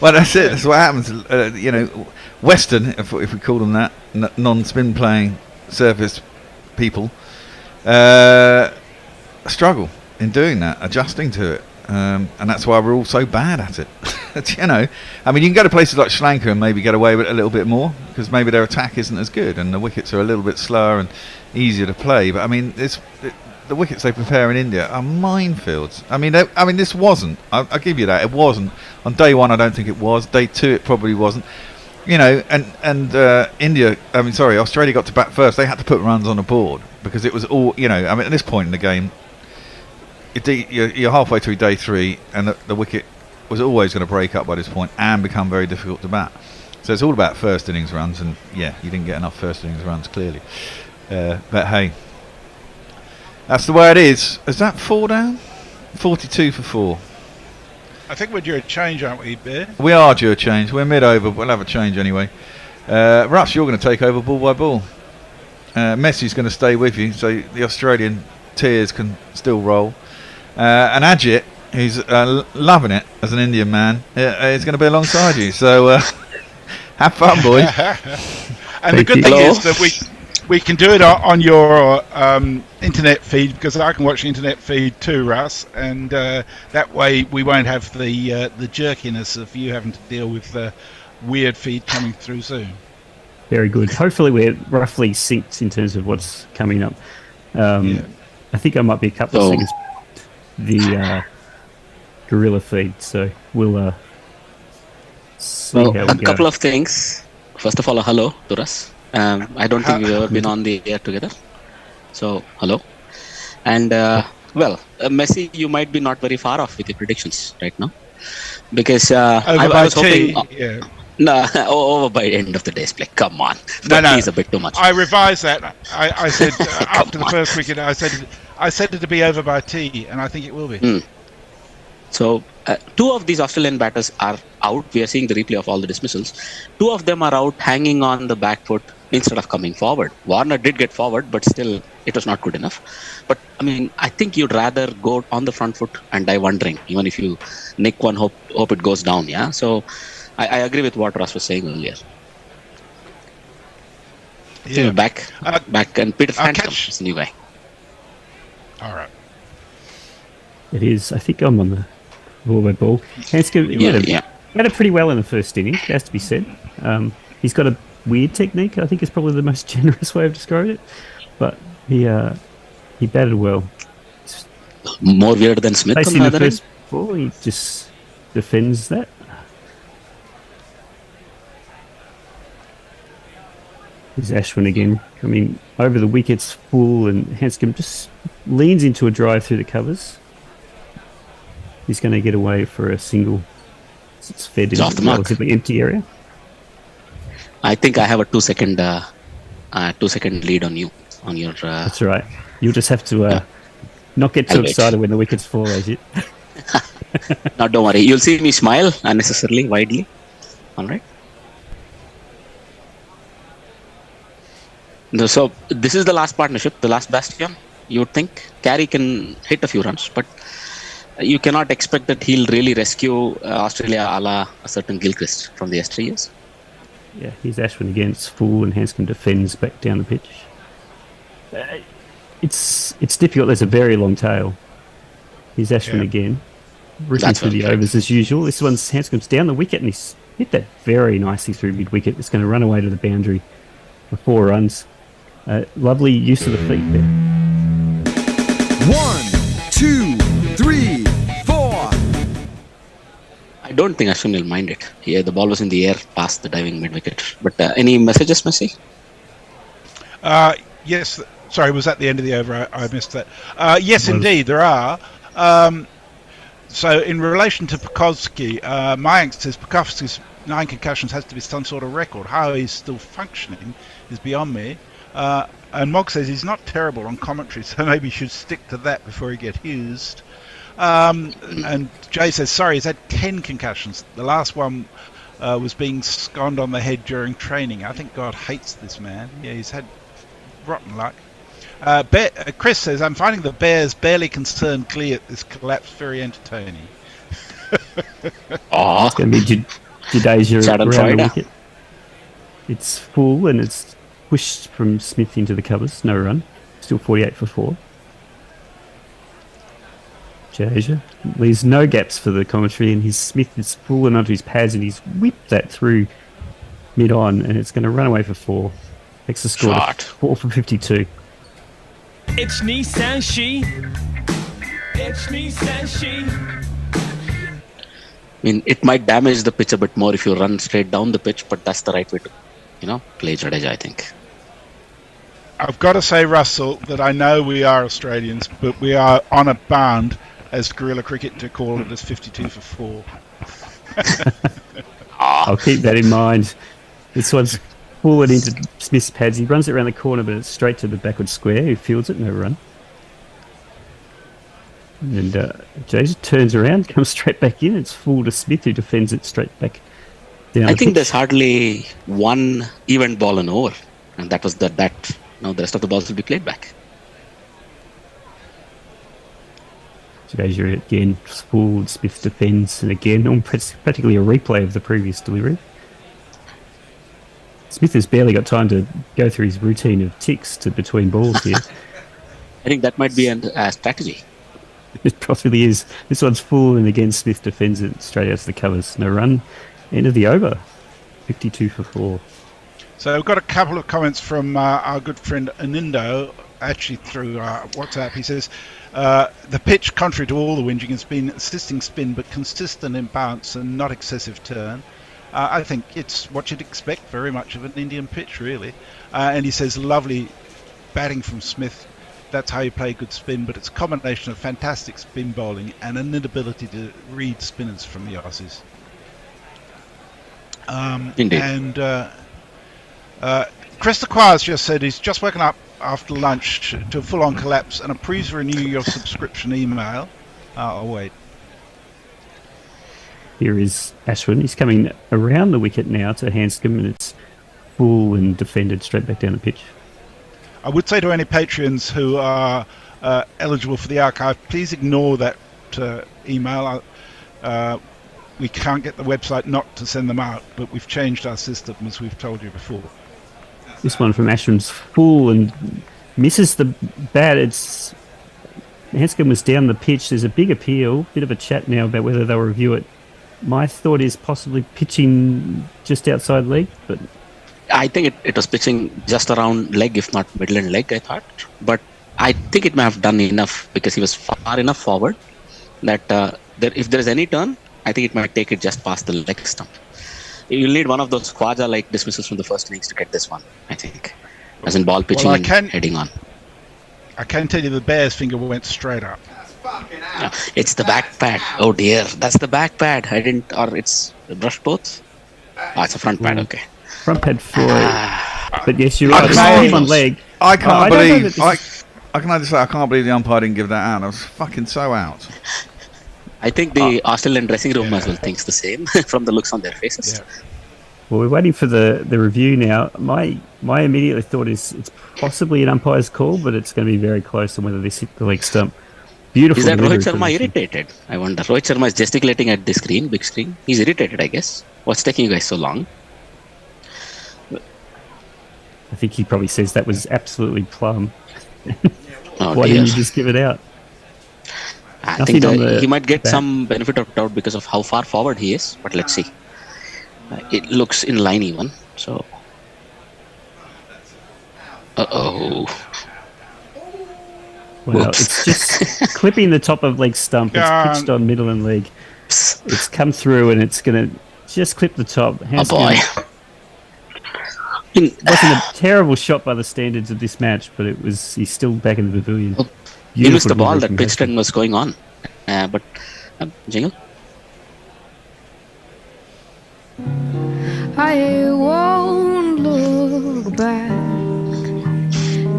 Well, that's it. That's what happens. Western, if we call them that, non-spin playing surface people, struggle in doing that, adjusting to it. And that's why we're all so bad at it. I mean, you can go to places like Sri Lanka and maybe get away with it a little bit more because maybe their attack isn't as good and the wickets are a little bit slower and easier to play. But I mean, the wickets they prepare in India are minefields. I mean, this wasn't. I'll give you that. It wasn't on day one. I don't think it was. Day two, it probably wasn't. Australia got to bat first. They had to put runs on the board because it was all. At this point in the game, you're halfway through day three, and the wicket was always going to break up by this point and become very difficult to bat. So it's all about first innings runs, and yeah, you didn't get enough first innings runs clearly. But hey, that's the way it is. Is that 4 down? 42 for 4. I think we're due a change, aren't we, Bear? We are due a change. We're mid-over. We'll have a change anyway. Russ, you're going to take over ball by ball. Messi's going to stay with you, so the Australian tears can still roll. And Ajit, who's loving it as an Indian man, is going to be alongside you. So have fun, boys. And the good thing is that we can do it on your internet feed, because I can watch the internet feed too, Russ, and that way we won't have the jerkiness of you having to deal with the weird feed coming through soon. Very good. Hopefully we're roughly synced in terms of what's coming up. I think I might be a couple of seconds the gorilla feed, so we'll see how we go. A couple of things. First of all, hello to us. I don't think we've ever been on the air together. So, hello. And, Messi, you might be not very far off with your predictions right now. Because I was hoping... No, over by the end of the day's play. Come on. No. Is a bit too much. I revised that. I said after the first wicket, I said it to be over by tea, and I think it will be. So, 2 of these Australian batters are out. We are seeing the replay of all the dismissals. 2 of them are out hanging on the back foot instead of coming forward. Warner did get forward, but still it was not good enough. But, I mean, I think you'd rather go on the front foot and die wondering, even if you nick one, hope it goes down, yeah? So, I agree with what Ross was saying earlier. Yeah. Back and Peter Frampton is the new guy. All right. It is. I think I'm on the ball by ball. Hanscom had it pretty well in the first inning, has to be said. He's got a weird technique, I think is probably the most generous way of describing it. But he batted well. More weird than Smith on the other end? Ball, he just defends that. Here's Ashwin again. I mean, over the wickets, full, and Hanscom just leans into a drive through the covers. He's going to get away for a single. It's fed in a relatively empty area. I think I have a 2-second lead on you. On your. That's right. You'll just have to not get too excited when the wickets fall, as you. No, don't worry. You'll see me smile unnecessarily, widely. All right. So this is the last partnership, the last bastion. You would think Carey can hit a few runs, but you cannot expect that he'll really rescue Australia a la a certain Gilchrist from the yesterday years. Yeah, here's Ashwin against full, and Hanscom defends back down the pitch. It's difficult. There's a very long tail. Here's Ashwin again, ripping through the overs as usual. This one's Hanscom's down the wicket, and he's hit that very nicely through mid wicket. It's going to run away to the boundary for 4 runs. Lovely use of the feet there. 1, 2, 3, 4. I don't think Ashwin will mind it. Yeah, the ball was in the air past the diving mid-wicket. But any messages, Messi? Yes. Sorry, was that the end of the over? I missed that. Yes, Well- indeed, there are. So, in relation to Pukowski, Mayank says Pukowski's 9 concussions has to be some sort of record. How he's still functioning is beyond me. And Mog says he's not terrible on commentary, so maybe he should stick to that before he gets used. And Jay says, sorry, he's had 10 concussions. The last one was being sconed on the head during training. I think God hates this man. Yeah, he's had rotten luck. Chris says, I'm finding the Bears barely concerned clear at this collapse very entertaining. It's going to be Jadeja around the wicket. It's full and it's pushed from Smith into the covers. No run. Still 48 for 4. Jadeja leaves no gaps for the commentary, and his Smith is full and onto his pads, and he's whipped that through mid-on, and it's going to run away for 4. Makes the score to 4 for 52. It's Nissan She. It's Nissan She. I mean, it might damage the pitch a bit more if you run straight down the pitch, but that's the right way to, play Jadeja, I think. I've got to say, Russell, that I know we are Australians, but we are on a bound as guerrilla cricket to call it as 52 for 4. I'll keep that in mind. This one's full and into Smith's pads. He runs it around the corner, but it's straight to the backward square. He fields it, no run. And Jadeja turns around, comes straight back in. It's full to Smith, who defends it straight back down. I think there's hardly one event ball and over, and that was that. Now the rest of the balls will be played back. Jadeja again, full. Smith defends, and again, almost practically a replay of the previous delivery. Smith has barely got time to go through his routine of ticks to between balls here. I think that might be a strategy. It possibly is. This one's full, and again, Smith defends it straight out to the covers. No run. End of the over. 52 for 4. So we've got a couple of comments from our good friend Anindo, actually through WhatsApp. He says, the pitch, contrary to all the whinging, has been assisting spin, but consistent in bounce and not excessive turn. I think it's what you'd expect very much of an Indian pitch, really. And he says, lovely batting from Smith. That's how you play good spin, but it's a combination of fantastic spin bowling and an inability to read spinners from the Aussies. Indeed. And Chris Quaz just said he's just woken up after lunch to a full-on collapse and approves renew your subscription email. I'll wait. Here is Ashwin. He's coming around the wicket now to Hanscom, and it's full and defended straight back down the pitch. I would say to any patrons who are eligible for the archive, please ignore that email. We can't get the website not to send them out, but we've changed our system, as we've told you before. This one from Ashwin's full and misses the bat. Hanscom was down the pitch. There's a big appeal, bit of a chat now about whether they'll review it. My thought is possibly pitching just outside leg, but I think it was pitching just around leg, if not middle and leg, I thought. But I think it may have done enough because he was far enough forward that if there is any turn, I think it might take it just past the leg stump. You'll need one of those Khwaja-like dismissals from the first innings to get this one, I think. As in ball pitching and heading on. I can tell you the Bears' finger went straight up. Yeah, it's the back pad. Oh dear, that's the back pad. Or it's brush both? It's a front pad, okay. Front pad for but yes, you're right. It's on leg. I can't believe. I can only say I can't believe the umpire didn't give that out. I was fucking so out. I think the Australian dressing room as well thinks the same from the looks on their faces. Yeah. Well, we're waiting for the review now. My immediate thought is it's possibly an umpire's call, but it's going to be very close on whether this hit the leg stump. Beautiful. Is that Rohit Sharma irritated? I wonder. Rohit Sharma is gesticulating at the screen, big screen. He's irritated, I guess. What's taking you guys so long? I think he probably says that was absolutely plum. Why didn't you just give it out? I think he might get some benefit of doubt because of how far forward he is, but let's see. It looks in line even, so... Uh-oh. Well, it's just clipping the top of leg stump. It's pitched on middle and leg. It's come through and it's going to just clip the top. Oh boy. It wasn't a terrible shot by the standards of this match, but he's still back in the pavilion. He missed the ball that pitch turn was going on. But Jingle? I won't look back,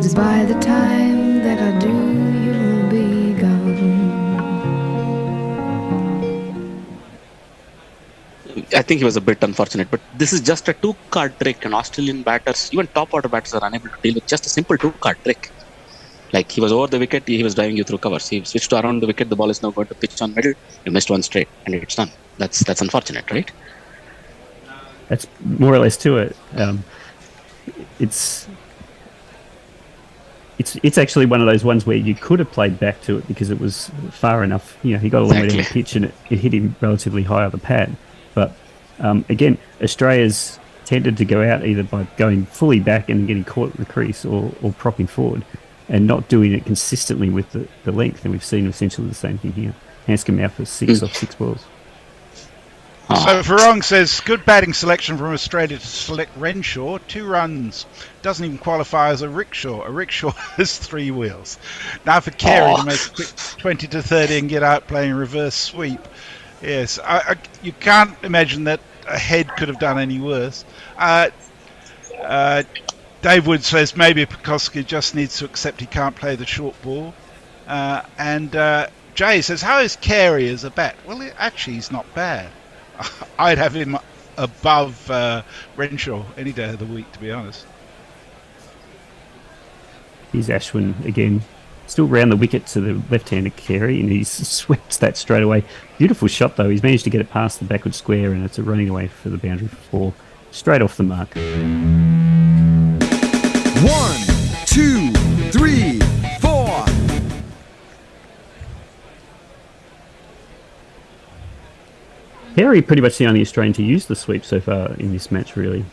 'cause by the time that I do, you'll be gone. I think he was a bit unfortunate, but this is just a two-card trick, and Australian batters, even top-order batters, are unable to deal with just a simple two-card trick. Like, he was over the wicket, he was driving you through covers. He switched to around the wicket, the ball is now going to pitch on middle, you missed one straight, and it's done. That's unfortunate, right? That's more or less to it. It's actually one of those ones where you could have played back to it because it was far enough. You know, he got a long way down the pitch and it hit him relatively high on the pad. But again, Australia's tended to go out either by going fully back and getting caught at the crease or propping forward and not doing it consistently with the length. And we've seen essentially the same thing here. Hanscom out for 6 off 6 balls. So Varong says, good batting selection from Australia to select Renshaw. 2 runs. Doesn't even qualify as a rickshaw. A rickshaw has 3 wheels. Now for Carey to make a quick 20 to 30 and get out playing reverse sweep. Yes, you can't imagine that a head could have done any worse. Dave Wood says maybe Pekoski just needs to accept he can't play the short ball. And Jay says, how is Carey as a bat? Well, actually, he's not bad. I'd have him above Renshaw any day of the week, to be honest. Here's Ashwin again, still round the wicket to the left-handed Carey, and he's swept that straight away. Beautiful shot, though. He's managed to get it past the backward square, and it's a running away for the boundary for 4. Straight off the mark. 1, 2, 3, 4. Carey pretty much the only Australian to use the sweep so far in this match, really.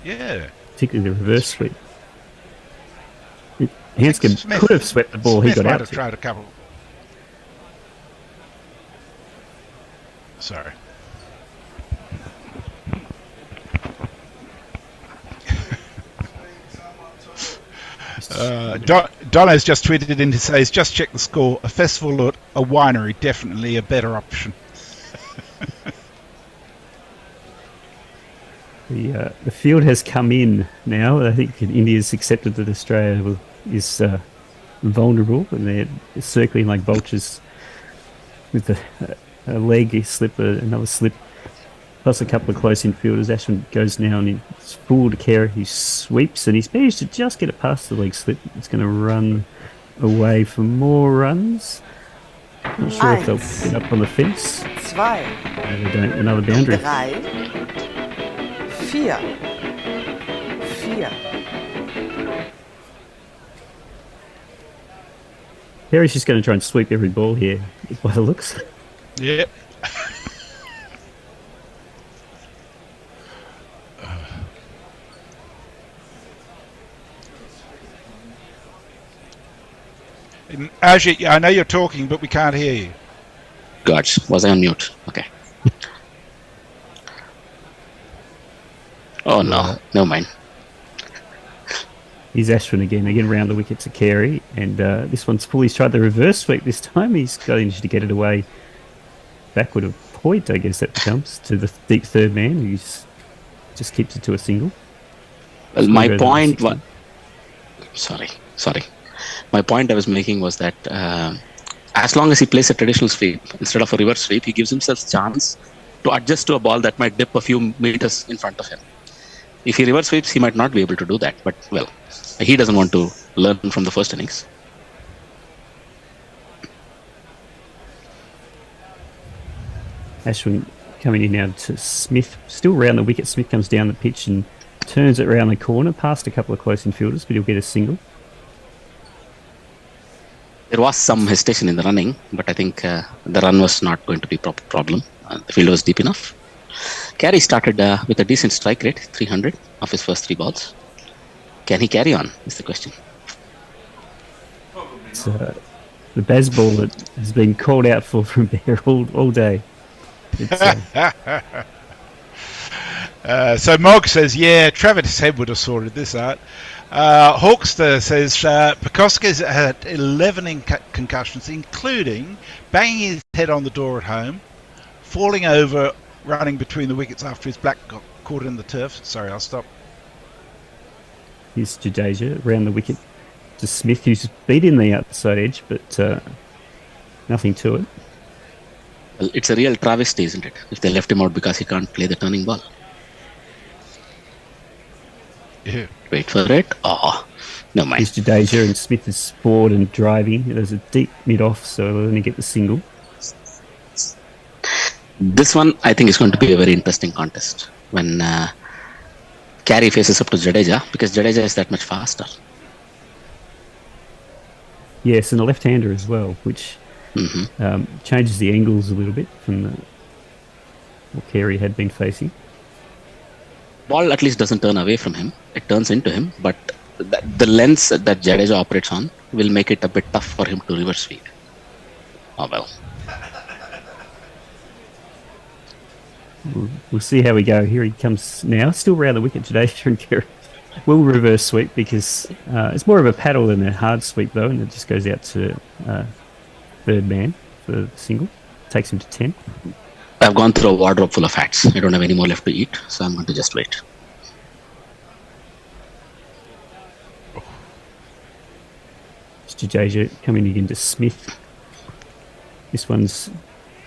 Yeah. Particularly the reverse sweep. Hanscom could have swept the ball. Smith He got might out. have tried a couple. Sorry. Donna's just tweeted in to say, just check the score. A festival at a winery, definitely a better option. The field has come in now. I think India's accepted that Australia is vulnerable, and they're circling like vultures with a leg slip, another slip, plus a couple of close infielders. Ashwin goes now and he's full to Carey. He sweeps and he's managed to just get it past the leg slip. It's going to run away for more runs. Not sure if they'll get up on the fence. 2. No, they don't. Another boundary. 3. 4. 4. Carey's just going to try and sweep every ball here, by the looks. Yep. Ajit, I know you're talking, but we can't hear you. Gosh, was I on mute? Okay. Oh no, never mind. Here's Ashwin again round the wicket to Carey, and this one's full. He's tried the reverse sweep this time. He's managed to get it away backward of point, I guess that becomes, to the deep third man, who just keeps it to a single. Well, my point was... Sorry. My point I was making was that as long as he plays a traditional sweep instead of a reverse sweep, he gives himself a chance to adjust to a ball that might dip a few meters in front of him. If he reverse sweeps, he might not be able to do that, but, well, he doesn't want to learn from the first innings. Ashwin coming in now to Smith, still round the wicket. Smith comes down the pitch and turns it round the corner, past a couple of close infielders, but he'll get a single. There was some hesitation in the running, but I think the run was not going to be a problem. The field was deep enough. Carey started with a decent strike rate, 300 of his first 3 balls. Can he carry on, is the question. the baseball that has been called out for from Bear all day. So Mog says, yeah, Travis Head would have sorted this out. Hawkster says, Pekoska's had 11 concussions, including banging his head on the door at home, falling over, running between the wickets after his black got caught in the turf. Sorry, I'll stop. Here's Jadeja around the wicket to Smith, who's beating the outside edge, but nothing to it. Well, it's a real travesty, isn't it? If they left him out because he can't play the turning ball. Yeah. Wait for it. Oh, no mind. Here's Jadeja, and Smith is forward and driving. There's a deep mid-off, so they'll only get the single. This one, I think, is going to be a very interesting contest when Carey faces up to Jadeja, because Jadeja is that much faster. Yes, and a left-hander as well, which changes the angles a little bit from what Carey had been facing. Ball at least doesn't turn away from him. It turns into him, but the lens that Jadeja operates on will make it a bit tough for him to reverse sweep. Oh well. We'll see how we go. Here he comes now, still round the wicket. Jadeja and Carey will reverse sweep because it's more of a paddle than a hard sweep though, and it just goes out to third man for the single. Takes him to 10. I've gone through a wardrobe full of hats. I don't have any more left to eat, so I'm going to just wait. Jadeja coming again to Smith. This one's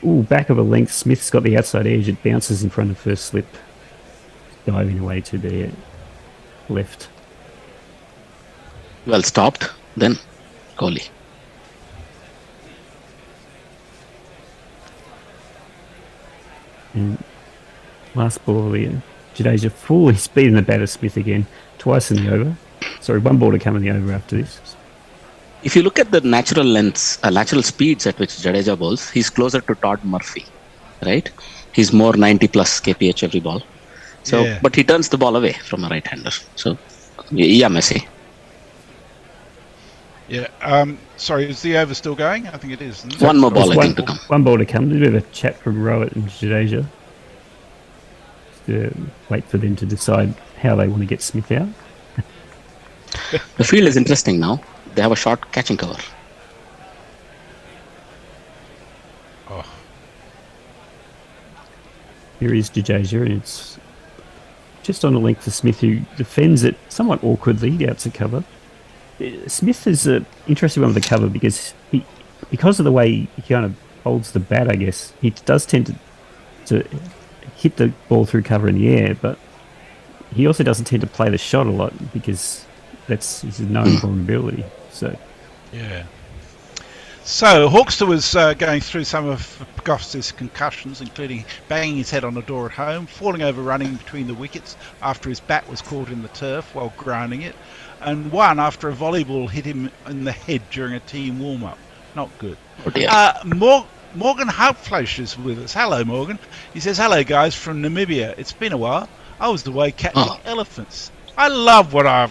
back of a length. Smith's got the outside edge. It bounces in front of first slip, diving away to the left. Well stopped. Then Kohli. And last ball here, Jadeja fully speeding the batter Smith again, twice in the over. Sorry, one ball to come in the over after this. If you look at the natural lengths, natural speeds at which Jadeja bowls, he's closer to Todd Murphy, right? He's more 90 plus kph every ball. So, Yeah. but he turns the ball away from a right-hander. So, yeah, Messi. Yeah. Sorry, is the over still going? I think it is. Isn't it? One more ball, I think, to come. One ball to come. A bit of a chat from Rowett and Jadeja. Just wait for them to decide how they want to get Smith out. The field is interesting now. They have a short catching cover. Oh. Here is Jadeja, and it's just on a length to Smith, who defends it somewhat awkwardly out to cover. Smith is an interesting one with the cover because because of the way he kind of holds the bat, I guess, he does tend to hit the ball through cover in the air, but he also doesn't tend to play the shot a lot because that's his known vulnerability. So, yeah. So Hawkster was going through some of Pekoska's concussions, including banging his head on a door at home, falling over running between the wickets after his bat was caught in the turf while grounding it, and one after a volleyball hit him in the head during a team warm-up. Not good. Oh dear. Morgan Hauptfleisch is with us. Hello, Morgan. He says, hello, guys, from Namibia. It's been a while. I was away catching elephants. I love what our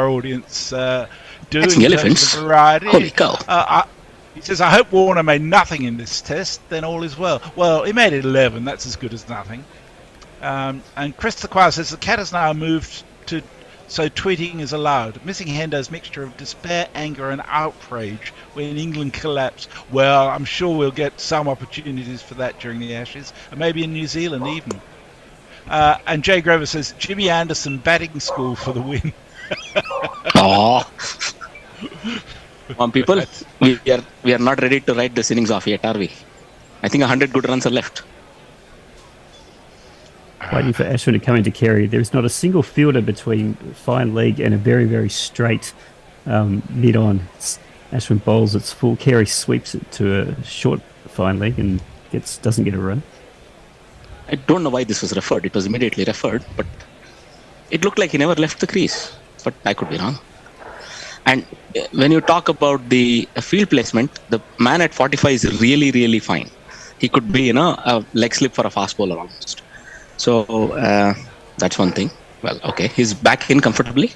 audience do Catching in elephants? terms of variety. Holy cow. He says, I hope Warner made nothing in this test, then all is well. Well, he made it 11. That's as good as nothing. And Chris the Choir says, the cat has now moved to so tweeting is allowed. Missing Hendo's mixture of despair, anger and outrage when England collapse. Well, I'm sure we'll get some opportunities for that during the Ashes, and maybe in New Zealand even. And Jay Grover says, Jimmy Anderson batting school for the win. Oh. Come on, people. We are not ready to write this innings off yet, are we? I think 100 good runs are left. Waiting for Ashwin to come into Carey. There's not a single fielder between fine leg and a very, very straight mid-on. Ashwin bowls its full. Carey sweeps it to a short fine leg and doesn't get a run. I don't know why this was referred. It was immediately referred, but it looked like he never left the crease. But I could be wrong. And when you talk about the field placement, the man at 45 is really, really fine. He could be, a leg slip for a fast bowler almost. So that's one thing. Well, okay, he's back in comfortably.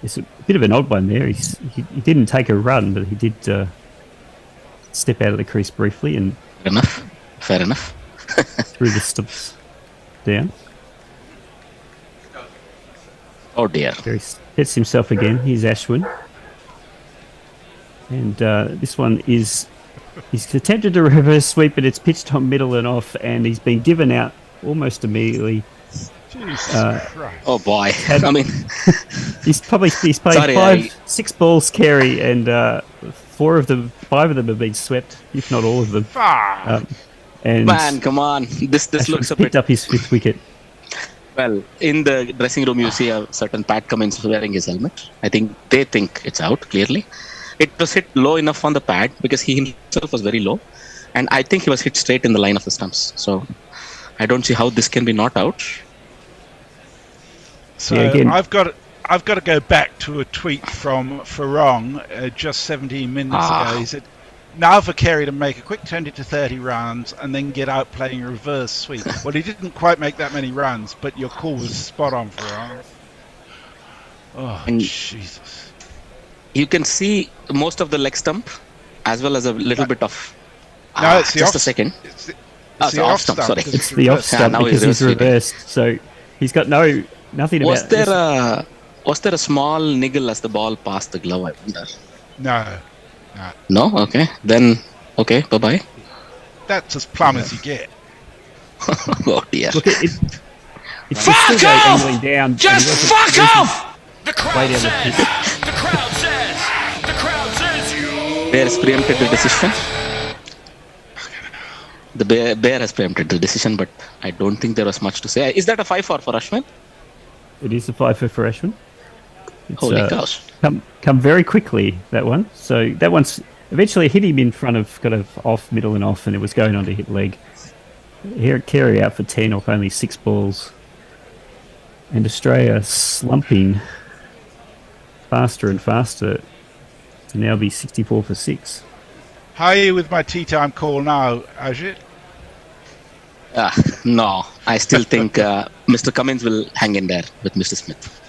It's a bit of an odd one there. He didn't take a run, but he did step out of the crease briefly and Fair enough. threw the stumps down. Oh dear. There he sets himself again. Here's Ashwin. And this one is... He's attempted to reverse sweep, but it's pitched on middle and off, and he's been given out almost immediately. Oh boy! I mean, he's played Sorry, 6 balls carry, and 5 of them have been swept, if not all of them. And man, come on! This looks a bit. Picked up his 5th wicket. Well, in the dressing room, you see a certain Pat Cummins wearing his helmet. I think they think it's out clearly. It was hit low enough on the pad because he himself was very low, and I think he was hit straight in the line of the stumps. So I don't see how this can be not out. So yeah, I've got to go back to a tweet from Farong just 17 minutes ago. He said, "Now for Kerry to make a quick 20 to 30 runs and then get out playing a reverse sweep." Well, he didn't quite make that many runs, but your call was spot on, Farong. Oh, Jesus. You can see most of the leg stump, as well as a little bit of. No, it's the just off. a second. It's the off stump. Sorry, it's the off stump because he's reversed. So he's got nothing about. Was there a small niggle as the ball passed the glove? I wonder. No. No. Okay. Then. Okay. Bye bye. That's as plumb as you get. Oh dear. Look, it's fuck off! Angling down. Just fuck off! The crowd says. The crowd says. The crowd says you. Bear has preempted the decision. The bear has preempted the decision, but I don't think there was much to say. Is that a 5 for Ashwin? It is a 5 for Ashwin. Holy cows! Come very quickly, that one. So that one's eventually hit him in front of kind of off, middle, and off, and it was going on to hit leg. Here, Carey out for 10 off only 6 balls, and Australia slumping faster and faster to now be 64 for 6. How are you with my tea time call now, Ajit? No, I still think Mr. Cummins will hang in there with Mr. Smith.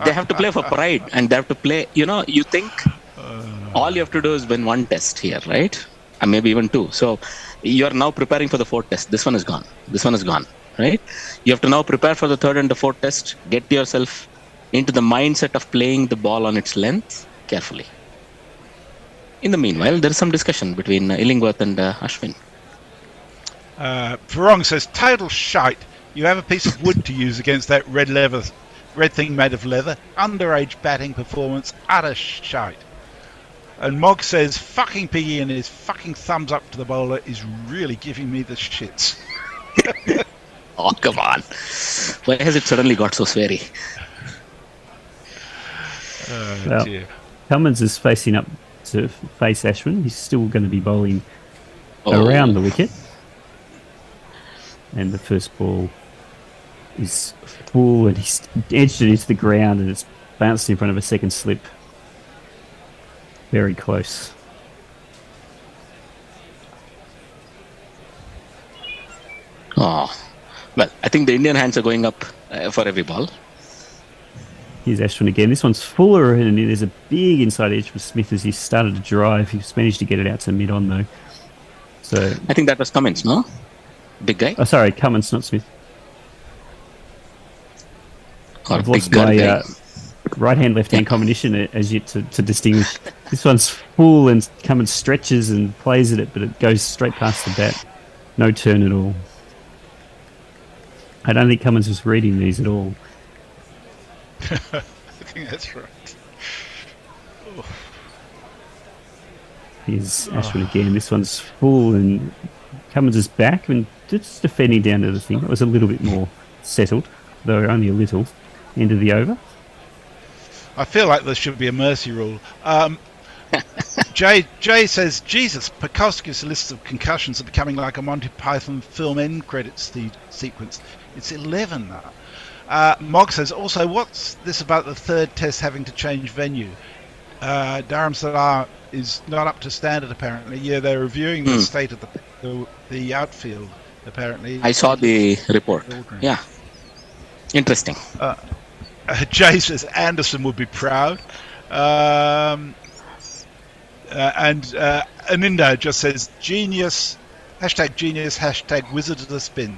They have to play for pride, and they have to play. You think all you have to do is win 1 test here, right? And maybe even 2. So you are now preparing for the 4th test. This one is gone. This one is gone, right? You have to now prepare for the 3rd and the 4th test. Get yourself into the mindset of playing the ball on its length carefully. In the meanwhile, there is some discussion between Illingworth and Ashwin. Farong says, "Total shite. You have a piece of wood to use against that red thing made of leather. Underage batting performance, utter shite." And Mog says, "Fucking Piggy and his fucking thumbs up to the bowler is really giving me the shits." Oh, come on. Why has it suddenly got so sweary? Oh, dear. Cummins is facing up to face Ashwin. He's still going to be bowling around the wicket. And the first ball is full, and he's edged it into the ground, and it's bounced in front of a second slip. Very close. Oh, well, I think the Indian hands are going up for every ball. Here's Ashwin again. This one's fuller, and there's a big inside edge for Smith as he started to drive. He's managed to get it out to mid-on, though. So I think that was Cummins, no? Big guy? Oh, sorry, Cummins, not Smith. I've lost big my right-hand, left-hand combination as yet to distinguish. This one's full, and Cummins stretches and plays at it, but it goes straight past the bat. No turn at all. I don't think Cummins was reading these at all. I think that's right. Oh. Here's Ashwin again. This one's full, and Cummins is back and just defending down to the thing. That was a little bit more settled, though only a little. End of the over. I feel like there should be a mercy rule. Jay says, "Jesus, Pekowski's list of concussions are becoming like a Monty Python film end credits sequence. It's 11 now." Mog says, "Also, what's this about the 3rd test having to change venue? Dharam Salar is not up to standard, apparently." Yeah, they're reviewing the state of the outfield, apparently. I saw the report. Yeah. Interesting. Jay says Anderson would be proud. And Aninda just says genius, hashtag wizard of the spin.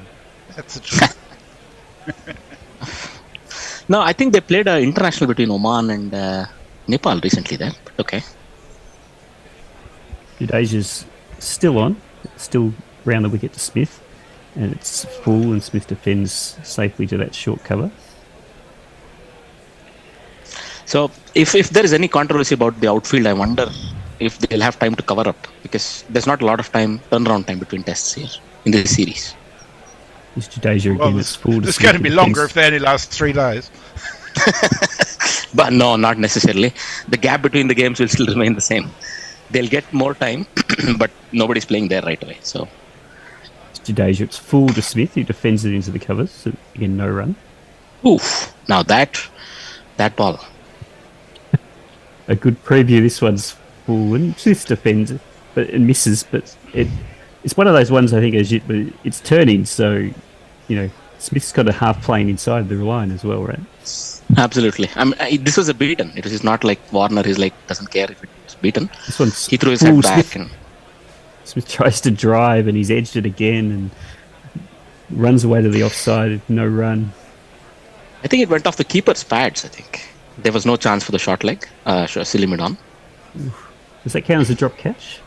That's the truth. No, I think they played an international between Oman and Nepal recently there. But okay. Judasia's still on, still round the wicket to Smith, and it's full, and Smith defends safely to that short cover. So if there is any controversy about the outfield, I wonder if they'll have time to cover up, because there's not a lot of turnaround time between tests here in this series. This Jadeja again, it's full. It's going to be longer if they only last 3 days. But no, not necessarily. The gap between the games will still remain the same. They'll get more time, but nobody's playing there right away. So Jadeja, it's full to Smith, who defends it into the covers. So again, no run. Oof! Now that ball. A good preview. This one's full, and Smith defends it, but it misses. But it's one of those ones I think but it's turning. So Smith's got a half plane inside the line as well, right? Absolutely. This was a beaten. It was not like Warner. He's like doesn't care if it's beaten. This one's he threw his head back. Smith tries to drive and he's edged it again and runs away to the offside. No run. I think it went off the keeper's pads. I think there was no chance for the short leg. Silly mid on. Does that count as a drop catch?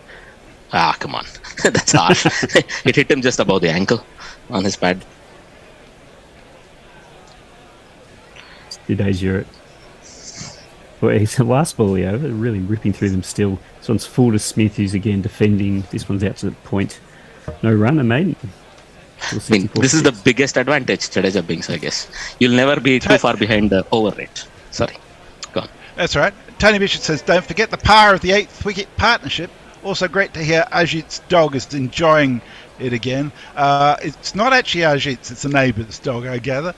Ah, come on. That's harsh. It hit him just above the ankle on his pad. Jadeja. Well, he's the last ball over, really ripping through them still. This one's full to Smith, who's again defending. This one's out to the point. No runner, mate. This is the biggest advantage Jadeja brings, I guess. You'll never be too far behind the over rate. Sorry. Go on. That's right. Tony Bishop says, don't forget the power of the 8th wicket partnership. Also great to hear Ajit's dog is enjoying it again. It's not actually Ajit's, it's a neighbour's dog, I gather.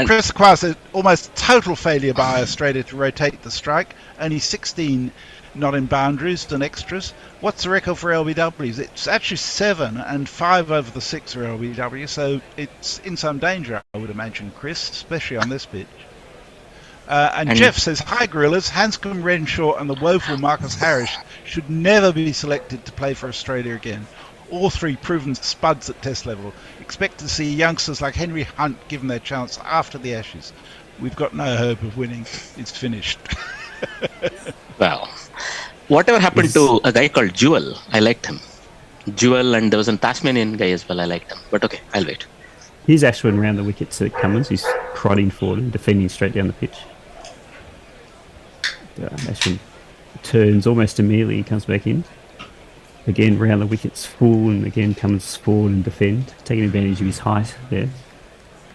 Chris Aqua said, almost total failure by Australia to rotate the strike. Only 16 not in boundaries and extras. What's the record for LBWs? It's actually 7, and 5 over the 6 are LBW, so it's in some danger, I would imagine, Chris, especially on this pitch. And Jeff says, hi Gorillas, Hanscom Renshaw and the woeful Marcus Harris should never be selected to play for Australia again. All 3 proven spuds at test level. Expect to see youngsters like Henry Hunt given their chance after the Ashes. We've got no hope of winning. It's finished. Well, whatever happened to a guy called Jewel? I liked him. Jewel, and there was a Tasmanian guy as well. I liked him. But okay, I'll wait. Here's Ashwin round the wicket to Cummins. He's prodding forward and defending straight down the pitch. Ashwin turns almost immediately. He comes back in. Again, round the wicket's full, and again comes forward and defend, taking advantage of his height there.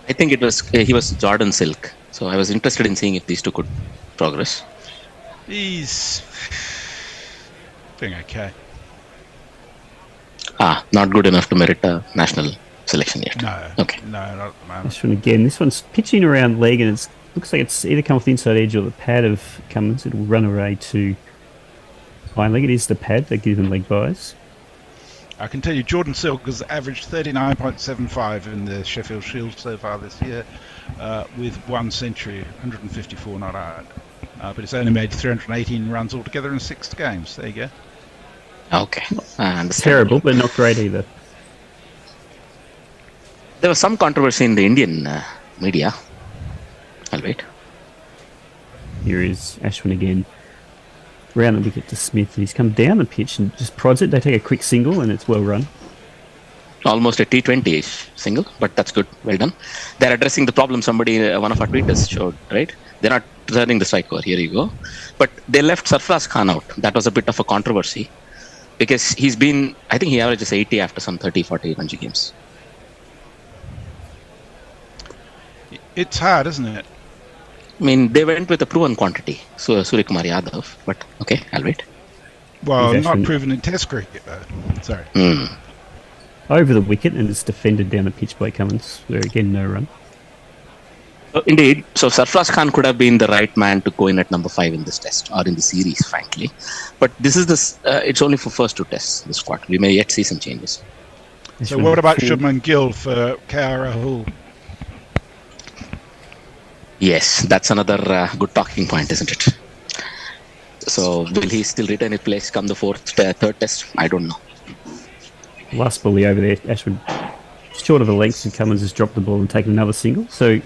I think he was Jordan Silk, so I was interested in seeing if these two could progress. He's doing okay. Not good enough to merit a national selection yet. No, okay. No, not at the moment. This one again. This one's pitching around leg, and it looks like it's either come off the inside edge or the pad of Cummins. It'll run away to hind leg. It is the pad. They give him leg buys. I can tell you Jordan Silk has averaged 39.75 in the Sheffield Shield so far this year, with 1 century, 154 not out. But it's only made 318 runs altogether in 6 games. There you go. Okay. Terrible, but not great either. There was some controversy in the Indian media. I'll wait. Here is Ashwin again. Round the wicket to Smith. He's come down the pitch and just prods it. They take a quick single and it's well run. Almost a T20-ish single, but that's good. Well done. They're addressing the problem somebody, one of our tweeters showed, right? They're not turning the strike over. Here you go. But they left Sarfraz Khan out. That was a bit of a controversy because I think he averages 80 after some 30-40 Ranji games. It's hard, isn't it? I mean, they went with a proven quantity, so Suryakumar Yadav, but okay, I'll wait. Well, not proven in Test cricket, though. Sorry. Over the wicket, and it's defended down the pitch by Cummins, where again, no run. Indeed. So Sarfraz Khan could have been the right man to go in at number 5 in this test, or in the series, frankly. But this is it's only for first 2 tests, the squad. We may yet see some changes. So what about Shubman Gill for KR Rahul? Yes, that's another good talking point, isn't it? So will he still retain his place come the third test? I don't know. Last bully over there, Ashwood, short of a length, and Cummins has dropped the ball and taken another single. So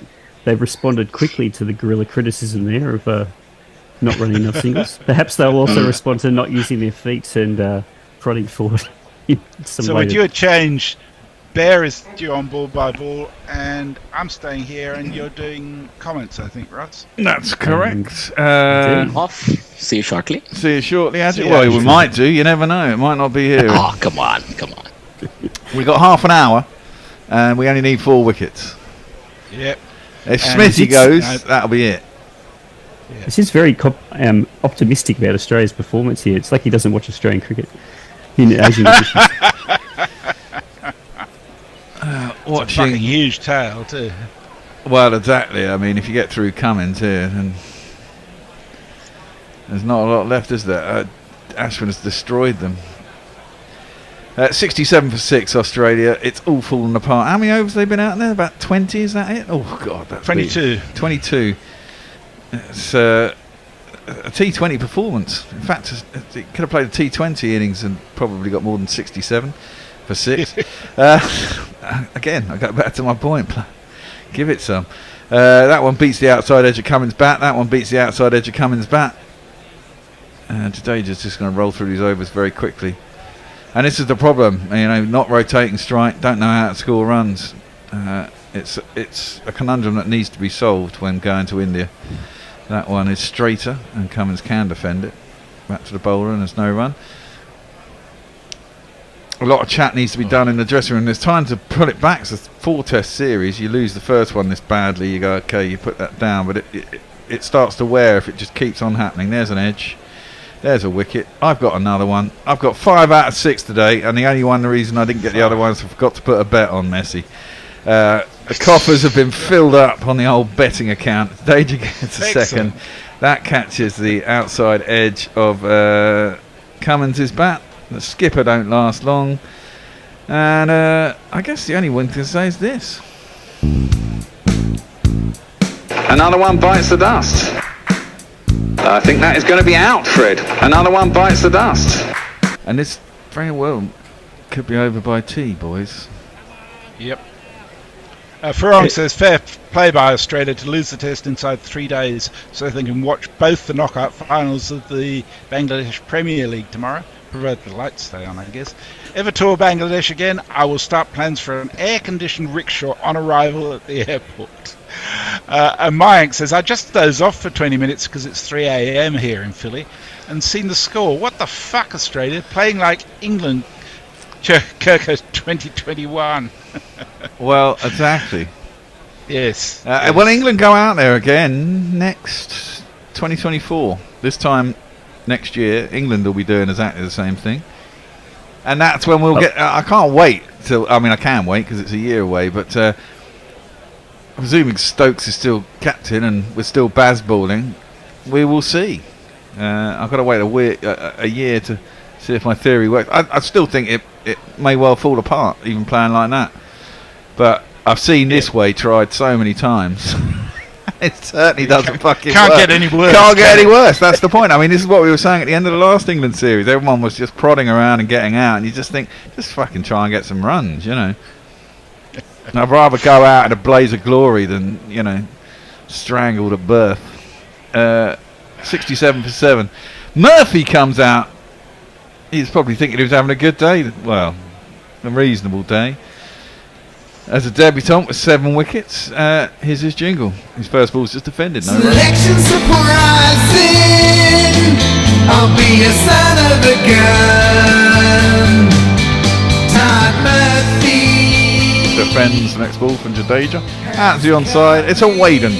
they've responded quickly to the guerrilla criticism there of not running enough singles. Perhaps they'll also respond to not using their feet and prodding forward. So with your change, Bear is due on ball by ball, and I'm staying here, and you're doing comments, I think, Russ? That's correct. Off. See you shortly. See you shortly, Adric. See you, Well, we Adric. might do. You never know. It might not be here. Oh, come on. We got half an hour, and we only need 4 wickets. Yep. If And Smithy goes, no. that'll be it. This is very optimistic about Australia's performance here. It's like he doesn't watch Australian cricket in Asian editions. It's a fucking huge tail, too. Well, exactly. I mean, if you get through Cummins here, then there's not a lot left, is there? Ashwin has destroyed them. 67 for 6, Australia. It's all falling apart. How many overs have they been out there? About 20, is that it? Oh, God. That's 22. 22. It's a T20 performance. In fact, it could have played a T20 innings and probably got more than 67 for 6. Again, I go back to my point. Give it some. That one beats the outside edge of Cummins' bat. That one beats the outside edge of Cummins' bat. Jadeja's just going to roll through these overs very quickly. And this is the problem, not rotating strike, don't know how to score runs. It's a conundrum that needs to be solved when going to India. That one is straighter, and Cummins can defend it. Back to the bowler, and there's no run. A lot of chat needs to be done in the dressing room. There's time to pull it back. It's a 4-test series. You lose the first one this badly, you go, okay, you put that down, but it starts to wear if it just keeps on happening. There's an edge. There's a wicket. I've got another one. I've got 5 out of 6 today, and the reason I didn't get the other ones, I forgot to put a bet on Messi. The coffers have been filled up on the old betting account. Danger gets a second. That catches the outside edge of Cummins' bat. The skipper don't last long. And I guess the only one to say is this. Another one bites the dust. I think that is going to be out, Fred. Another one bites the dust. And this very well could be over by tea, boys. Yep. Farong says fair play by Australia to lose the test inside 3 days so they can watch both the knockout finals of the Bangladesh Premier League tomorrow, provided the lights stay on, I guess. Ever tour Bangladesh again, I will start plans for an air-conditioned rickshaw on arrival at the airport. And Mayank says, I just dozed off for 20 minutes because it's 3 a.m. here in Philly and seen the score. What the fuck, Australia? Playing like England, Kirko 2021. Well, exactly. Yes. Well, England go out there again next 2024. This time next year, England will be doing exactly the same thing. And that's when we'll get... I can't wait till... I mean, I can wait because it's a year away, but... presuming Stokes is still captain and we're still Baz balling, we will see. I've got to wait a year to see if my theory works. I still think it may well fall apart, even playing like that. But I've seen this way tried so many times. It certainly doesn't fucking can't work. get any worse. Can't get any worse. That's the point. I mean, this is what we were saying at the end of the last England series. Everyone was just prodding around and getting out, and you just think, just fucking try and get some runs, And I'd rather go out in a blaze of glory than, strangled at birth. 67 for 7. Murphy comes out. He's probably thinking he was having a good day. Well, a reasonable day. As a debutant with 7 wickets, here's his jingle. His first ball's just defended. No run. Selection surprising. I'll be a son of a gun. Todd Murphy. Defends the next ball from Jadeja. Out to the onside. It's a Waden.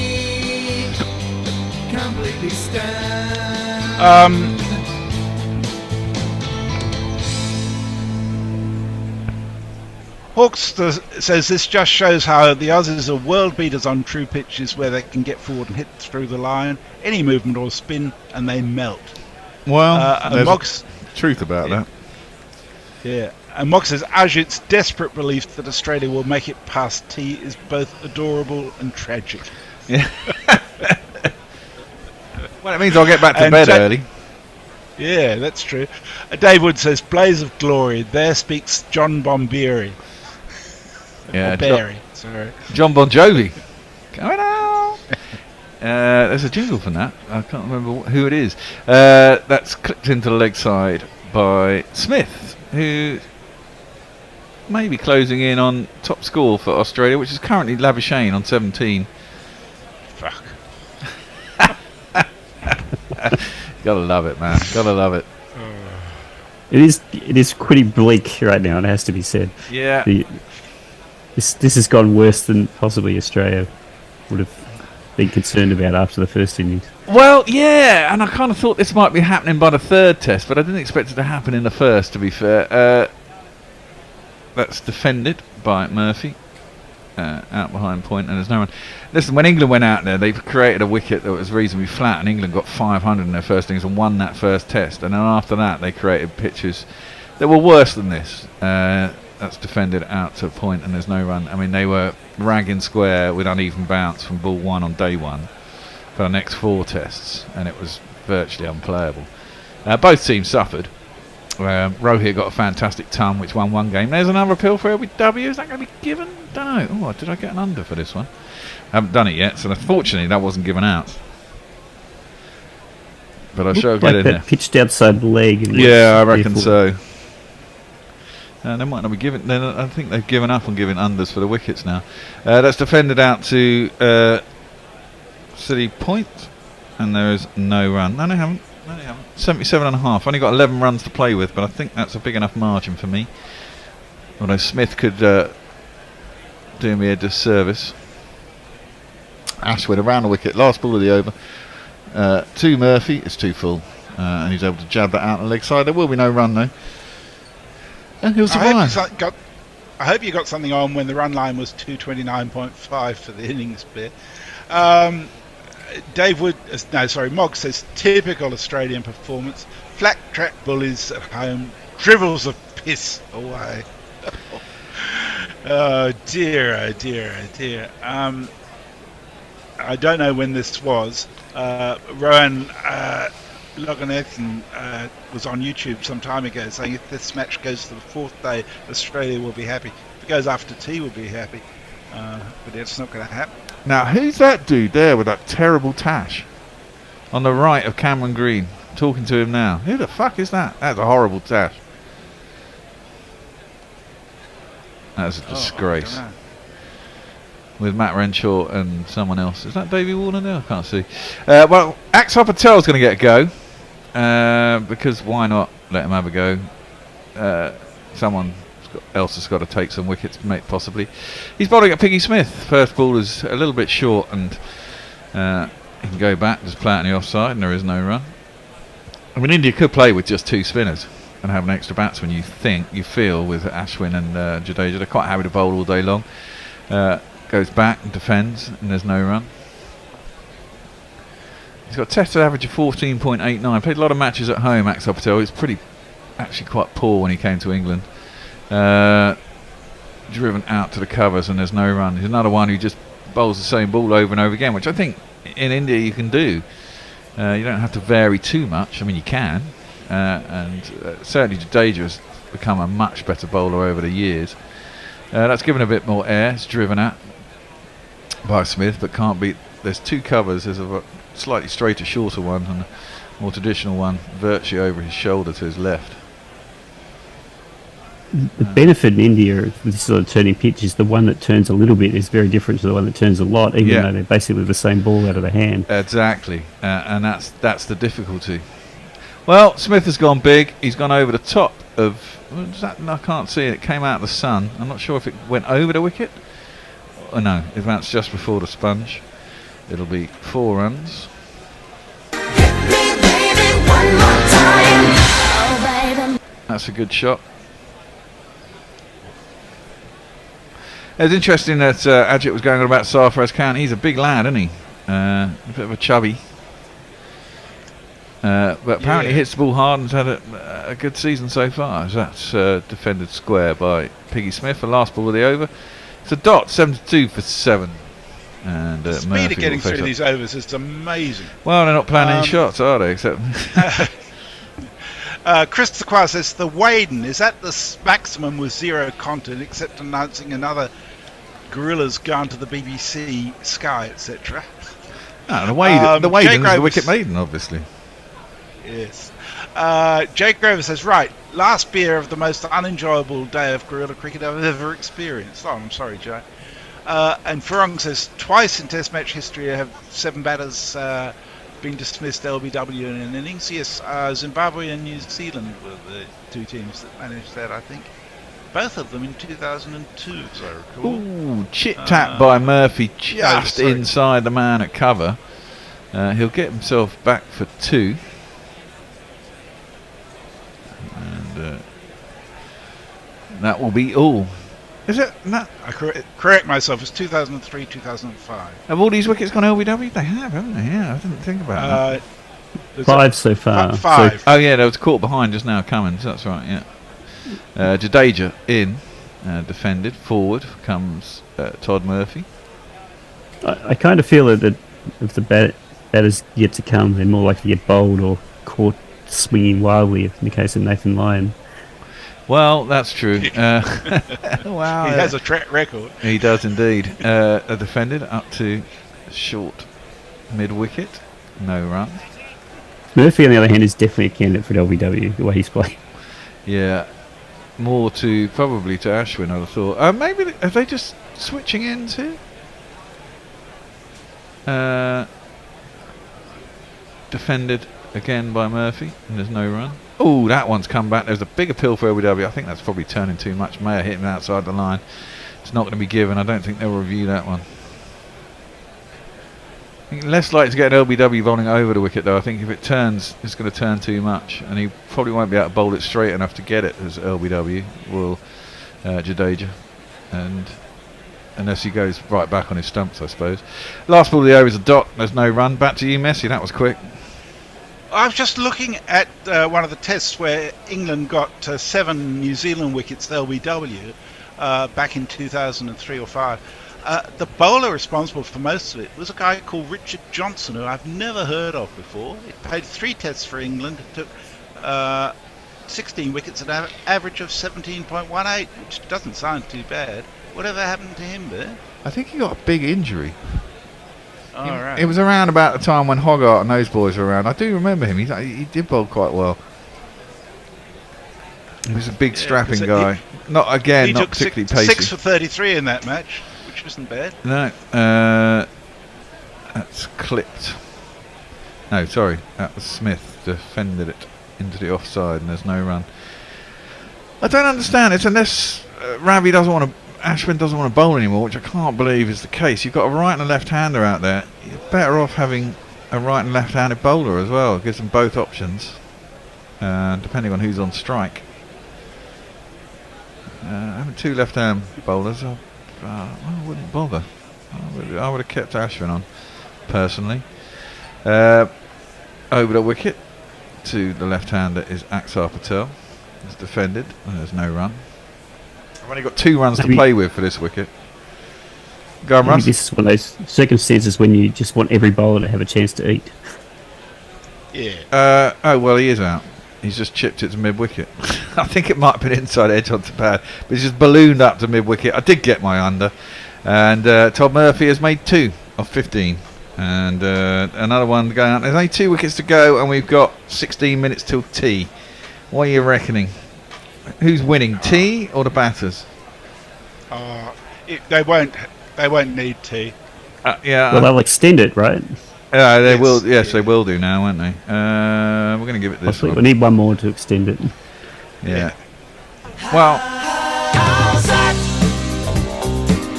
Hawks says this just shows how the Aussies are world beaters on true pitches where they can get forward and hit through the line, any movement or spin, and they melt. Well, there's Mox, truth about that. Yeah, and Mox says Ajit's desperate belief that Australia will make it past tea is both adorable and tragic. Yeah. Well, it means I'll get back to bed early. Yeah, that's true. Dave Wood says, Blaze of Glory, there speaks John Bombieri. Yeah, Barry, sorry. John Bon Jovi. Coming out. There's a jingle from that. I can't remember who it is. That's clipped into the leg side by Smith, who may be closing in on top score for Australia, which is currently Labuschagne on 17. Fuck. Gotta love it, man. Gotta love it. It is pretty bleak right now, it has to be said. Yeah. This has gone worse than possibly Australia would have been concerned about after the first innings. Well, yeah, and I kind of thought this might be happening by the third test, but I didn't expect it to happen in the first, to be fair. That's defended by Murphy, out behind point, and there's no one. Listen, when England went out there, they created a wicket that was reasonably flat, and England got 500 in their first innings and won that first test. And then after that, they created pitches that were worse than this. That's defended out to a point, and there's no run. I mean, they were ragging square with uneven bounce from ball one on day one for the next 4 tests, and it was virtually unplayable. Both teams suffered. Rohit got a fantastic ton, which won 1 game. There's another appeal for LBW. Is that going to be given? Don't know. Oh, did I get an under for this one? I haven't done it yet, so unfortunately that wasn't given out. But I shall get in there. Pitched outside leg. Yeah, I reckon so. They might not be giving. I think they've given up on giving unders for the wickets now. That's defended out to City Point, and there is no run. No, they haven't. 77.5. Only got 11 runs to play with, but I think that's a big enough margin for me. Although Smith could do me a disservice. Ashwin around the wicket, last ball of the over. To Murphy, it's too full, and he's able to jab that out on the leg side. There will be no run though. And he'll survive. I hope you got something on when the run line was 229.5 for the innings bit. Dave Wood, Mogg says typical Australian performance. Flat track bullies at home, dribbles of piss away. Oh dear, oh dear, oh dear. I don't know when this was. Rowan Loganathan was on YouTube some time ago saying if this match goes to the 4th day, Australia will be happy. If it goes after tea, we'll be happy. But it's not going to happen. Now, who's that dude there with that terrible tash on the right of Cameron Green? Talking to him now. Who the fuck is that? That's a horrible tash. That's a disgrace. With Matt Renshaw and someone else. Is that Davey Warner there? I can't see. Well, Axel Patel's going to get a go. Because why not let him have a go? Someone else has got to take some wickets, possibly. He's bowling at Piggy Smith. First ball is a little bit short, and he can go back, just play it in the offside, and there is no run. I mean, India could play with just 2 spinners and have an extra batsman. You feel with Ashwin and Jadeja. They're quite happy to bowl all day long. Goes back and defends, and there's no run. He's got a tested average of 14.89. Played a lot of matches at home, Axel Patel. He's actually quite poor when he came to England. Driven out to the covers, and there's no run. He's another one who just bowls the same ball over and over again, which I think in India you can do. You don't have to vary too much. I mean, you can, and certainly Jadeja has become a much better bowler over the years. That's given a bit more air. It's driven at by Smith, but can't beat. There's 2 covers. There's a slightly straighter, shorter one, and a more traditional one virtually over his shoulder to his left. The benefit in India with this sort of turning pitch is the one that turns a little bit is very different to the one that turns a lot, even though they're basically the same ball out of the hand. Exactly, and that's the difficulty. Well, Smith has gone big. He's gone over the top of. What is that? I can't see it. It came out of the sun. I'm not sure if it went over the wicket. Oh no, it bounced just before the sponge. It'll be 4 runs. That's a good shot. It's interesting that Ajit was going on about Sarfaraz Khan. He's a big lad, isn't he? A bit of a chubby. But apparently hits the ball hard and has had a good season so far. So that's defended square by Piggy Smith. The last ball of the over. It's a dot, 72 for 7. And The speed Murphy of getting will face through up. these overs is amazing. Well, they're not planning any shots, are they? Except Chris Sequoia says the Waden is at the maximum with zero content, except announcing another Gorillas gone to the BBC, Sky, etc. no, the Waden is the Wicket Maiden, obviously. Yes. Jake Grover says, right, last beer of the most unenjoyable day of guerrilla cricket I've ever experienced. Oh, I'm sorry, Jay. And Farong says, twice in Test match history have 7 batters been dismissed LBW in an innings. Yes, Zimbabwe and New Zealand were the 2 teams that managed that, I think. Both of them in 2002, as I recall. Ooh, chit-tap by Murphy just inside the man at cover. He'll get himself back for 2. And that will be all. Is it? No. I correct myself. It's 2003, 2005. Have all these wickets gone LBW? They have, haven't they? Yeah, I didn't think about that. 5 so far. 5. Oh yeah, there was caught behind just now. Cummins. That's right. Yeah. Jadeja in, defended. Forward comes Todd Murphy. I kind of feel that if the batters yet to come, they're more likely to get bowled or caught swinging wildly in the case of Nathan Lyon. Well, that's true. Wow, he has a track record. He does indeed. Defended up to short mid-wicket. No run. Murphy, on the other hand, is definitely a candidate for LBW, the way he's playing. Yeah. More to probably to Ashwin, I'd have thought. Maybe are they just switching ends here? Defended again by Murphy, and there's no run. Oh, that one's come back. There's a big appeal for LBW. I think that's probably turning too much. Mayer hitting him outside the line. It's not going to be given. I don't think they'll review that one. I think less likely to get an LBW bowling over the wicket, though. I think if it turns, it's going to turn too much, and he probably won't be able to bowl it straight enough to get it as LBW. Will Jadeja, and unless he goes right back on his stumps, I suppose. Last ball of the over is a dot. There's no run. Back to you, Messi. That was quick. I was just looking at one of the tests where England got 7 New Zealand wickets LBW back in 2003 or 5. The bowler responsible for most of it was a guy called Richard Johnson, who I've never heard of before. He played 3 tests for England. It took 16 wickets at an average of 17.18, which doesn't sound too bad. Whatever happened to him there? I think he got a big injury. Oh, right. It was around about the time when Hogarth and those boys were around. I do remember him. He did bowl quite well. He was a big strapping guy. Not particularly pacey. 6 for 33 in that match, which isn't bad. No, that's clipped. No, sorry, that was Smith. Defended it into the offside, and there's no run. I don't understand. It's unless Ravi doesn't want to. Ashwin doesn't want to bowl anymore, which I can't believe is the case. You've got a right and a left-hander out there. You're better off having a right and left-handed bowler as well. It gives them both options, depending on who's on strike. Having 2 left-hand bowlers, I wouldn't bother. I would have kept Ashwin on, personally. Over the wicket to the left-hander is Axar Patel. It's defended, and there's no run. I've only got 2 runs to play with for this wicket. Go on, Russ. This is one of those circumstances when you just want every bowler to have a chance to eat. Yeah. Oh, well, he is out. He's just chipped it to mid-wicket. I think it might have been inside edge onto pad, but he's just ballooned up to mid-wicket. I did get my under. And Todd Murphy has made 2 of 15. And another one going out. There's only 2 wickets to go, and we've got 16 minutes till tea. What are you reckoning? Who's winning, tea or the batters? They won't need tea. Yeah. Well, they'll extend it, right? Yeah, they will. Yes, they will do now, won't they? We're going to give it this one. We need one more to extend it. Yeah. Well. How's that?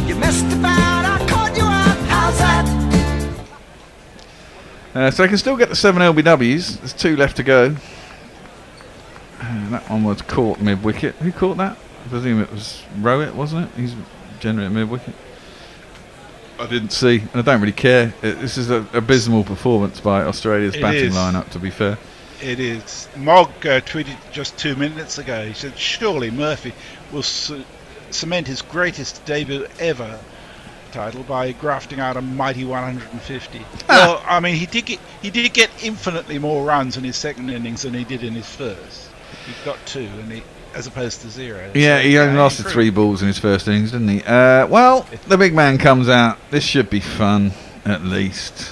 You messed about, I caught you out. How's that? So they can still get the 7 LBWs. There's 2 left to go. That one was caught mid-wicket. Who caught that? I presume it was Rowett, wasn't it? He's generally at mid-wicket. I didn't see, and I don't really care. This is an abysmal performance by Australia's batting lineup, to be fair. It is. Mogg tweeted just 2 minutes ago. He said, surely Murphy will cement his greatest debut ever title by grafting out a mighty 150. Well, I mean, he did get infinitely more runs in his second innings than he did in his first. He got 2, and as opposed to 0. Yeah, so, he only lasted 3 balls in his first innings, didn't he? Well, the big man comes out. This should be fun, at least.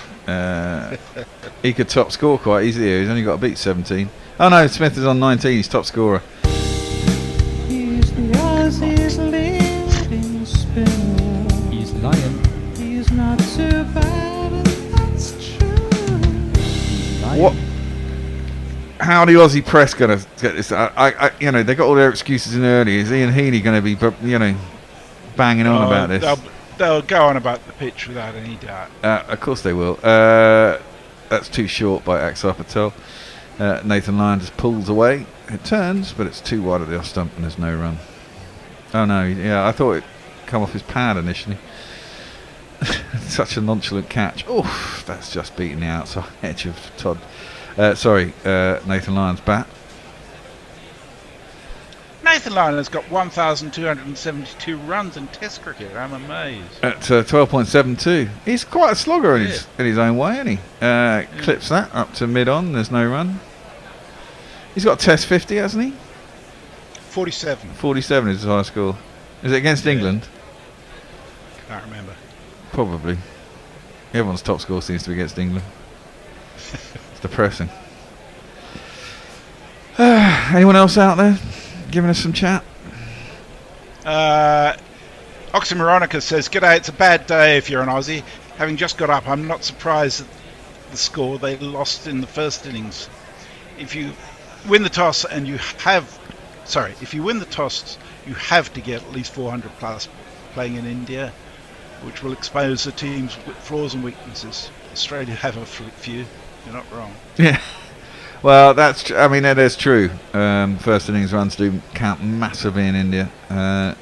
He could top score quite easily here. He's only got to beat 17. Oh no, Smith is on 19. He's top scorer. He's the Aussie's leading spinner. He's lying. He's not too bad, and that's true. What? How the Aussie press going to get this? You know, they got all their excuses in early. Is Ian Healy going to be, you know, banging on about this? They'll go on about the pitch without any doubt. Of course they will. That's too short by Axar Patel. Nathan Lyon just pulls away. It turns, but it's too wide at the off stump and there's no run. Oh no, yeah, I thought it come off his pad initially. Such a nonchalant catch. Oh, that's just beating the outside edge of Todd. Nathan Lyon's bat. Nathan Lyon has got 1,272 runs in Test cricket. I'm amazed. At 12.72. He's quite a slogger in his own way, isn't he? Clips that up to mid-on. There's no run. He's got a Test 50, hasn't he? 47. 47 is his high score. Is it against England? Can't remember. Probably. Everyone's top score seems to be against England. It's depressing. Anyone else out there giving us some chat? Oxymoronica says, "G'day, it's a bad day if you're an Aussie. Having just got up, I'm not surprised at the score they lost in the first innings. If you win the toss and you have to get at least 400 plus playing in India, which will expose the team's flaws and weaknesses. Australia have a few. You're not wrong." Yeah. Well, that is true. First innings runs do count massively in India.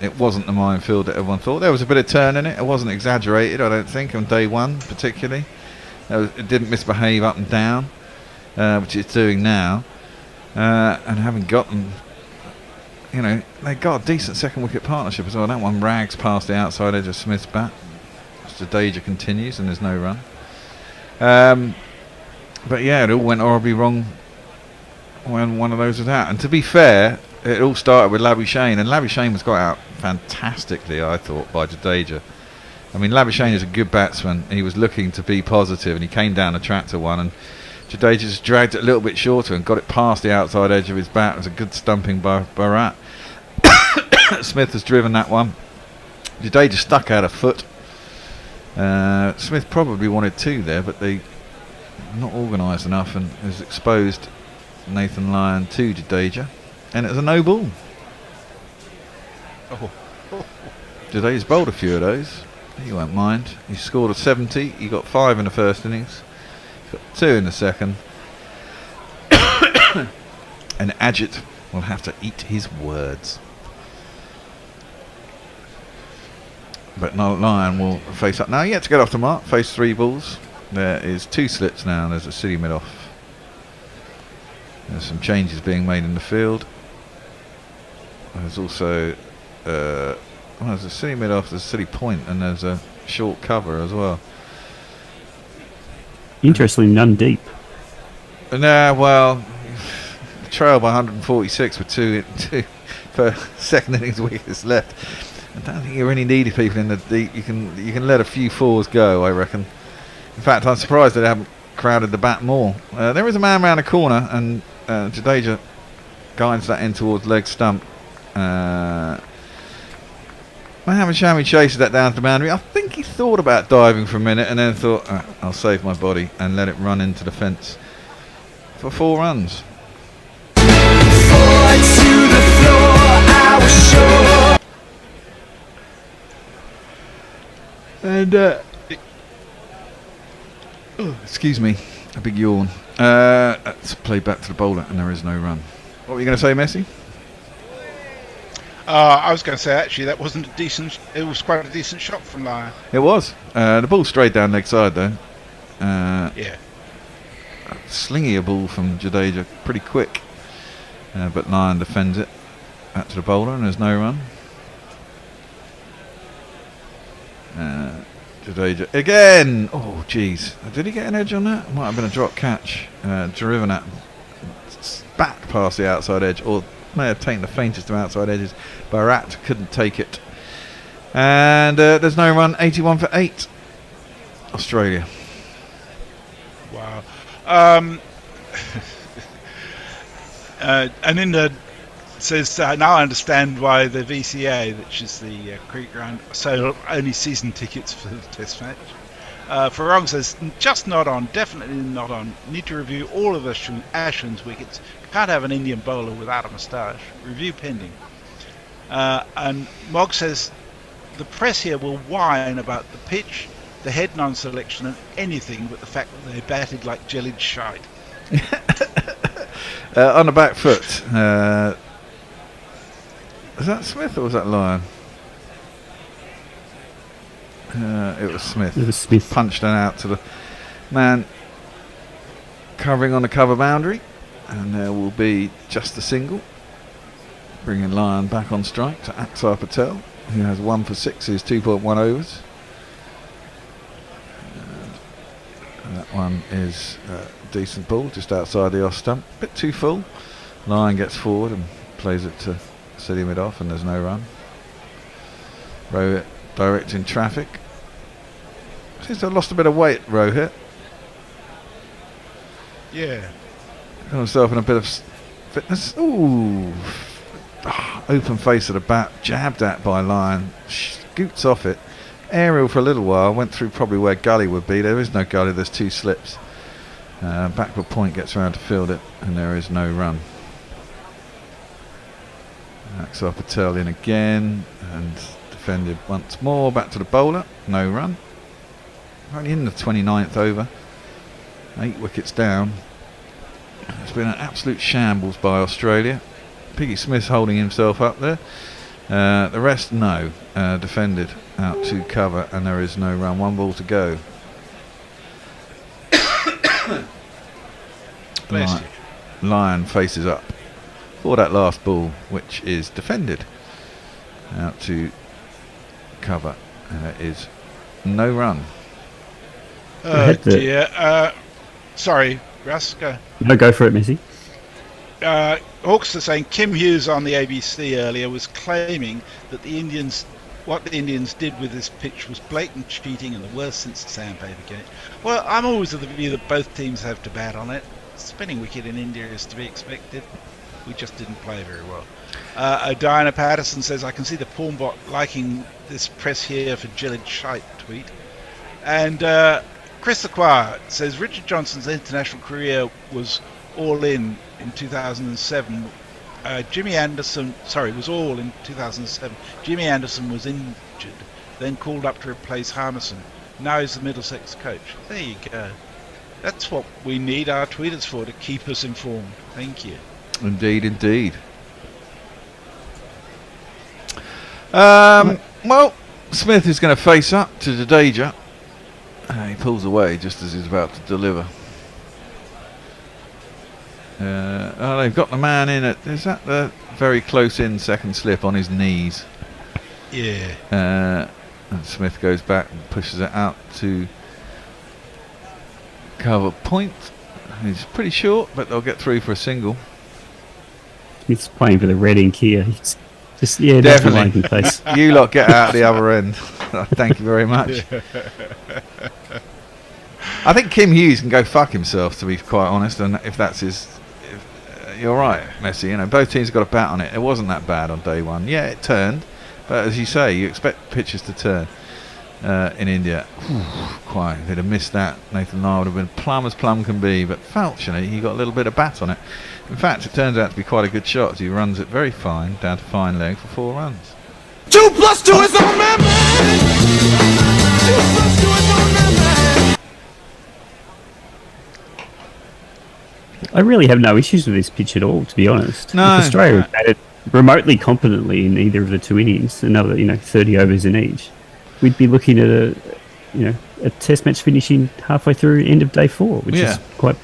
It wasn't the minefield that everyone thought. There was a bit of turn in it. It wasn't exaggerated, I don't think, on day one particularly. It didn't misbehave up and down, which it's doing now. And having gotten, you know, they got a decent second wicket partnership as well. That one rags past the outside edge of Smith's bat. Jadeja continues and there's no run. But yeah, it all went horribly wrong when one of those was out. And to be fair, it all started with Labuschagne, and Labuschagne was got out fantastically, I thought, by Jadeja. I mean, Labuschagne is a good batsman. He was looking to be positive, and he came down the track to one, and Jadeja just dragged it a little bit shorter and got it past the outside edge of his bat. It was a good stumping by Bharat. Smith has driven that one. Jadeja stuck out a foot. Smith probably wanted 2 there, but they not organised enough and has exposed Nathan Lyon to Jadeja, and it was a no ball. Jadeja's bowled a few of those. He won't mind. He scored a 70. He got 5 in the first innings. He got 2 in the second. And Ajit will have to eat his words. But no, Lyon will face up now. Yet to get off the mark. Face 3 balls. There is 2 slips now, and there's a city mid-off. There's some changes being made in the field. There's also there's a city mid-off, there's a city point, and there's a short cover as well. Interestingly, none deep. Well, trail by 146 with 2 per second innings wickets left. I don't think you really needed people in the deep. You can let a few 4s go, I reckon. In fact, I'm surprised they haven't crowded the bat more. There is a man round the corner, and Jadeja guides that in towards leg stump. Mohammad Shami chases that down to the boundary. I think he thought about diving for a minute and then thought, I'll save my body, and let it run into the fence for 4 runs. Forward to the floor, I was sure. And excuse me, a big yawn. Let's play back to the bowler, and there is no run. What were you going to say, Messi? I was going to say, actually, that wasn't a decent. It was quite a decent shot from Lyon. It was. The ball straight down leg side, though. Yeah. Slingy a ball from Jadeja, pretty quick. But Lyon defends it. Back to the bowler, and there's no run. Jadeja again. Oh, jeez. Did he get an edge on that? Might have been a drop catch. Jarivanat spat past the outside edge, or may have taken the faintest of outside edges. Barat couldn't take it. And there's no run. 81 for 8. Australia. Wow. And in the says now I understand why the VCA, which is the cricket ground, sold only season tickets for the Test match. Farong says just not on, definitely not on. Need to review all of Ashwin's wickets. Can't have an Indian bowler without a moustache. Review pending. And Mog says the press here will whine about the pitch, the head non-selection, and anything but the fact that they batted like jellied shite. On the back foot. Was that Smith or was that Lyon? It was Smith. It was Smith. Punched it out to the man covering on the cover boundary, and there will be just a single, bringing Lyon back on strike to Axar Patel, who has 1 for 6, his 2.1 overs. And that one is a decent ball just outside the off stump, a bit too full. Lyon gets forward and plays it to steady mid off, and there's no run. Rohit directing traffic. Seems to have lost a bit of weight, Rohit. Yeah. Got himself in a bit of fitness. Ooh. Open face of the bat, jabbed at by Lyon, scoots off it. Aerial for a little while, went through probably where gully would be. There is no gully, there's 2 slips. Backward point gets around to field it, and there is no run. Axar Patel in again, and defended once more, back to the bowler, no run. Only in the 29th over, 8 wickets down. It's been an absolute shambles by Australia. Piggy Smith holding himself up there. The rest, no. Defended out to cover, and there is no run. 1 ball to go. Lyon faces up for that last ball, which is defended out to cover, and there is no run. Oh dear. Sorry, Russ, go. No, go for it, Missy. Hawks are saying Kim Hughes on the ABC earlier was claiming that what the Indians did with this pitch was blatant cheating and the worst since the sandpaper game. Well, I'm always of the view that both teams have to bat on it. Spinning wicket in India is to be expected. We just didn't play very well. Diana Patterson says, I can see the Pornbot liking this press here for jellied shite tweet. And Chris Acquire says, Richard Johnson's international career was all in 2007. Jimmy Anderson, was all in 2007. Jimmy Anderson was injured, then called up to replace Harmison. Now he's the Middlesex coach. There you go. That's what we need our tweeters for, to keep us informed. Thank you. Indeed, indeed. Well, Smith is going to face up to Jadeja. He pulls away just as he's about to deliver. They've got the man in at, is that the very close in second slip on his knees? Yeah. And Smith goes back and pushes it out to cover point. He's pretty short, but they'll get through for a single. He's playing for the red ink here. He's just, yeah, definitely. Place. You lot get out the other end. Thank you very much. I think Kim Hughes can go fuck himself, to be quite honest, and if that's his... you're right, Messi. You know, both teams got a bat on it. It wasn't that bad on day one. Yeah, it turned, but as you say, you expect pitches to turn in India. Quite, if they'd have missed that, Nathan Lyle would have been plumb as plumb can be, but fortunately he got a little bit of bat on it. In fact, it turns out to be quite a good shot. He runs it very fine, down to fine leg for 4 runs. 2 + 2 is our man. 2 + 2 is our man. I really have no issues with this pitch at all, to be honest. No. If Australia batted remotely competently in either of the 2 innings, another 30 overs in each, we'd be looking at a Test match finishing halfway through end of day 4, which is quite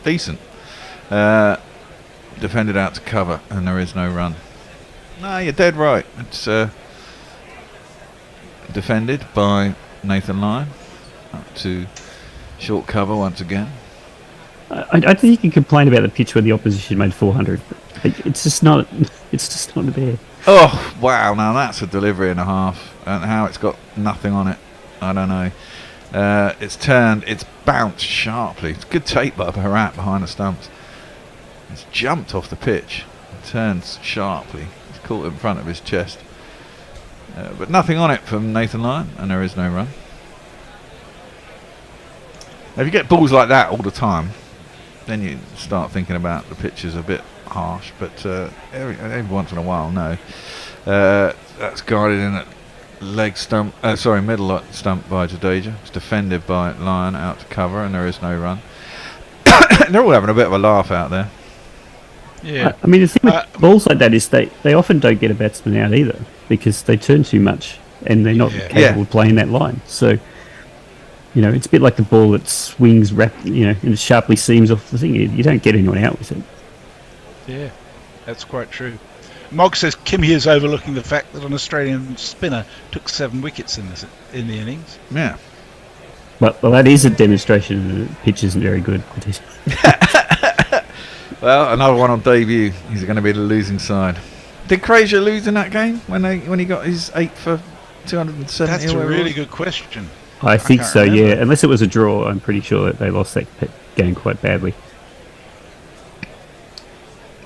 decent. Defended out to cover, and there is no run. No, you're dead right. It's defended by Nathan Lyon. Up to short cover once again. I don't think you can complain about the pitch where the opposition made 400. It's just not. It's just not there. Oh wow! Now that's a delivery and a half, and how it's got nothing on it, I don't know. It's turned. It's bounced sharply. It's good take by Barat behind the stumps. It's jumped off the pitch. It turns sharply. It's caught in front of his chest, but nothing on it from Nathan Lyon, and there is no run. If you get balls like that all the time, then you start thinking about the pitch is a bit harsh, but every once in a while, no. That's guarded in at middle stump by Jadeja. It's defended by Lyon out to cover, and there is no run. They're all having a bit of a laugh out there. Yeah. I mean, the thing with balls like that is they often don't get a batsman out either because they turn too much and they're not capable of playing that line. So, you know, it's a bit like the ball that swings, and sharply seams off the thing. You don't get anyone out with it. Yeah, that's quite true. Mog says Kim Hughes overlooking the fact that an Australian spinner took 7 wickets in the innings. Yeah. Well, that is a demonstration that the pitch isn't very good. Well, another one on debut. He's going to be the losing side. Did Frazier lose in that game when he got his 8 for 270? That's a really good question. I think so, yeah. Unless it was a draw, I'm pretty sure that they lost that game quite badly.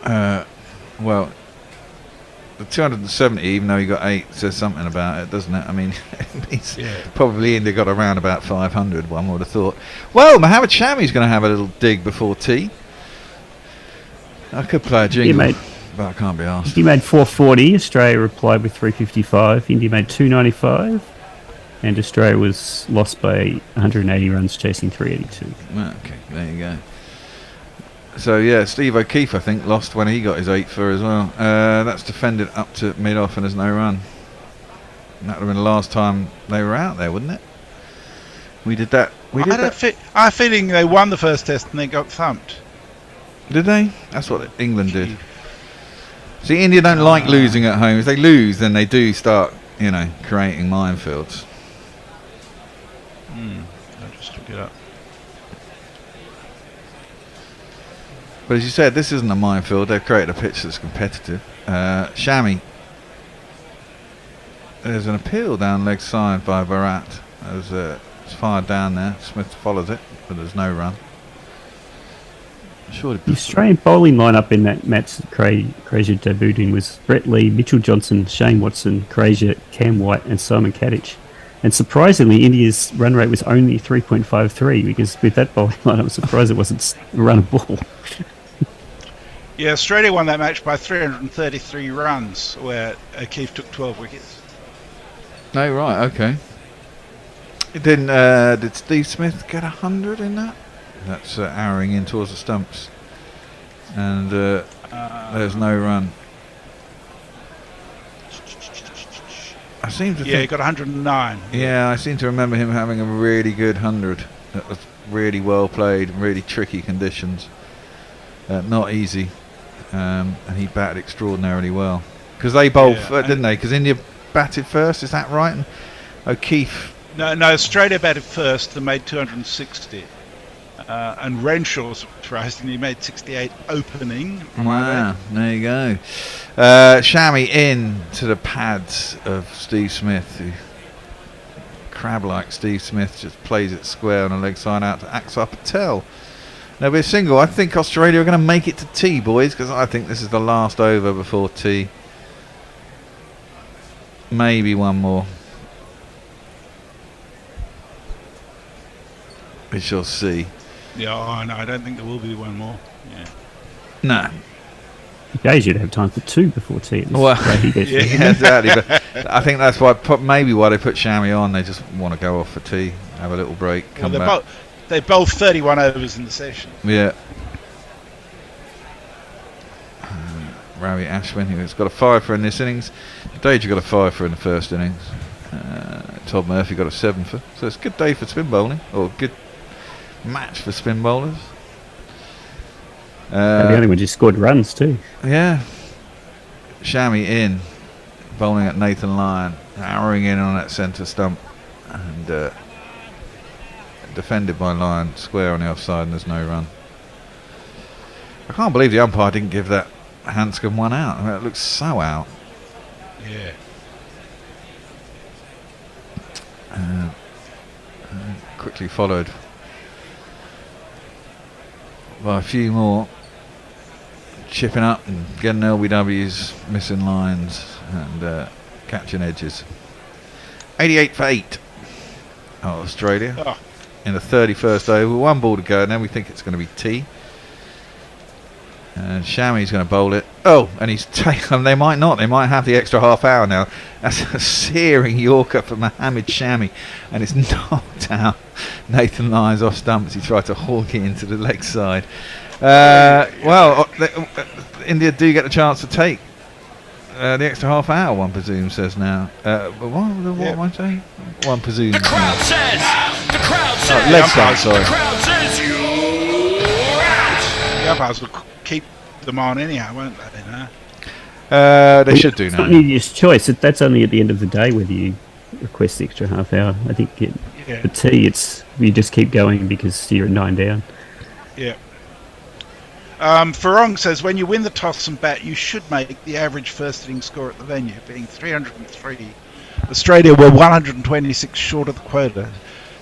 Well, the 270, even though he got 8, says something about it, doesn't it? I mean, probably India got around about 500, one would have thought. Well, Mohammad Shami's going to have a little dig before tea. I could play a jingle, but I can't be asked. He made 440, Australia replied with 355, India made 295, and Australia was lost by 180 runs chasing 382. Okay, there you go. So yeah, Steve O'Keefe I think lost when he got his 8 for as well. That's defended up to mid-off and there's no run. And that would have been the last time they were out there, wouldn't it? We did that. I have a feeling they won the first test and they got thumped. Did they? That's what England did. See, India don't like losing at home. If they lose, then they do start, creating minefields. I just took it up. But as you said, this isn't a minefield. They've created a pitch that's competitive. Shami. There's an appeal down leg side by Barat. It's fired down there. Smith follows it, but there's no run. The Australian bowling lineup in that match that Frazier debuted in was Brett Lee, Mitchell Johnson, Shane Watson, Frazier, Cam White and Simon Kadich. And surprisingly, India's run rate was only 3.53 because with that bowling lineup, I'm surprised it wasn't a run of ball. Yeah, Australia won that match by 333 runs, where O'Keefe took 12 wickets. No, right, okay. Did Steve Smith get 100 in that? That's arrowing in towards the stumps. And there's no run. I seem to think... he got 109. Yeah, I seem to remember him having a really good 100. That was really well played, really tricky conditions. Not easy. And he batted extraordinarily well. Because they bowled, didn't they? Because India batted first, is that right? And O'Keefe... No, Australia batted first and made 260. And Renshaw, surprisingly, made 68 opening. Wow, there you go. Shami in to the pads of Steve Smith. Crab-like Steve Smith just plays it square on a leg side out to Axar Patel. There'll be a single. I think Australia are going to make it to tea, boys, because I think this is the last over before tea. Maybe one more. We shall see. Yeah, no, I don't think there will be one more. Yeah. No. Guys, you'd have time for 2 before tea. Well, yeah, exactly. But I think that's why maybe why they put Shami on. They just want to go off for tea, have a little break, come back. They bowled 31 overs in the session. Yeah. Ravi Ashwin, who's got a 5 for in this innings. Deja got a 5 for in the first innings. Todd Murphy got a 7 for. So it's a good day for spin bowling, or good match for spin bowlers. The only one just scored runs too. Yeah. Shami in. bowling at Nathan Lyon, hammering in on that centre stump, and defended by Lyon, square on the offside, and there's no run. I can't believe the umpire didn't give that Hanscom one out. I mean, it looks so out. Yeah. Quickly followed by a few more, chipping up and getting LBWs, missing lines and catching edges. 88 for 8 Australia in the 31st over, 1 ball to go, and then we think it's going to be T. And Shami's going to bowl it. Oh, and he's taken. They might not. They might have the extra half hour now. That's a searing Yorker for Mohammed Shami, and it's knocked out Nathan Lyons off stump as he tried to hawk it into the leg side. India do get the chance to take the extra half hour. One presumes says now. But what am I saying? One presumes. The crowd now. says. The crowd says. Leg side. Sorry. The crowd says you're out. The umpires will keep them on anyhow, won't they? They should do it's now. Not India's choice. That's only at the end of the day whether you request the extra half hour. I think for T, it's you just keep going because you're at 9 down. Yeah. Farong says when you win the toss and bat, you should make the average first inning score at the venue, being 303. Australia were 126 short of the quota.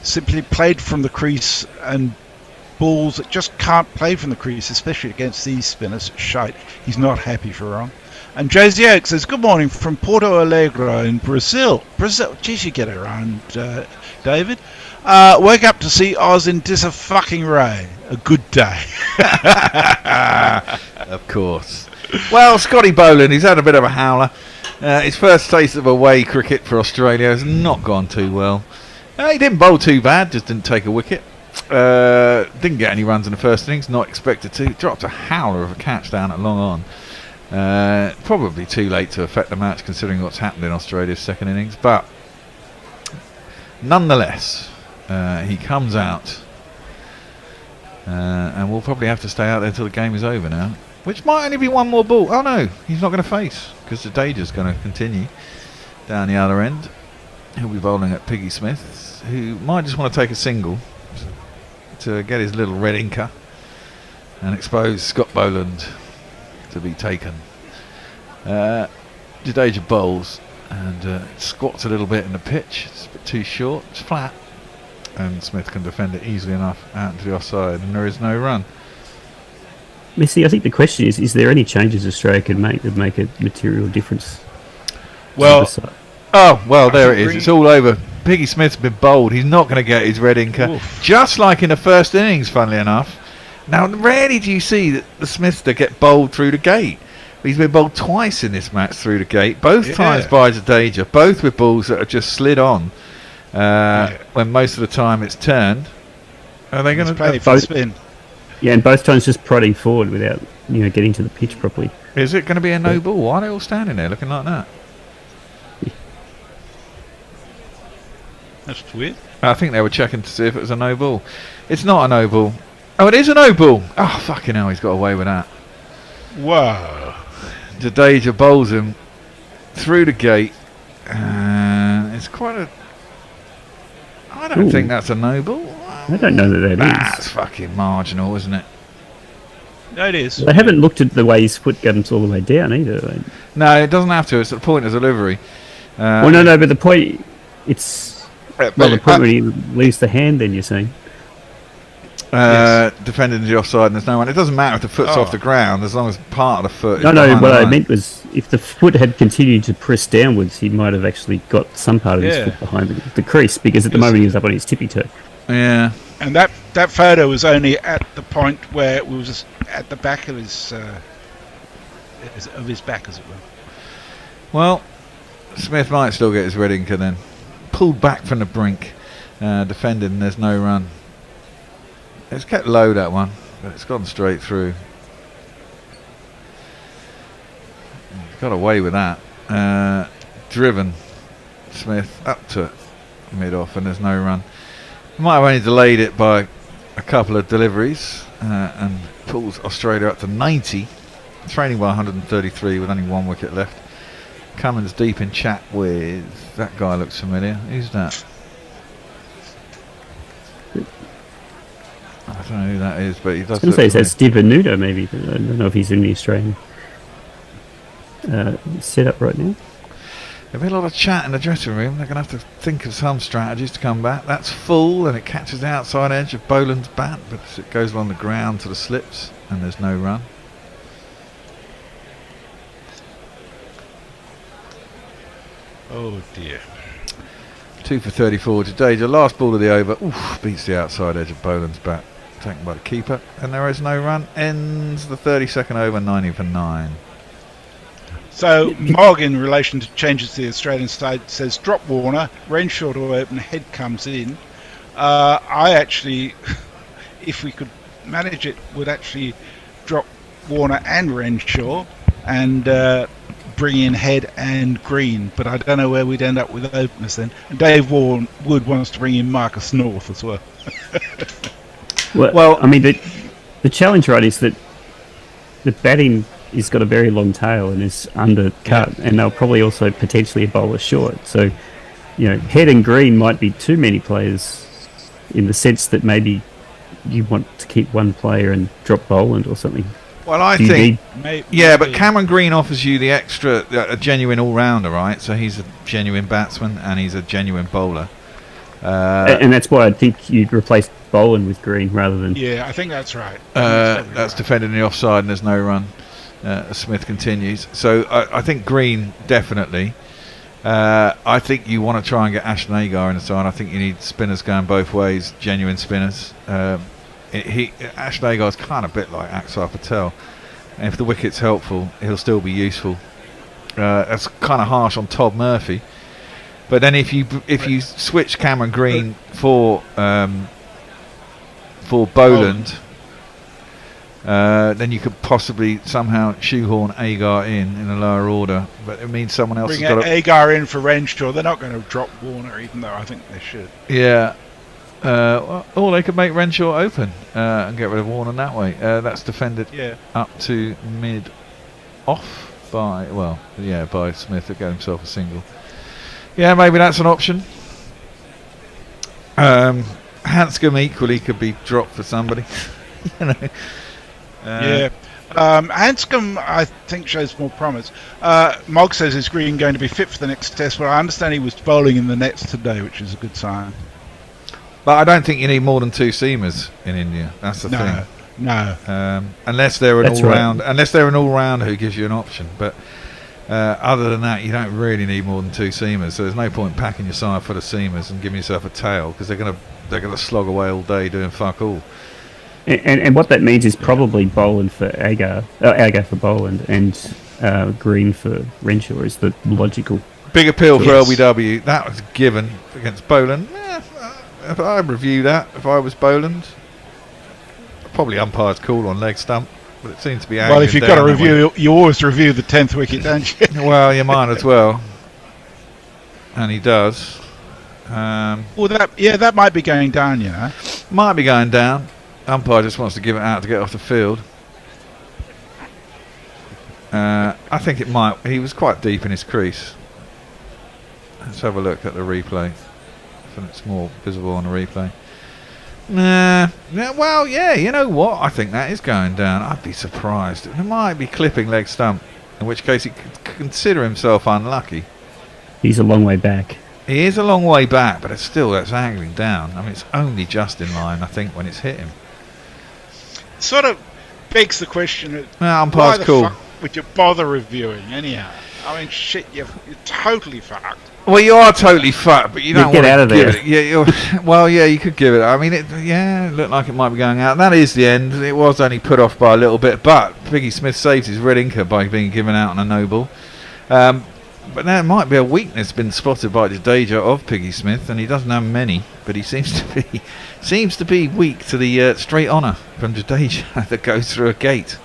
Simply played from the crease, and balls that just can't play from the crease, especially against these spinners. Shite. He's not happy, Farong. And Josie Oak says, good morning from Porto Alegre in Brazil. Geez, you get around, David. Wake up to see Oz in fucking rain. A good day. Of course. Well, Scotty Boland, he's had a bit of a howler. His first taste of away cricket for Australia has not gone too well. He didn't bowl too bad, just didn't take a wicket. Didn't get any runs in the first innings, not expected to. Dropped a howler of a catch down at long on. Probably too late to affect the match considering what's happened in Australia's second innings, but nonetheless he comes out and we'll probably have to stay out there until the game is over now, which might only be one more ball. Oh no, he's not going to face because the Jadeja's going to continue down the other end. He'll be bowling at Piggy Smith, who might just want to take a single to get his little red inker and expose Scott Boland to be taken. Jadeja bowls and squats a little bit in the pitch. It's a bit too short, it's flat, and Smith can defend it easily enough out into the offside, and there is no run. Missy, I think the question is there any changes Australia can make that make a material difference? Well, there it is. It's all over. Piggy Smith's been bowled. He's not going to get his red inker. Oof. Just like in the first innings, funnily enough. Now, rarely do you see that the Smiths get bowled through the gate. He's been bowled twice in this match through the gate, both times by Jadeja, both with balls that have just slid on when most of the time it's turned. Are they going to play for spin? Yeah, and both times just prodding forward without getting to the pitch properly. Is it going to be a no ball? Why are they all standing there looking like that? That's weird. I think they were checking to see if it was a no ball. It's not a no ball. Oh, it is a no ball. Oh, fucking hell, he's got away with that. Whoa. Jadeja bowls him through the gate. It's quite a... I don't think that's a no ball. I don't know that is. That's fucking marginal, isn't it? No, it is. They haven't looked at the way his foot comes all the way down either. No, it doesn't have to. It's the point of delivery. Well, no, but the point... It's... the point when he leaves the hand, then you're saying? Defending the offside and there's no one. It doesn't matter if the foot's off the ground as long as part of the foot is No, behind what the I line. meant was if the foot had continued to press downwards, he might have actually got some part of his foot behind the crease, because at the moment he was up on his tippy toe. Yeah. And that photo was only at the point where it was at the back of his back, as it were. Well, Smith might still get his red inker then. Pulled back from the brink, defended, and there's no run. It's kept low, that one, but it's gone straight through. Got away with that. Driven Smith up to mid-off, and there's no run. Might have only delayed it by a couple of deliveries and pulls Australia up to 90, trailing by 133 with only one wicket left. Cummins deep in chat with that guy. Looks familiar. Who's that? I don't know who that is, but he does. I was going to say, is that Steve Venuto maybe? But I don't know if he's in the Australian setup right now. There'll be a lot of chat in the dressing room. They're going to have to think of some strategies to come back. That's full, and it catches the outside edge of Boland's bat, but it goes along the ground to the slips, and there's no run. Oh dear. 2 for 34 today. The last ball of the over. Oof, beats the outside edge of Boland's bat. Taken by the keeper, and there is no run. Ends the 32nd over, 90 for 9. So Mog, in relation to changes to the Australian side, says drop Warner, Renshaw to open, Head comes in. I actually, if we could manage it, would actually drop Warner and Renshaw and bring in Head and Green, but I don't know where we'd end up with openers then. And Dave Wood wants to bring in Marcus North as well. Well, I mean, the challenge, right, is that the batting has got a very long tail and is undercut, and they'll probably also potentially a bowler short. So, you know, Head and Green might be too many players in the sense that maybe you want to keep one player and drop Boland or something. Well, I think, but Cameron Green offers you the extra, a genuine all-rounder, right? So he's a genuine batsman and he's a genuine bowler. And that's why I think you'd replace Boland with Green rather than... Yeah, I think that's right. That's defended in the offside and there's no run. Smith continues. So I think Green, definitely. I think you want to try and get Ashton Agar in the side. I think you need spinners going both ways, genuine spinners. Ashton Agar's kind of a bit like Axar Patel. And if the wicket's helpful, he'll still be useful. That's kind of harsh on Todd Murphy. But then if you switch Cameron Green for Boland, then you could possibly somehow shoehorn Agar in a lower order. But it means someone else bring has got to... Agar in for Renshaw. They're not going to drop Warner, even though I think they should. Yeah. Or they could make Renshaw open and get rid of Warner that way. That's defended up to mid-off by Smith. He'll get himself a single. Yeah, maybe that's an option. Hanscom equally could be dropped for somebody. You know. Hanscom, I think, shows more promise. Mog says, is Green going to be fit for the next test? Well, I understand he was bowling in the nets today, which is a good sign. But I don't think you need more than 2 seamers in India. That's the thing. No. Unless they're an all-round, unless they're an all-rounder who gives you an option. But other than that, you don't really need more than 2 seamers. So there's no point packing your side full of seamers and giving yourself a tail, because they're gonna slog away all day doing fuck all. And what that means is probably Boland for Agar for Boland, and Green for Renshaw is the logical. Big appeal for LBW. That was given against Boland. If I review that, if I was Boland, probably umpire's call on leg stump, but it seems to be. Well, if you've got to review, you always review the 10th wicket, don't you? Well, you might as well, and he does. That might be going down. You know, might be going down. Umpire just wants to give it out to get off the field. I think it might. He was quite deep in his crease. Let's have a look at the replay. I think it's more visible on the replay. You know what? I think that is going down. I'd be surprised. It might be clipping leg stump, in which case he could consider himself unlucky. He's a long way back. He is a long way back, but that's angling down. I mean, it's only just in line, I think, when it's hit him. Sort of begs the question: umpire's why the cool. fuck would you bother reviewing anyhow? I mean, shit, you're totally fucked. Well, you are totally fucked, but you don't get out of there. You could give it. I mean, it looked like it might be going out. That is the end. It was only put off by a little bit, but Piggy Smith saved his red inker by being given out on a no ball. But there might be a weakness been spotted by Jadeja of Piggy Smith, and he doesn't have many, but he seems to be weak to the straight honour from Jadeja that goes through a gate.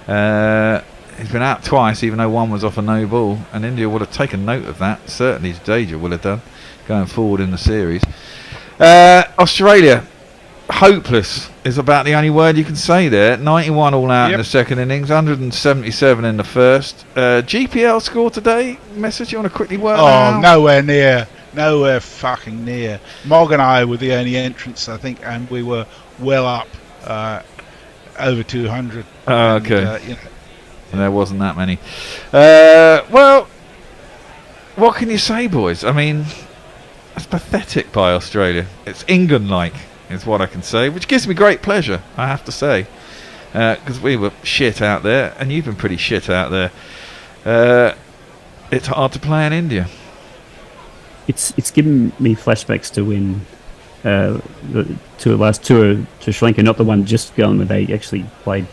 He's been out twice, even though one was off a no ball, and India would have taken note of that. Certainly Jadeja will have done going forward in the series. Australia, hopeless is about the only word you can say there. 91 all out in the second innings, 177 in the first. GPL score today. Message you want to quickly work that out? Nowhere near. Nowhere fucking near. Mog and I were the only entrants, I think, and we were well up over 200. Okay. There wasn't that many. Well, what can you say, boys? I mean, it's pathetic by Australia. It's England-like, is what I can say, which gives me great pleasure, I have to say, because we were shit out there, and you've been pretty shit out there. It's hard to play in India. It's given me flashbacks to when the last tour to Sri Lanka, not the one just gone where they actually played,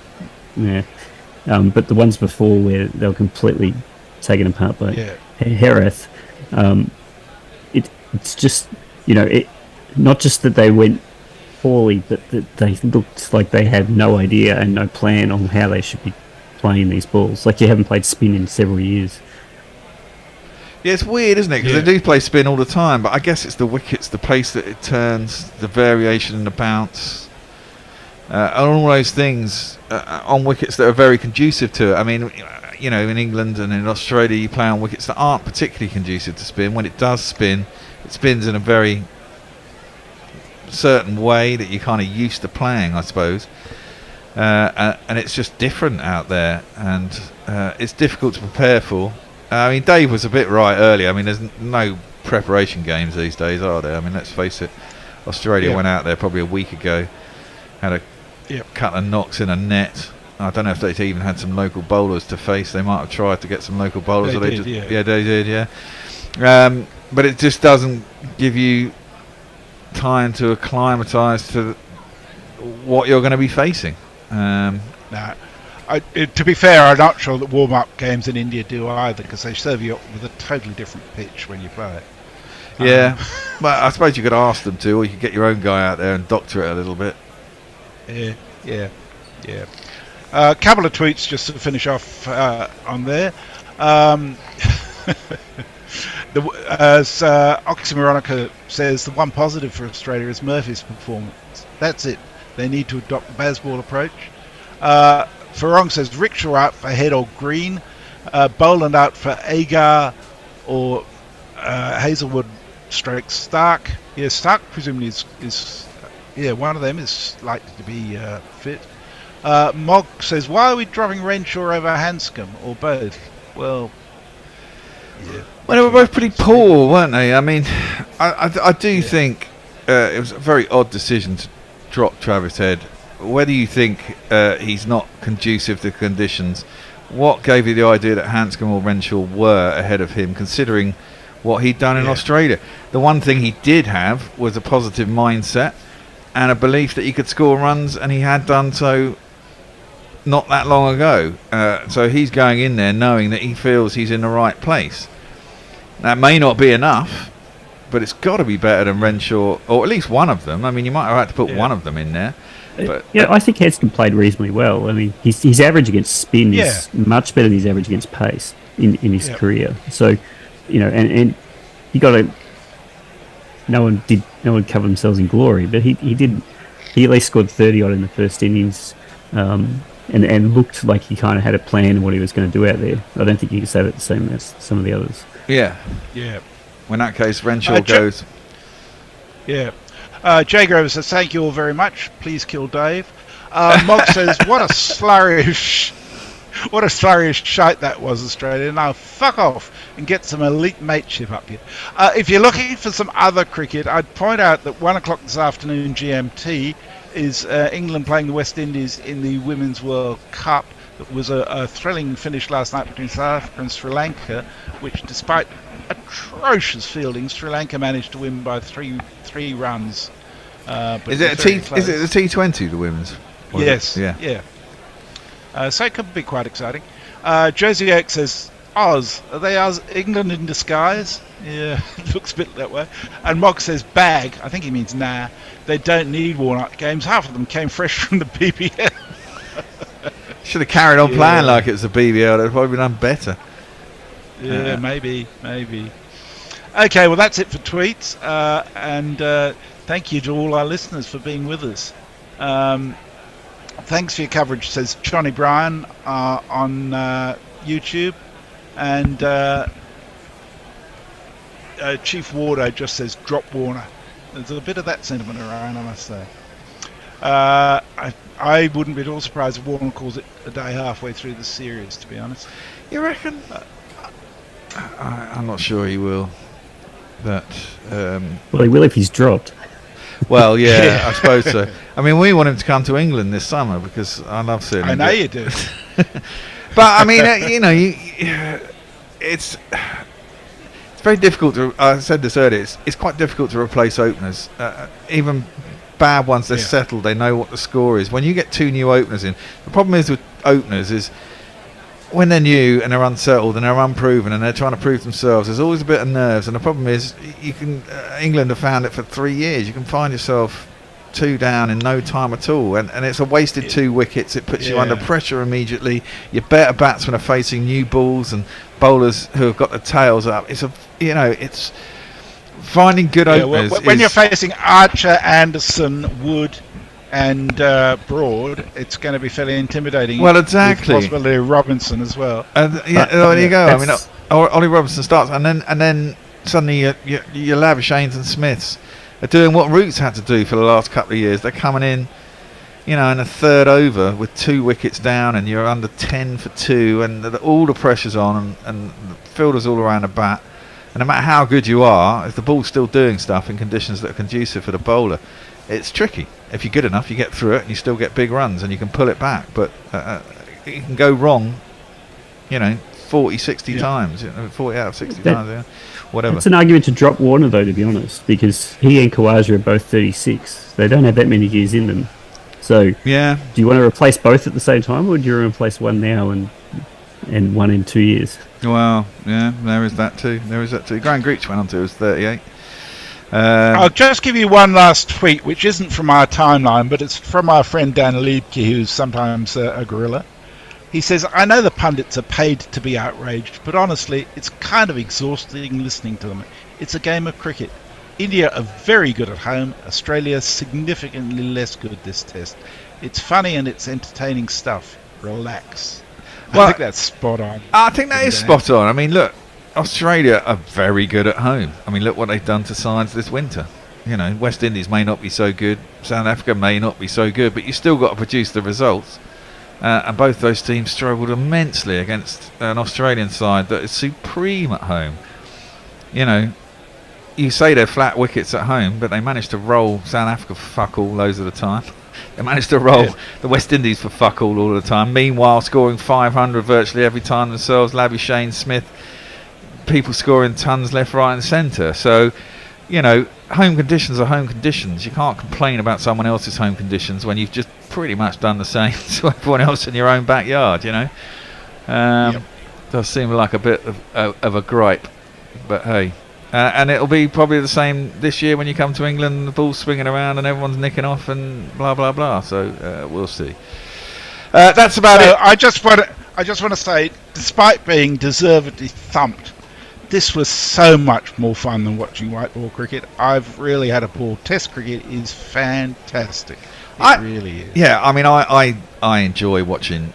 but the ones before where they were completely taken apart by Herath. It's just, not just that they went poorly, but that they looked like they had no idea and no plan on how they should be playing these balls. Like you haven't played spin in several years. Yeah, it's weird, isn't it? Because they do play spin all the time, but I guess it's the wickets, the pace that it turns, the variation in the bounce, and all those things on wickets that are very conducive to it. I mean, in England and in Australia, you play on wickets that aren't particularly conducive to spin. When it does spin, it spins in a very certain way that you're kind of used to playing, I suppose. And it's just different out there, and it's difficult to prepare for. I mean, Dave was a bit right earlier. I mean, there's no preparation games these days, are there? I mean, let's face it. Australia went out there probably a week ago, had a couple of knocks in a net. I don't know if they even had some local bowlers to face. They might have tried to get some local bowlers. They did. But it just doesn't give you time to acclimatise to what you're going to be facing. To be fair, I'm not sure that warm-up games in India do either, because they serve you up with a totally different pitch when you play it. But I suppose you could ask them to, or you could get your own guy out there and doctor it a little bit. Yeah. A couple of tweets just to finish off on there. As Oxymoronica says, the one positive for Australia is Murphy's performance. That's it. They need to adopt the Bazball approach. Farong says Rickshaw out for Head or Green, Boland out for Agar or Hazelwood / Stark. Yeah, Stark presumably is one of them is likely to be fit. Mog says, why are we dropping Renshaw over Hanscom or both? Well, they were both pretty poor, weren't they? I mean, I do think it was a very odd decision to drop Travis Head. Whether you think he's not conducive to conditions, what gave you the idea that Hanscom or Renshaw were ahead of him, considering what he'd done in Australia? The one thing he did have was a positive mindset and a belief that he could score runs, and he had done so not that long ago. So he's going in there knowing that he feels he's in the right place. That may not be enough, but it's got to be better than Renshaw, or at least one of them. I mean, you might have had to put one of them in there. But I think Hanscom played reasonably well. I mean, his average against spin is much better than his average against pace in his career. So, and he got a. No one covered themselves in glory, but he at least scored 30 odd in the first innings, and looked like he kind of had a plan and what he was going to do out there. I don't think you can say that the same as some of the others. Yeah. Well, in that case, Renshaw goes. Jay Grover says, thank you all very much. Please kill Dave. Mog says, what a slurry of shite that was, Australia. Now, fuck off and get some elite mateship up here. If you're looking for some other cricket, I'd point out that 1 o'clock this afternoon GMT is England playing the West Indies in the Women's World Cup. It was a thrilling finish last night between South Africa and Sri Lanka, which, despite atrocious fielding, Sri Lanka managed to win by three runs. Is it the T20, the women's? Yes. Yeah. So it could be quite exciting. Josie Oak says, Oz, are they England in disguise? Yeah, it looks a bit that way. And Mog says, bag. I think he means nah. They don't need worn-out games. Half of them came fresh from the BBL. Should have carried on playing like it was a BBL. They'd probably done better. Yeah, maybe. Okay, well, that's it for tweets. And thank you to all our listeners for being with us. Thanks for your coverage, says Johnny Bryan on YouTube. And Chief Wardo just says, drop Warner. There's a bit of that sentiment around, I must say. I wouldn't be at all surprised if Warner calls it a day halfway through the series, to be honest. You reckon? I'm not sure he will. But well, he will if he's dropped. Well, yeah, I suppose so. I mean, we want him to come to England this summer because I love seeing him. I know you do. But I mean, it's very difficult to. I said this earlier. It's quite difficult to replace openers, even bad ones. They're settled. They know what the score is. When you get 2 new openers in, the problem is with openers is when they're new and they're unsettled and they're unproven and they're trying to prove themselves, there's always a bit of nerves. And the problem is, you can England have found it for 3 years. You can find yourself 2 down in no time at all, and it's a wasted 2 wickets. It puts you under pressure immediately. Your better batsmen are facing new balls and bowlers who have got their tails up. It's finding good openers. When you're facing Archer, Anderson, Wood, and Broad, it's going to be fairly intimidating. Well, exactly. With the possibility of Robinson as well. There you go. I mean, Ollie Robinson starts, and then suddenly your Lavishanes and Smiths are doing what Roots had to do for the last couple of years. They're coming in, in a third over with 2 wickets down, and you're under 10 for 2, and all the pressure's on, and the fielders all around the bat. And no matter how good you are, if the ball's still doing stuff in conditions that are conducive for the bowler, it's tricky. If you're good enough, you get through it and you still get big runs and you can pull it back. But it can go wrong, 40, 60 times, 40 out of 60 times, whatever. It's an argument to drop Warner, though, to be honest, because he and Khawaja are both 36. They don't have that many years in them. So, do you want to replace both at the same time, or do you want to replace one now and one in 2 years? Well, yeah, there is that too. Graham Greach went on to, was 38. I'll just give you one last tweet, which isn't from our timeline, but it's from our friend Dan Liebke, who's sometimes a gorilla. He says, I know the pundits are paid to be outraged, but honestly, it's kind of exhausting listening to them. It's a game of cricket. India are very good at home. Australia significantly less good this test. It's funny and it's entertaining stuff. Relax. Well, I think that's spot on. I think that is spot on. I mean, look, Australia are very good at home. I mean, look what they've done to sides this winter. West Indies may not be so good, South Africa may not be so good, but you still got to produce the results. And both those teams struggled immensely against an Australian side that is supreme at home. You say they're flat wickets at home, but they managed to roll South Africa for fuck all loads of the time. They managed to roll the West Indies for fuck all the time. Meanwhile, scoring 500 virtually every time themselves. Labuschagne, Smith, people scoring tons left, right and centre. So, home conditions are home conditions. You can't complain about someone else's home conditions when you've just pretty much done the same to everyone else in your own backyard, Does seem like a bit of a gripe, but hey. And it'll be probably the same this year when you come to England, the ball's swinging around and everyone's nicking off and blah blah blah. So we'll see. That's about it. I just want to say, despite being deservedly thumped, this was so much more fun than watching white ball cricket. I've really had a ball. Test cricket is fantastic. It really is. Yeah, I mean, I enjoy watching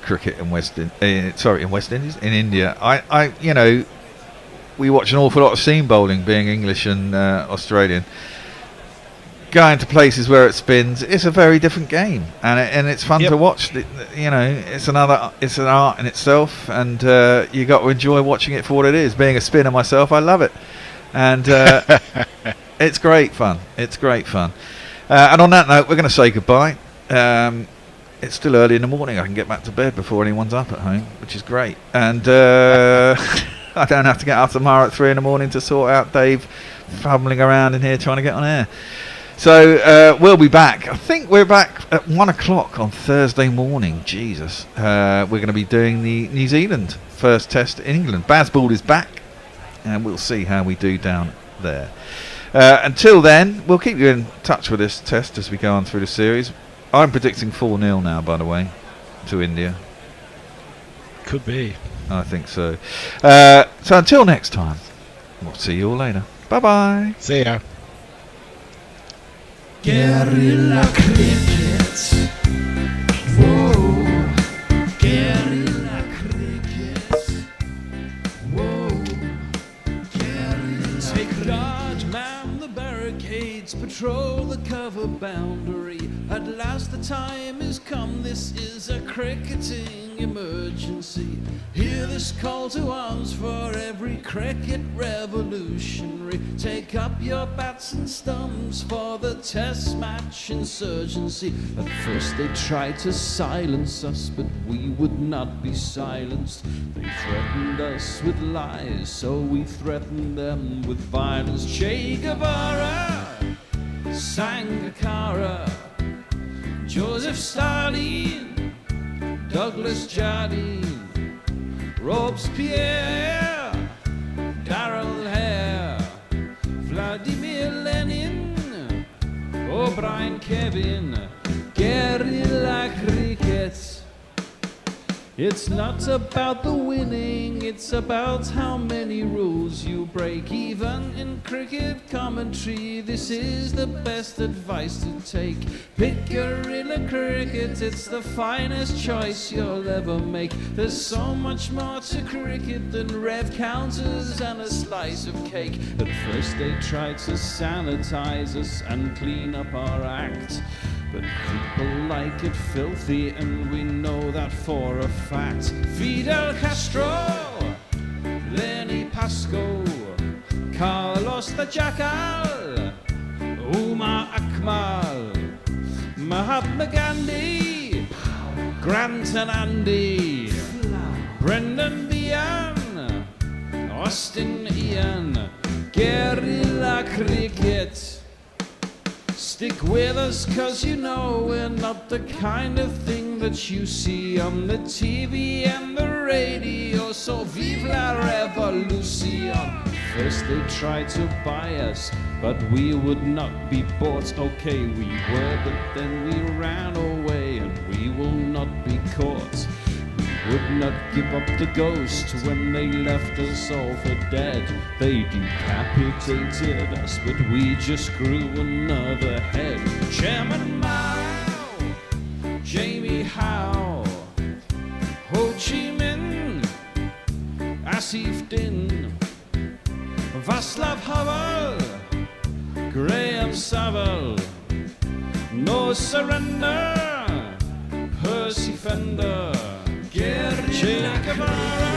cricket in in India. We watch an awful lot of seam bowling, being English and Australian. Going to places where it spins, it's a very different game, and it's fun to watch. It's an art in itself, and you got to enjoy watching it for what it is. Being a spinner myself, I love it, and it's great fun. And on that note, we're going to say goodbye. It's still early in the morning. I can get back to bed before anyone's up at home, which is great, and I don't have to get up tomorrow at 3 a.m. to sort out Dave fumbling around in here trying to get on air. So we'll be back. I think we're back at 1 o'clock on Thursday morning. Jesus. We're going to be doing the New Zealand first test in England. Bazball is back, and we'll see how we do down there. Until then, we'll keep you in touch with this test as we go on through the series. I'm predicting 4-0 now, by the way, to India. Could be. I think so. So until next time, We'll see you all later. Bye-bye. See ya. Guerrilla crickets. Whoa. Guerrilla crickets. Whoa. Guerrilla. Take guard, man the barricades, patrol the cover boundary. At last the time is come, this is a cricketing emergency. Hear this call to arms for every cricket revolutionary. Take up your bats and stumps for the test match insurgency. At first they tried to silence us, but we would not be silenced. They threatened us with lies, so we threatened them with violence. Che Guevara, Sangakkara, Joseph Stalin, Douglas Jardine, Robespierre, Darrell Hare, Vladimir Lenin, O'Brien Kevin, guerrilla cricket. It's not about the winning, it's about how many rules you break. Even in cricket commentary, this is the best advice to take. Pick guerrilla cricket, it's the finest choice you'll ever make. There's so much more to cricket than rev counters and a slice of cake. At first they tried to sanitize us and clean up our act, but people like it filthy, and we know that for a fact. Fidel Castro, Lenny Pascoe, Carlos the Jackal, Umar Akmal, Mahatma Gandhi, Grant and Andy, Brendan Behan, Austin Ian, guerrilla cricket. Stick with us, cause you know we're not the kind of thing that you see on the TV and the radio. So vive la revolution. First they tried to buy us, but we would not be bought. Okay, we were, but then we ran away, and we will not be caught. We would not give up the ghost when they left us all for dead. They decapitated us, but we just grew another head. Chairman Mao, Jamie Howe, Ho Chi Minh, Asif Din, Václav Havel, Graham Saville, No Surrender, Percy Fender, Che Guevara.